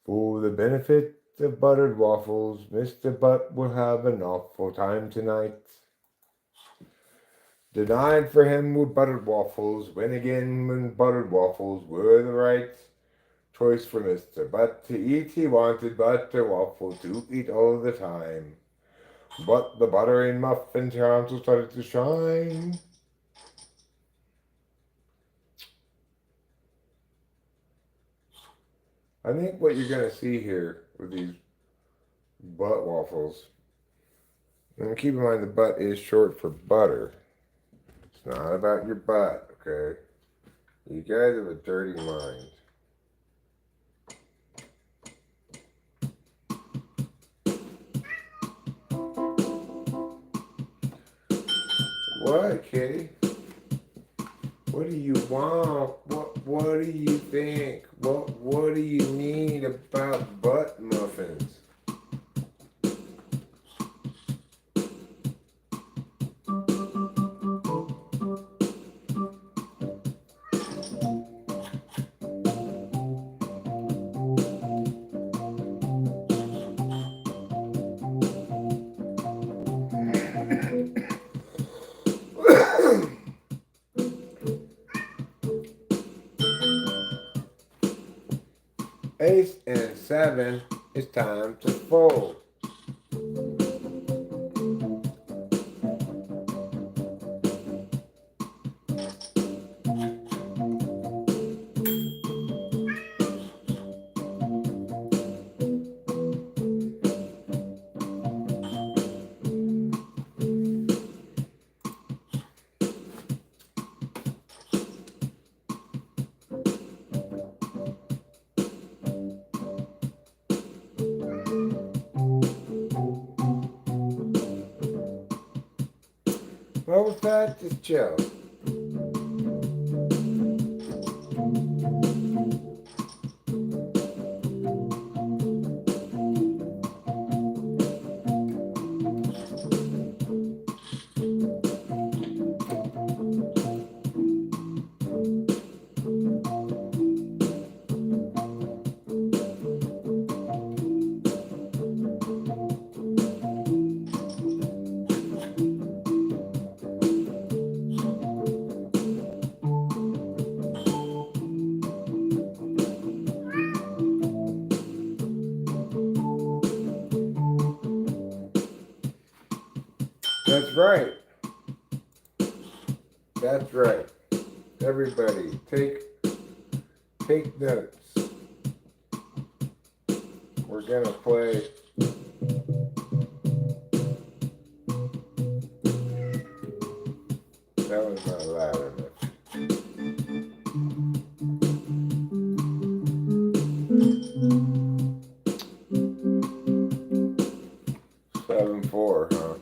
For the benefit of buttered waffles, Mr. Butt will have an awful time tonight. Denied for him were buttered waffles, when buttered waffles were the right choice for Mr. Butt to eat. He wanted butter waffle to eat all the time. But the buttery muffin tonsils started to shine. I think what you're going to see here with these butt waffles, and keep in mind the butt is short for butter. It's not about your butt, okay? You guys have a dirty mind. What, kitty? What do you want? What do you think? What do you need about butt muffins? Ace and 7, it's time to fold. What was that? Just chill. That's right. That's right. Everybody, take notes. We're gonna play that was not loud enough. Seven four, huh?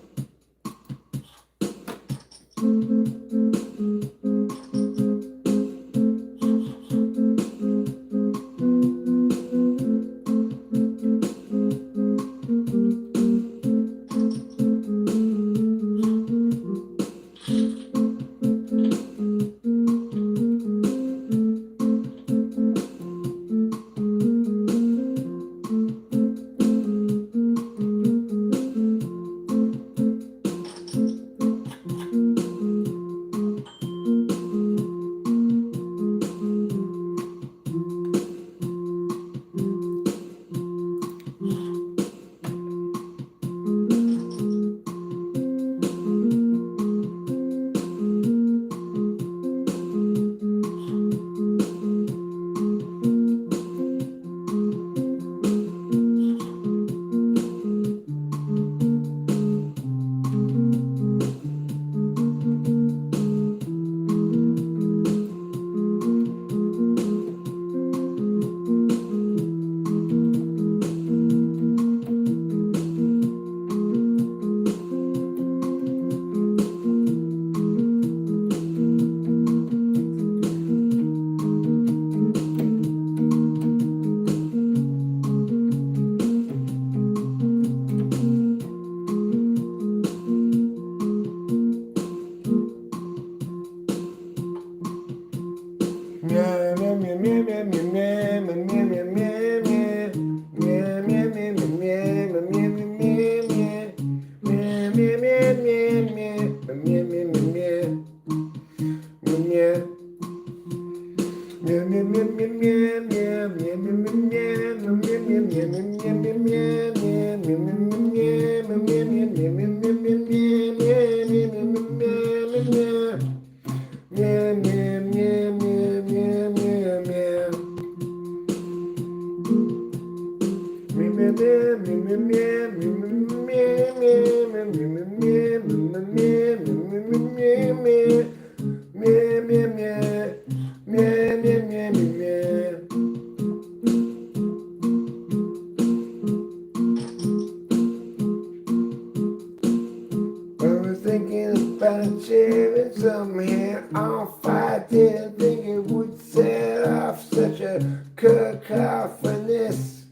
I was thinking about sharing some hair off. I didn't think it would set off such a cacophonous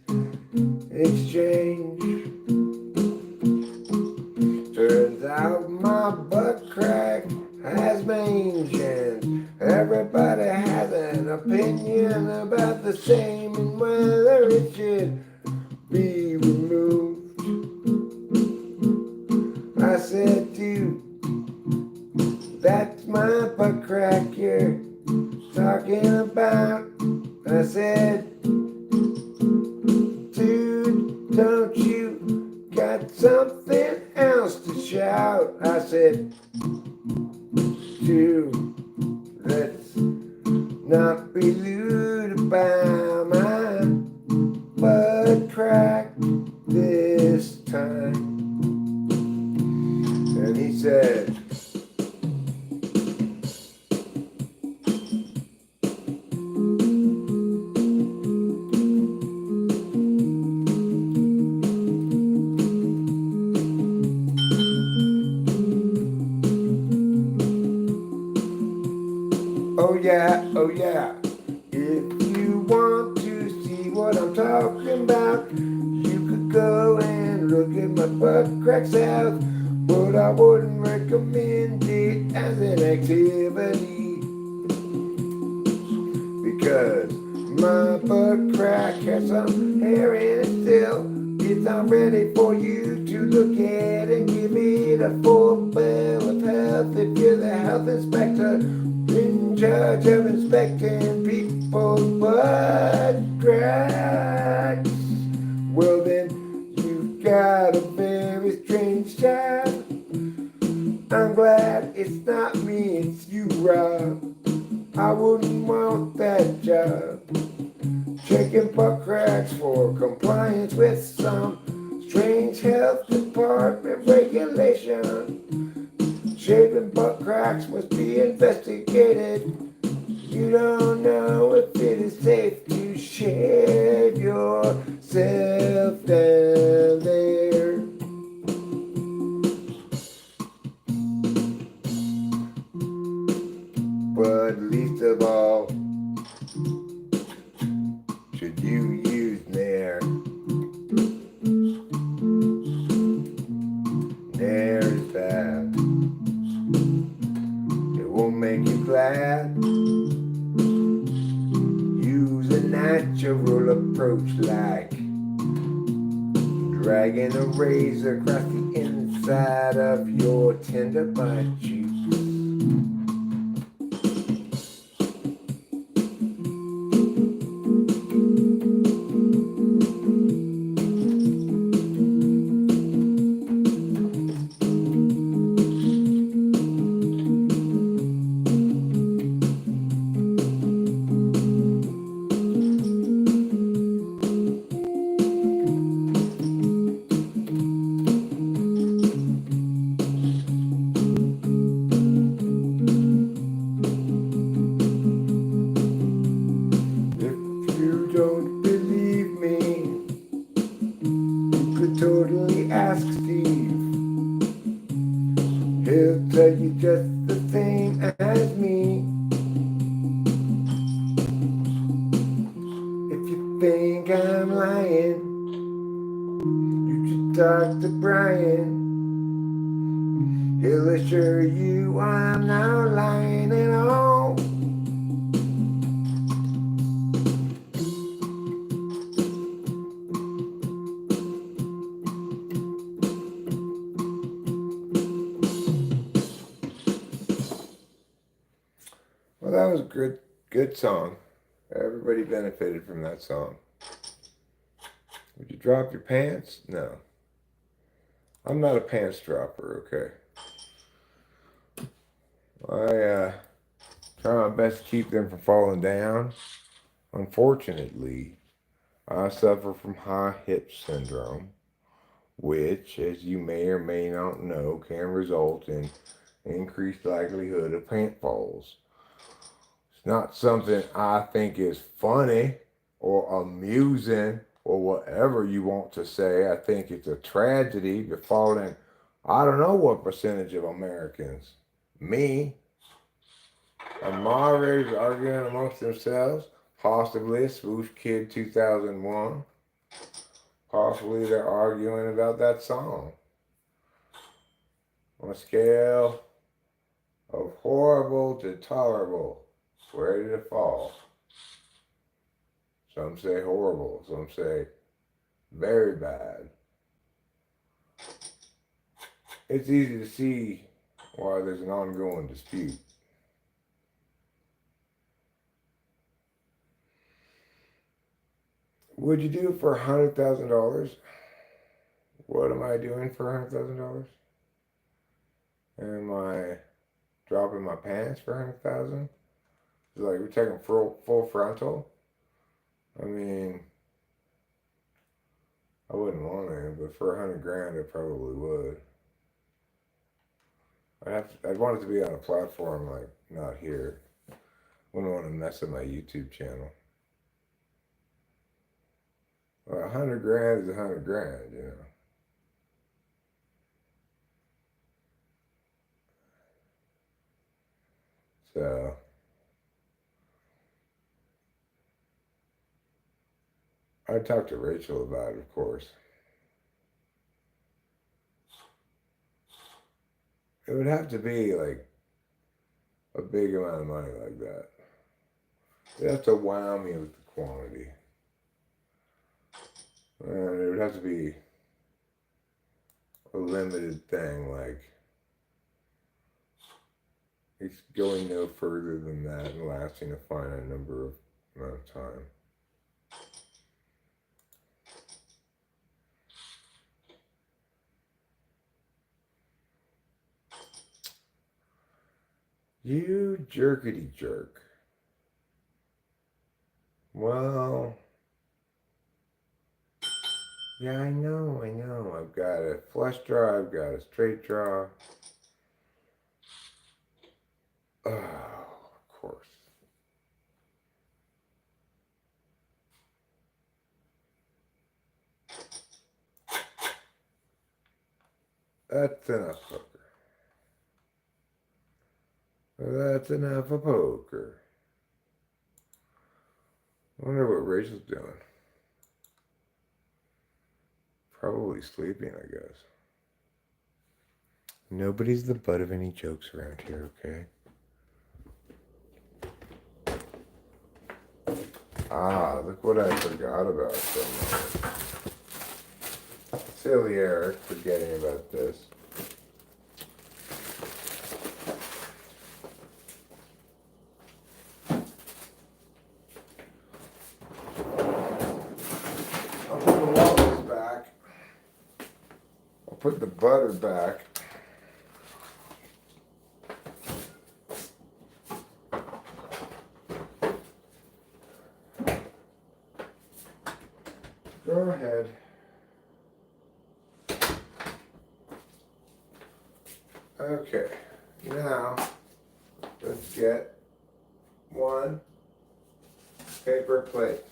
exchange. Turns out my butt crack has mange, and everybody has an opinion about the same and whether it should be removed. I said, dude, that's my butt crack you're talking about. I said, dude, don't you got something else to shout? I said, dude, let's not be lewd about my butt crack this time. And he said, oh yeah, if you want to see what I'm talking about, you could go and look at my butt cracks out, but I wouldn't recommend it as an activity, because my butt crack has some hair in it still. It's not ready for you to look at and give it a full bill of health. If you're the health inspector in charge of inspecting people's butt cracks, well then you've got a very strange job. I'm glad it's not me, it's you, Rob. I wouldn't want that job. Checking butt cracks for compliance with some strange health department regulation. Shaving butt cracks must be investigated. You don't know if it is safe to shave yourself down there. But least of all, should you use Nair? Nair is bad. It won't make you glad. Use a natural approach like dragging a razor across the inside of your tender butt cheeks. Don't believe me, you could totally ask Steve. He'll tell you just the same as me. If you think I'm lying, you should talk to Brian. He'll assure you I'm not lying at all. Well, that was a good song. Everybody benefited from that song. Would you drop your pants? No. I'm not a pants dropper, okay? I try my best to keep them from falling down. Unfortunately, I suffer from high hip syndrome, which, as you may or may not know, can result in increased likelihood of pant falls. It's not something I think is funny or amusing or whatever you want to say. I think it's a tragedy befalling I don't know what percentage of Americans. Me, and moderators arguing amongst themselves, possibly a Swoosh Kid 2001. Possibly they're arguing about that song. On a scale of horrible to tolerable, where did it fall? Some say horrible, some say very bad. It's easy to see why there's an ongoing dispute. Would you do it for $100,000? What am I doing for $100,000? Am I dropping my pants for $100,000? Like we're taking full frontal. I mean, I wouldn't want to, but for $100,000, I probably would. I'd want it to be on a platform like not here. Wouldn't want to mess up my YouTube channel. Well, $100,000 is $100,000, you know. So I talked to Rachel about it, of course. It would have to be like a big amount of money like that. You'd have to wow me with the quantity. And it would have to be a limited thing, like it's going no further than that and lasting a finite amount of time. You jerkety jerk. Well, yeah, I know. I've got a flush draw, I've got a straight draw. Oh, of course. That's enough poker. That's enough of poker. I wonder what Rachel's doing. Probably sleeping, I guess. Nobody's the butt of any jokes around here, okay? Ah, look what I forgot about so much. Silly Eric, forgetting about this. I'll put the waffles back. I'll put the butter back. Go ahead. Okay, now let's get one paper plate.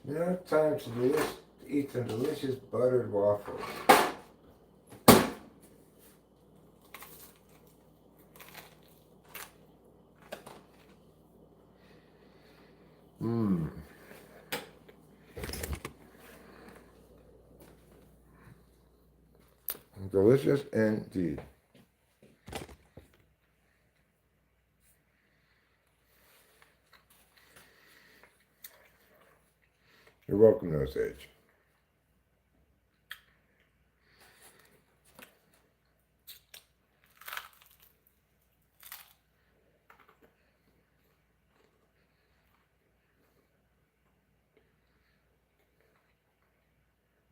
Now it's time to eat some delicious buttered waffles. Mmm. Delicious indeed. You're welcome, No Sage.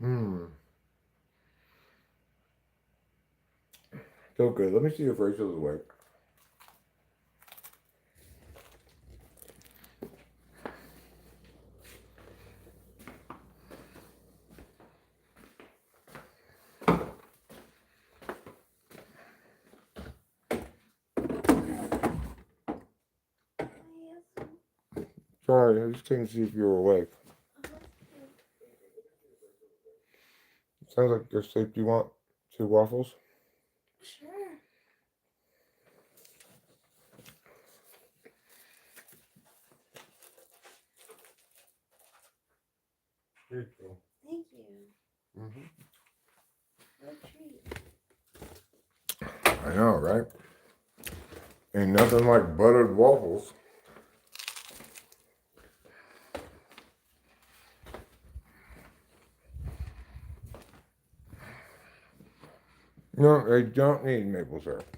Mmm. So good. Let me see if Rachel's awake. Sorry, I was just checking to see if you were awake. Sounds like you're asleep. Do you want 2 waffles? Sure. Here you go. Thank you. What a treat. I know, right? Ain't nothing like buttered waffles. No, they don't need maple syrup.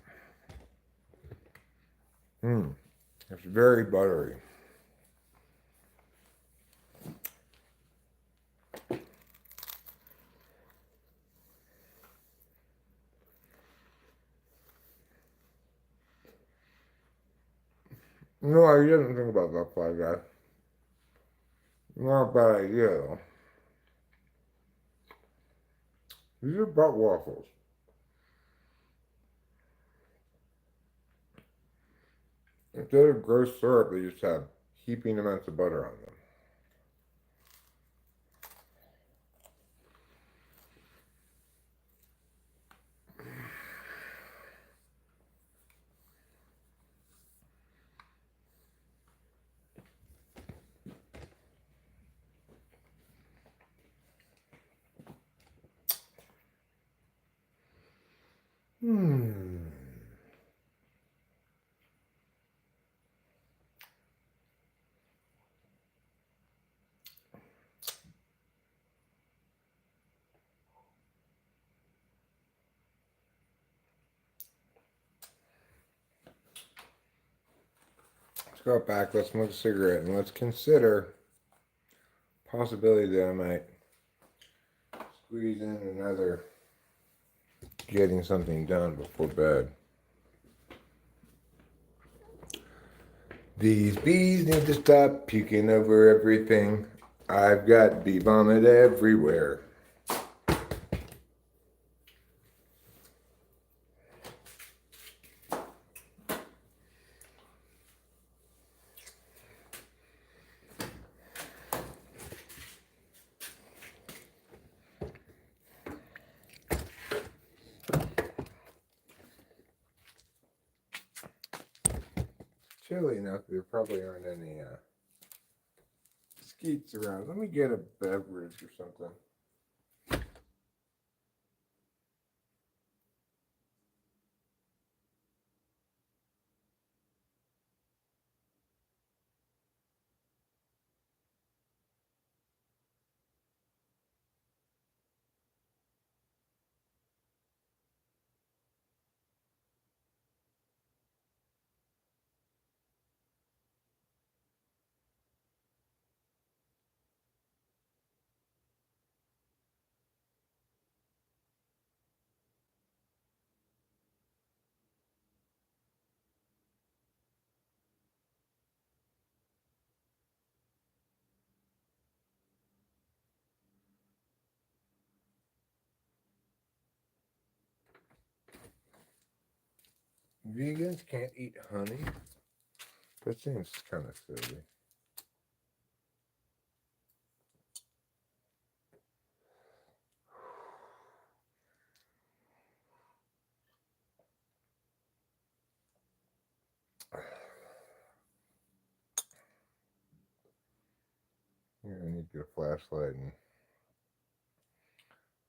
It's very buttery. No, I didn't think about that fly guy. Not a bad idea, though. These are butt waffles. Instead of gross syrup, they just have heaping amounts of butter on them. Let's go back, let's smoke a cigarette, and let's consider possibility that I might squeeze in another getting something done before bed. These bees need to stop puking over everything. I've got bee vomit everywhere. Chilly enough, there probably aren't any skeets around. Let me get a beverage or something. Vegans can't eat honey? That seems kind of silly. Yeah, I need to get a flashlight and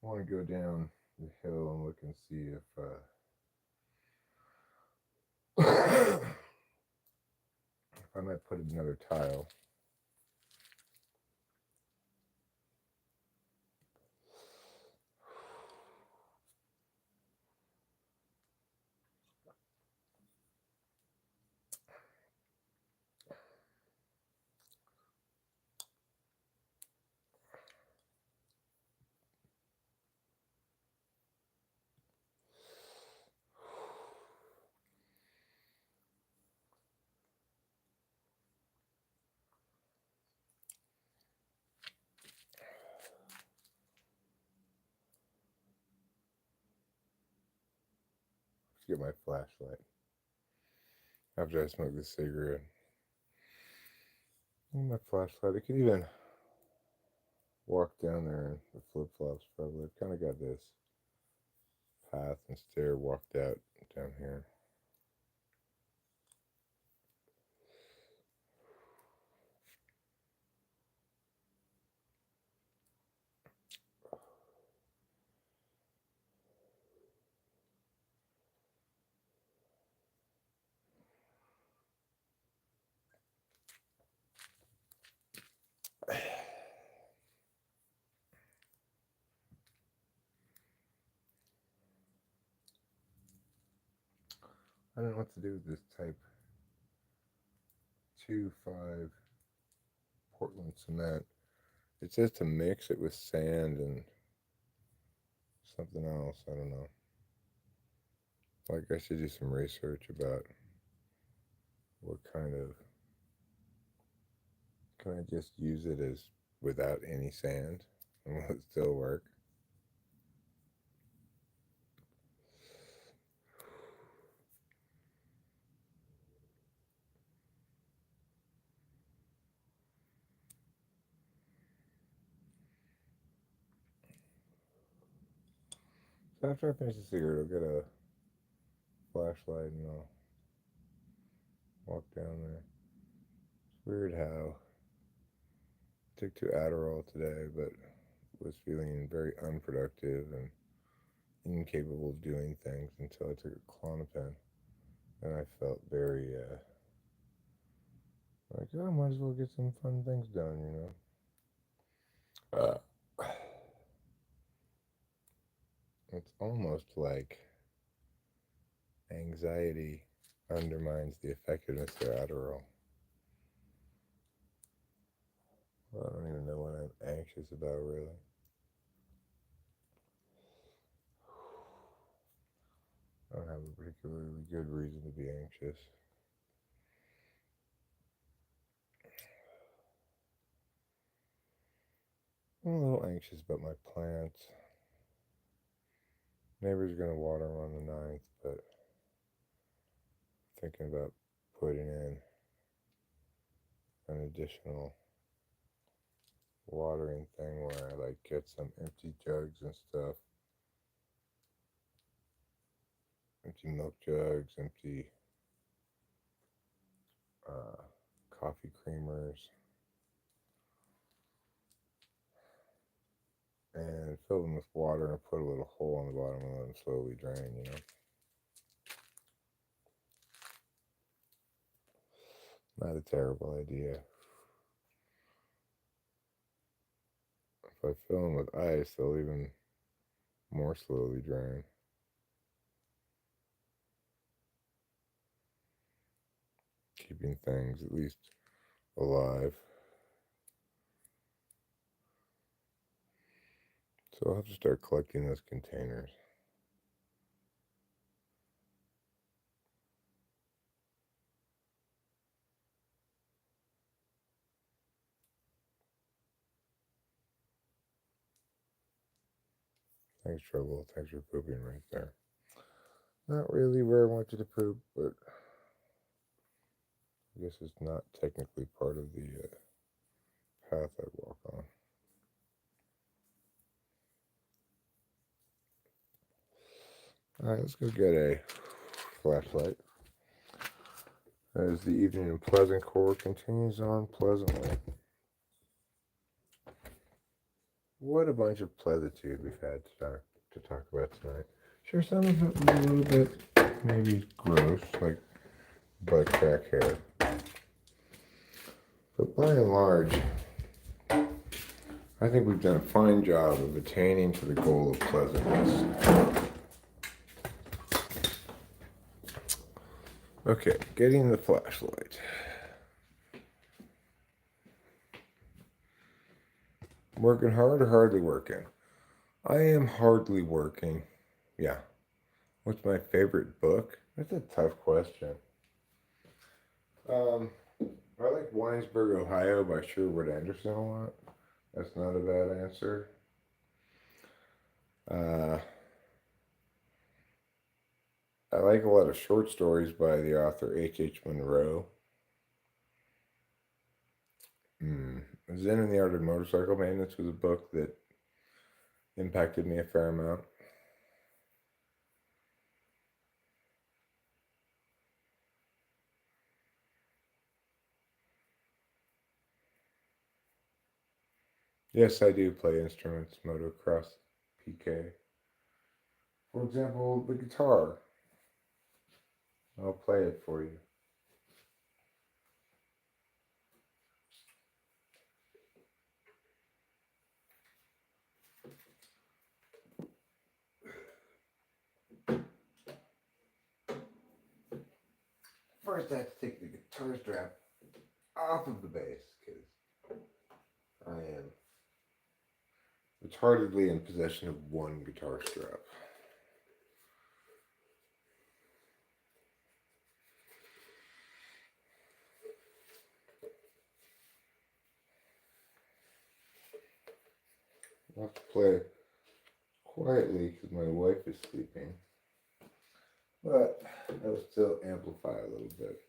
I want to go down the hill and look and see if I might put another tile. get my flashlight after I smoke this cigarette. My flashlight. I could even walk down there in the flip flops. Probably. I've kind of got this path and stair walked out down here. I don't know what to do with this type 2.5 Portland cement. It says to mix it with sand and something else. I don't know. Like I should do some research about what kind of. Can I just use it as without any sand and will it still work? So after I finish the cigarette, I'll get a flashlight and I'll walk down there. It's weird how I took 2 Adderall today, but was feeling very unproductive and incapable of doing things until I took a Klonopin, and I felt very like, oh, I might as well get some fun things done, you know. It's almost like anxiety undermines the effectiveness of Adderall. Well, I don't even know what I'm anxious about, really. I don't have a particularly good reason to be anxious. I'm a little anxious about my plants. Neighbor's gonna water them on the 9th, but thinking about putting in an additional watering thing where I like get some empty jugs and stuff. Empty milk jugs, empty coffee creamers, and fill them with water and put a little hole on the bottom and let them slowly drain, you know. Not a terrible idea. If I fill them with ice, they'll even more slowly drain. Keeping things at least alive. So I'll have to start collecting those containers. Thanks, Trouble. Thanks for pooping right there. Not really where I want you to poop, but I guess it's not technically part of the path I walk on. Alright, let's go get a flashlight. As the evening in Pleasant Core continues on pleasantly. What a bunch of pleasantitude we've had to talk about tonight. Sure, some of it was a little bit maybe gross, like butt crack hair. But by and large, I think we've done a fine job of attaining to the goal of pleasantness. Okay, getting the flashlight. Working hard or hardly working? I am hardly working. Yeah. What's my favorite book? That's a tough question. I like Winesburg, Ohio by Sherwood Anderson a lot. That's not a bad answer. I like a lot of short stories by the author H. Munro. Zen and the Art of Motorcycle Maintenance was a book that impacted me a fair amount. Yes, I do play instruments, motocross, PK. For example, the guitar. I'll play it for you. First, I have to take the guitar strap off of the bass because I am retardedly in possession of one guitar strap. I'll have to play quietly because my wife is sleeping, but I will still amplify a little bit.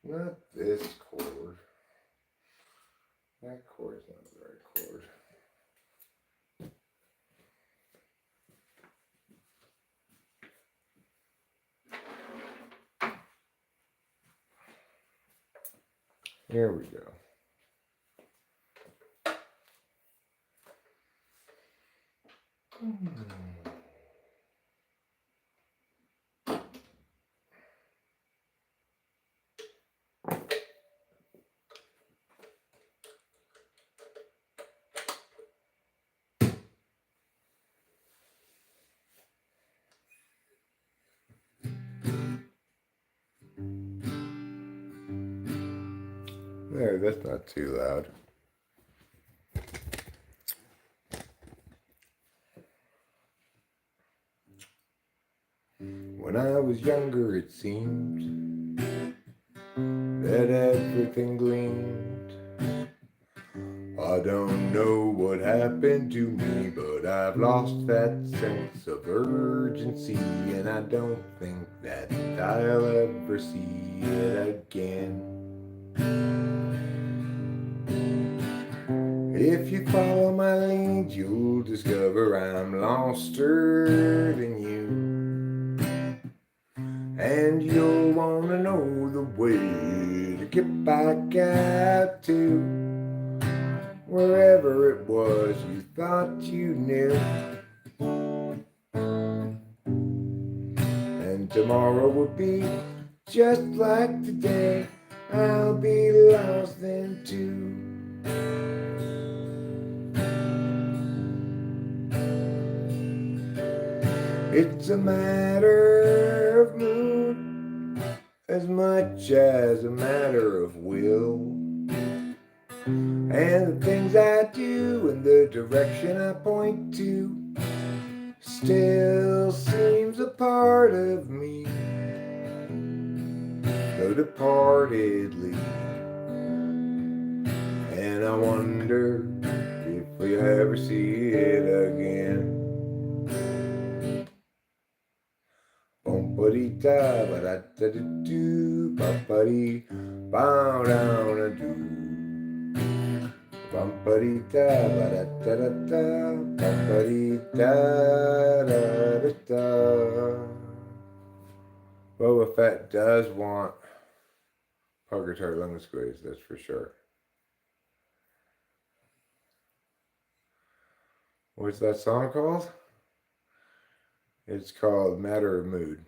Not this chord. That chord is not the right chord. Here we go. There, that's not too loud. When I was younger, it seemed that everything gleamed. I don't know what happened to me, but I've lost that sense of urgency, and I don't think that I'll ever see it again. If you follow my lead, you'll discover I'm loster than you. And you'll want to know the way to get back out to wherever it was you thought you knew. And tomorrow will be just like today. I'll be lost then too. It's a matter of mood as much as a matter of will. And the things I do and the direction I point to still seems a part of me, though departedly. And I wonder if we ever see it again. Bum-ba-dee-da, ba-da-da-da-doo, ba-ba-dee, bow-down-a-doo. Bum-ba-dee-da, ba-da-da-da-da, bum-ba-dee-da-da-da-da. Boba Fett does want Purgatory Lemon Squeeze, that's for sure. What's that song called? It's called Matter of Mood.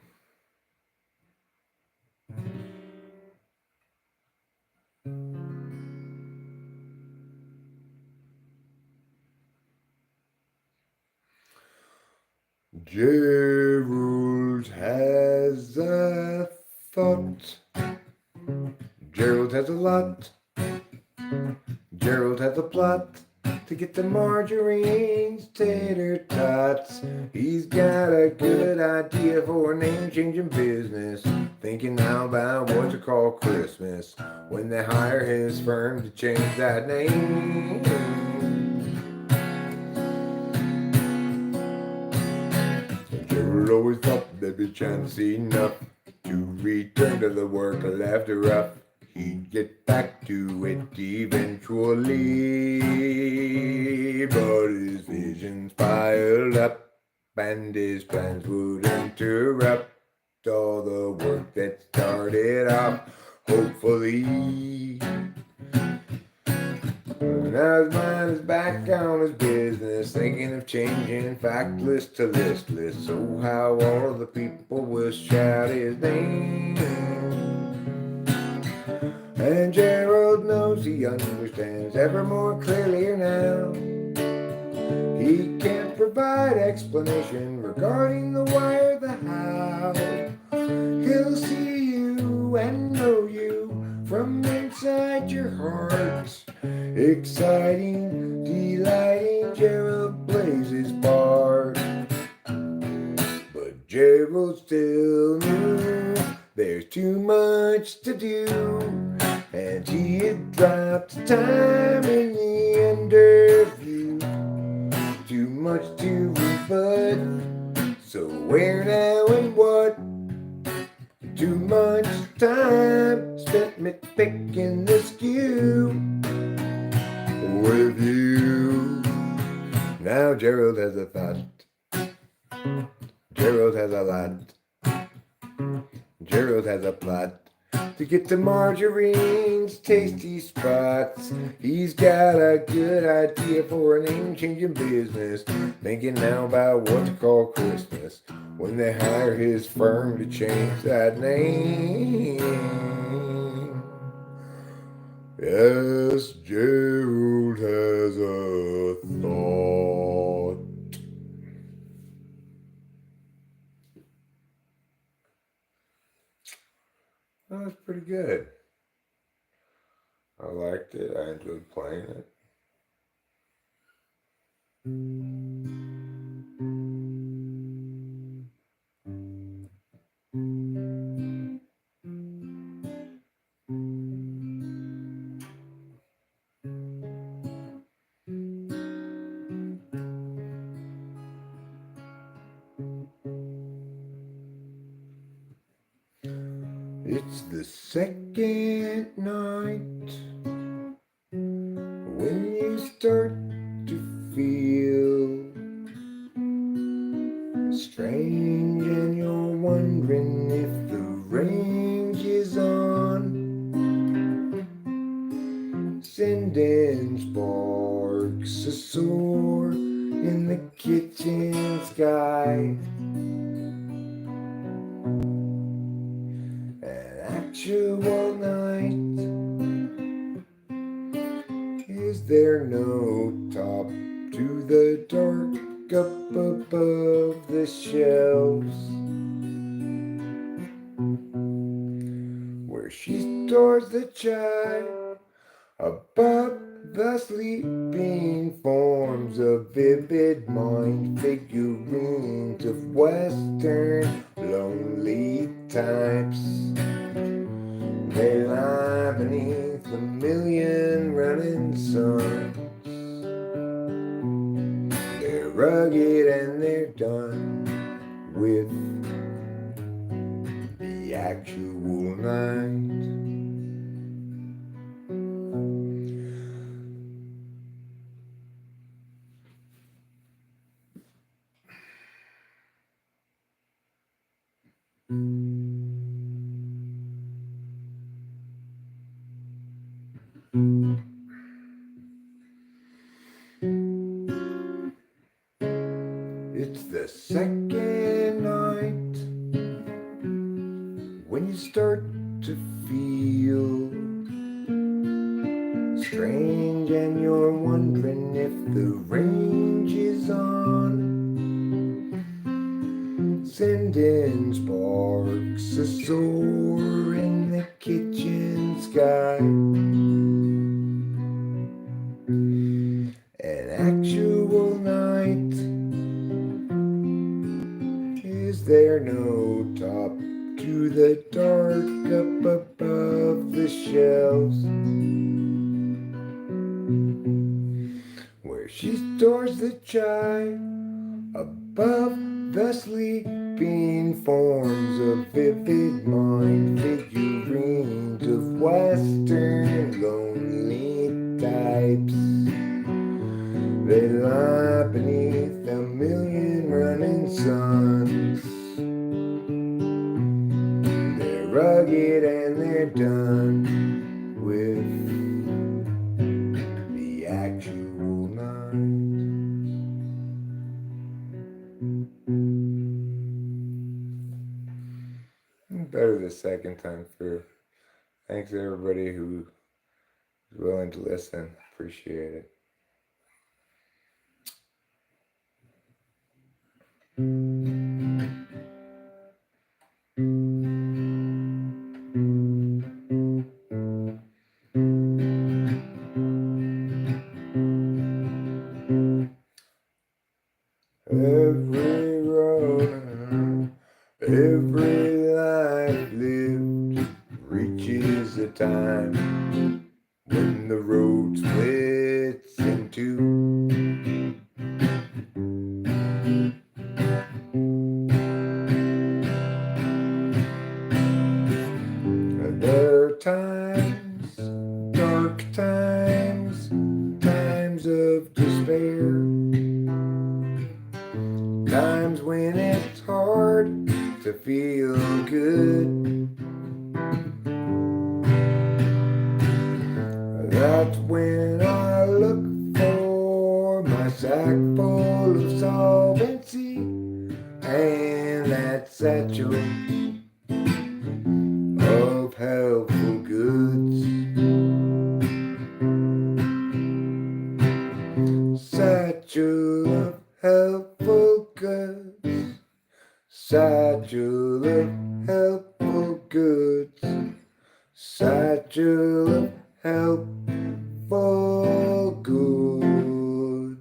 Gerald has a thought. Gerald has a lot. Gerald has a plot. to get the margarine's tater tots. He's got a good idea for a name-changing business, thinking now about what to call Christmas when they hire his firm to change that name. Gerald always thought there'd be chance enough to return to the work after rough. He'd get back to it eventually, but his visions piled up and his plans would interrupt all the work that started off hopefully. Now his mind is back on his business, thinking of changing fact list to list list. So how all of the people will shout his name. And Gerald knows he understands ever more clearly now. He can't provide explanation regarding the why or the how. He'll see you and know you from inside your heart. Exciting, delighting, Gerald plays his part. But Gerald still knew there's too much to do, and he had dropped time in the interview. Too much to rebut, so where now and what? Too much time spent me picking the skew with you. Now Gerald has a thought. Gerald has a lot. Gerald has a plot to get to Marjorie's tasty spots. He's got a good idea for a name-changing business, thinking now about what to call Christmas when they hire his firm to change that name. Yes, Gerald has a thought. That was pretty good. I liked it. I enjoyed playing it. It's the second night when you start to feel strange and you're wondering if the range is on, sending sparks soar in the kitchen sky. Actual night, is there no top to the dark up above the shelves where she stores the chai above the sleeping forms of vivid mind figurines of Western lonely types. They lie beneath a million running suns. They're rugged and they're done with the actual night. It's the second night when you start to feel strange and you're wondering if the range is on, sending sparks soar in the kitchen sky. And actual night? Is there no top to the dark up above the shelves, where she stores the chai above the sleeping forms of vivid mind figurines of Western lonely types? They lie beneath a million running suns. They're rugged and they're done with the actual night. Better the second time through. Thanks to everybody who is willing to listen. Appreciate it. Every road, every life lived reaches a time when the road splits in two. There are times, dark times, times of despair, times when it's hard to feel good. That's when I look for my sack full of solvency and that satchel of helpful goods. Satchel of helpful goods. Satchel of helpful goods. Satchel of helpful goods.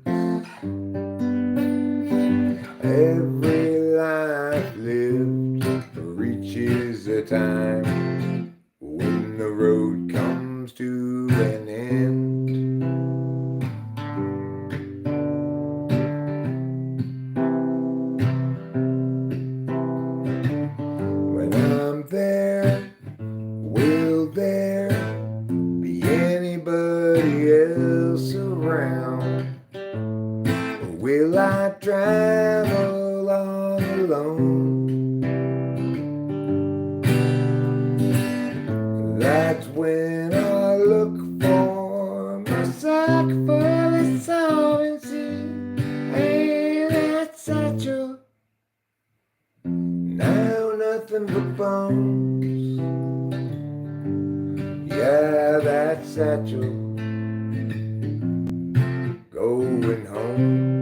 Every life lived reaches a time when the road comes to an end. When I'm there, will there be anybody else around? Or will I travel all alone? That's when I look for my sack full of solvency and that satchel. Now nothing but bones. Yeah, that satchel going home.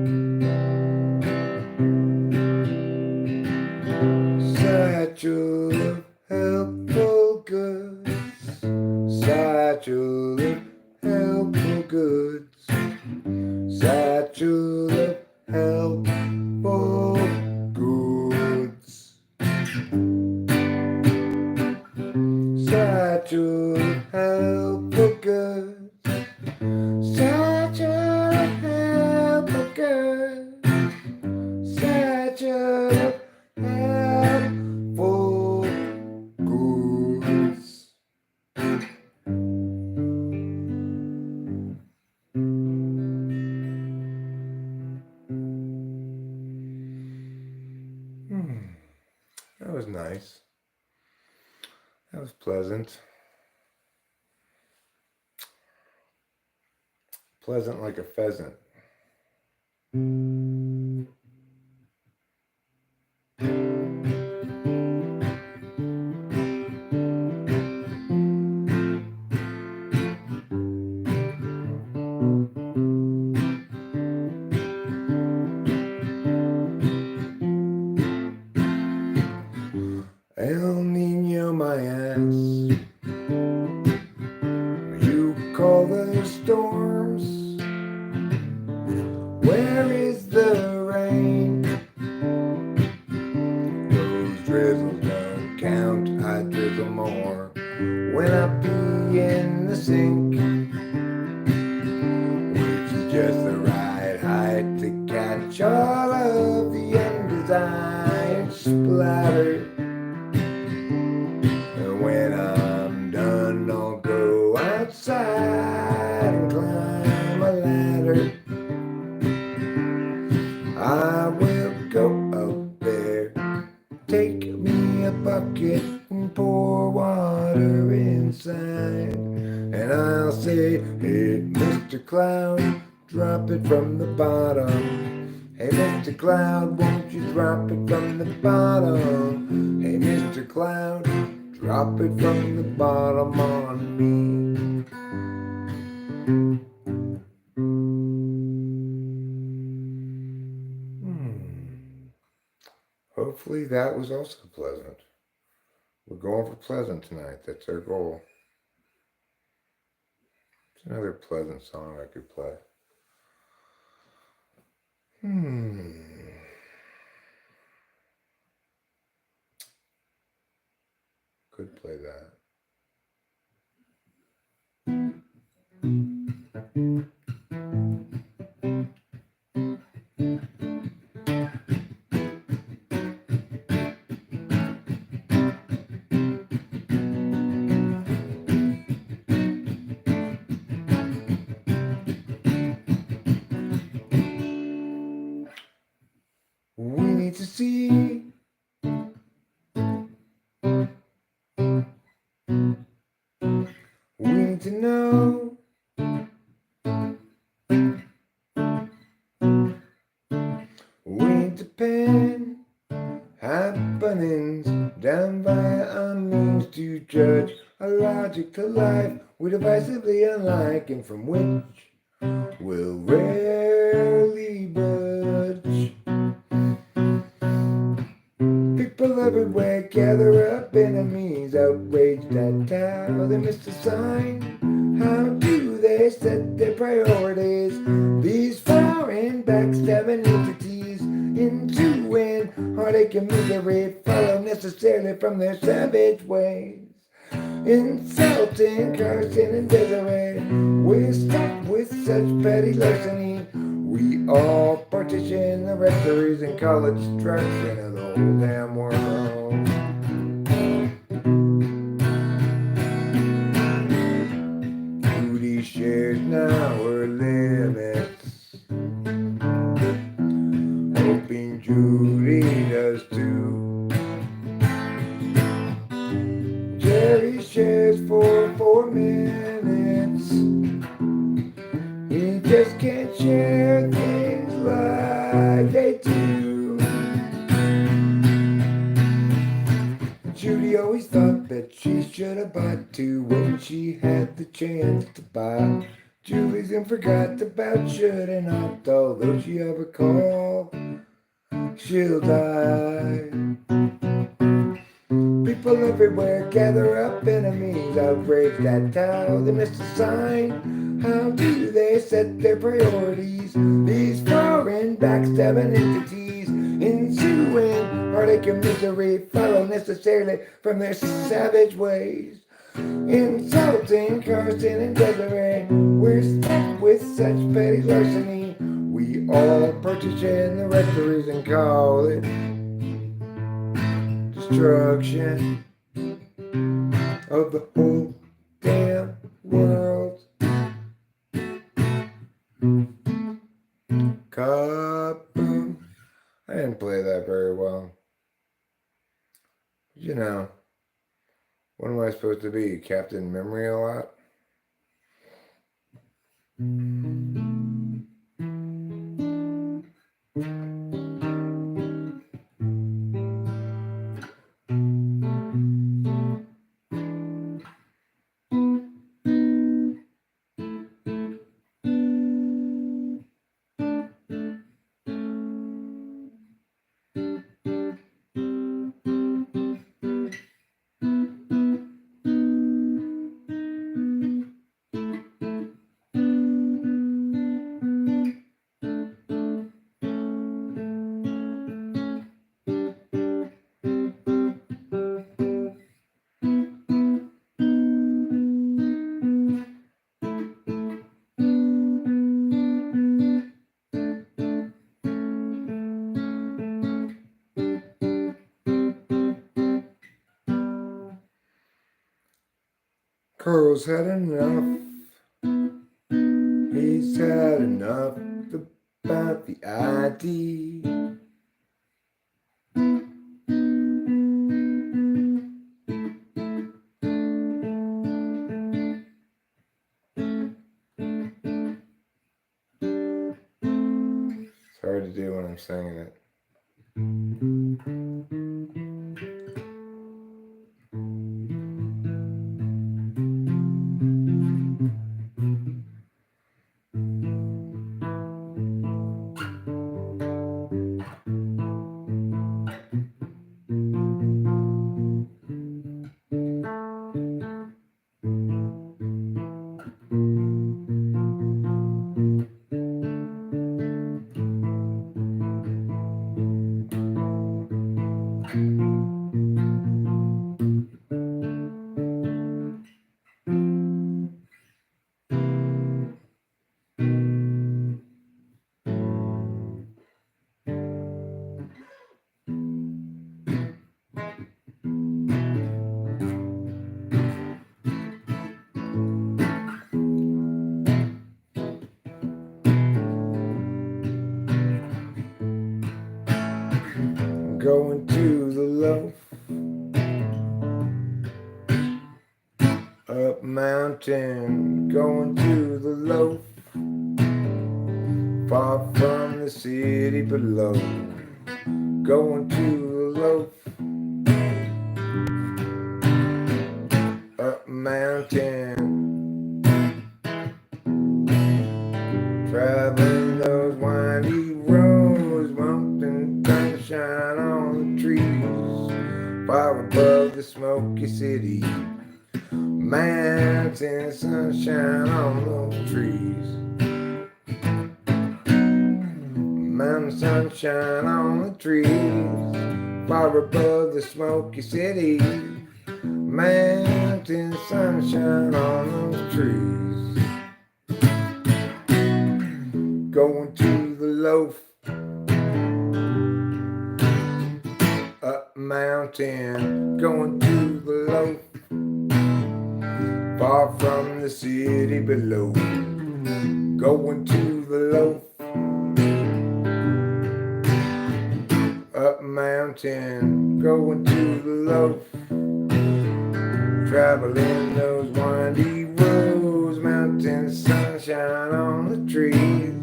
Satchel of helpful goods. Satchel of helpful goods. Satchel of helpful goods. Satchel of helpful goods. Satchel of helpful goods. Satchel of helpful goods. That was nice. That was pleasant. Pleasant like a pheasant. El Nino, my ass. You call the storms the right height to catch all of the undesired splatter. And when I'm done, I'll go outside and climb a ladder. I will go up there, take me a bucket and pour water inside. And I'll say, hey, Mr. Cloud, drop it from the bottom. Hey, Mr. Cloud, won't you drop it from the bottom? Hey, Mr. Cloud, drop it from the bottom on me. Hopefully that was also pleasant. We're going for pleasant tonight. That's our goal. It's another pleasant song I could play. Could play that. We need to see we need to know we need to pen happenings down by a means to judge a logic to life we're divisively unlike and from which we'll rarely budge. People everywhere gather up, enemies outraged at how they missed a sign. How do they set their priorities? These foreign backstabbing entities into an heartache and misery follow necessarily from their savage ways. Insulting, cursing, and Desiree, we're stuck with such petty larceny. We all partition the rectories and call it destruction of the whole damn world. Duty shares now her limits, hoping Judy does too. Jerry shares for 4 minutes. He just can't share things like they do. Judy always thought that she should have bought 2 when she had the chance to buy. Julie's and forgot about should and ought, although she ever call, she'll die. People everywhere gather up, enemies outraged at how they missed a sign. How do they set their priorities? These foreign backstabbing entities ensuing heartache and misery follow necessarily from their savage ways. Insulting, cursing, and Desiree, we're stuck with such petty larceny. We all partition the rectories and call it destruction of the whole damn world. Kaboom. I didn't play that very well. You know, what am I supposed to be? Captain Memory a lot? Carl's had enough. He's had enough about the ID. It's hard to do when I'm singing it. Going to the loaf, up mountain, going to the loaf, far from the city below. Going to the loaf, up mountain, traveling those windy roads, wanting sunshine on the trees, far above the smoky city, mountain sunshine on those trees, mountain sunshine on the trees, far above the smoky city, mountain sunshine on those trees. Going to the loaf, up mountain, going to the loaf, far from the city below. Going to the loaf, up mountain, going to the loaf, traveling those windy roads, mountain sunshine on the trees,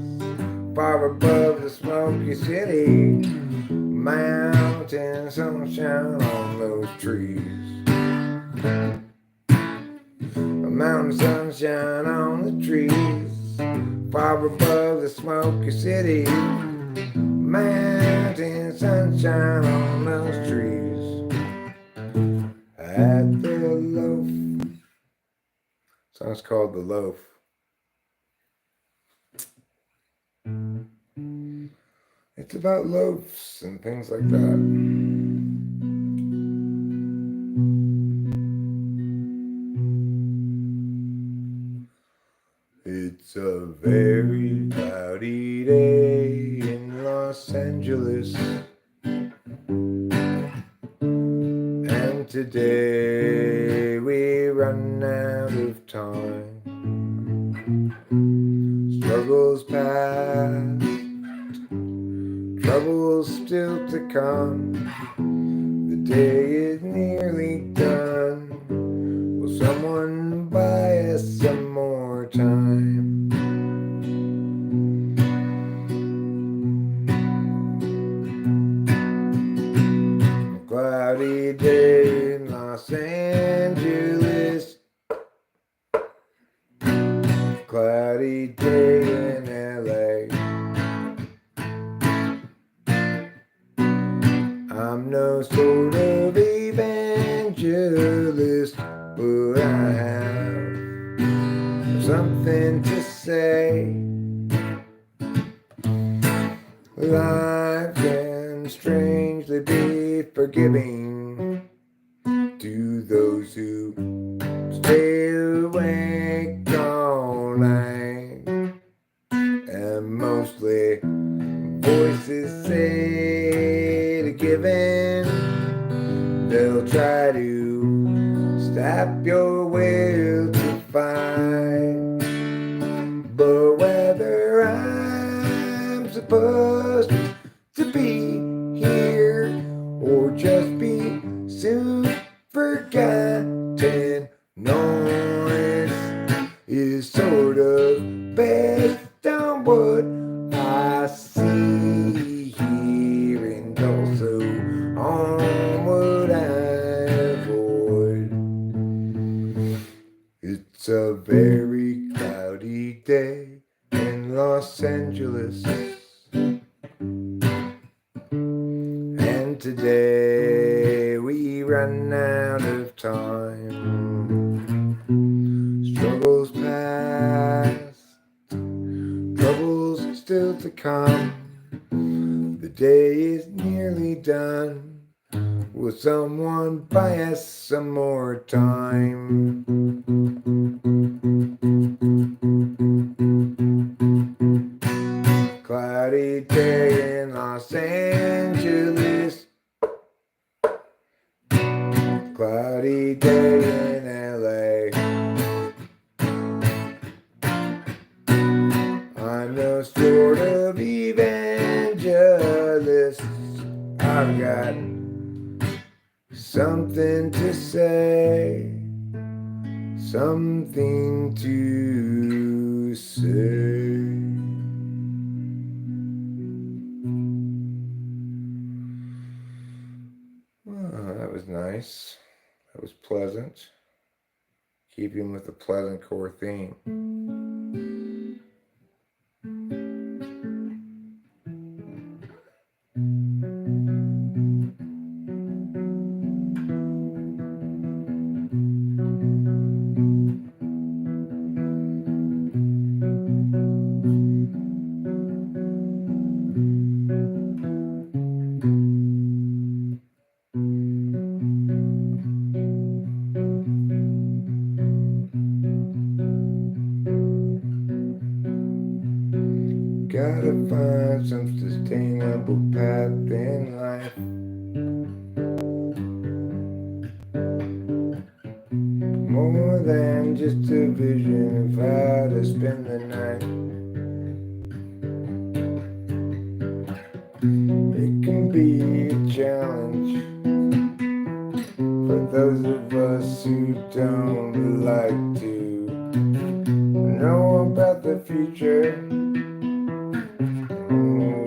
far above the smoky city, mountain sunshine on those trees, mountain sunshine on the trees, far above the smoky city, mountain sunshine on those trees. At the loaf. Song's called The Loaf. It's about loaves and things like that. It's a very cloudy day in Los Angeles, and today we run out of time. Struggles past, troubles still to come. The day is nearly done. Will someone buy us some more time? A cloudy day in Los Angeles, cloudy day in LA. I'm no sort of evangelist, but I have something to say. Life can strangely be forgiving to those who stay awake all night, and mostly voices say to give in. They'll try to stop your will fight. But whether I'm supposed to be here or just be soon forgotten, noise is sort of based on what I see here and also on what I avoid. It's a very cloudy day in Los Angeles, and today we run out of time. Struggles past, troubles still to come. The day is nearly done. Will someone buy us some more time? Cloudy day in Los Angeles, cloudy day in LA. I'm no sort of evangelist. I've got something to say, something to say. Oh, that was nice. That was pleasant. Keeping with the pleasant core theme. Gotta find some sustainable path in life. More than just a vision of how to spend the night. It can be a challenge for those of us who don't like to know about the future.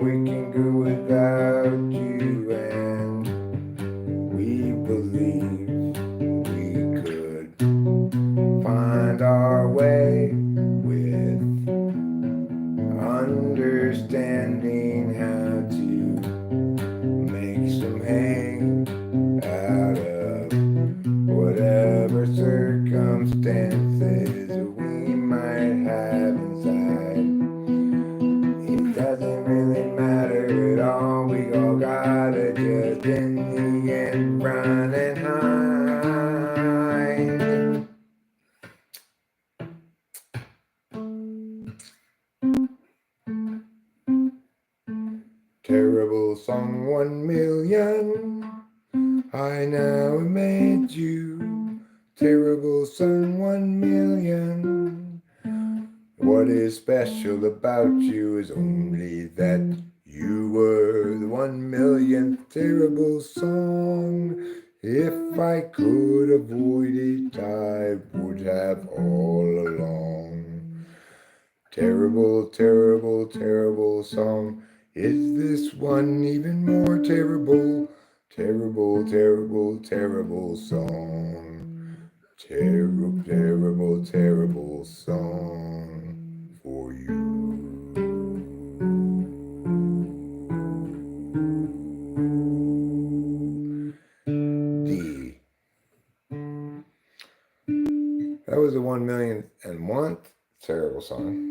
We can go without you, and we believe we could find our way with understanding how to make some hay out of whatever circumstances we might have inside. It doesn't really matter at all. We all gotta just in the end run and hide. Terrible song 1,000,000. I now have made you. Terrible song 1,000,000. What is special about you is only that you were the 1,000,000th terrible song. If I could avoid it, I would have all along. Terrible, terrible, terrible song. Is this one even more terrible? Terrible, terrible, terrible song. Terrible, terrible, terrible song for you. D. That was the 1,000,001th terrible song.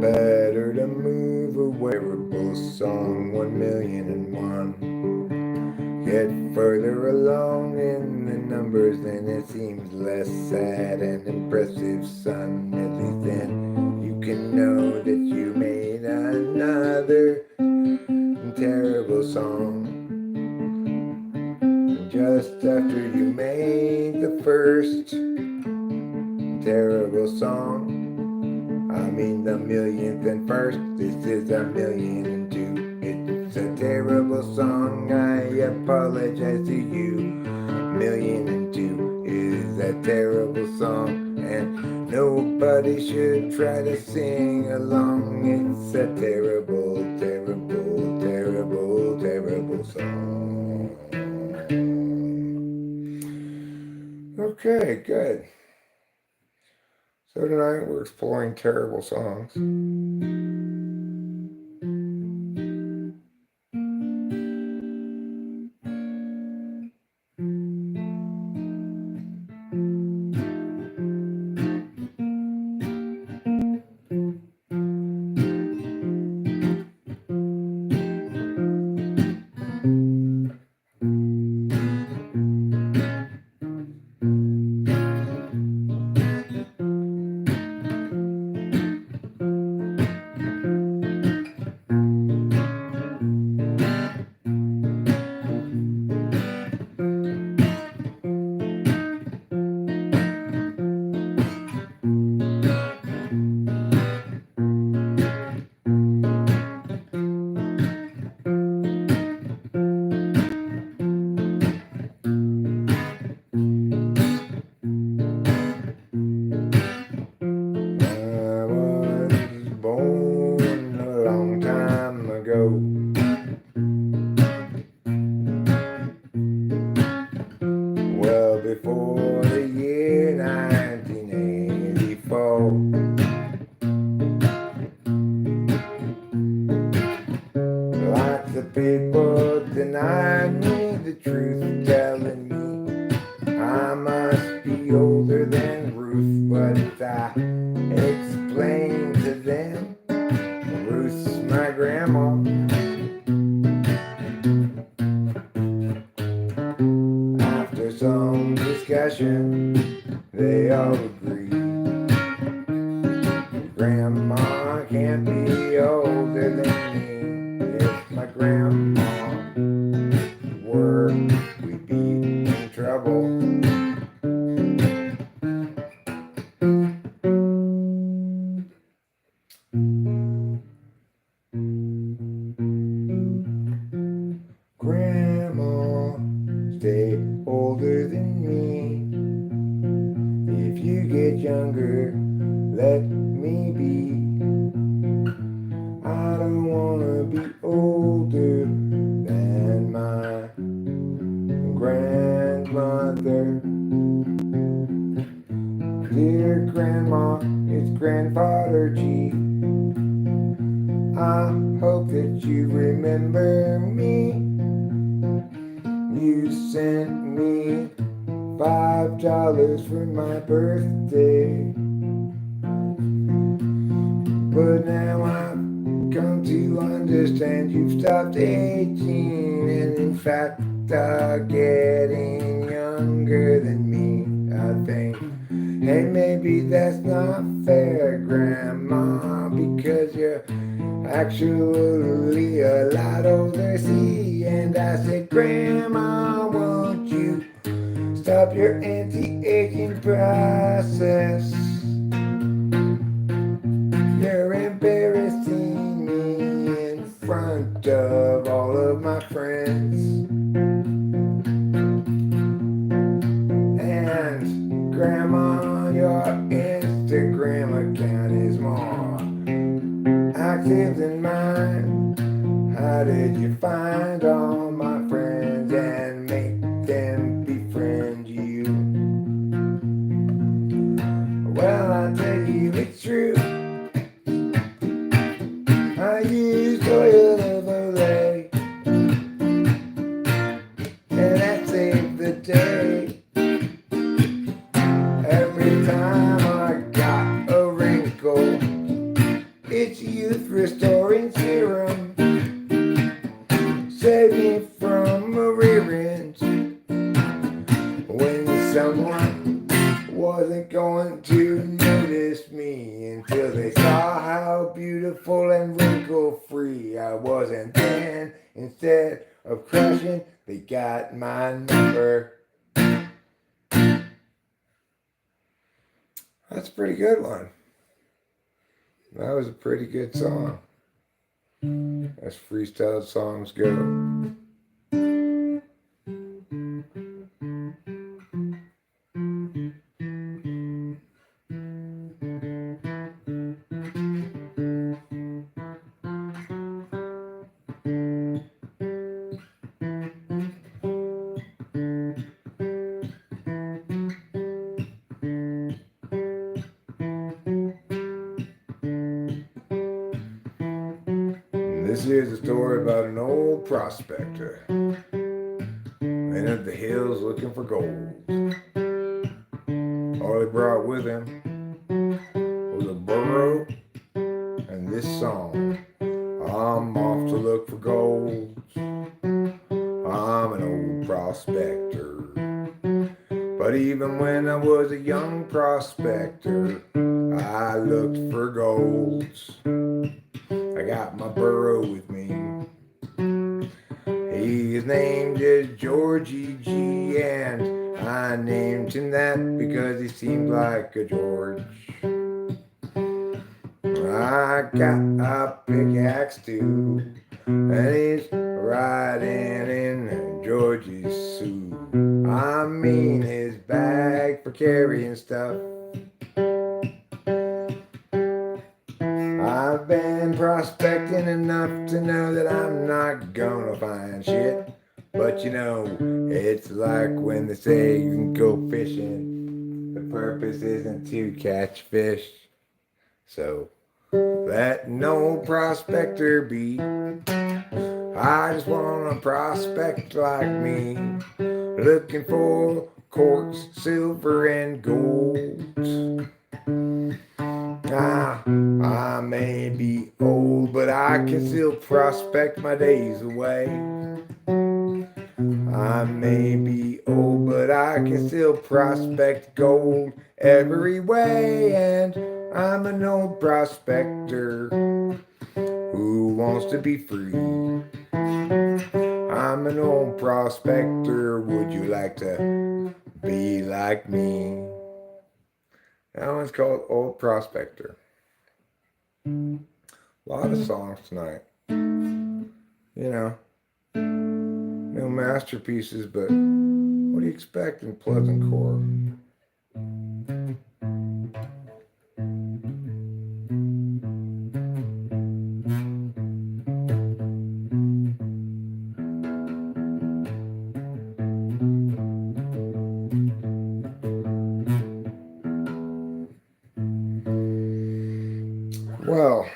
Better to move away, terrible song 1,000,001. Get further along in the numbers, then it seems less sad and impressive, son. At least then you can know that you made another terrible song. Just after you made the first terrible song. I mean the millionth and first. This is a million and two. It's a terrible song. I apologize to you. Million and two is a terrible song, and nobody should try to sing along. It's a terrible, terrible, terrible, terrible song. Okay, good. So tonight we're exploring terrible songs. Before the year 1984. Lots of people deny me the truth, telling me I must be older than Ruth, but I explain to them Ruth's my grandma. After some discussion, they all agree Grandma can't be older than me. If my grandma were, we'd be in trouble. Grandma, stay older than me. If you get younger, let me be. I don't wanna be older than my grandmother. Dear Grandma, it's Grandfather G. I hope that you remember me. You sent me $5 for my birthday, but now I've come to understand you've stopped aging, and in fact are getting younger than me, I think. Hey, maybe that's not fair, Grandma, because you're actually a lot older, see. And I said, Grandma, won't you stop your anti-aging process? You're embarrassing me in front of all of my friends. And Grandma, your Instagram account is more active than mine. How did you find all my friends and make them befriend you? Well, I tell you it's true. I used oil of Olay, and that saved the day. Every time I got a wrinkle, it's youth restoring serum. Save me from a rear end when someone wasn't going to notice me until they saw got my number. That's a pretty good one. That was a pretty good song. As freestyle songs go. This here's a story about an old prospector. Went up the hills looking for gold. All he brought with him was a burro and this song. I'm off to look for gold. I'm an old prospector. But even when I was a young prospector, I looked for golds. I got my burro with me. His name is Georgie G, and I named him that because he seemed like a George. I got a pickaxe too, and he's riding in Georgie's suit. I mean his bag for carrying stuff. I've been prospecting enough to know that I'm not gonna find shit. But you know, it's like when they say you can go fishing, the purpose isn't to catch fish. So let no prospector be. I just wanna prospect like me, looking for quartz, silver, and gold. I may be old, but I can still prospect my days away. I may be old, but I can still prospect gold every way. And I'm an old prospector who wants to be free. I'm an old prospector, would you like to be like me? That one's called Old Prospector. A lot of songs tonight. You know, no masterpieces, but what do you expect in pleasant core? Well,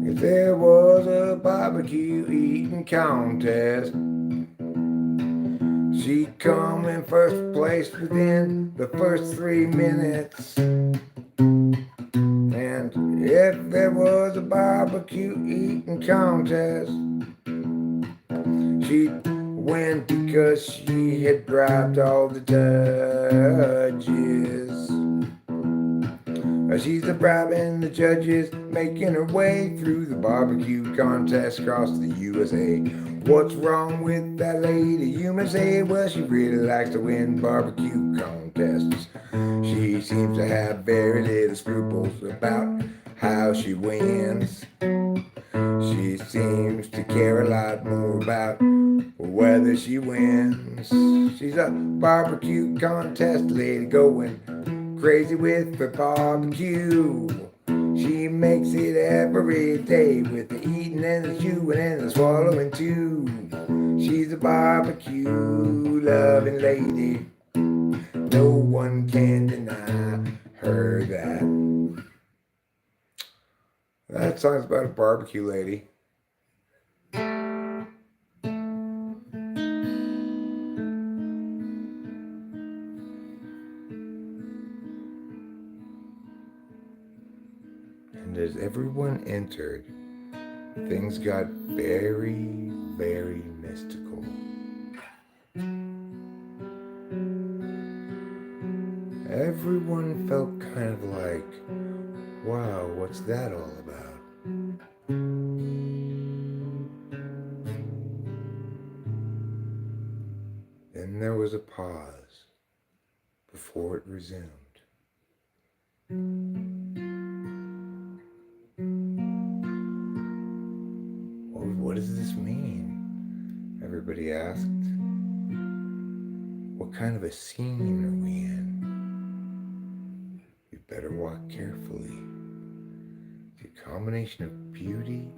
if there was a barbecue eating contest, she'd come in first place within the first 3 minutes. And if there was a barbecue eating contest, she'd win because she had bribed all the judges. She's a bribing the judges, making her way through the barbecue contest across the USA. What's wrong with that lady, you may say? Well, she really likes to win barbecue contests. She seems to have very little scruples about how she wins. She seems to care a lot more about whether she wins. She's a barbecue contest lady going crazy with her barbecue. She makes it every day with the eating and the chewing and the swallowing too. She's a barbecue loving lady. No one can deny her that. That song's about a barbecue lady. as everyone entered, things got very, very mystical. Everyone felt kind of like, wow, what's that all about? Then there was a pause before it resumed. Well, what does this mean? Everybody asked. What kind of a scene are we in? You better walk carefully. The combination of beauty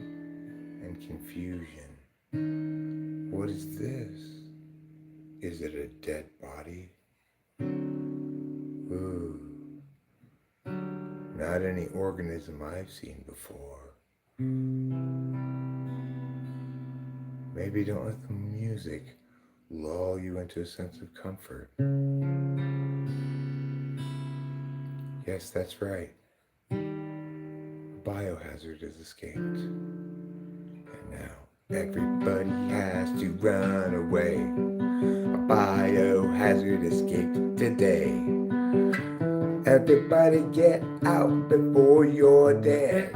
and confusion. What is this? Is it a dead body? Ooh, not any organism I've seen before. Maybe don't let the music lull you into a sense of comfort. Yes, that's right. A biohazard has escaped. And now everybody has to run away. A biohazard escaped today. Everybody get out before you're dead.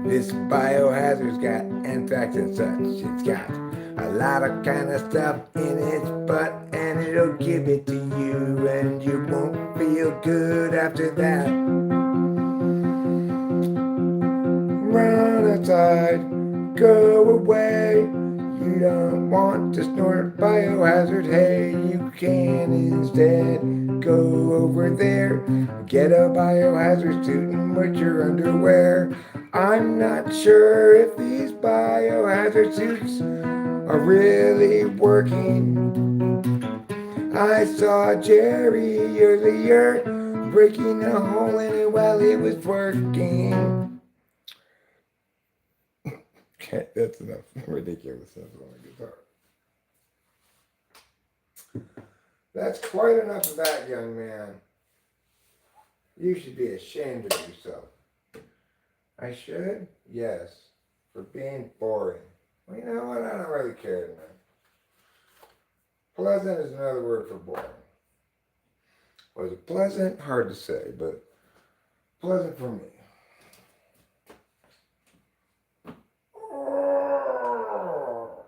This biohazard's got anthrax and such. It's got a lot of kind of stuff in its butt, and it'll give it to you, and you won't feel good after that. Run outside, go away. You don't want to snort biohazard hay. You can instead go over there, get a biohazard suit and wear your underwear. I'm not sure if these biohazard suits are really working. I saw Jerry earlier breaking a hole in it while it was working. Okay, that's enough ridiculousness on the guitar. That's quite enough of that, young man. You should be ashamed of yourself. I should? Yes. For being boring. Well, you know what? I don't really care tonight. Pleasant is another word for boring. Was it pleasant? Hard to say, but pleasant for me. Oh,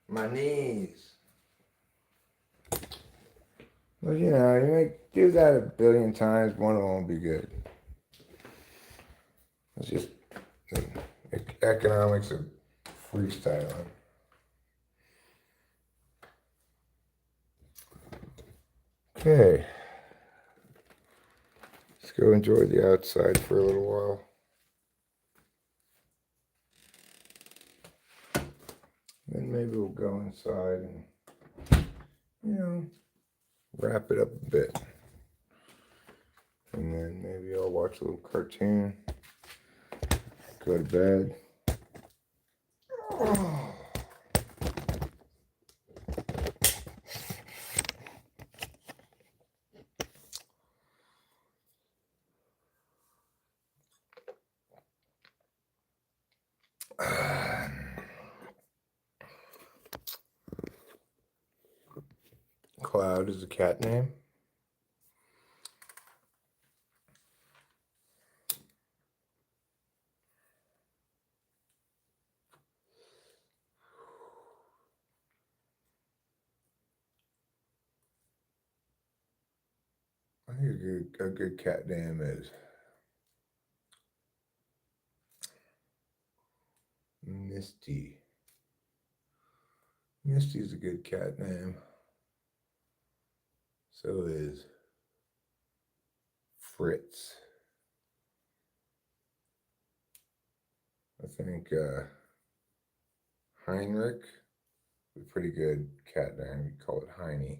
my knees. Well, you know, you may do that a billion times, one of them will be good. It's just the economics of freestyling. Okay. Let's go enjoy the outside for a little while. Then maybe we'll go inside and, you know, wrap it up a bit. And then maybe I'll watch a little cartoon, go to bed. Oh. Cloud is a cat name. I think a good cat name is Misty. Misty's a good cat name. So is Fritz. I think Heinrich is a pretty good cat name. We call it Heine.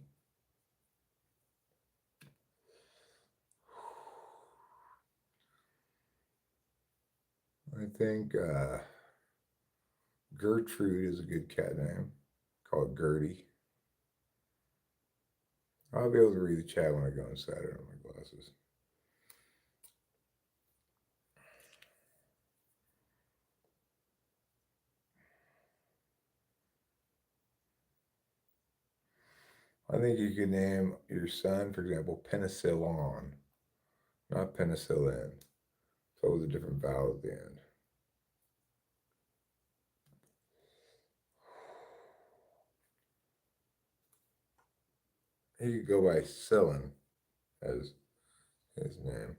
I think Gertrude is a good cat name. Call it Gertie. I'll be able to read the chat when I go inside. I don't have my glasses. I think you could name your son, for example, penicillin, not penicillin. So with a different vowel at the end. He could go by Cillin as his name.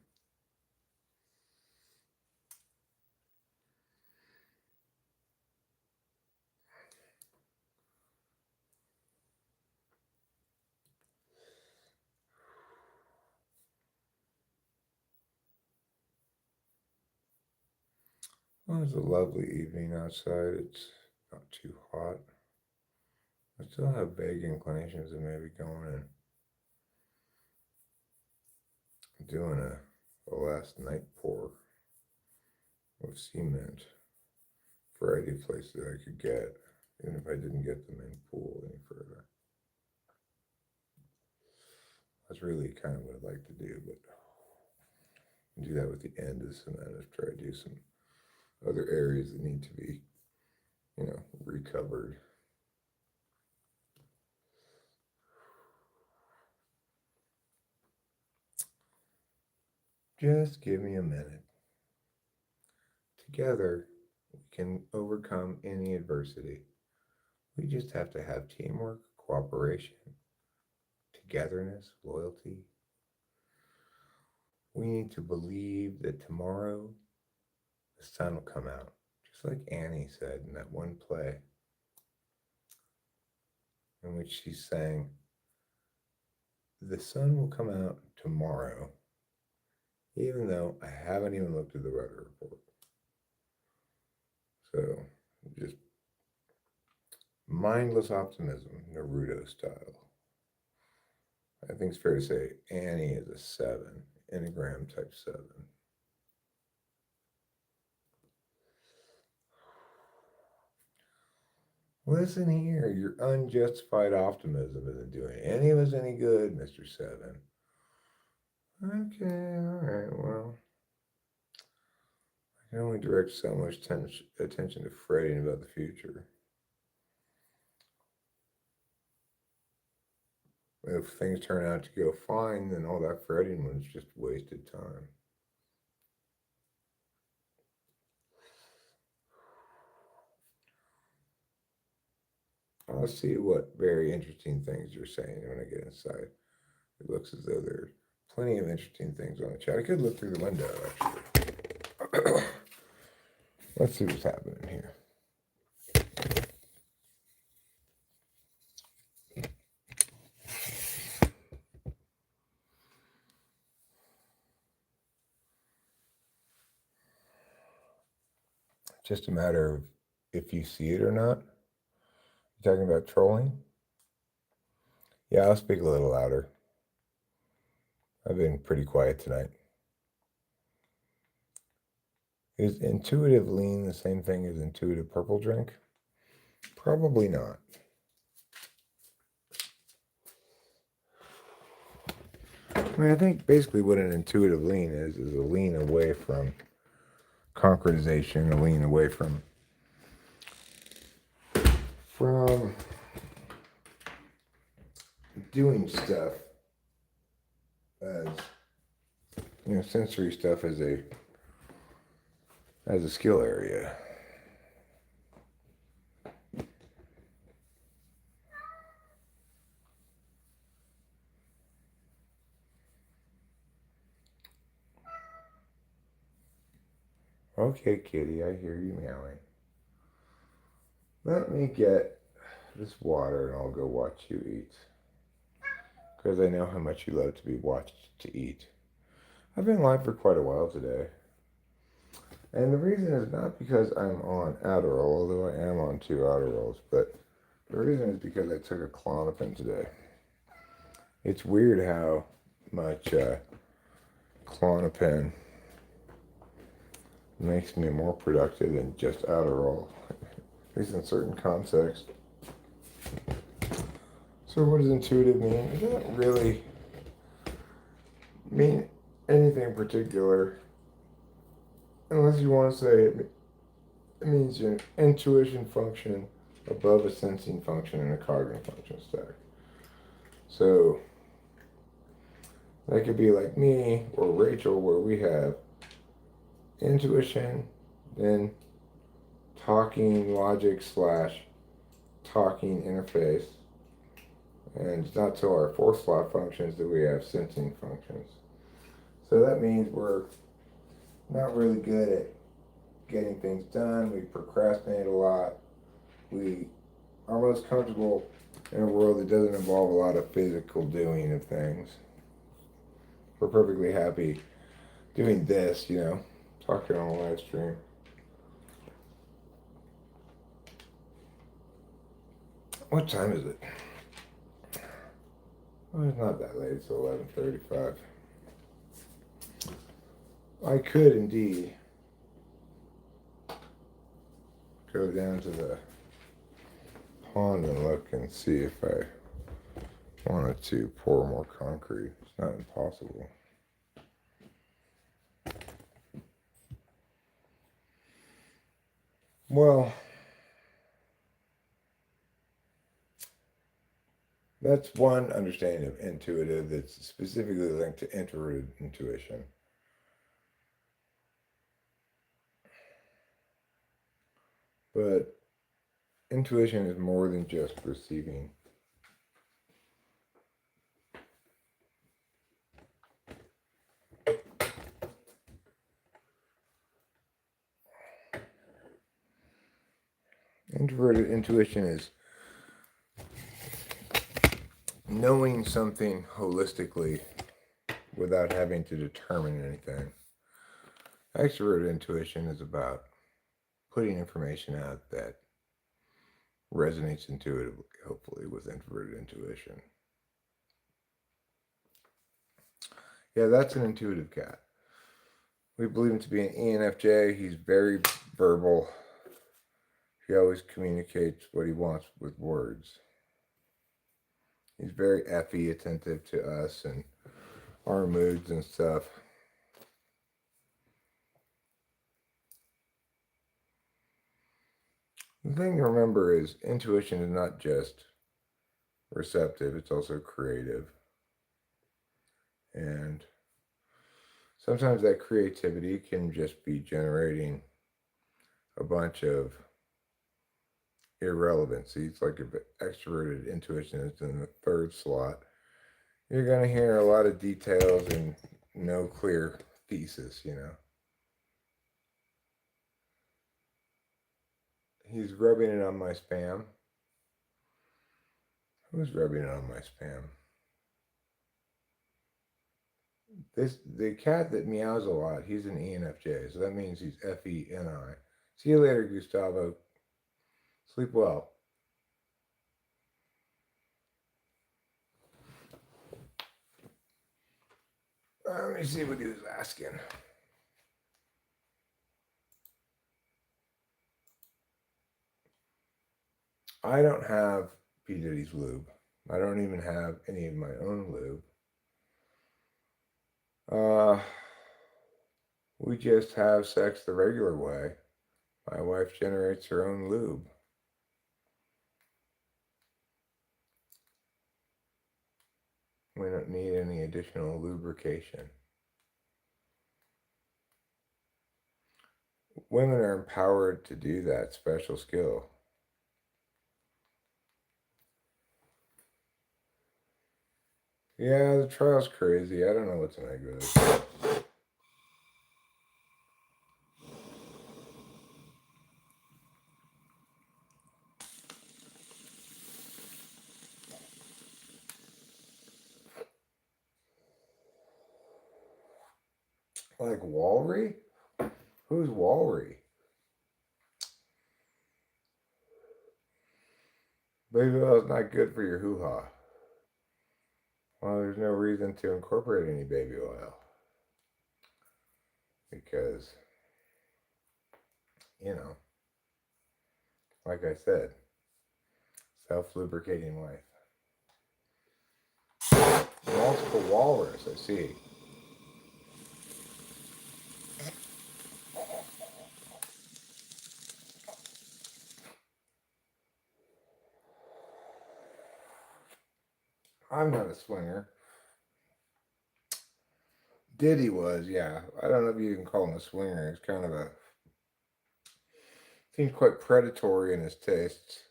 Well, it's a lovely evening outside. It's not too hot. I still have vague inclinations of maybe going and doing a last night pour of cement. Variety of places I could get, even if I didn't get the main pool any further. That's really kind of what I'd like to do, but do that with the end of cement after I do some other areas that need to be, recovered. Just give me a minute. Together, we can overcome any adversity. We just have to have teamwork, cooperation, togetherness, loyalty. We need to believe that tomorrow the sun will come out, just like Annie said in that one play in which she sang, "The sun will come out tomorrow, even though I haven't even looked at the weather report." So, just mindless optimism, Naruto style. I think it's fair to say Annie is a 7, Enneagram type 7. Listen here, your unjustified optimism isn't doing any of us any good, Mr. 7. Okay, alright, well, I can only direct so much attention to fretting about the future. If things turn out to go fine, then all that fretting was just wasted time. I'll see what very interesting things you're saying when I get inside. It looks as though there are plenty of interesting things on the chat. I could look through the window, actually. Let's see what's happening here. Just a matter of if you see it or not. You talking about trolling? Yeah, I'll speak a little louder. I've been pretty quiet tonight. Is intuitive lean the same thing as intuitive purple drink? Probably not. I mean, I think basically what an intuitive lean is a lean away from concretization, a lean away from doing stuff as sensory stuff as a skill area. Okay, kitty, I hear you meowing. Let me get this water and I'll go watch you eat. Because I know how much you love to be watched to eat. I've been live for quite a while today. And the reason is not because I'm on Adderall, although I am on 2 Adderalls, but the reason is because I took a Klonopin today. It's weird how much Klonopin makes me more productive than just Adderall, at least in certain contexts. So what does intuitive mean? It doesn't really mean anything particular, unless you want to say it means your intuition function above a sensing function and a cognitive function stack. So that could be like me or Rachel, where we have intuition, then talking logic slash talking interface, and it's not till our fourth slot functions that we have sensing functions. So that means we're not really good at getting things done. We procrastinate a lot. We are most comfortable in a world that doesn't involve a lot of physical doing of things. We're perfectly happy doing this, talking on a live stream. What time is it? Well, it's not that late. It's 11:35. I could indeed go down to the pond and look and see if I wanted to pour more concrete. It's not impossible. Well, that's one understanding of intuitive that's specifically linked to introverted intuition. But intuition is more than just receiving. Introverted intuition is knowing something holistically without having to determine anything. Extroverted intuition is about putting information out that resonates intuitively, hopefully, with introverted intuition. Yeah, that's an intuitive cat. We believe him to be an ENFJ. He's very verbal. He always communicates what he wants with words. He's very effy, attentive to us and our moods and stuff. The thing to remember is intuition is not just receptive, it's also creative. And sometimes that creativity can just be generating a bunch of irrelevancies. Like if extroverted intuition is in the third slot, you're going to hear a lot of details and no clear thesis, He's rubbing it on my spam. Who's rubbing it on my spam? The cat that meows a lot, he's an ENFJ, so that means he's FENI. See you later, Gustavo. Sleep well. Let me see what he was asking. I don't have P. Diddy's lube. I don't even have any of my own lube. We just have sex the regular way. My wife generates her own lube. We don't need any additional lubrication. Women are empowered to do that special skill. Yeah, the trial's crazy. I don't know what to make of it. Like Walry? Who's Walry? Baby oil is not good for your hoo-ha. Well, there's no reason to incorporate any baby oil. Because, like I said, self-lubricating life. Multiple walrus, I see. I'm not a swinger. Diddy was, yeah. I don't know if you can call him a swinger. He's kind of a seems quite predatory in his tastes,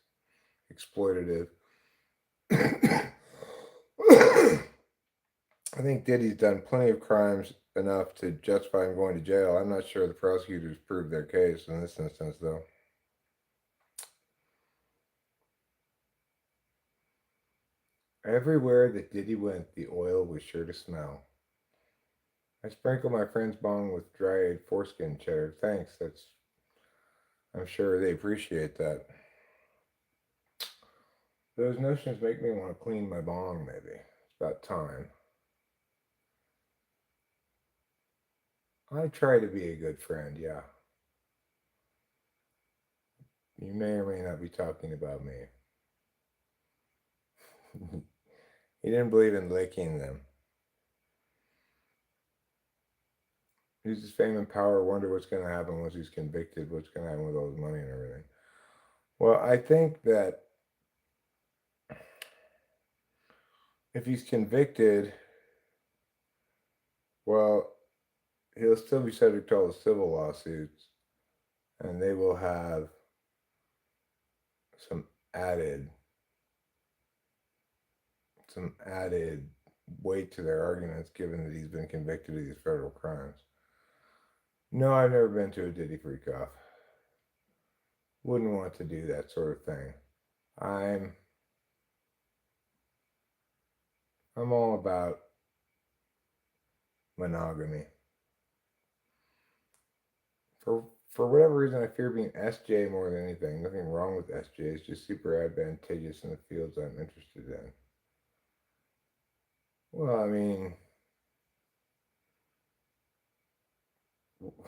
exploitative. I think Diddy's done plenty of crimes enough to justify him going to jail. I'm not sure the prosecutors proved their case in this instance, though. Everywhere that Diddy went, the oil was sure to smell. I sprinkle my friend's bong with dried foreskin cheddar. Thanks. I'm sure they appreciate that. Those notions make me want to clean my bong, maybe. It's about time. I try to be a good friend, yeah. You may or may not be talking about me. He didn't believe in licking them. He's his fame and power. Wonder what's going to happen once he's convicted. What's going to happen with all his money and everything. Well, I think that if he's convicted, well, he'll still be subject to all the civil lawsuits, and they will have some added weight to their arguments, given that he's been convicted of these federal crimes. No, I've never been to a Diddy freak off. Wouldn't want to do that sort of thing. I'm all about monogamy. For whatever reason, I fear being SJ more than anything. Nothing wrong with SJ. It's just super advantageous in the fields I'm interested in. Well, I mean,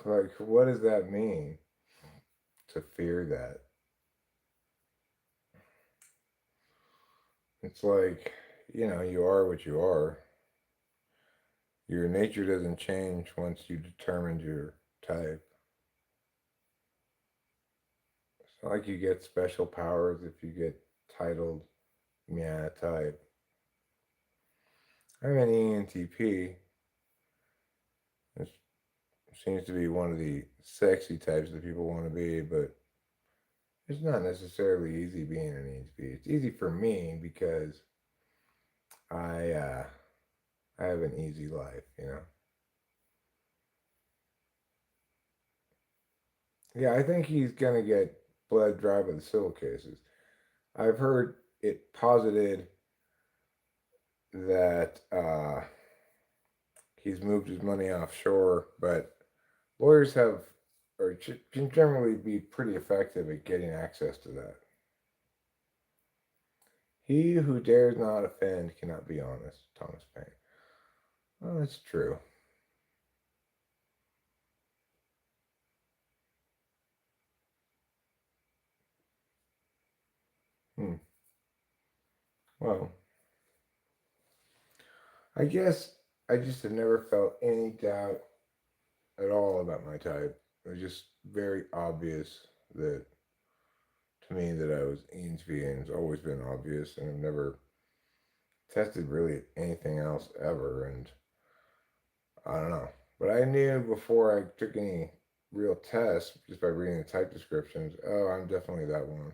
like, what does that mean? To fear that? It's like, you are what you are. Your nature doesn't change once you determined your type. It's not like you get special powers if you get titled, yeah, type. I'm an ENTP. It seems to be one of the sexy types that people want to be, but it's not necessarily easy being an ENTP. It's easy for me because I I have an easy life. Yeah, I think he's gonna get bled dry by the civil cases. I've heard it posited that he's moved his money offshore, but lawyers can generally be pretty effective at getting access to that. He who dares not offend cannot be honest. Thomas Paine. Well, that's true. Hmm. Well, I guess I just have never felt any doubt at all about my type. It was just very obvious that to me that I was ENTP, and it's always been obvious, and I've never tested really anything else ever, and I don't know. But I knew before I took any real tests, just by reading the type descriptions, oh, I'm definitely that one.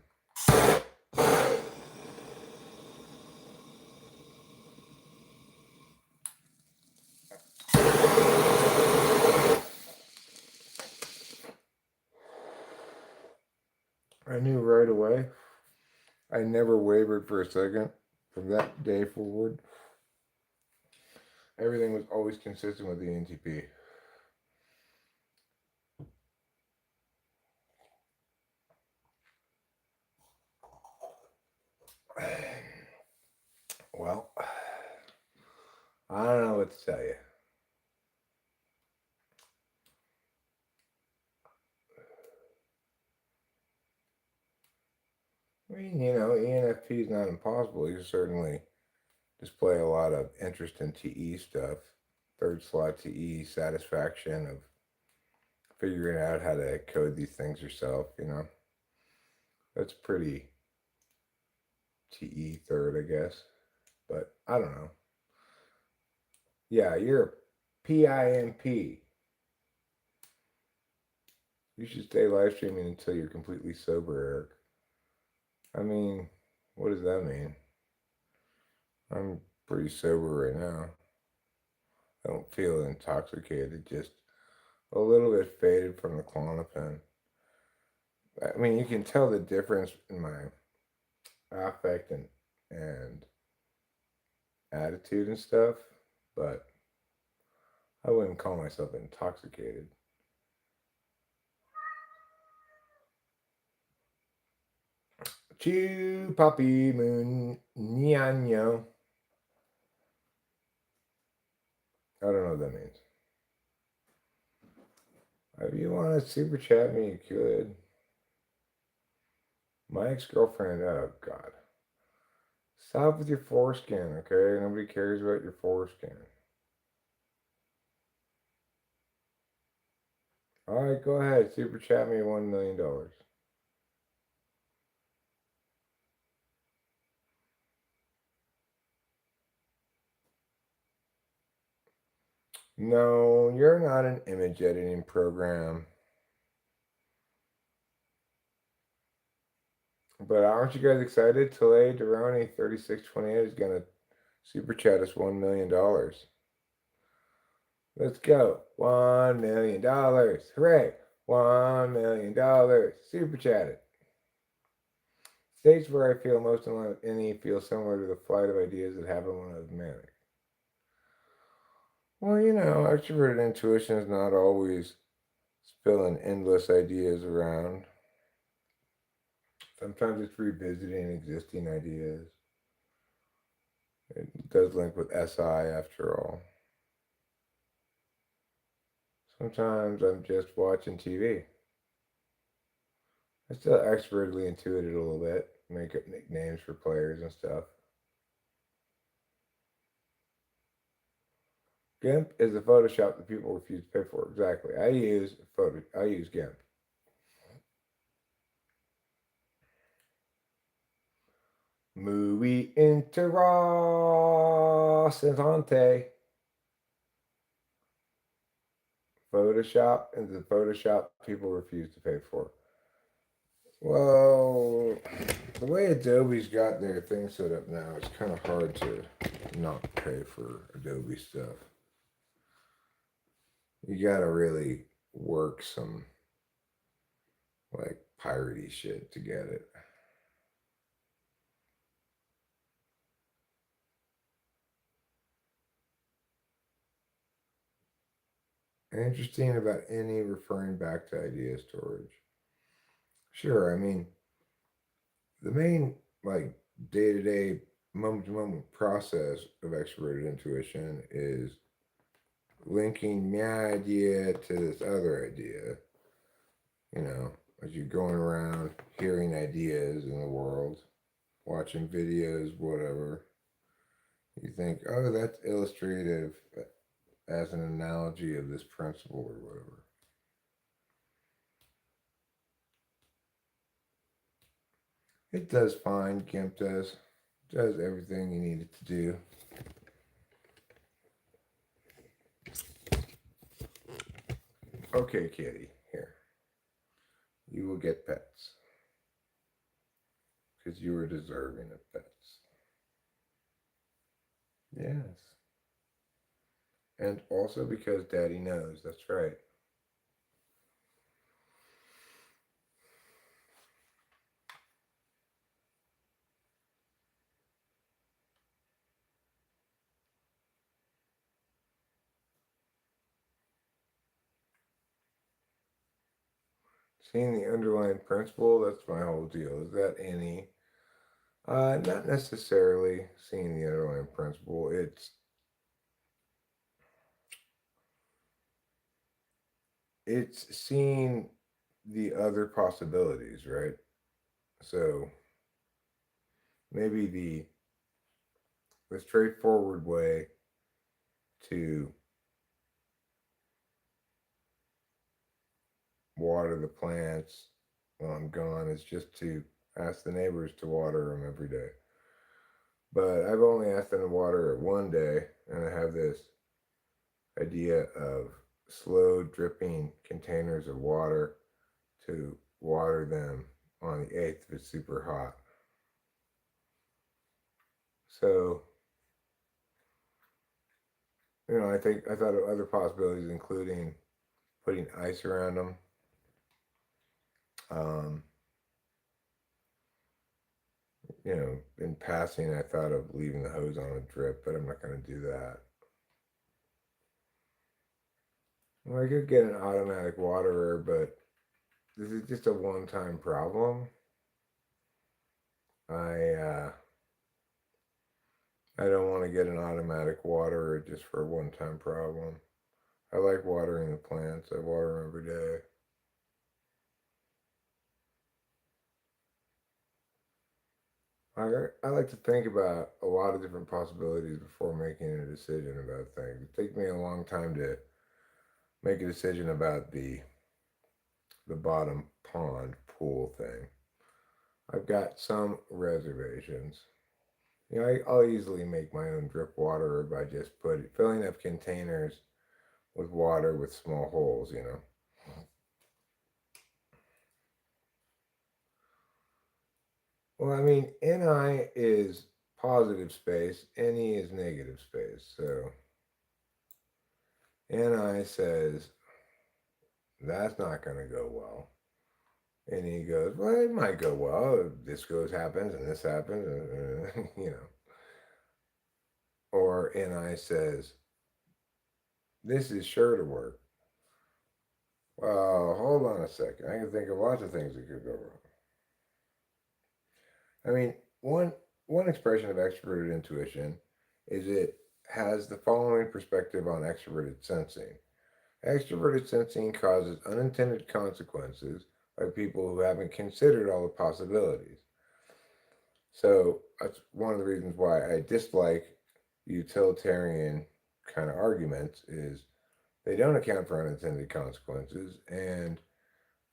I knew right away. I never wavered for a second. From that day forward, everything was always consistent with the ENTP. Well, I don't know what to tell you. I mean, ENFP is not impossible. You certainly display a lot of interest in TE stuff. Third slot TE, satisfaction of figuring out how to code these things yourself. That's pretty TE third, I guess. but I don't know. Yeah, you're a PIMP. You should stay live streaming until you're completely sober, Eric. I mean, what does that mean? I'm pretty sober right now. I don't feel intoxicated, just a little bit faded from the Klonopin. I mean, you can tell the difference in my affect and attitude and stuff, but I wouldn't call myself intoxicated. Chew, Poppy, Moon, Nyanyo. I don't know what that means. If you want to super chat me, you could. My ex girlfriend, oh God. Stop with your foreskin, okay? Nobody cares about your foreskin. Alright, go ahead. Super chat me $1 million. No, you're not an image editing program. But aren't you guys excited? Talay Durrani 3628 is gonna super chat us $1 million. Let's go. $1 million. Hooray. $1 million. Super chatted. States where I feel most in love with any feel similar to the flight of ideas that happen when I was manic. Well, extroverted intuition is not always spilling endless ideas around. Sometimes it's revisiting existing ideas. It does link with SI after all. Sometimes I'm just watching TV. I still expertly intuit it a little bit, make up nicknames for players and stuff. GIMP is the Photoshop that people refuse to pay for. Exactly. I use GIMP. Muy interesante. Photoshop is the Photoshop people refuse to pay for. Well, the way Adobe's got their thing set up now, it's kind of hard to not pay for Adobe stuff. You gotta really work some like piratey shit to get it. Interesting about any referring back to idea storage. Sure, I mean, the main like day-to-day moment-to-moment process of extroverted intuition is linking my idea to this other idea. As you're going around hearing ideas in the world, watching videos, whatever, you think, oh, that's illustrative as an analogy of this principle or whatever. It does fine. GIMP does everything you need it to do. Okay, kitty, here. You will get pets. Because you are deserving of pets. Yes. And also because daddy knows, that's right. Seeing the underlying principle, that's my whole deal. Is that any? Not necessarily seeing the underlying principle. It's seeing the other possibilities, right? So maybe the straightforward way to water the plants while I'm gone is just to ask the neighbors to water them every day. But I've only asked them to water it one day, and I have this idea of slow dripping containers of water to water them on the 8th if it's super hot. So, I thought of other possibilities, including putting ice around them. Um, in passing, I thought of leaving the hose on a drip, but I'm not going to do that. Well, I could get an automatic waterer, but this is just a one-time problem. I I don't want to get an automatic waterer just for a one-time problem. I like watering the plants. I water them every day. I like to think about a lot of different possibilities before making a decision about things. It takes me a long time to make a decision about the bottom pond pool thing. I've got some reservations. I'll easily make my own drip water by just filling up containers with water with small holes. Well, I mean, Ni is positive space, Ne is negative space. So Ni says that's not going to go well. And he goes, well, it might go well. Happens, and this happens, Or Ni says, this is sure to work. Well, hold on a second. I can think of lots of things that could go wrong. I mean, one expression of extroverted intuition is it has the following perspective on extroverted sensing. Extroverted sensing causes unintended consequences by people who haven't considered all the possibilities. So that's one of the reasons why I dislike utilitarian kind of arguments is they don't account for unintended consequences, and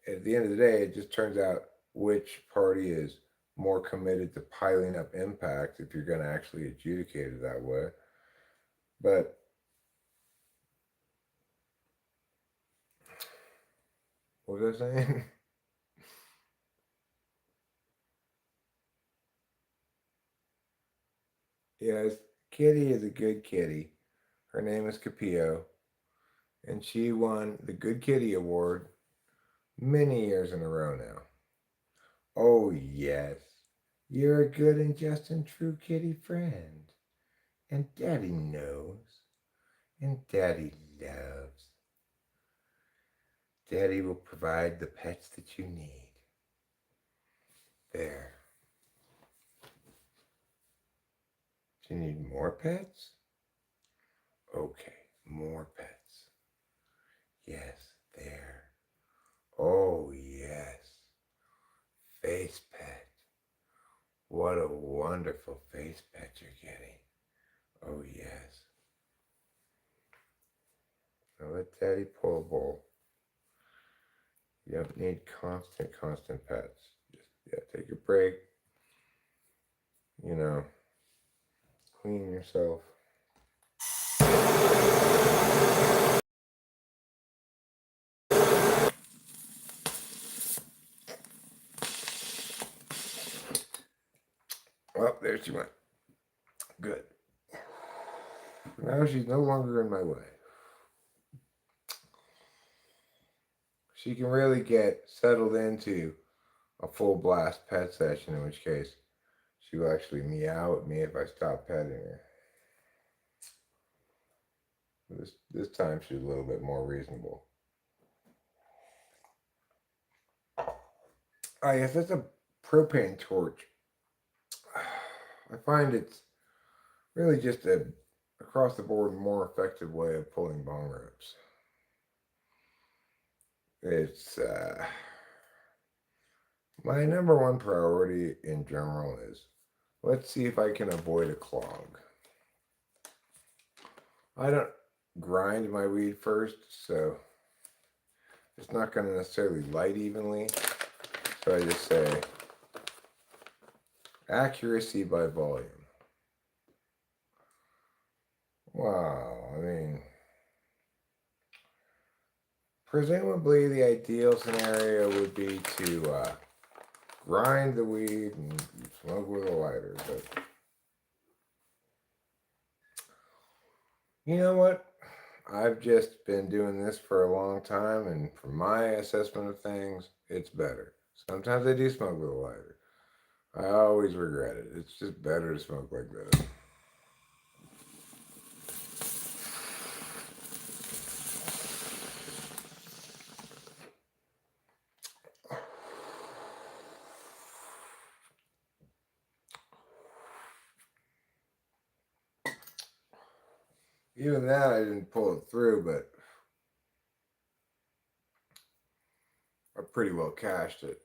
at the end of the day, it just turns out which party is more committed to piling up impact if you're going to actually adjudicate it that way. But what was I saying? Yes, Kitty is a good kitty. Her name is Capillo, and she won the Good Kitty Award many years in a row now. Oh, yes, you're a good and just and true kitty friend. And Daddy knows, and Daddy loves. Daddy will provide the pets that you need. There. Do you need more pets? Okay, more pets. Yes, there. Oh, yes. Face pet. What a wonderful face pet you're getting. Oh, yes. Now let Daddy pull a bowl. You don't need constant pets. Just, take a break. Clean yourself. Well, there she went. Good. Now she's no longer in my way. She can really get settled into a full blast pet session, in which case she will actually meow at me if I stop petting her. This time she's a little bit more reasonable. Ah, yes, that's a propane torch. I find it's really just a across the board more effective way of pulling bong ropes. It's my number one priority in general is let's see if I can avoid a clog. I don't grind my weed first, so it's not going to necessarily light evenly. So I just say accuracy by volume. Wow, I mean, presumably the ideal scenario would be to grind the weed and smoke with a lighter, but you know what? I've just been doing this for a long time, and from my assessment of things, it's better. Sometimes I do smoke with a lighter. I always regret it. It's just better to smoke like this. Even that, I didn't pull it through, but I pretty well cashed it.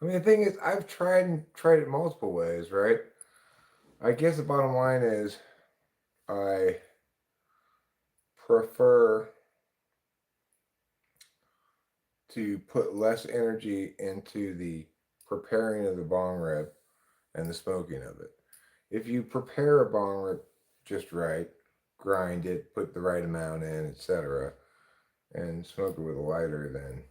I mean, the thing is, I've tried it multiple ways, right? I guess the bottom line is I prefer to put less energy into the preparing of the bong rib and the smoking of it. If you prepare a bong rib just right, grind it, put the right amount in, etc., and smoke it with a lighter,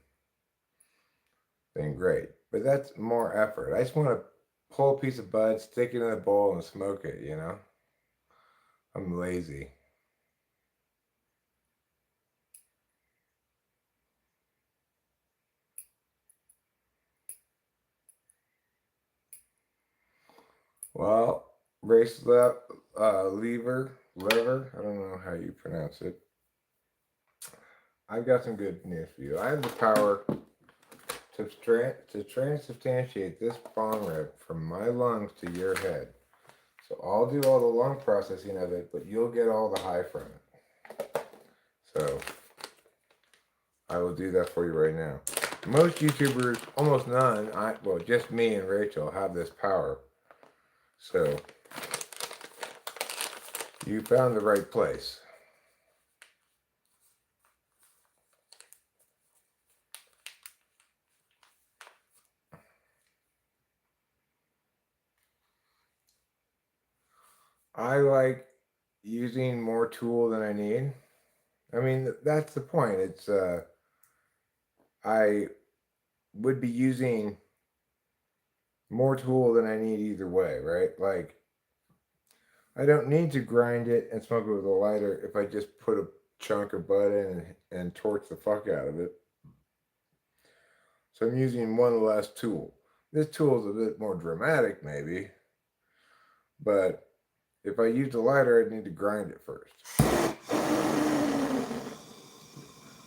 then great. But that's more effort. I just want to pull a piece of bud, stick it in a bowl, and smoke it. I'm lazy. Well, race lever. I don't know how you pronounce it. I've got some good news for you. I have the power to transubstantiate this bong rib from my lungs to your head. So I'll do all the lung processing of it, but you'll get all the high from it. So I will do that for you right now. Most YouTubers, almost none, just me and Rachel have this power. So you found the right place. I like using more tool than I need. I mean, that's the point. I would be using more tool than I need either way, right? Like, I don't need to grind it and smoke it with a lighter if I just put a chunk of bud in and torch the fuck out of it. So I'm using one less tool. This tool is a bit more dramatic, maybe, but if I used a lighter, I'd need to grind it first.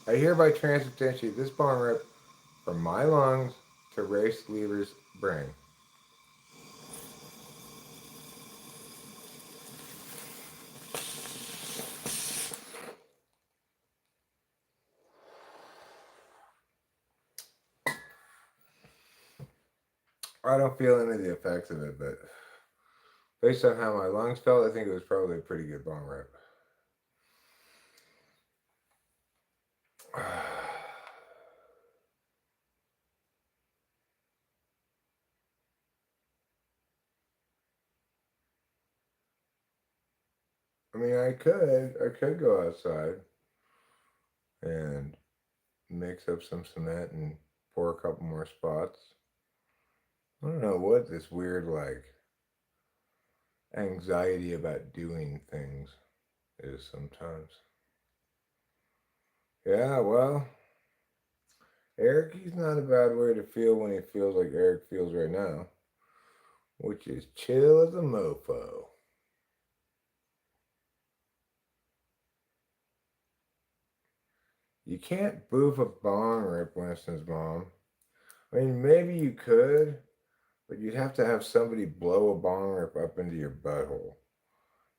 I hereby transubstantiate this bong rip from my lungs to Race Lever's brain. I don't feel any of the effects of it, but based on how my lungs felt, I think it was probably a pretty good bong rip. I mean, I could go outside and mix up some cement and pour a couple more spots. I don't know what this weird, like, anxiety about doing things is sometimes. Yeah, well, Eric, he's not a bad way to feel when he feels like Eric feels right now, which is chill as a mofo. You can't boof a bong rip, Winston's mom. I mean, maybe you could, but you'd have to have somebody blow a bong rip up into your butthole.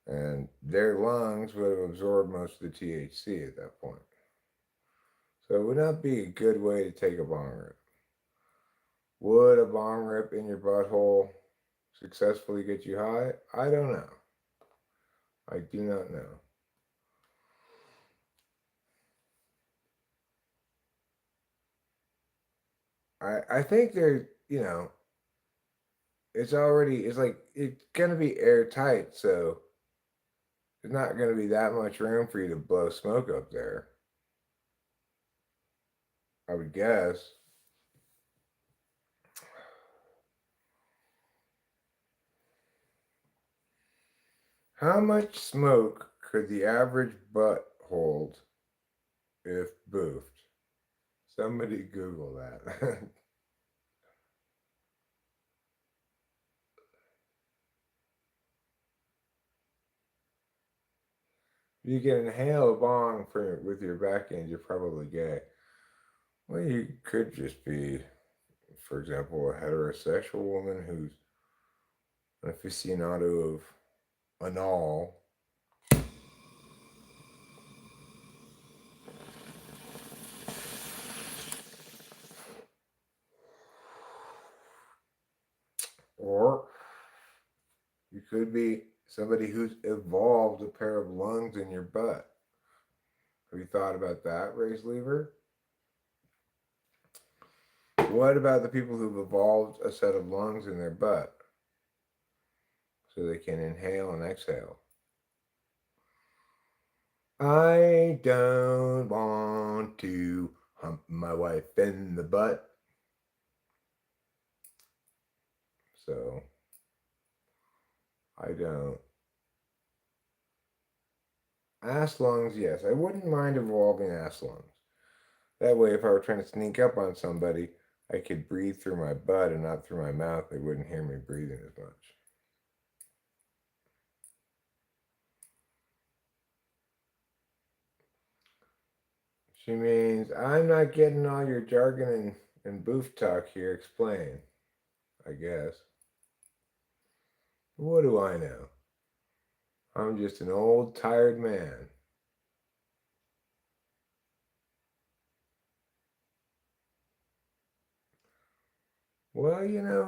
And their lungs would have absorbed most of the THC at that point. So it would not be a good way to take a bong rip. Would a bong rip in your butthole successfully get you high? I don't know. I do not know. I think there's, it's like it's gonna be airtight, so there's not gonna be that much room for you to blow smoke up there. I would guess. How much smoke could the average butt hold if boofed? Somebody Google that. You can inhale a bong with your back end, you're probably gay. Well, you could just be, for example, a heterosexual woman who's an aficionado of anal. Or you could be somebody who's evolved a pair of lungs in your butt. Have you thought about that, race lever? What about the people who've evolved a set of lungs in their butt so they can inhale and exhale? I don't want to hump my wife in the butt. So I don't. Ass lungs, yes. I wouldn't mind evolving ass lungs. That way, if I were trying to sneak up on somebody, I could breathe through my butt and not through my mouth. They wouldn't hear me breathing as much. She means, I'm not getting all your jargon and boof talk here. Explain, I guess. What do I know? I'm just an old, tired man. Well,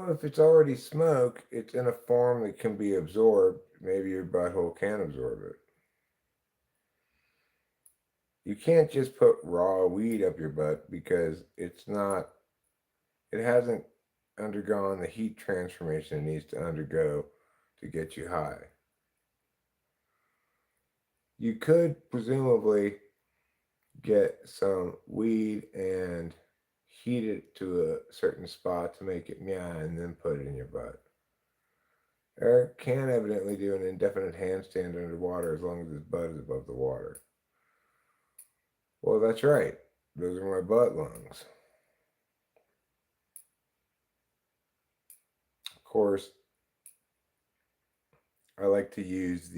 if it's already smoke, it's in a form that can be absorbed. Maybe your butthole can absorb it. You can't just put raw weed up your butt because it hasn't undergone the heat transformation it needs to undergo to get you high. You could presumably get some weed and heat it to a certain spot to make it meow and then put it in your butt. Eric can evidently do an indefinite handstand underwater as long as his butt is above the water. Well, that's right. Those are my butt lungs. Of course, I like to use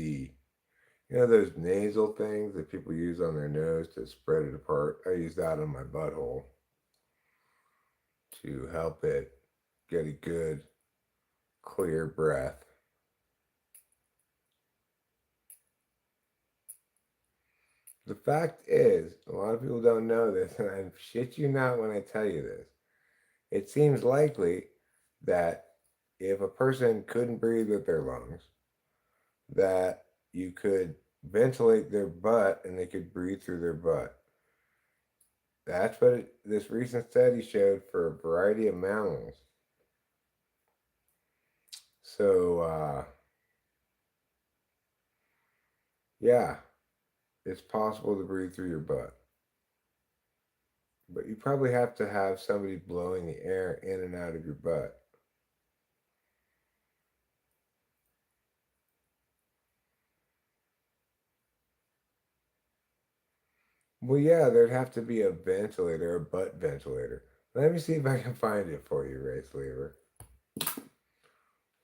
those nasal things that people use on their nose to spread it apart. I use that on my butthole to help it get a good, clear breath. The fact is, a lot of people don't know this, and I shit you not when I tell you this. It seems likely that if a person couldn't breathe with their lungs, that you could ventilate their butt and they could breathe through their butt. That's what this recent study showed for a variety of mammals. So, yeah, it's possible to breathe through your butt. But you probably have to have somebody blowing the air in and out of your butt. Well, yeah, there'd have to be a ventilator, a butt ventilator. Let me see if I can find it for you, Race Lever.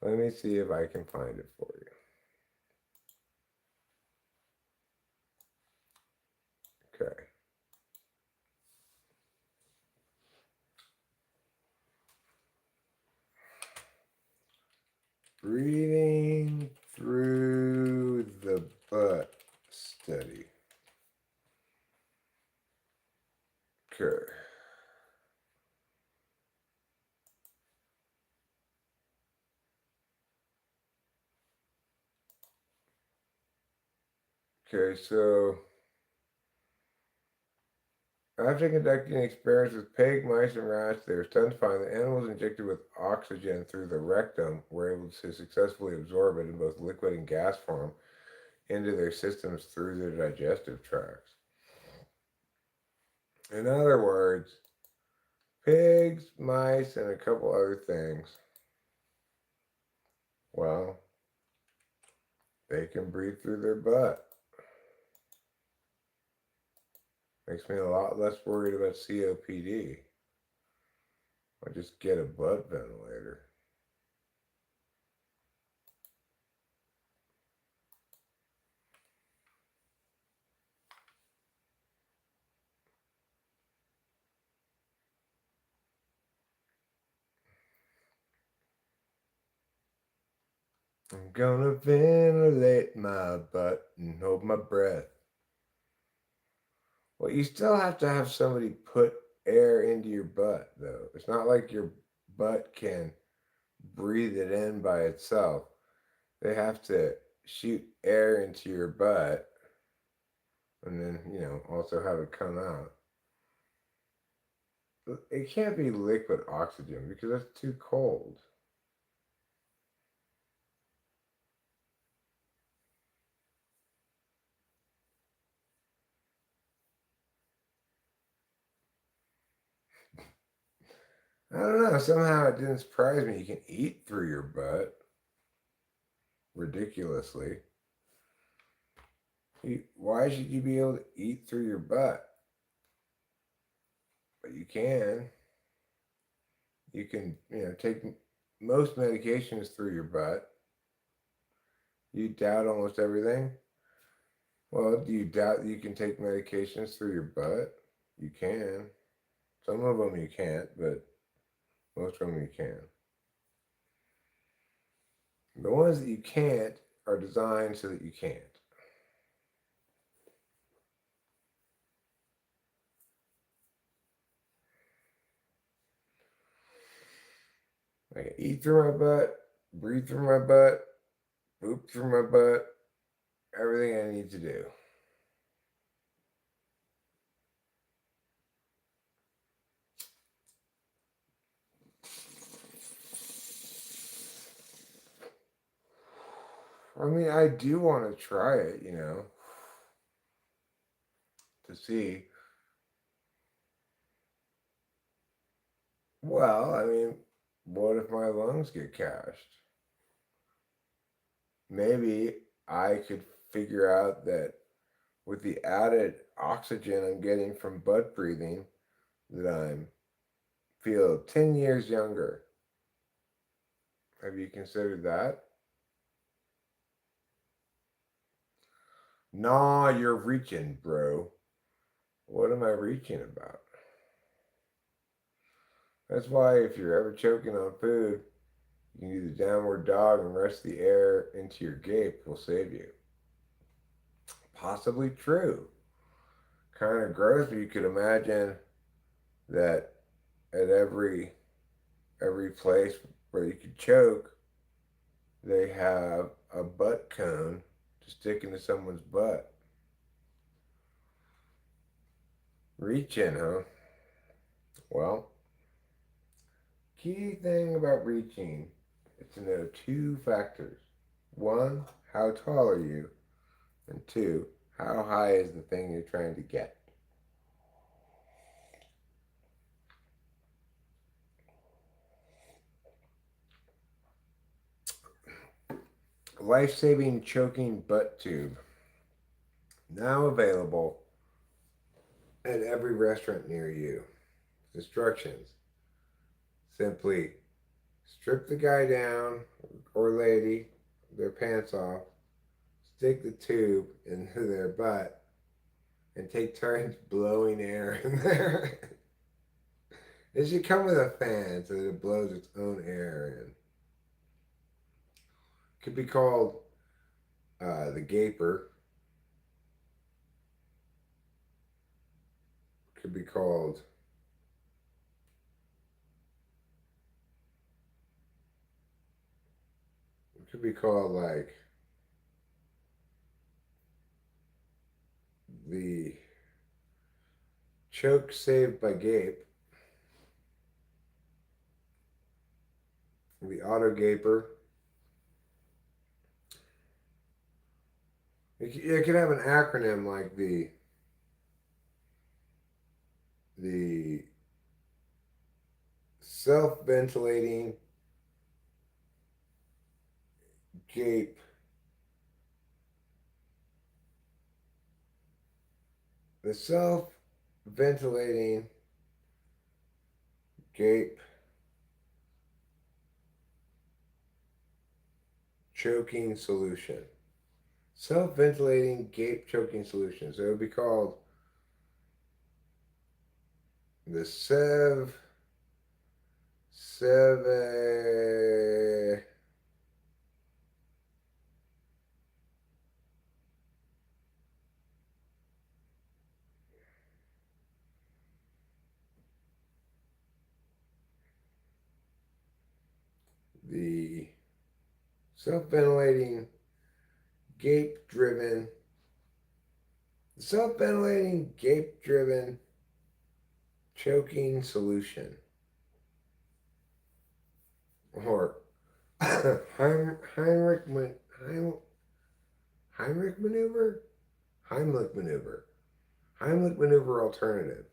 Let me see if I can find it for you. Okay. Breathing through the butt study. Okay. Okay, so After conducting experiments with pig, mice, and rats, they were stunned to find that animals injected with oxygen through the rectum were able to successfully absorb it in both liquid and gas form into their systems through their digestive tracts. In other words, pigs, mice, and a couple other things, well, they can breathe through their butt. Makes me a lot less worried about COPD. I just get a butt ventilator. I'm gonna ventilate my butt and hold my breath. Well, you still have to have somebody put air into your butt, though. It's not like your butt can breathe it in by itself. They have to shoot air into your butt and then, also have it come out. It can't be liquid oxygen because that's too cold. I don't know. Somehow it didn't surprise me. You can eat through your butt ridiculously. Why should you be able to eat through your butt? But you can. You can, take most medications through your butt. You doubt almost everything. Well, do you doubt you can take medications through your butt? You can. Some of them you can't, but most of them you can. The ones that you can't are designed so that you can't. I can eat through my butt, breathe through my butt, poop through my butt, everything I need to do. I mean, I do want to try it, to see. Well, I mean, what if my lungs get cashed? Maybe I could figure out that with the added oxygen I'm getting from butt breathing, that I'm feel 10 years younger. Have you considered that? Nah, you're reaching, bro. What am I reaching about? That's why if you're ever choking on food, you can do the downward dog and rest the air into your gape will save you. Possibly true. Kind of gross, but you could imagine that at every place where you could choke, they have a butt cone to stick into someone's butt. Reach in, huh? Well, key thing about reaching is to know two factors. One, how tall are you? And two, how high is the thing you're trying to get? Life-saving choking butt tube. Now available at every restaurant near you. Instructions. Simply strip the guy down or lady, their pants off, stick the tube into their butt, and take turns blowing air in there. It should come with a fan so that it blows its own air in. Could be called the gaper. Could be called like the choke saved by gape, the auto gaper. It can have an acronym like the self-ventilating gape, the self-ventilating gape choking solution. Self-ventilating gape choking solution. So it would be called the Sev the self-ventilating gape driven self-ventilating gape driven choking solution, or Heinrich Heinrich maneuver, Heimlich maneuver, Heimlich maneuver alternative.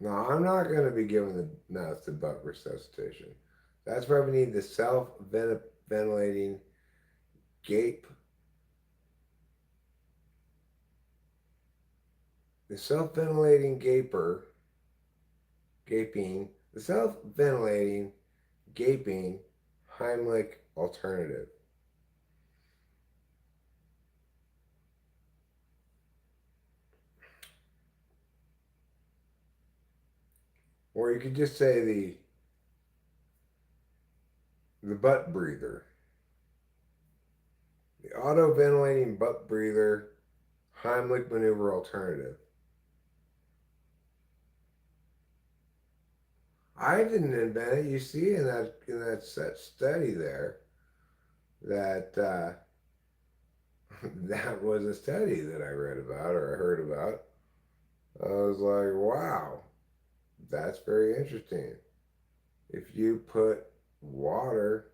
Now, I'm not going to be giving the mouth to butt resuscitation. That's why we need the self-ventilating gape, the self-ventilating gaping, the self-ventilating gaping Heimlich alternative. Or you could just say the butt breather. The auto-ventilating butt breather Heimlich maneuver alternative. I didn't invent it. You see in that study there that that was a study that I read about or I heard about. I was like, wow, that's very interesting. If you put water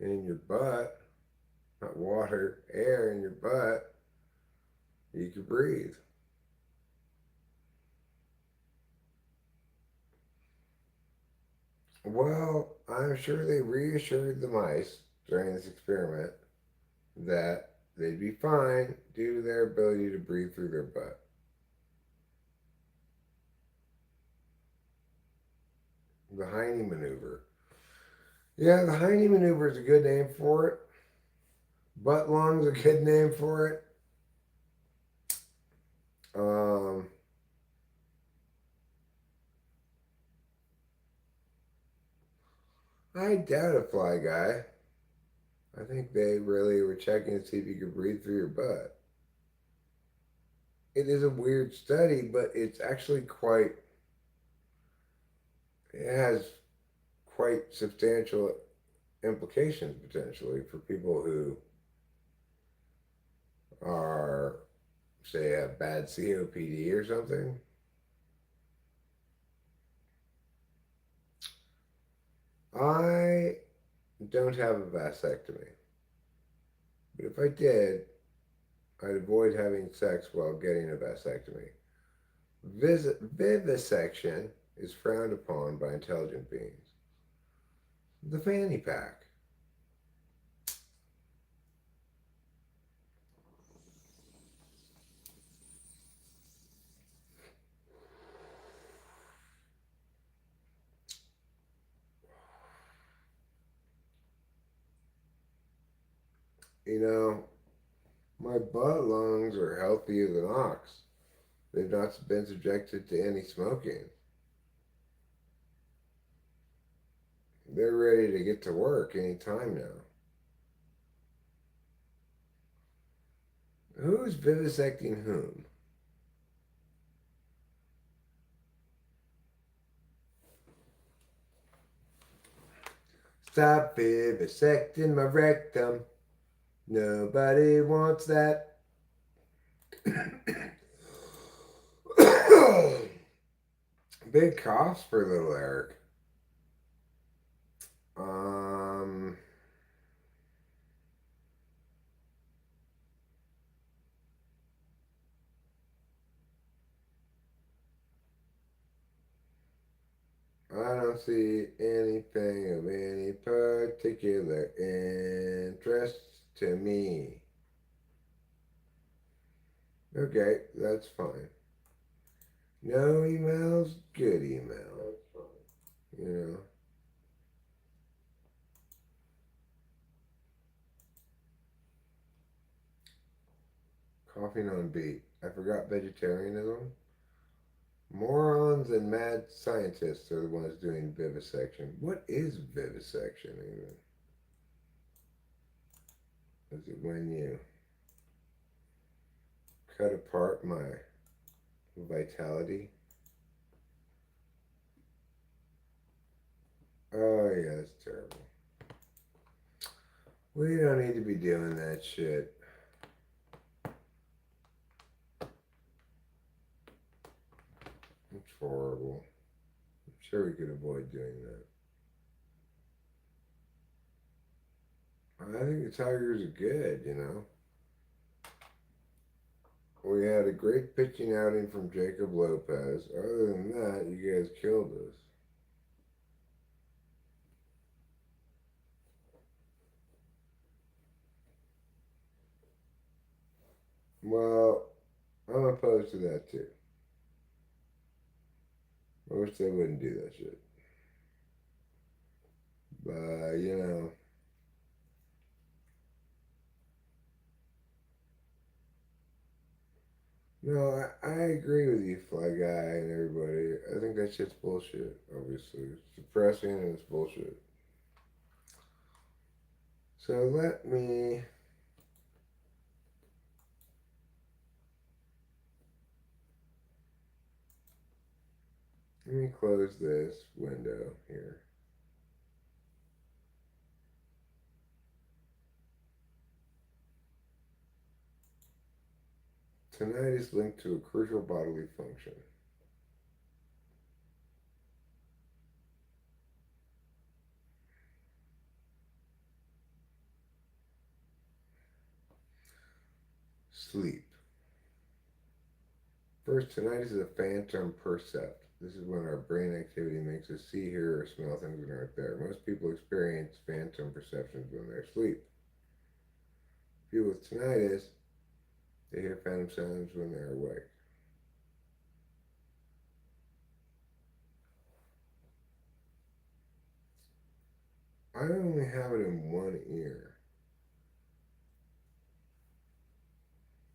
in your butt, not water, air in your butt, you can breathe. Well, I'm sure they reassured the mice during this experiment that they'd be fine due to their ability to breathe through their butt. The Heine maneuver. Yeah, the Heine maneuver is a good name for it. Butt lung's a good name for it. Um, I doubt a fly guy. I think they really were checking to see if you could breathe through your butt. It is a weird study, but it's actually it has quite substantial implications potentially for people who are, say, have bad COPD or something. I don't have a vasectomy, but if I did, I'd avoid having sex while getting a vasectomy. Vivisection is frowned upon by intelligent beings. The fanny pack. You know, my butt lungs are healthy as an ox. They've not been subjected to any smoking. They're ready to get to work any time now. Who's vivisecting whom? Stop vivisecting my rectum. Nobody wants that. Big coughs for little Eric. Um, I don't see anything of any particular interest to me. Okay, that's fine. No emails, good email. You know, coughing on beat. I forgot vegetarianism. Morons and mad scientists are the ones doing vivisection. What is vivisection even? Is it when you cut apart my vitality? Oh, yeah, that's terrible. We don't need to be doing that shit. It's horrible. I'm sure we could avoid doing that. I think the Tigers are good, you know. We had a great pitching outing from Jacob Lopez. Other than that, you guys killed us. Well, I'm opposed to that too. I wish they wouldn't do that shit. But, you know, no, I agree with you, Fly Guy, and everybody. I think that shit's bullshit, obviously. It's depressing and it's bullshit. So let me close this window here. Tonight is linked to a crucial bodily function. Sleep. First, tinnitus is a phantom percept. This is when our brain activity makes us see, hear, or smell things that aren't there. Most people experience phantom perceptions when they're asleep. People with tinnitus, they hear phantom sounds when they're awake. I only have it in one ear.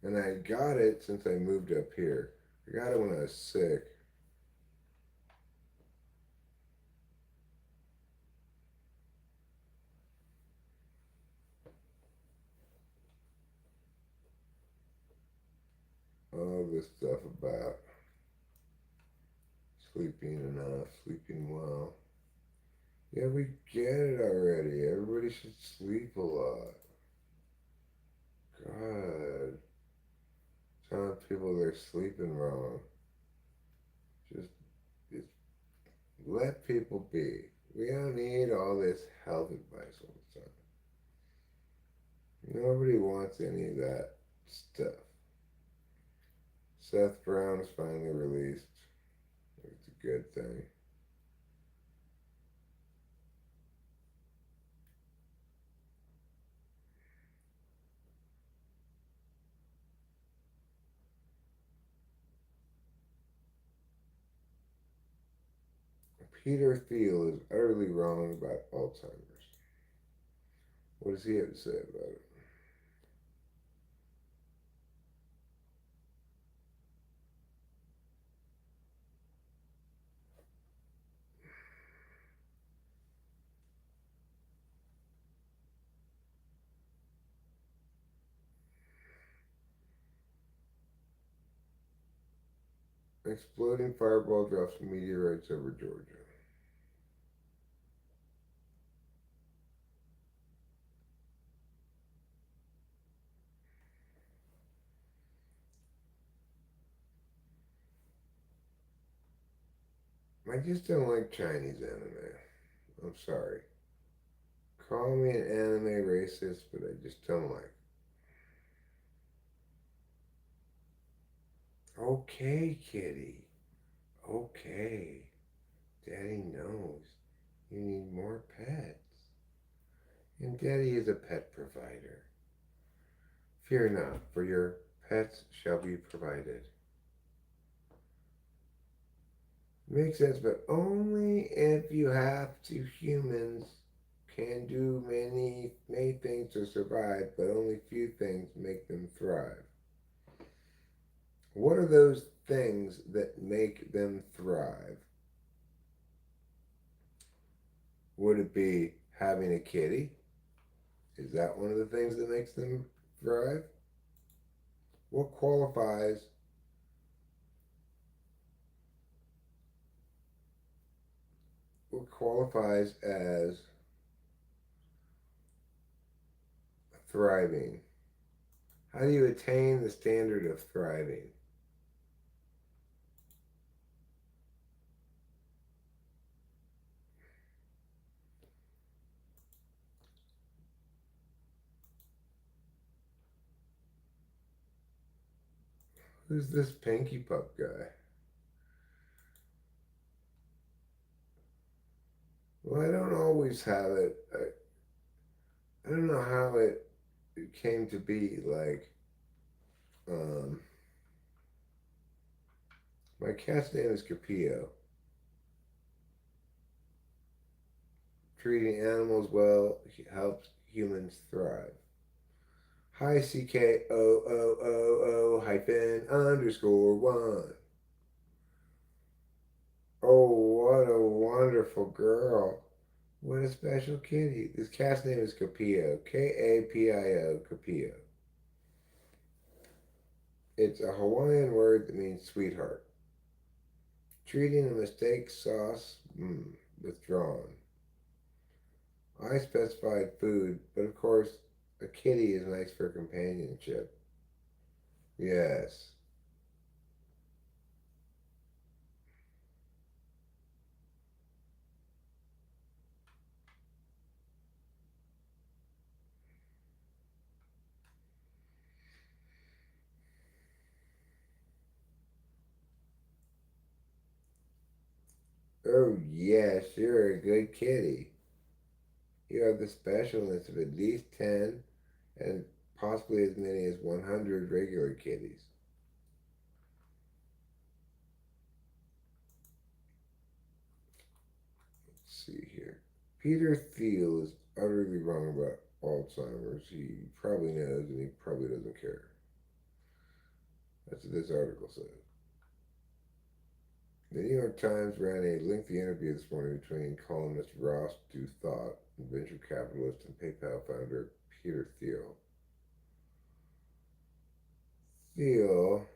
And I got it since I moved up here. I got it when I was sick. All this stuff about sleeping enough, sleeping well. Yeah, we get it already. Everybody should sleep a lot. God. Telling people they're sleeping wrong. Just let people be. We don't need all this health advice all the time. Nobody wants any of that stuff. Seth Brown is finally released. It's a good thing. Peter Thiel is utterly wrong about Alzheimer's. What does he have to say about it? Exploding fireball drops meteorites over Georgia. I just don't like Chinese anime. I'm sorry. Call me an anime racist, but I just don't like. Okay, kitty. Okay. Daddy knows you need more pets. And Daddy is a pet provider. Fear not, for your pets shall be provided. Makes sense, but only if you have to. Humans can do many things to survive, but only few things make them thrive. What are those things that make them thrive? Would it be having a kitty? Is that one of the things that makes them thrive? What qualifies as thriving? How do you attain the standard of thriving? Who's this Pinky Pup guy? Well, I don't always have it. I don't know how it came to be. Like, um, my cat's name is Capillo. Treating animals well helps humans thrive. Hi, CKOOOO hyphen underscore one. Oh, what a wonderful girl. What a special kitty. This cat's name is Capillo. Kapio, Capillo. It's a Hawaiian word that means sweetheart. Treating a mistake sauce, withdrawn. I specified food, but of course, a kitty is nice for companionship. Yes. Oh, yes, you're a good kitty. You have the specialness of at least 10 and possibly as many as 100 regular kitties. Let's see here. Peter Thiel is utterly wrong about Alzheimer's. He probably knows and he probably doesn't care. That's what this article says. The New York Times ran a lengthy interview this morning between columnist Ross Douthat and venture capitalist and PayPal founder Peter Thiel. Thiel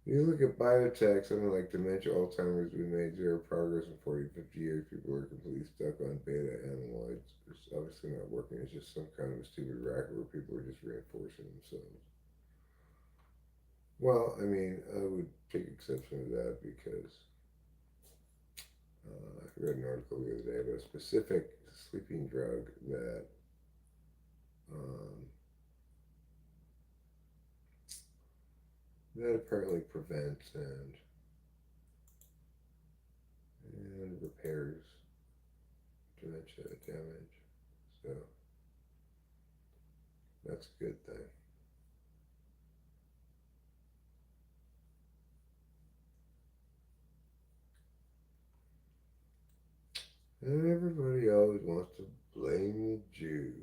You look at biotech, something like dementia, Alzheimer's, we made zero progress in 40, 50 years. People are completely stuck on beta amyloids. It's obviously not working. It's just some kind of a stupid racket where people are just reinforcing themselves. Well, I mean, I would take exception to that because I read an article the other day about a specific sleeping drug that um, apparently prevents and repairs dementia damage. So that's a good thing. And everybody always wants to blame the Jews.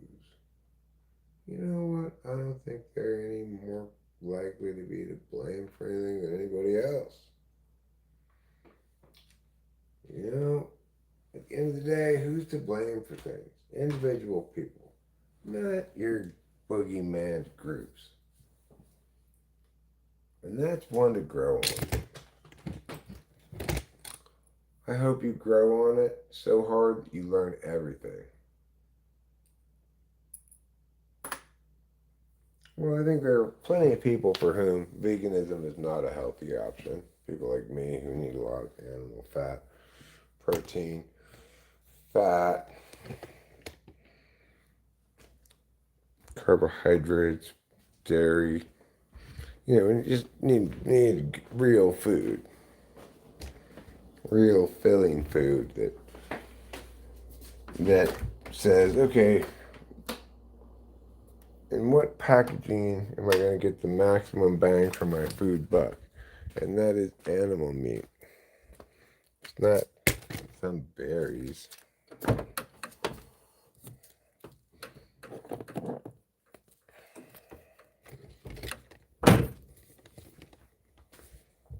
You know what? I don't think they're any more likely to be to blame for anything than anybody else. You know, at the end of the day, who's to blame for things? Individual people, not your boogeyman groups. And that's one to grow on. I hope you grow on it so hard that you learn everything. Well, I think there are plenty of people for whom veganism is not a healthy option. People like me who need a lot of animal fat, protein, fat, carbohydrates, dairy. You know, we just need real food, real filling food that says, okay, in what packaging am I going to get the maximum bang for my food buck? And that is animal meat. It's not some berries.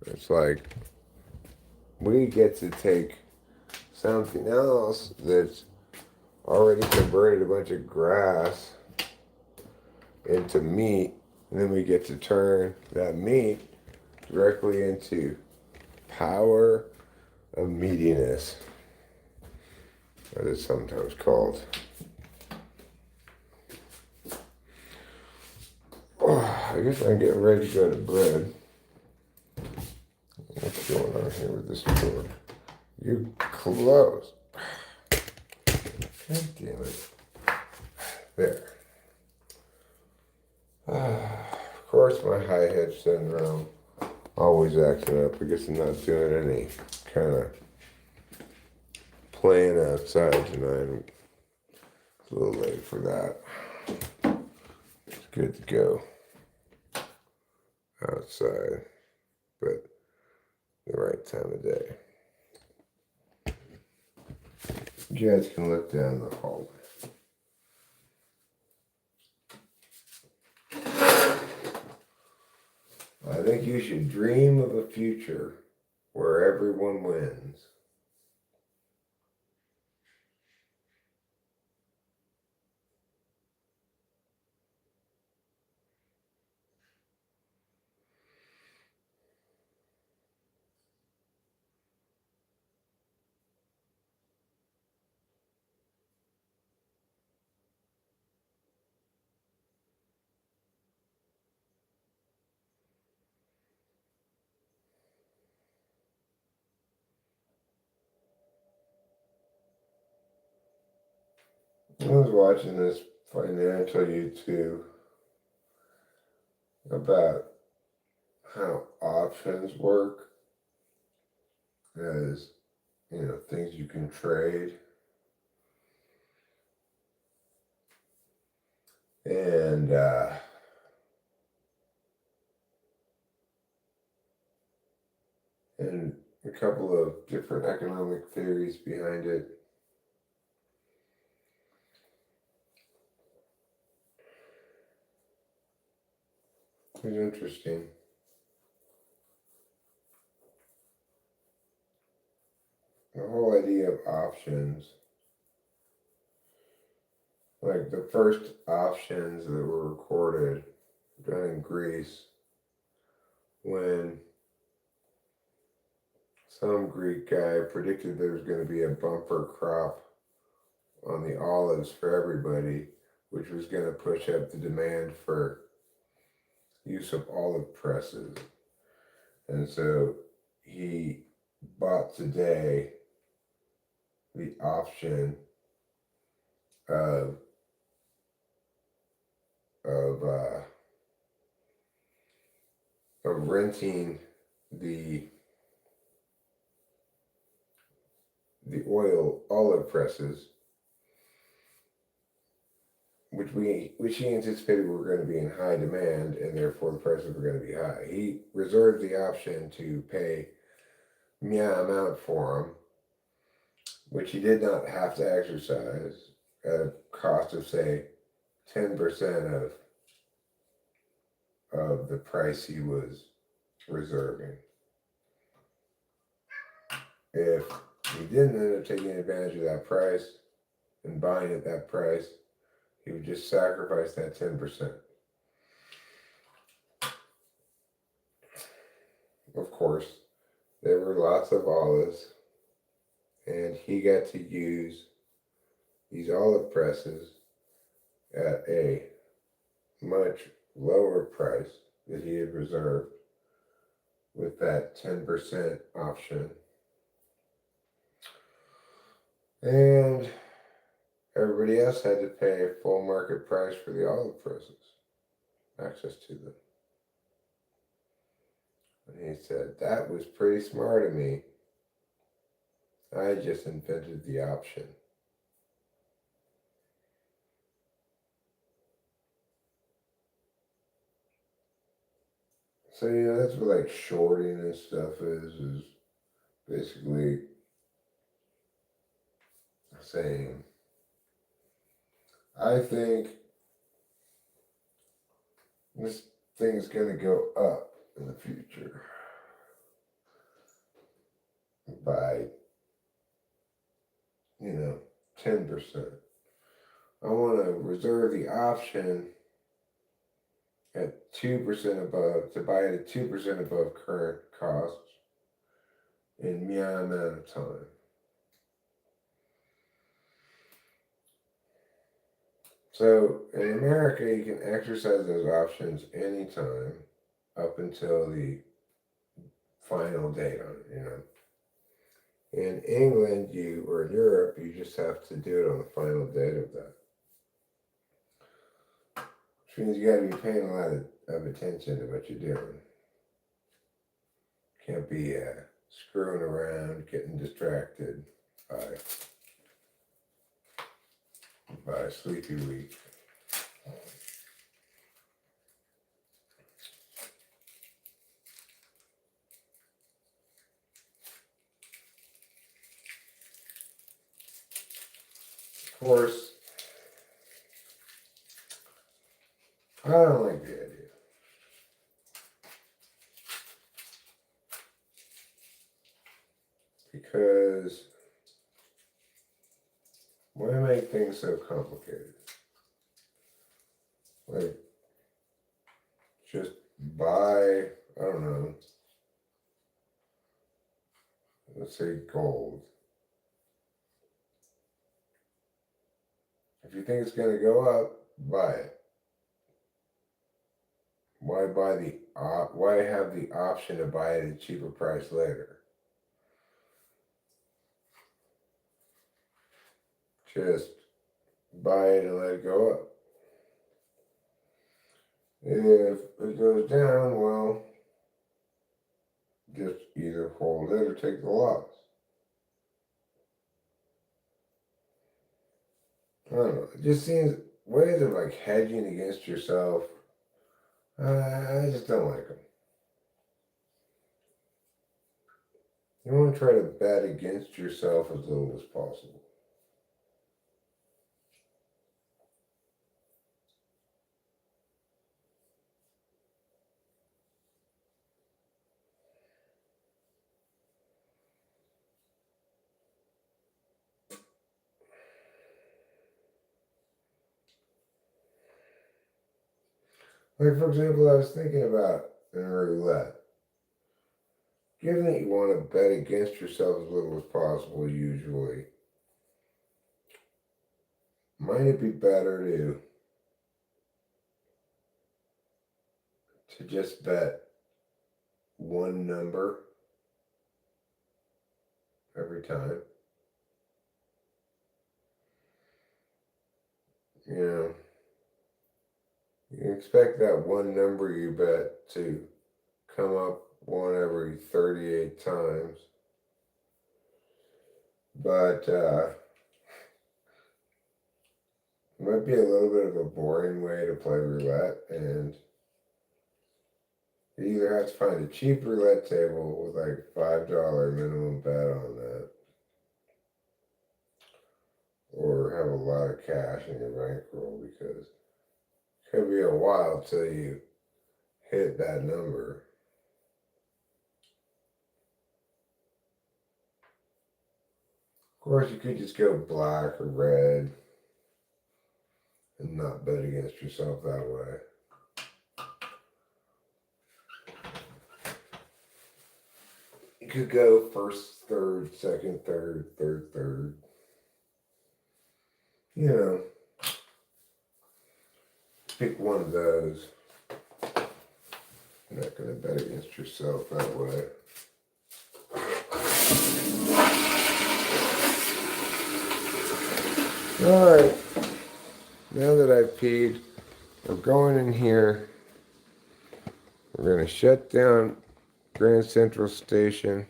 It's like we get to take something else that's already converted a bunch of grass into meat, and then we get to turn that meat directly into power of meatiness, as it's sometimes called. Oh, I guess I'm getting ready to go to bed. What's going on here with this door? You close. God damn it. There. Of course, my hi-hat syndrome always acting up. I guess I'm not doing any kind of playing outside tonight. It's a little late for that. It's good to go outside, but the right time of day. You guys can look down the hallway. I think you should dream of a future where everyone wins. I was watching this financial YouTube about how options work as, things you can trade. And and a couple of different economic theories behind it. It's interesting. The whole idea of options, like the first options that were recorded down in Greece when some Greek guy predicted there was going to be a bumper crop on the olives for everybody, which was going to push up the demand for use of olive presses. And so he bought today the option of of uh, of renting the oil olive presses, which he anticipated were going to be in high demand, and therefore the prices were going to be high. He reserved the option to pay amount for them, which he did not have to exercise at a cost of say 10% of the price he was reserving. If he didn't end up taking advantage of that price and buying at that price, he would just sacrifice that 10%. Of course, there were lots of olives and he got to use these olive presses at a much lower price that he had reserved with that 10% option. And everybody else had to pay full market price for the olive presses, access to them. And he said, that was pretty smart of me. I just invented the option. So, that's what like shorting and stuff is basically saying, I think this thing's gonna go up in the future by, 10%. I want to reserve the option at 2% above, to buy it at 2% above current costs in my amount of time. So in America, you can exercise those options anytime up until the final date on it, In England, or in Europe, you just have to do it on the final date of that. Which means you got to be paying a lot of attention to what you're doing. Can't be screwing around, getting distracted by a sleepy week. Of course, I don't like the idea. Because why make things so complicated? Like, just buy, I don't know, let's say gold. If you think it's going to go up, buy it. Why have the option to buy it at a cheaper price later? Just buy it and let it go up. If it goes down, well, just either hold it or take the loss. I don't know. It just seems ways of like hedging against yourself. I just don't like them. You want to try to bet against yourself as little as possible. Like, for example, I was thinking about in a roulette. Given that you want to bet against yourself as little as possible, usually, might it be better to just bet one number every time? You can expect that one number you bet to come up one every 38 times. But it might be a little bit of a boring way to play roulette, and you either have to find a cheap roulette table with like $5 minimum bet on that, or have a lot of cash in your bankroll, because it could be a while till you hit that number. Of course, you could just go black or red and not bet against yourself that way. You could go first, third, second, third, third. You know, pick one of those. You're not going to bet against yourself that way. Alright, now that I've peed, we're going in here. We're going to shut down Grand Central Station.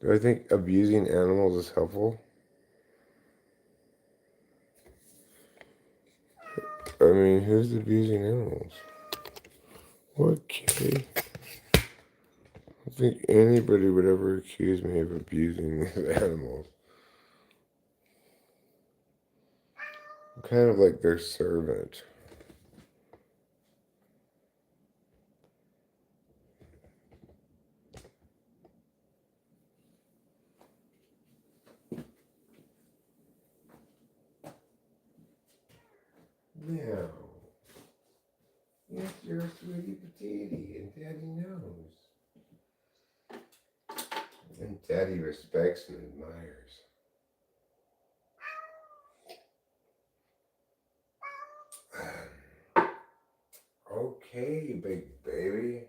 Do I think abusing animals is helpful? I mean, who's abusing animals? Okay. I don't think anybody would ever accuse me of abusing animals. I'm kind of like their servant. Now, yes, you're a sweetie patootie, and Daddy knows. And Daddy respects and admires. Okay, big baby.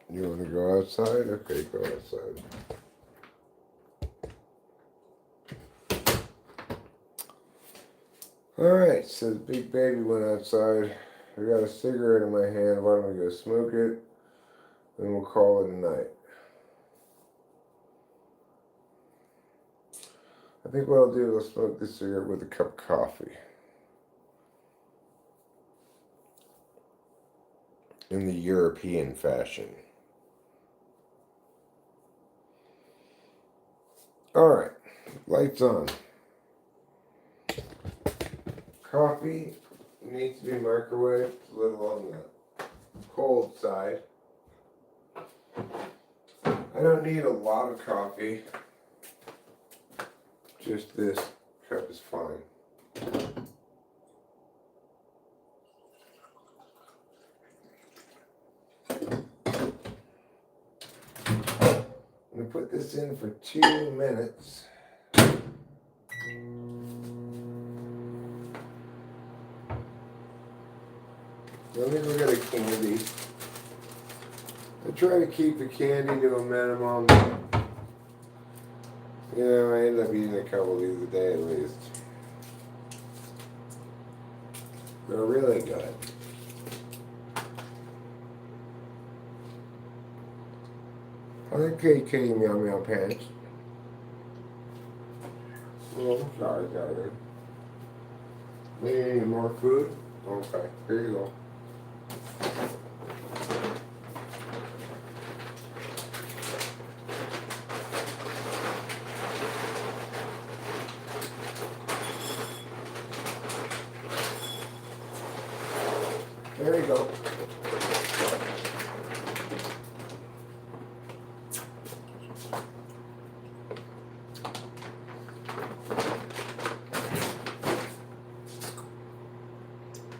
You want to go outside? Okay, go outside. Alright, so the big baby went outside. I got a cigarette in my hand. Why don't we go smoke it? Then we'll call it a night. I think what I'll do is I'll smoke this cigarette with a cup of coffee. In the European fashion. Alright, lights on. Coffee needs to be microwaved a little on the cold side. I don't need a lot of coffee. Just this cup is fine. I'm going to put this in for 2 minutes. Let me go get a candy. I try to keep the candy to a minimum. You know, I end up eating a couple of these a day at least. They're really good. Okay, kitty meow meow pants. Oh, I'm sorry, darling. Need any more food? Okay, here you go. There you go.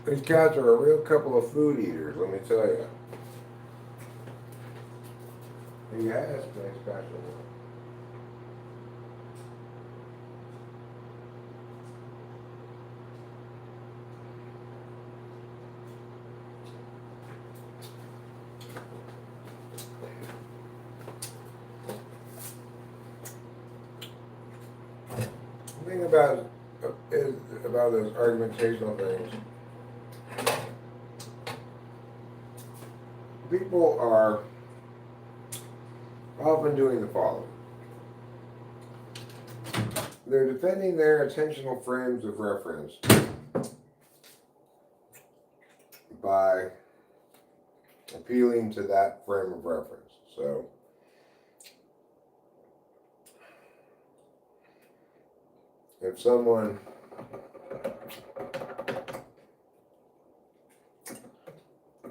These cats are a real couple of food eaters, let me tell you. He has been special. The thing about is about those argumentational things. People are often doing the following. They're defending their attentional frames of reference by appealing to that frame of reference. So, if someone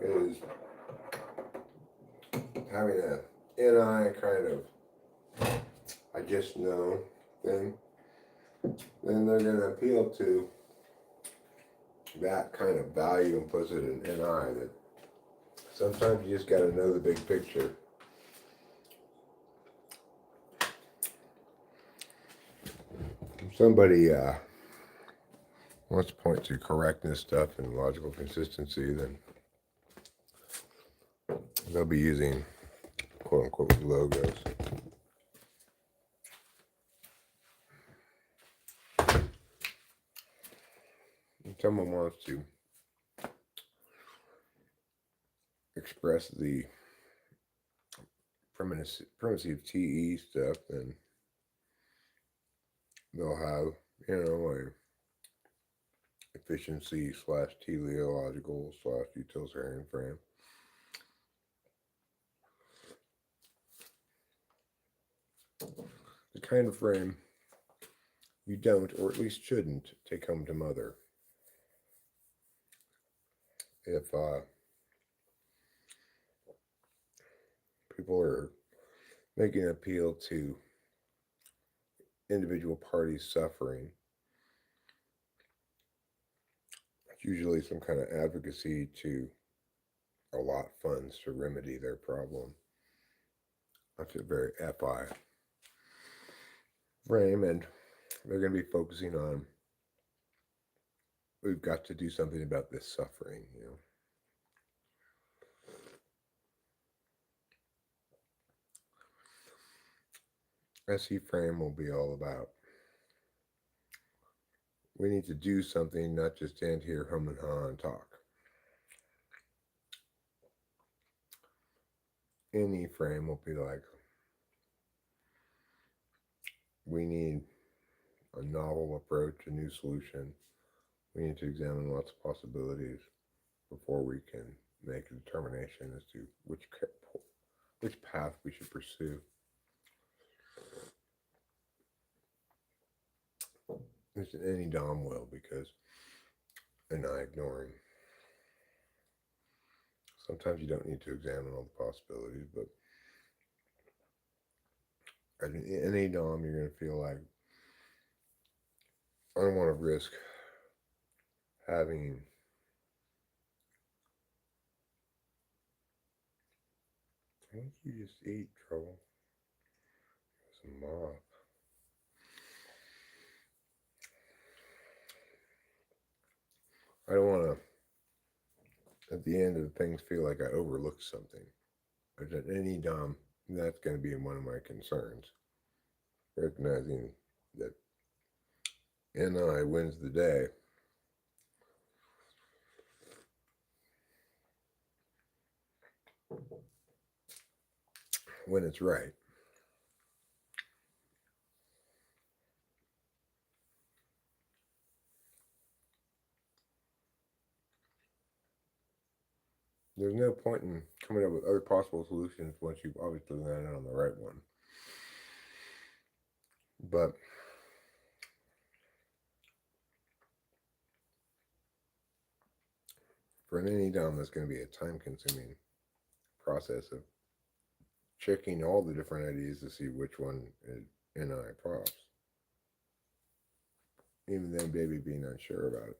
is having an NI kind of I just know, then they're going to appeal to that kind of value and puts it in NI that sometimes you just got to know the big picture. If somebody wants to point to correctness stuff and logical consistency, then they'll be using quote unquote logos. If someone wants to express the primitive TE stuff, then they'll have, a efficiency / teleological / utilitarian frame. The kind of frame you don't, or at least shouldn't, take home to mother. If people are making an appeal to individual parties suffering, it's usually some kind of advocacy to allot funds to remedy their problem. That's a very FI frame, and they're going to be focusing on we've got to do something about this suffering, SE frame will be all about we need to do something, not just stand here, hum and ha and talk. Any frame will be like we need a novel approach, a new solution. We need to examine lots of possibilities before we can make a determination as to which path we should pursue. It's any Dom will, because and I ignoring. Sometimes you don't need to examine all the possibilities, but in any Dom you're going to feel like I don't want to risk having what did you just eat, Trouble? Some mop. I don't want to, at the end of things, feel like I overlooked something. But at any Dom, that's going to be one of my concerns. Recognizing that NI wins the day. When it's right. There's no point in coming up with other possible solutions once you've obviously landed on the right one. But for an any Dom, that's going to be a time-consuming process of checking all the different ideas to see which one is NI props. Even then, baby being unsure about it.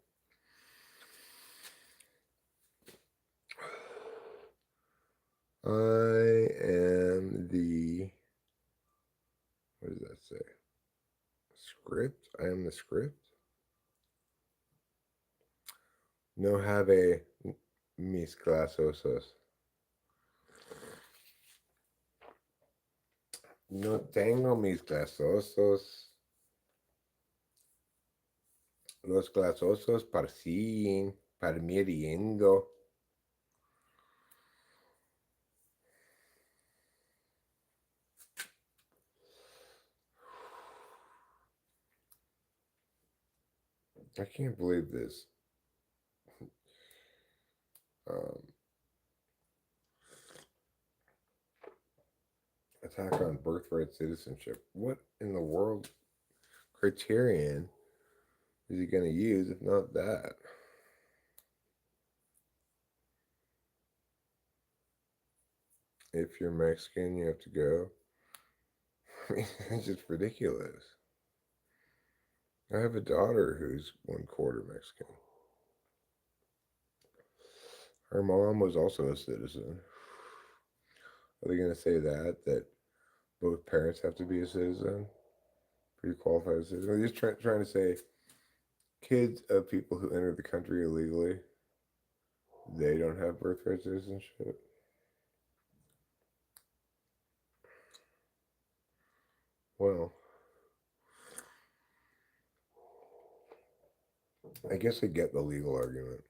I am the, what does that say? Script? I am the script? No have mis clasosos. No tengo mis clasosos. Los clasosos persiguen, permitiendo. I can't believe this. Attack on birthright citizenship. What in the world criterion is he going to use if not that? If you're Mexican, you have to go. I mean, it's just ridiculous. I have a daughter who's 1/4 Mexican. Her mom was also a citizen. Are they going to say that both parents have to be a citizen, pre-qualified citizen? They're just trying to say kids of people who enter the country illegally, they don't have birthright citizenship. Well, I guess I get the legal argument.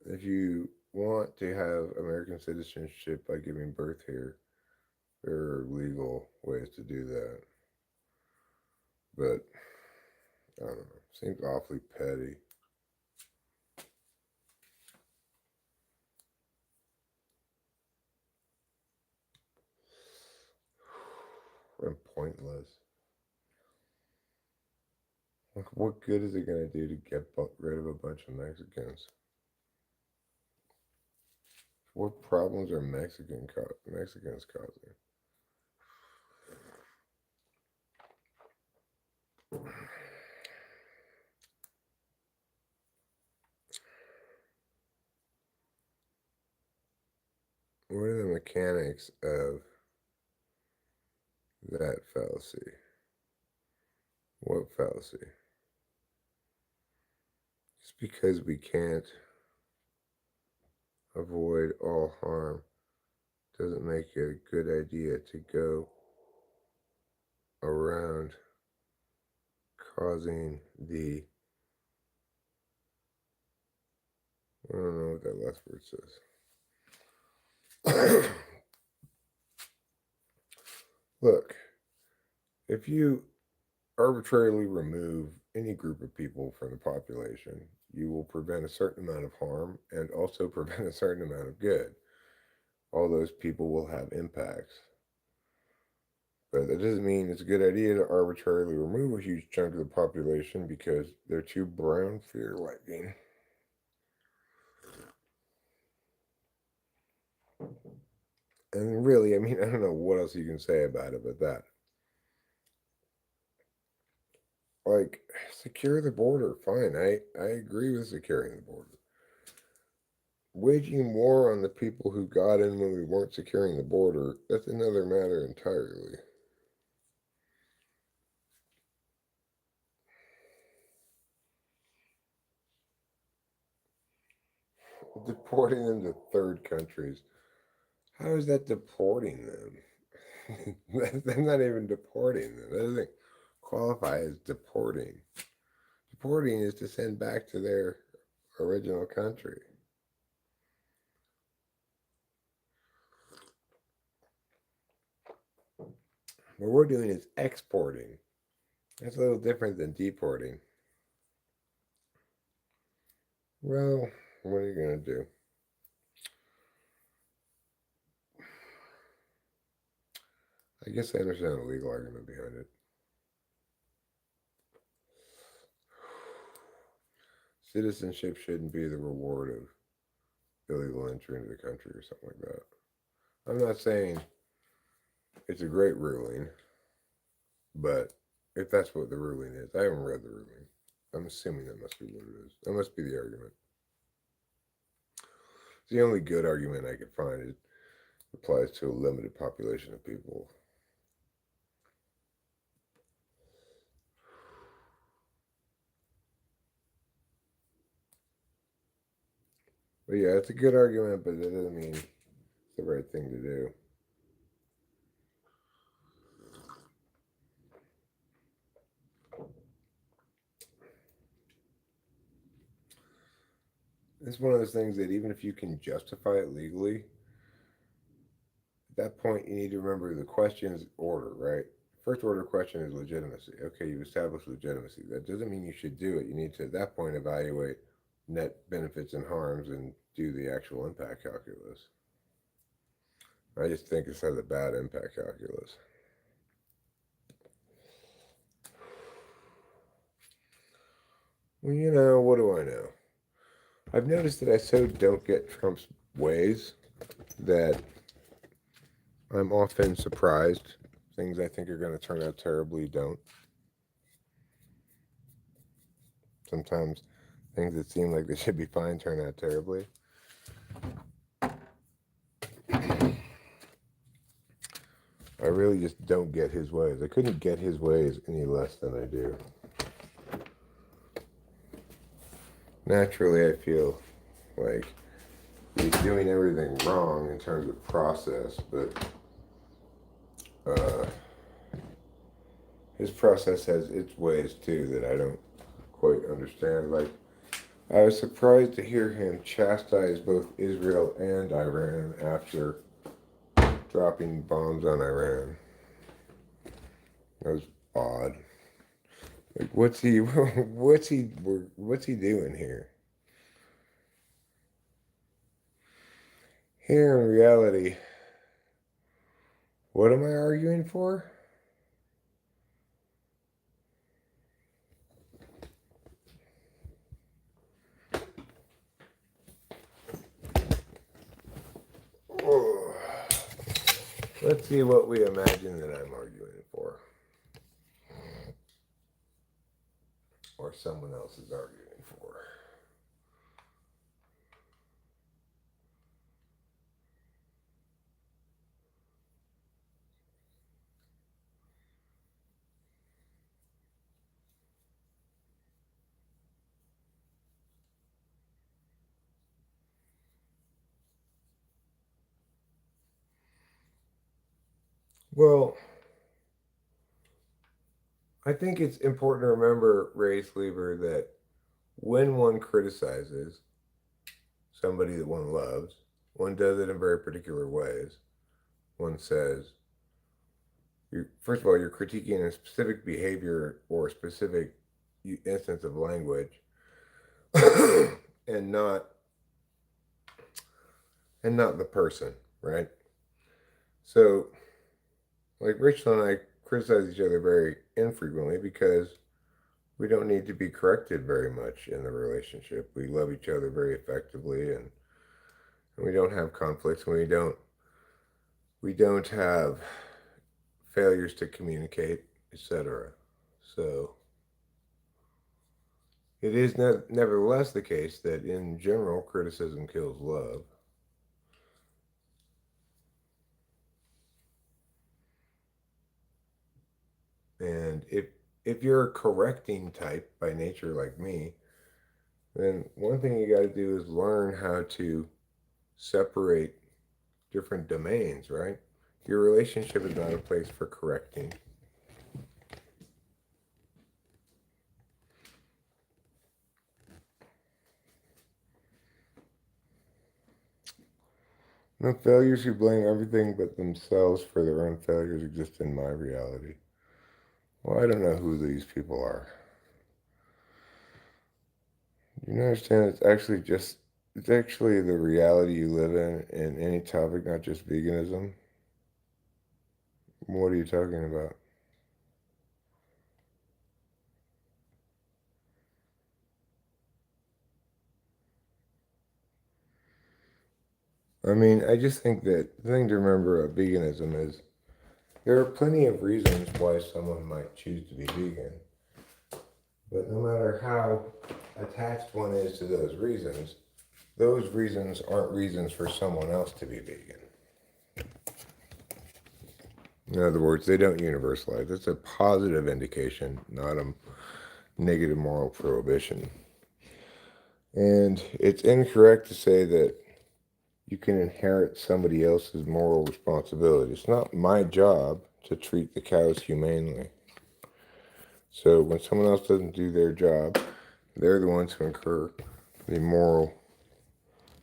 If you want to have American citizenship by giving birth here, there are legal ways to do that. But I don't know. Seems awfully petty. And pointless. Like, what good is it going to do to get rid of a bunch of Mexicans? What problems are Mexicans causing? What are the mechanics of that fallacy? What fallacy? Just because we can't avoid all harm doesn't make it a good idea to go around causing the, I don't know what that last word says. Look, if you arbitrarily remove any group of people from the population, you will prevent a certain amount of harm and also prevent a certain amount of good. All those people will have impacts. But that doesn't mean it's a good idea to arbitrarily remove a huge chunk of the population because they're too brown for your liking. And really, I mean, I don't know what else you can say about it but that. Like, secure the border, fine. I agree with securing the border. Waging war on the people who got in when we weren't securing the border, that's another matter entirely. Deporting them to third countries. How is that deporting them? That's not even deporting them. That doesn't qualify as deporting. Deporting is to send back to their original country. What we're doing is exporting. That's a little different than deporting. Well, what are you going to do? I guess I understand the legal argument behind it. Citizenship shouldn't be the reward of illegal entry into the country or something like that. I'm not saying it's a great ruling, but if that's what the ruling is, I haven't read the ruling. I'm assuming that must be what it is. That must be the argument. It's the only good argument I could find. It applies to a limited population of people. But yeah, it's a good argument, but that doesn't mean it's the right thing to do. It's one of those things that even if you can justify it legally, at that point you need to remember the question's order, right? First order question is legitimacy. Okay, you've established legitimacy. That doesn't mean you should do it. You need to, at that point, evaluate net benefits and harms and do the actual impact calculus. I just think this has a bad impact calculus. Well, you know, what do I know? I've noticed that I so don't get Trump's ways that I'm often surprised. Things I think are going to turn out terribly don't. Sometimes things that seem like they should be fine turn out terribly. I really just don't get his ways. I couldn't get his ways any less than I do. Naturally, I feel like he's doing everything wrong in terms of process, but his process has its ways too that I don't quite understand. Like, I was surprised to hear him chastise both Israel and Iran after dropping bombs on Iran. That was odd. Like, what's he doing here? Here in reality, what am I arguing for? Oh. Let's see what we imagine that I'm arguing for. Or someone else is arguing for. Well, I think it's important to remember, Ray Sleever, that when one criticizes somebody that one loves, one does it in very particular ways. One says, first of all, you're critiquing a specific behavior or a specific instance of language, and not the person, right? So, like Rachel and I criticize each other very infrequently because we don't need to be corrected very much in the relationship. We love each other very effectively, and we don't have conflicts, and we don't have failures to communicate, etc. So it is nevertheless the case that in general criticism kills love. And if you're a correcting type by nature like me, then one thing you got to do is learn how to separate different domains, right? Your relationship is not a place for correcting. No failures who blame everything but themselves for their own failures exist in my reality. Well, I don't know who these people are. You understand it's actually the reality you live in any topic, not just veganism. What are you talking about? I mean, I just think that the thing to remember about veganism is there are plenty of reasons why someone might choose to be vegan. But no matter how attached one is to those reasons aren't reasons for someone else to be vegan. In other words, they don't universalize. That's a positive indication, not a negative moral prohibition. And it's incorrect to say that you can inherit somebody else's moral responsibility. It's not my job to treat the cows humanely. So when someone else doesn't do their job, they're the ones who incur the moral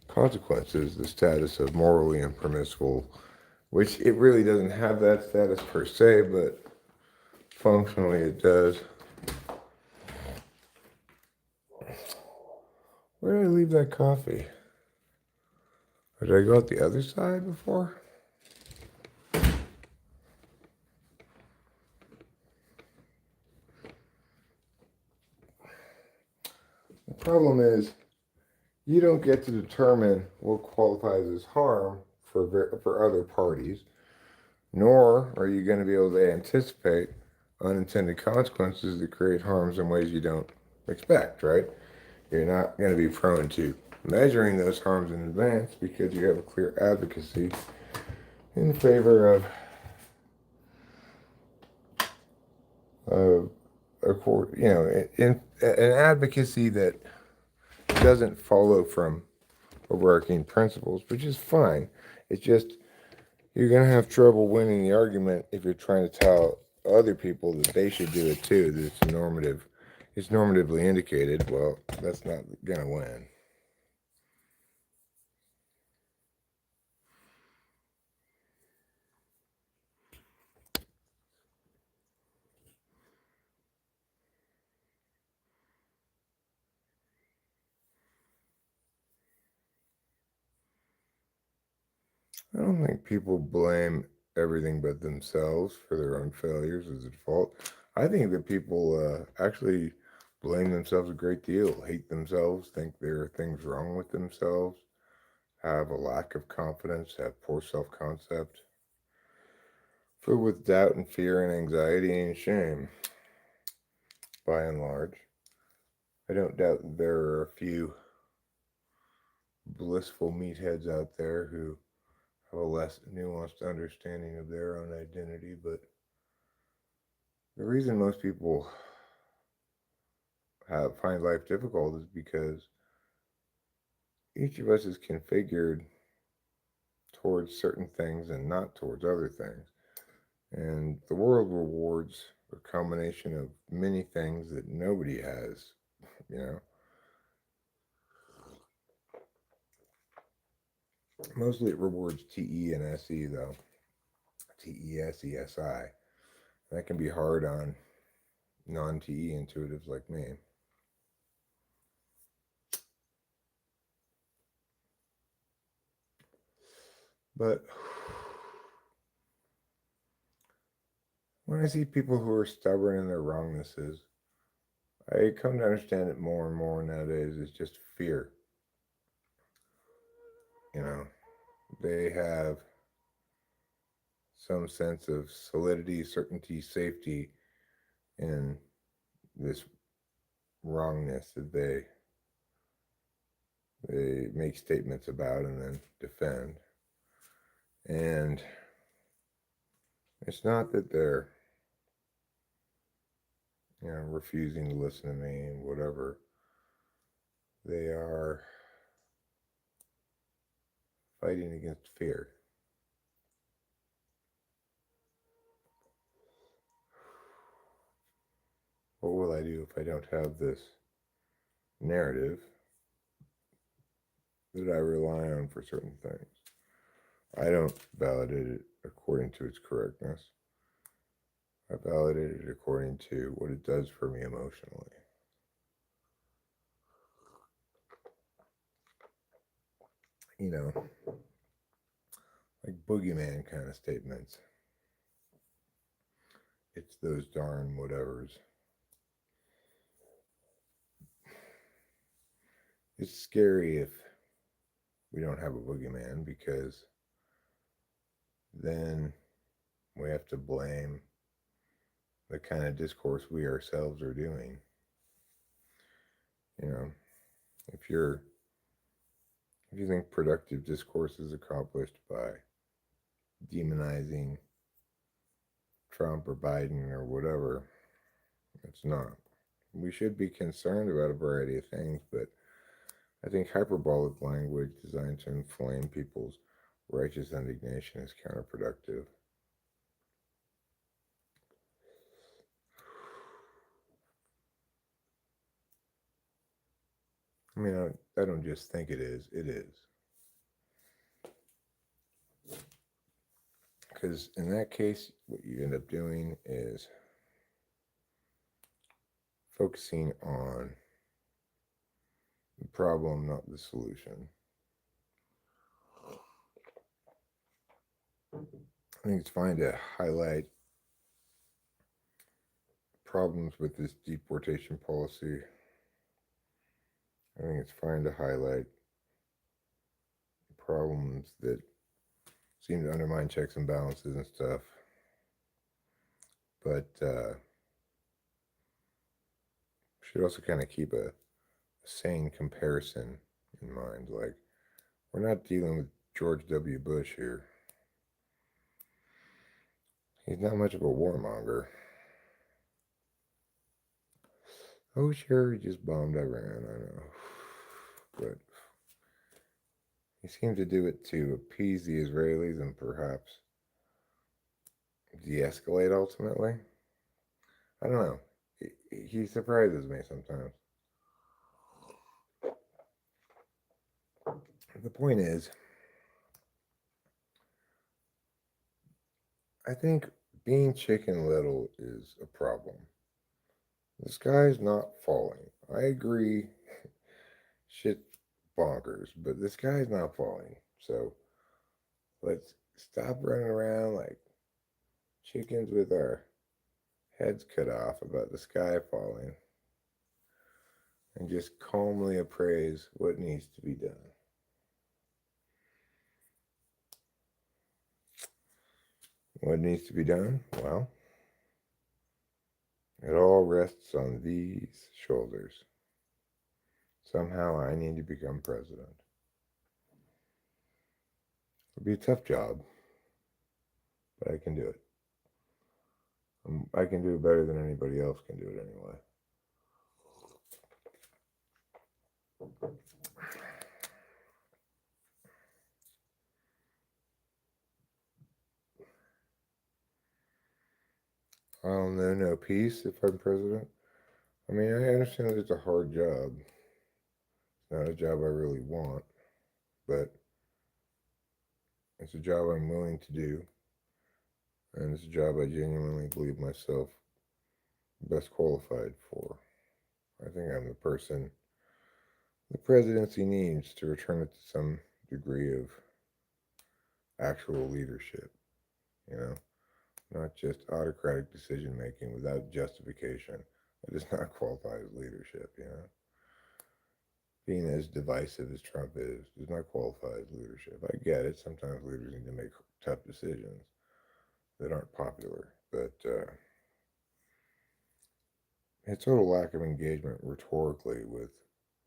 consequences, the status of morally impermissible, which it really doesn't have that status per se, but functionally it does. Where did I leave that coffee? Or did I go out the other side before? The problem is, you don't get to determine what qualifies as harm for other parties. nor are you going to be able to anticipate unintended consequences that create harms in ways you don't expect, right? You're not going to be prone to measuring those harms in advance because you have a clear advocacy in favor of a court, in an advocacy that doesn't follow from overarching principles, which is fine. It's just you're gonna have trouble winning the argument if you're trying to tell other people that they should do it too. That it's normative, it's normatively indicated. Well, that's not gonna win. I don't think people blame everything but themselves for their own failures as a default. I think that people actually blame themselves a great deal, hate themselves, think there are things wrong with themselves, have a lack of confidence, have poor self concept, filled with doubt and fear and anxiety and shame, by and large. I don't doubt that there are a few blissful meatheads out there who have a less nuanced understanding of their own identity, but the reason most people find life difficult is because each of us is configured towards certain things and not towards other things. And the world rewards a combination of many things that nobody has, you know. Mostly it rewards TE and SE though. TESESI. That can be hard on non TE intuitives like me. But when I see people who are stubborn in their wrongnesses, I come to understand it more and more nowadays. It's just fear. You know, they have some sense of solidity, certainty, safety in this wrongness that they make statements about and then defend. And it's not that they're refusing to listen to me and whatever. They are fighting against fear. What will I do if I don't have this narrative that I rely on for certain things? I don't validate it according to its correctness. I validate it according to what it does for me emotionally. You know, like boogeyman kind of statements. It's those darn whatevers. It's scary if we don't have a boogeyman because then we have to blame the kind of discourse we ourselves are doing. You know, if you're if you think productive discourse is accomplished by demonizing Trump or Biden or whatever, it's not. We should be concerned about a variety of things, but I think hyperbolic language designed to inflame people's righteous indignation is counterproductive. I mean, I don't just think it is, it is. Because in that case, what you end up doing is focusing on the problem, not the solution. I think it's fine to highlight problems with this deportation policy. I think it's fine to highlight problems that seem to undermine checks and balances and stuff. But should also kind of keep a sane comparison in mind. Like, we're not dealing with George W. Bush here. He's not much of a warmonger. Oh, sure, he just bombed Iran, I know. But he seemed to do it to appease the Israelis and perhaps de-escalate ultimately. I don't know. He surprises me sometimes. The point is, I think being Chicken Little is a problem. The sky's not falling. I agree, shit bonkers, but the sky's not falling. So let's stop running around like chickens with our heads cut off about the sky falling and just calmly appraise what needs to be done. What needs to be done? Well, it all rests on these shoulders. Somehow I need to become president. It'll be a tough job, but I can do it. I can do it better than anybody else can do it anyway. I'll know no peace if I'm president. I mean, I understand that it's a hard job. It's not a job I really want, but it's a job I'm willing to do, and it's a job I genuinely believe myself best qualified for. I think I'm the person the presidency needs to return it to some degree of actual leadership, you know, not just autocratic decision making without justification. That does not qualify as leadership, you know. Being as divisive as Trump is does not qualify as leadership. I get it. Sometimes leaders need to make tough decisions that aren't popular, but his total lack of engagement rhetorically with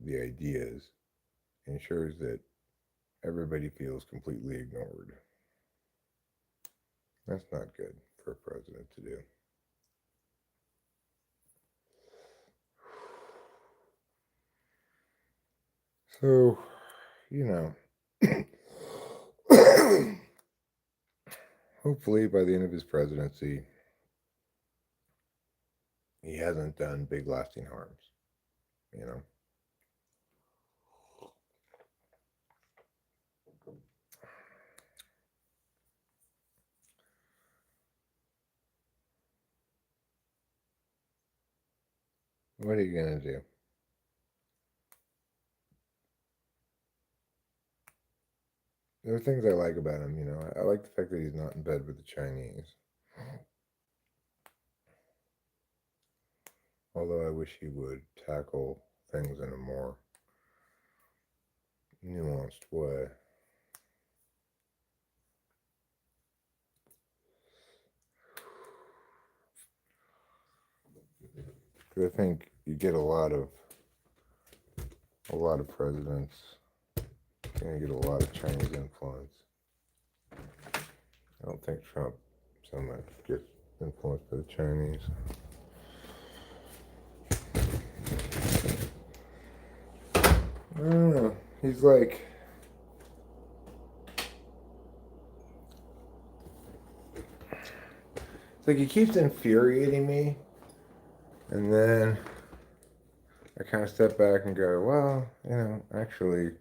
the ideas ensures that everybody feels completely ignored. That's not good for a president to do. So, you know, hopefully by the end of his presidency, he hasn't done big lasting harms, you know. What are you going to do? There are things I like about him, you know. I like the fact that he's not in bed with the Chinese. Although I wish he would tackle things in a more nuanced way. Because I think you get a lot of presidents. You're gonna get a lot of Chinese influence. I don't think Trump so much gets influenced by the Chinese. I don't know. He's like, it's like he keeps infuriating me, and then I kind of step back and go, well, you know, actually,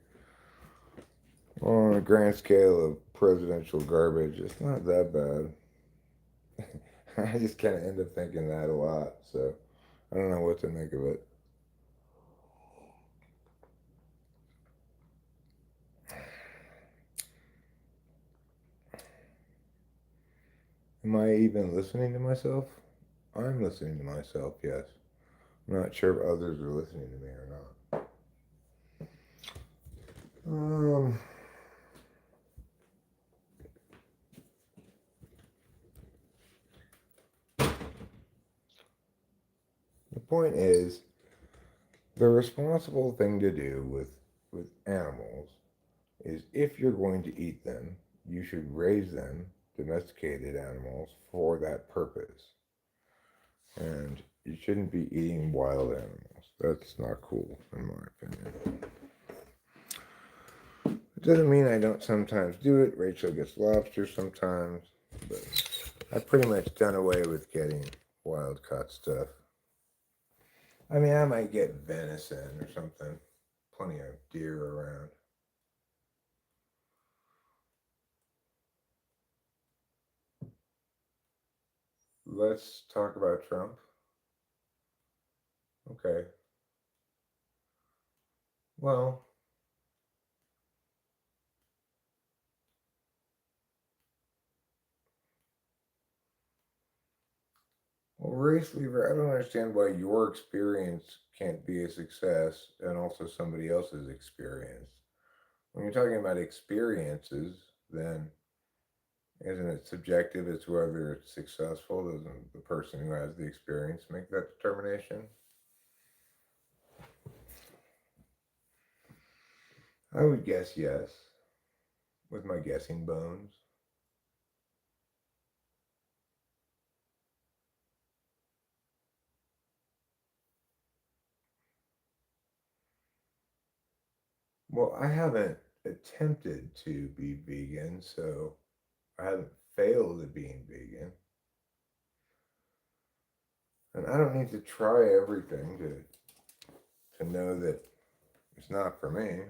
on a grand scale of presidential garbage, it's not that bad. I just kind of end up thinking that a lot, so I don't know what to make of it. Am I even listening to myself? I'm listening to myself, yes. I'm not sure if others are listening to me or not. Um, point is, the responsible thing to do with animals is, if you're going to eat them, you should raise them, domesticated animals, for that purpose. And you shouldn't be eating wild animals. That's not cool, in my opinion. It doesn't mean I don't sometimes do it. Rachel gets lobster sometimes, but I've pretty much done away with getting wild caught stuff. I mean, I might get venison or something. Plenty of deer around. Let's talk about Trump. Okay. Well, race lever, I don't understand why your experience can't be a success and also somebody else's experience. When you're talking about experiences, then isn't it subjective as to whether it's successful? Doesn't the person who has the experience make that determination? I would guess yes, with my guessing bones. Well, I haven't attempted to be vegan, so I haven't failed at being vegan. And I don't need to try everything to know that it's not for me.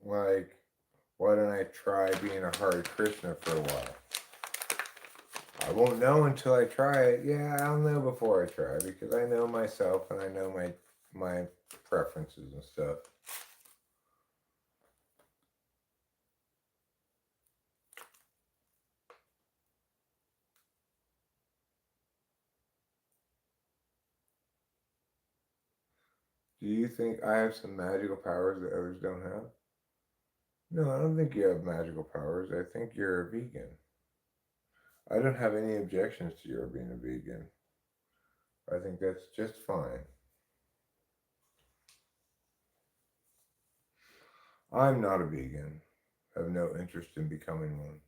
Like, why don't I try being a Hare Krishna for a while? I won't know until I try it. Yeah, I'll know before I try, because I know myself and I know my preferences and stuff. Do you think I have some magical powers that others don't have? No, I don't think you have magical powers. I think you're a vegan. I don't have any objections to your being a vegan. I think that's just fine. I'm not a vegan. I have no interest in becoming one.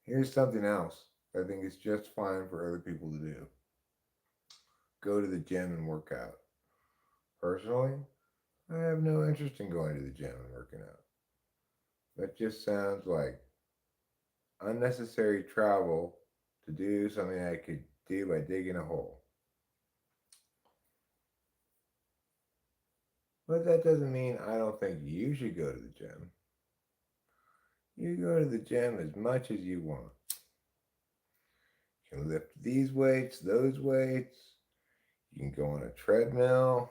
Here's something else I think it's just fine for other people to do: go to the gym and work out. Personally, I have no interest in going to the gym and working out. That just sounds like unnecessary travel to do something I could do by digging a hole. But that doesn't mean I don't think you should go to the gym. You go to the gym as much as you want. You can lift these weights, those weights. You can go on a treadmill.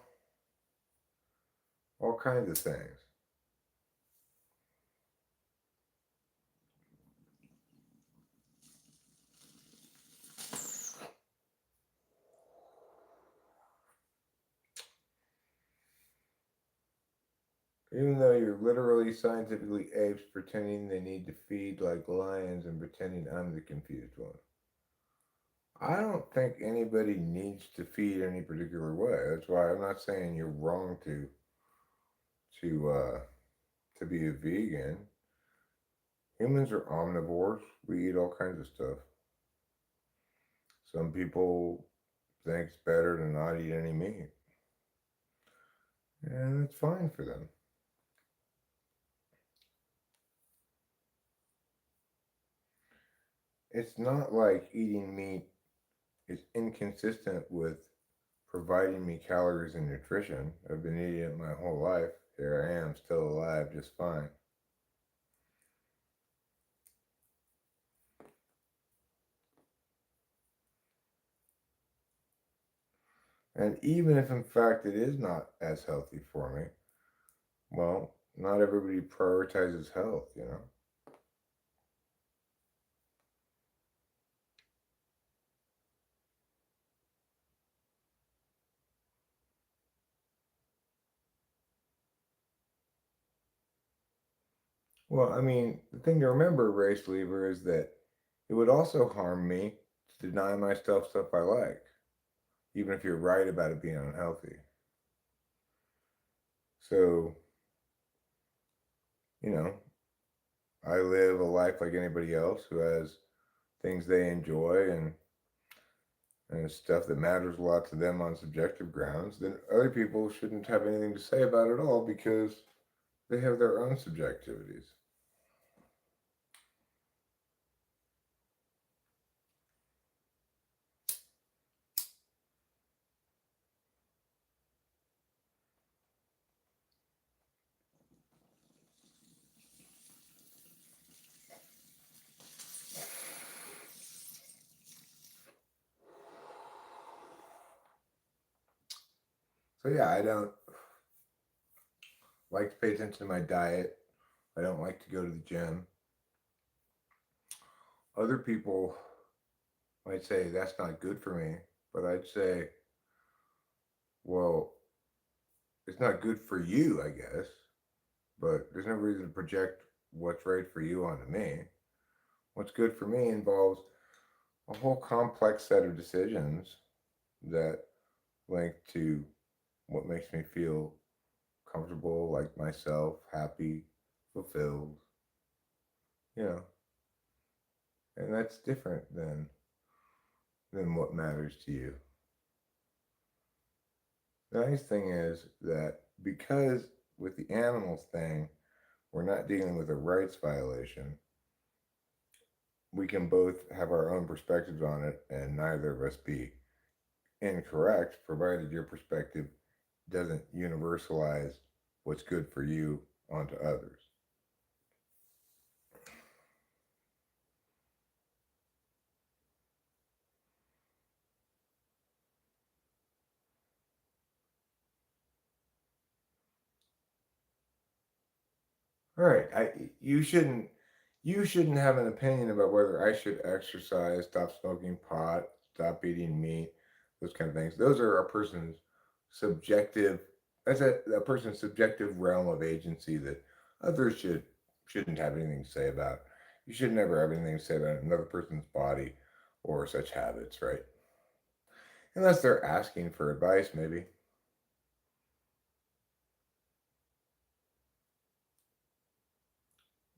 All kinds of things. Even though you're literally scientifically apes pretending they need to feed like lions and pretending I'm the confused one. I don't think anybody needs to feed any particular way. That's why I'm not saying you're wrong to uh, to be a vegan. Humans are omnivores. We eat all kinds of stuff. Some people think it's better to not eat any meat, and it's fine for them. It's not like eating meat is inconsistent with providing me calories and nutrition. I've been eating it my whole life. Here I am, still alive, just fine. And even if in fact it is not as healthy for me, well, not everybody prioritizes health, you know? Well, I mean, the thing to remember, race lever, is that it would also harm me to deny myself stuff I like, even if you're right about it being unhealthy. So, you know, I live a life like anybody else who has things they enjoy and stuff that matters a lot to them on subjective grounds, then other people shouldn't have anything to say about it all because they have their own subjectivities. So yeah, I don't like to pay attention to my diet. I don't like to go to the gym. Other people might say that's not good for me, but I'd say, well, it's not good for you, I guess, but there's no reason to project what's right for you onto me. What's good for me involves a whole complex set of decisions that link to what makes me feel comfortable, like myself, happy, fulfilled, you know, and that's different than what matters to you. The nice thing is that because with the animals thing, we're not dealing with a rights violation, we can both have our own perspectives on it and neither of us be incorrect, provided your perspective doesn't universalize what's good for you onto others. All right, you shouldn't have an opinion about whether I should exercise, stop smoking pot, stop eating meat, those kind of things. Those are a person's subjective. That's a person's subjective realm of agency that others shouldn't have anything to say about. You should never have anything to say about another person's body or such habits, right? Unless they're asking for advice, maybe.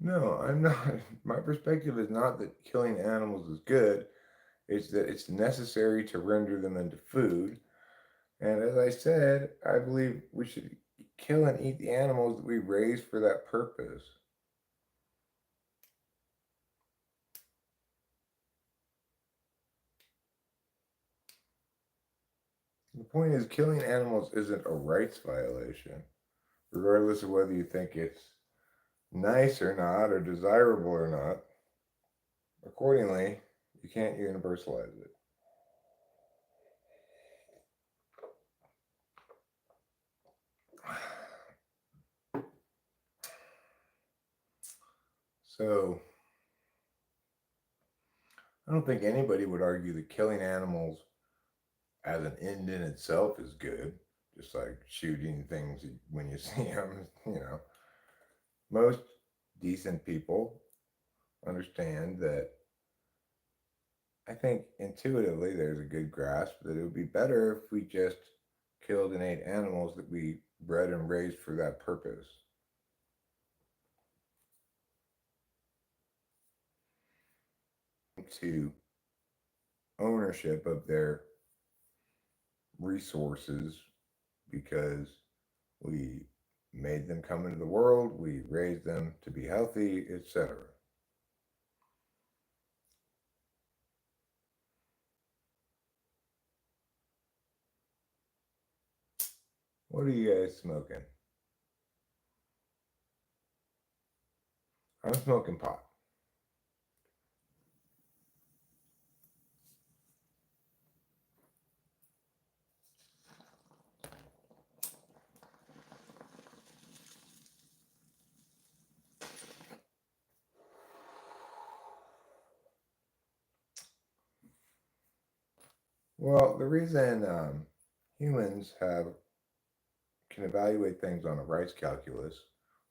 No, I'm not. My perspective is not that killing animals is good. It's that it's necessary to render them into food. And as I said, I believe we should kill and eat the animals that we raise for that purpose. The point is, killing animals isn't a rights violation, regardless of whether you think it's nice or not, or desirable or not. Accordingly, you can't universalize it. So, I don't think anybody would argue that killing animals as an end in itself is good. Just like shooting things when you see them, you know. Most decent people understand that. I think intuitively there's a good grasp that it would be better if we just killed and ate animals that we bred and raised for that purpose. To ownership of their resources because we made them come into the world, we raised them to be healthy, etc. What are you guys smoking? I'm smoking pot. Well, the reason humans can evaluate things on a rights calculus,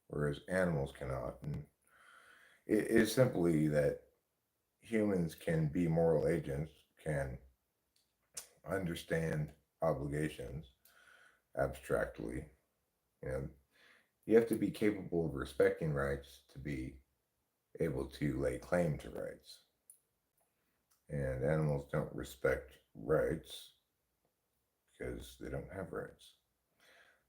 whereas animals cannot, and it is simply that humans can be moral agents, can understand obligations abstractly. You know, you have to be capable of respecting rights to be able to lay claim to rights. And animals don't respect rights because they don't have rights.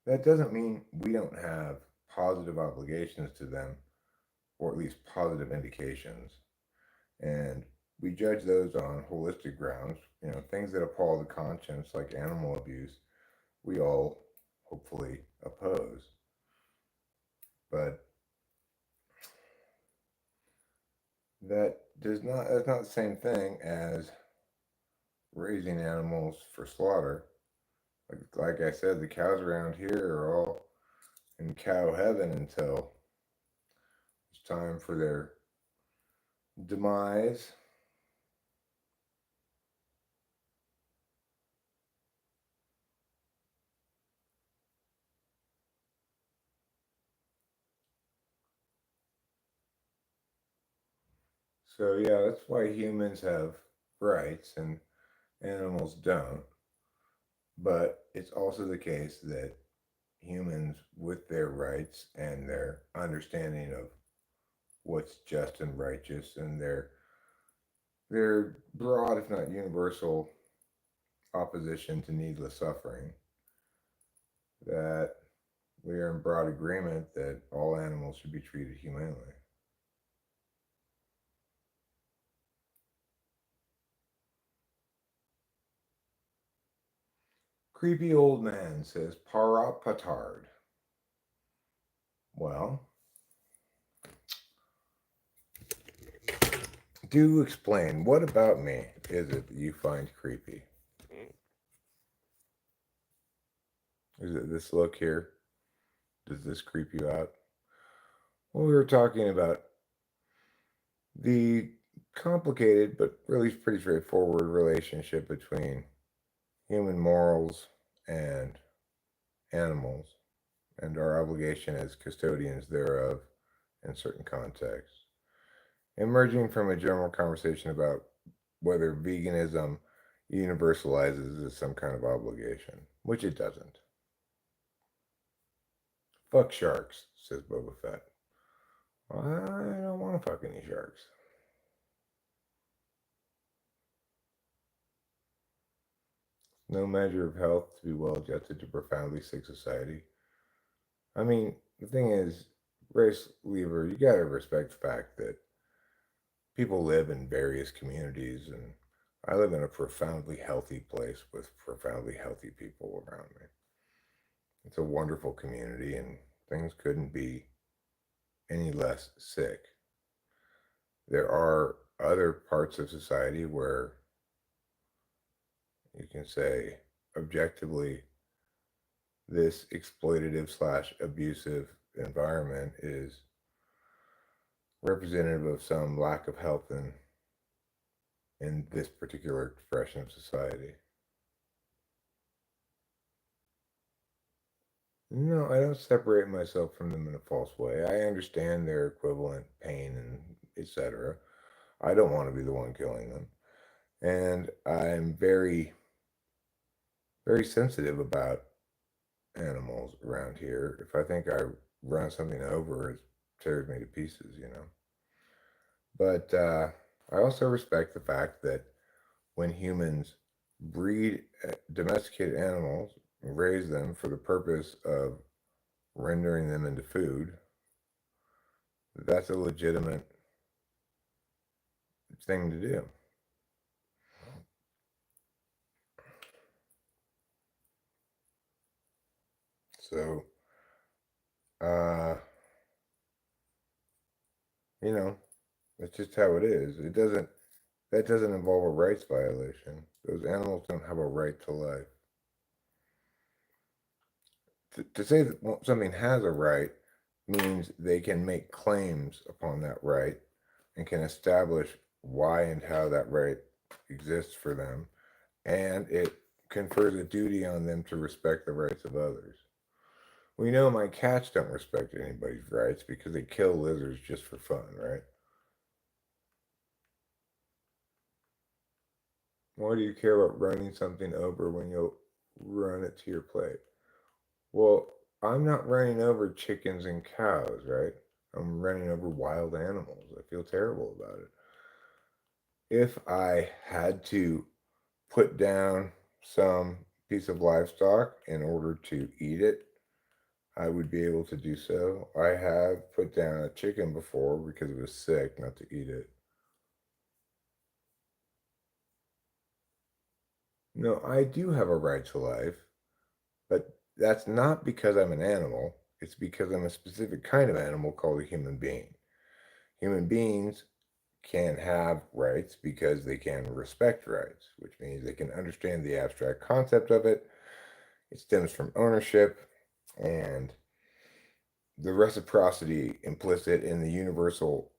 That doesn't mean we don't have positive obligations to them, or at least positive indications. And we judge those on holistic grounds. Things that appall the conscience, like animal abuse, we all hopefully oppose. But that's not the same thing as raising animals for slaughter. Like I said, the cows around here are all in cow heaven until it's time for their demise. So yeah, that's why humans have rights and animals don't. But it's also the case that humans, with their rights and their understanding of what's just and righteous, and their broad, if not universal, opposition to needless suffering, that we are in broad agreement that all animals should be treated humanely. Creepy old man says, "Para patard." Well, do explain. What about me is it that you find creepy? Is it this look here? Does this creep you out? Well, we were talking about the complicated but really pretty straightforward relationship between human morals and animals, and our obligation as custodians thereof in certain contexts, emerging from a general conversation about whether veganism universalizes as some kind of obligation, which it doesn't. Fuck sharks, says Boba Fett. I don't want to fuck any sharks. No measure of health to be well adjusted to profoundly sick society. I mean, the thing is, race lever, you gotta respect the fact that people live in various communities, and I live in a profoundly healthy place with profoundly healthy people around me. It's a wonderful community, and things couldn't be any less sick. There are other parts of society where you can say objectively this exploitative slash abusive environment is representative of some lack of health in this particular expression of society. No, I don't separate myself from them in a false way. I understand their equivalent pain and etc. I don't want to be the one killing them. And I'm very, very sensitive about animals around here. If I think I run something over, it tears me to pieces. But I also respect the fact that when humans breed domesticated animals, raise them for the purpose of rendering them into food, that's a legitimate thing to do. So, uh, you know, that's just how it is. That doesn't involve a rights violation. Those animals don't have a right to life. To say that something has a right means they can make claims upon that right and can establish why and how that right exists for them, and it confers a duty on them to respect the rights of others. We know my cats don't respect anybody's rights because they kill lizards just for fun, right? Why do you care about running something over when you'll run it to your plate? Well, I'm not running over chickens and cows, right? I'm running over wild animals. I feel terrible about it. If I had to put down some piece of livestock in order to eat it, I would be able to do so. I have put down a chicken before because it was sick, not to eat it. No, I do have a right to life, but that's not because I'm an animal. It's because I'm a specific kind of animal called a human being. Human beings can have rights because they can respect rights, which means they can understand the abstract concept of it. It stems from ownership and the reciprocity implicit in the universal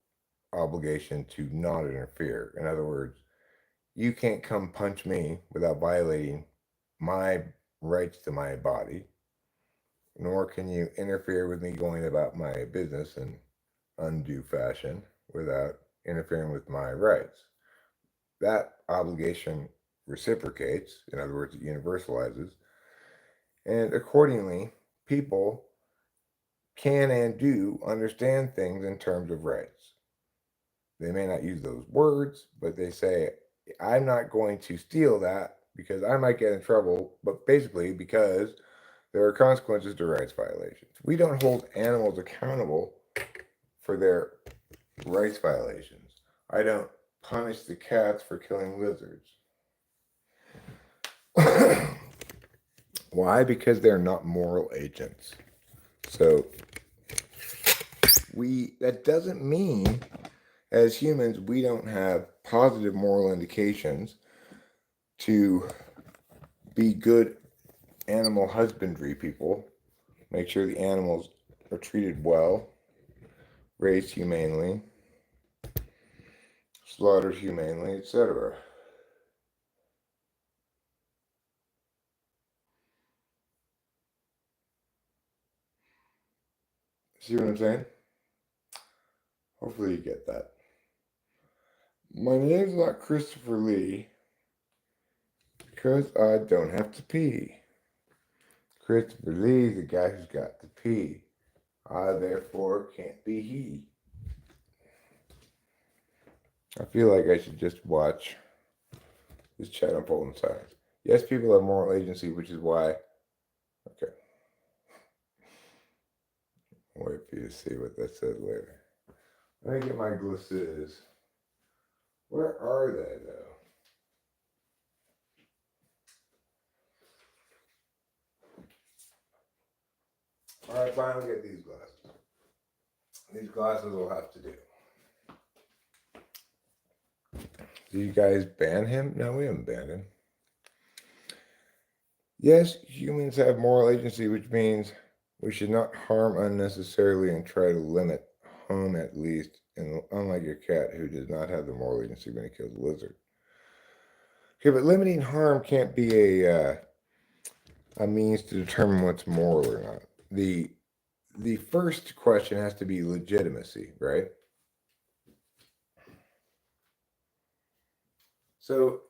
obligation to not interfere. In other words, you can't come punch me without violating my rights to my body, nor can you interfere with me going about my business in undue fashion without interfering with my rights. That obligation reciprocates, in other words, it universalizes, and accordingly, people can and do understand things in terms of rights. They may not use those words, but they say, I'm not going to steal that because I might get in trouble, but basically because there are consequences to rights violations. We don't hold animals accountable for their rights violations. I don't punish the cats for killing lizards. Why? Because they're not moral agents. So that doesn't mean as humans we don't have positive moral indications to be good animal husbandry people, make sure the animals are treated well, raised humanely, slaughtered humanely, etc. See what I'm saying? Hopefully you get that. My name's not Christopher Lee because I don't have to pee. Christopher Lee's the guy who's got to pee. I therefore can't be he. I feel like I should just watch this chat unfold in silence. Yes, people have moral agency, which is why. Okay. I'll wait for you to see what that says later. Let me get my glasses. Where are they, though? All right, fine, I'll get these glasses. These glasses will have to do. Do you guys ban him? No, we haven't banned him. Yes, humans have moral agency, which means we should not harm unnecessarily and try to limit harm at least, and unlike your cat who does not have the moral agency when he kills a lizard. Okay, but limiting harm can't be a means to determine what's moral or not. The first question has to be legitimacy, right? So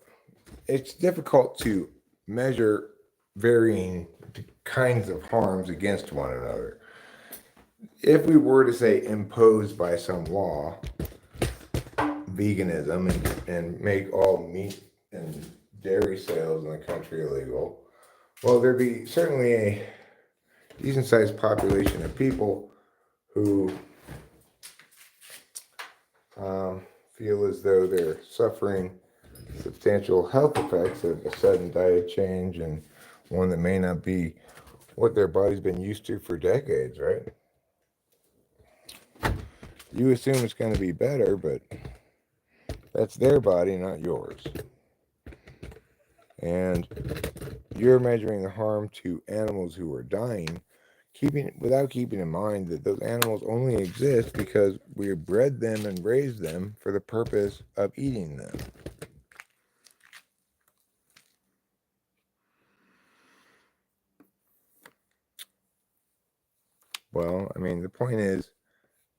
it's difficult to measure varying kinds of harms against one another. If we were to say imposed by some law, veganism and make all meat and dairy sales in the country illegal, well, there'd be certainly a decent sized population of people who feel as though they're suffering substantial health effects of a sudden diet change and one that may not be what their body's been used to for decades, right? You assume it's going to be better, but that's their body, not yours. And you're measuring the harm to animals who are dying, without keeping in mind that those animals only exist because we bred them and raised them for the purpose of eating them. Well, I mean, the point is,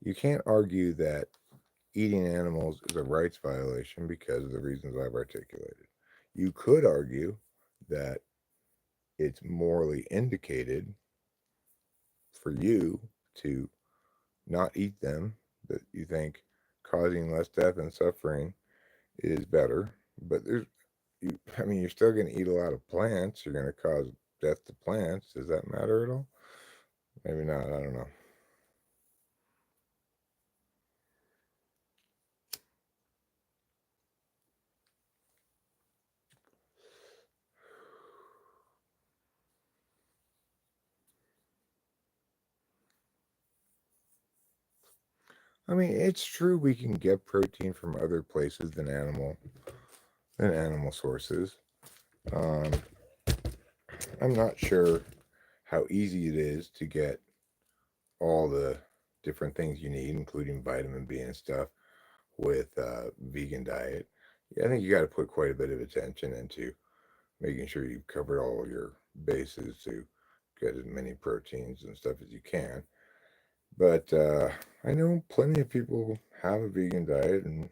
you can't argue that eating animals is a rights violation because of the reasons I've articulated. You could argue that it's morally indicated for you to not eat them, that you think causing less death and suffering is better. But I mean, you're still going to eat a lot of plants. You're going to cause death to plants. Does that matter at all? Maybe not. I don't know. I mean, it's true we can get protein from other places than animal sources. Um, I'm not sure how easy it is to get all the different things you need, including vitamin B and stuff, with vegan diet. Yeah, I think you got to put quite a bit of attention into making sure you've covered all your bases to get as many proteins and stuff as you can. But I know plenty of people have a vegan diet and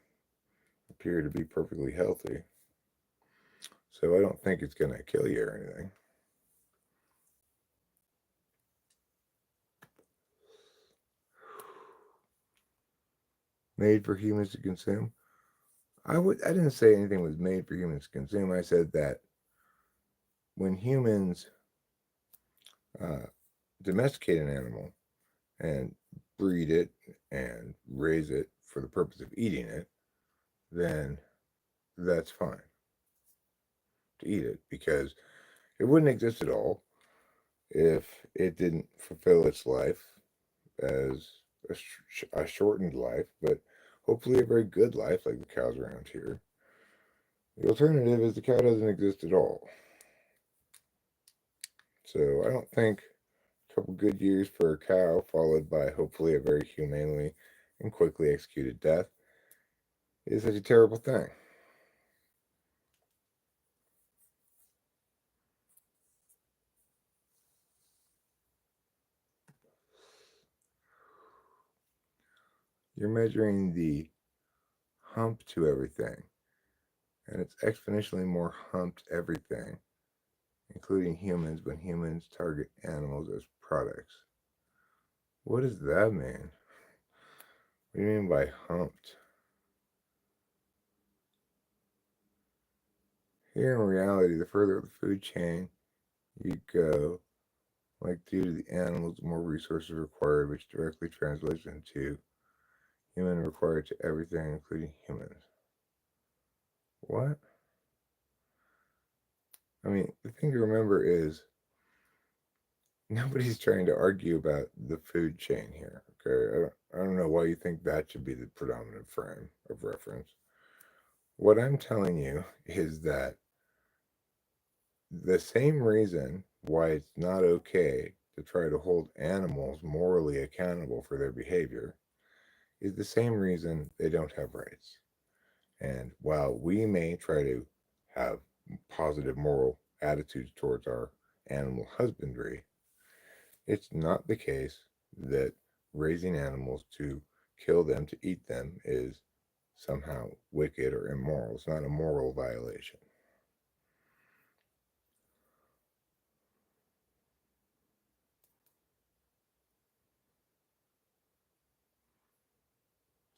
appear to be perfectly healthy. So I don't think it's going to kill you or anything. Made for humans to consume. I didn't say anything was made for humans to consume. I said that when humans uh, domesticate an animal and breed it and raise it for the purpose of eating it, then that's fine to eat it because it wouldn't exist at all if it didn't fulfill its life as a shortened life, but hopefully a very good life like the cows around here. The alternative is the cow doesn't exist at all. So I don't think a couple good years for a cow, followed by hopefully a very humanely and quickly executed death, is such a terrible thing. You're measuring the hump to everything, and it's exponentially more humped everything, including humans, when humans target animals as products. What does that mean? What do you mean by humped? Here in reality, the further up the food chain you go, like due to the animals, the more resources required, which directly translates into human required to everything, including humans. What? I mean, the thing to remember is nobody's trying to argue about the food chain here. Okay, I don't know why you think that should be the predominant frame of reference. What I'm telling you is that the same reason why it's not okay to try to hold animals morally accountable for their behavior is the same reason they don't have rights. And while we may try to have positive moral attitudes towards our animal husbandry, it's not the case that raising animals to kill them to eat them is somehow wicked or immoral. It's not a moral violation.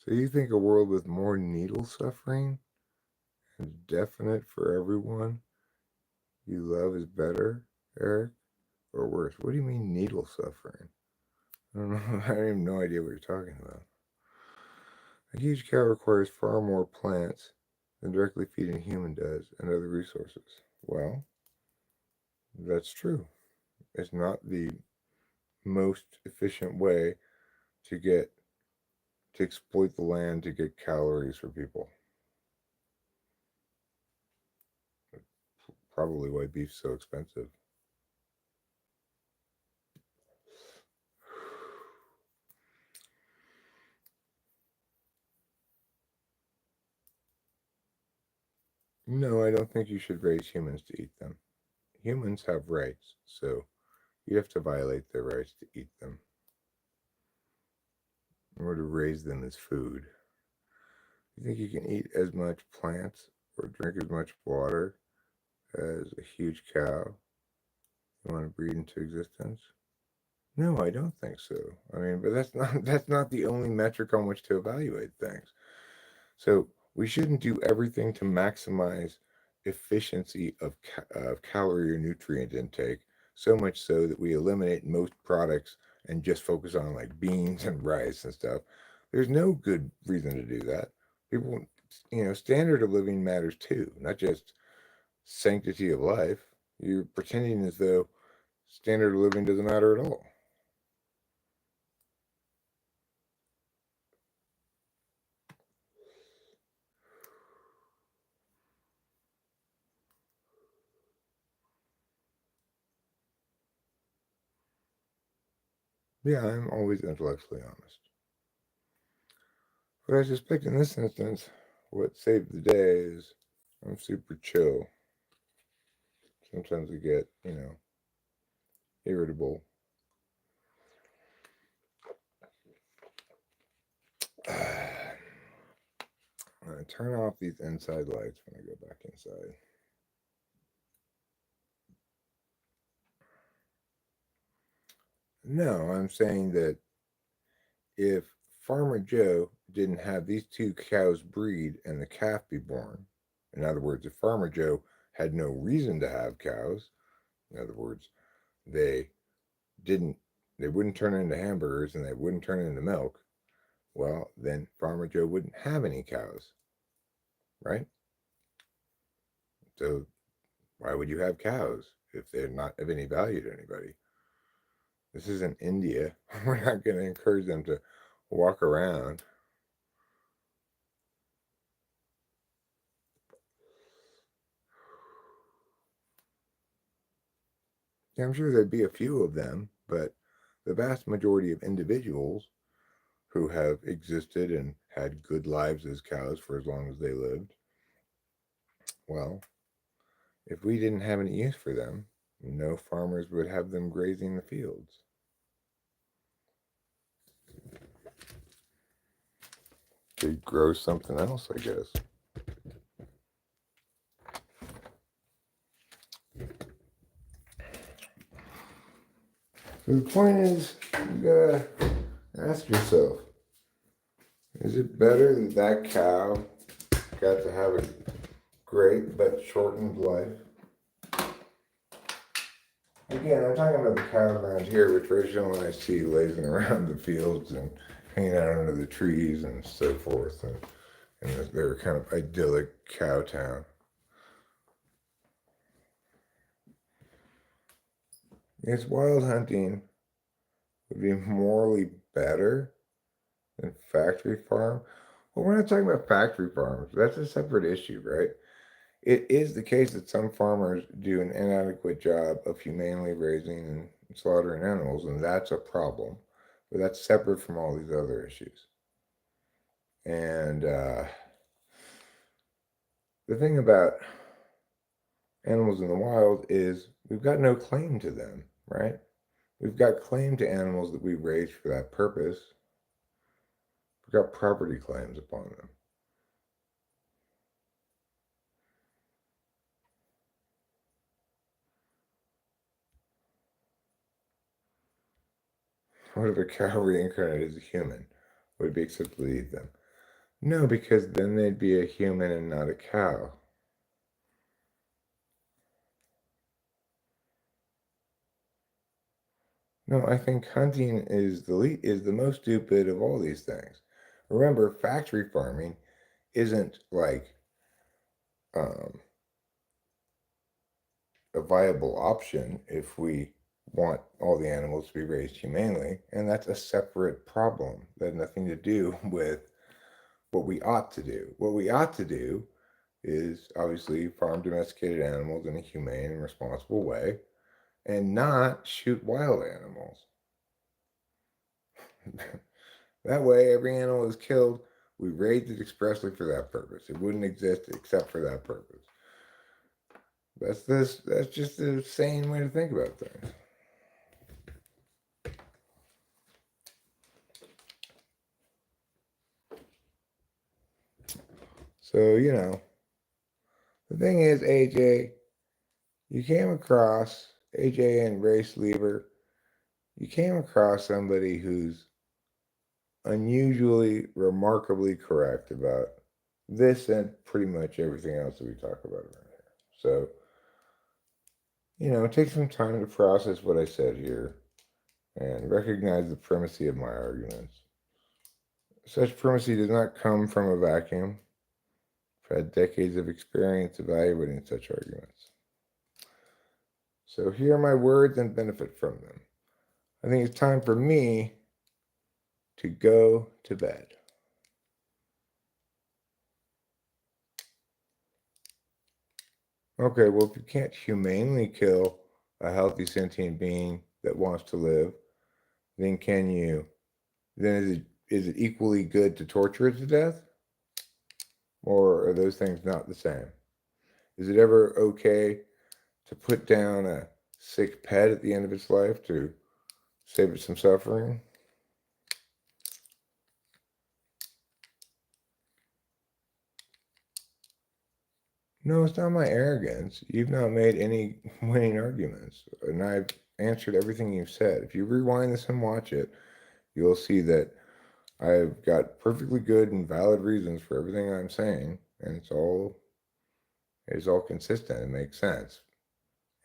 So you think a world with more needle suffering and definite for everyone you love is better, Eric, or worse? What do you mean needle suffering? I don't know. I have no idea what you're talking about. A huge cow requires far more plants than directly feeding a human does and other resources. Well, that's true. It's not the most efficient way to get to exploit the land to get calories for people. Probably why beef's so expensive. No, I don't think you should raise humans to eat them. Humans have rights, so you have to violate their rights to eat them. or to raise them as food. You think you can eat as much plants or drink as much water as a huge cow you want to breed into existence? No, I don't think so. I mean, but that's not the only metric on which to evaluate things. So we shouldn't do everything to maximize efficiency of calorie or nutrient intake, so much so that we eliminate most products and just focus on like beans and rice and stuff. There's no good reason to do that. People, standard of living matters too, not just sanctity of life. You're pretending as though standard of living doesn't matter at all. Yeah, I'm always intellectually honest. But I suspect in this instance, what saved the day is I'm super chill. Sometimes I get, irritable. I turn off these inside lights when I go back inside. No, I'm saying that if Farmer Joe didn't have these two cows breed and the calf be born, in other words, if Farmer Joe had no reason to have cows, in other words, they didn't, they wouldn't turn into hamburgers and they wouldn't turn into milk, well, then Farmer Joe wouldn't have any cows, right? So why would you have cows if they're not of any value to anybody? This isn't India. We're not going to encourage them to walk around. Yeah, I'm sure there'd be a few of them, but the vast majority of individuals who have existed and had good lives as cows for as long as they lived, well, if we didn't have any use for them, no farmers would have them grazing the fields. They'd grow something else, I guess. So the point is, you gotta ask yourself, is it better that that cow got to have a great but shortened life? Again, I'm talking about the cows around here, which traditionally I see lazing around the fields and hanging out under the trees and so forth. And they're kind of idyllic cow town. Yes, wild hunting would be morally better than factory farm. Well, we're not talking about factory farms. That's a separate issue, right? It is the case that some farmers do an inadequate job of humanely raising and slaughtering animals, and that's a problem. But that's separate from all these other issues. And the thing about animals in the wild is we've got no claim to them, right? We've got claim to animals that we raised for that purpose. We've got property claims upon them. What if a cow reincarnated as a human? Would it be acceptable to eat them? No, because then they'd be a human and not a cow. No, I think hunting is the most stupid of all these things. Remember, factory farming isn't like um, a viable option if we want all the animals to be raised humanely, and that's a separate problem that has nothing to do with what we ought to do. What we ought to do is obviously farm domesticated animals in a humane and responsible way and not shoot wild animals. That way, every animal is killed. We raised it expressly for that purpose. It wouldn't exist except for that purpose. That's just a sane way to think about things. So, the thing is, AJ, you came across, AJ and Race Lieber, you came across somebody who's unusually, remarkably correct about this and pretty much everything else that we talk about around here. So, take some time to process what I said here and recognize the primacy of my arguments. Such primacy does not come from a vacuum. I've had decades of experience evaluating such arguments. So, hear my words and benefit from them. I think it's time for me to go to bed. Okay, well, if you can't humanely kill a healthy sentient being that wants to live, then can you? Then is it equally good to torture it to death? Or are those things not the same? Is it ever okay to put down a sick pet at the end of its life to save it some suffering? No, it's not my arrogance. You've not made any winning arguments, and I've answered everything you've said. If you rewind this and watch it, you'll see that I've got perfectly good and valid reasons for everything I'm saying, and it's all consistent. It makes sense.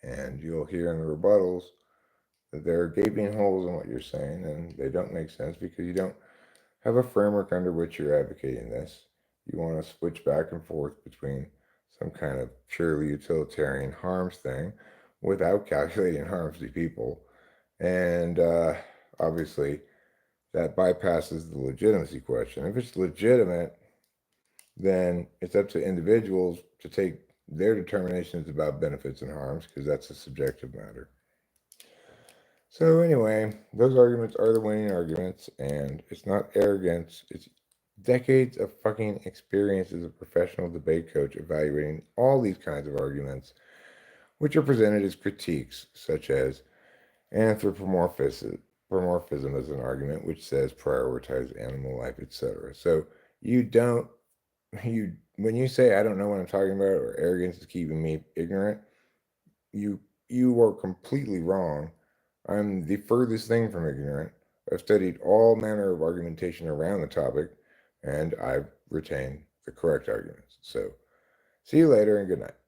And you'll hear in the rebuttals that there are gaping holes in what you're saying, and they don't make sense because you don't have a framework under which you're advocating this. You want to switch back and forth between some kind of purely utilitarian harms thing without calculating harms to people. And obviously, that bypasses the legitimacy question. If it's legitimate, then it's up to individuals to take their determinations about benefits and harms because that's a subjective matter. So, anyway, those arguments are the winning arguments, and it's not arrogance, it's decades of fucking experience as a professional debate coach evaluating all these kinds of arguments, which are presented as critiques, such as anthropomorphism as an argument, which says prioritize animal life, etc. So you don't when you say I don't know what I'm talking about or arrogance is keeping me ignorant, you you are completely wrong. I'm the furthest thing from ignorant. I've studied all manner of argumentation around the topic, and I've retained the correct arguments. So, see you later and good night.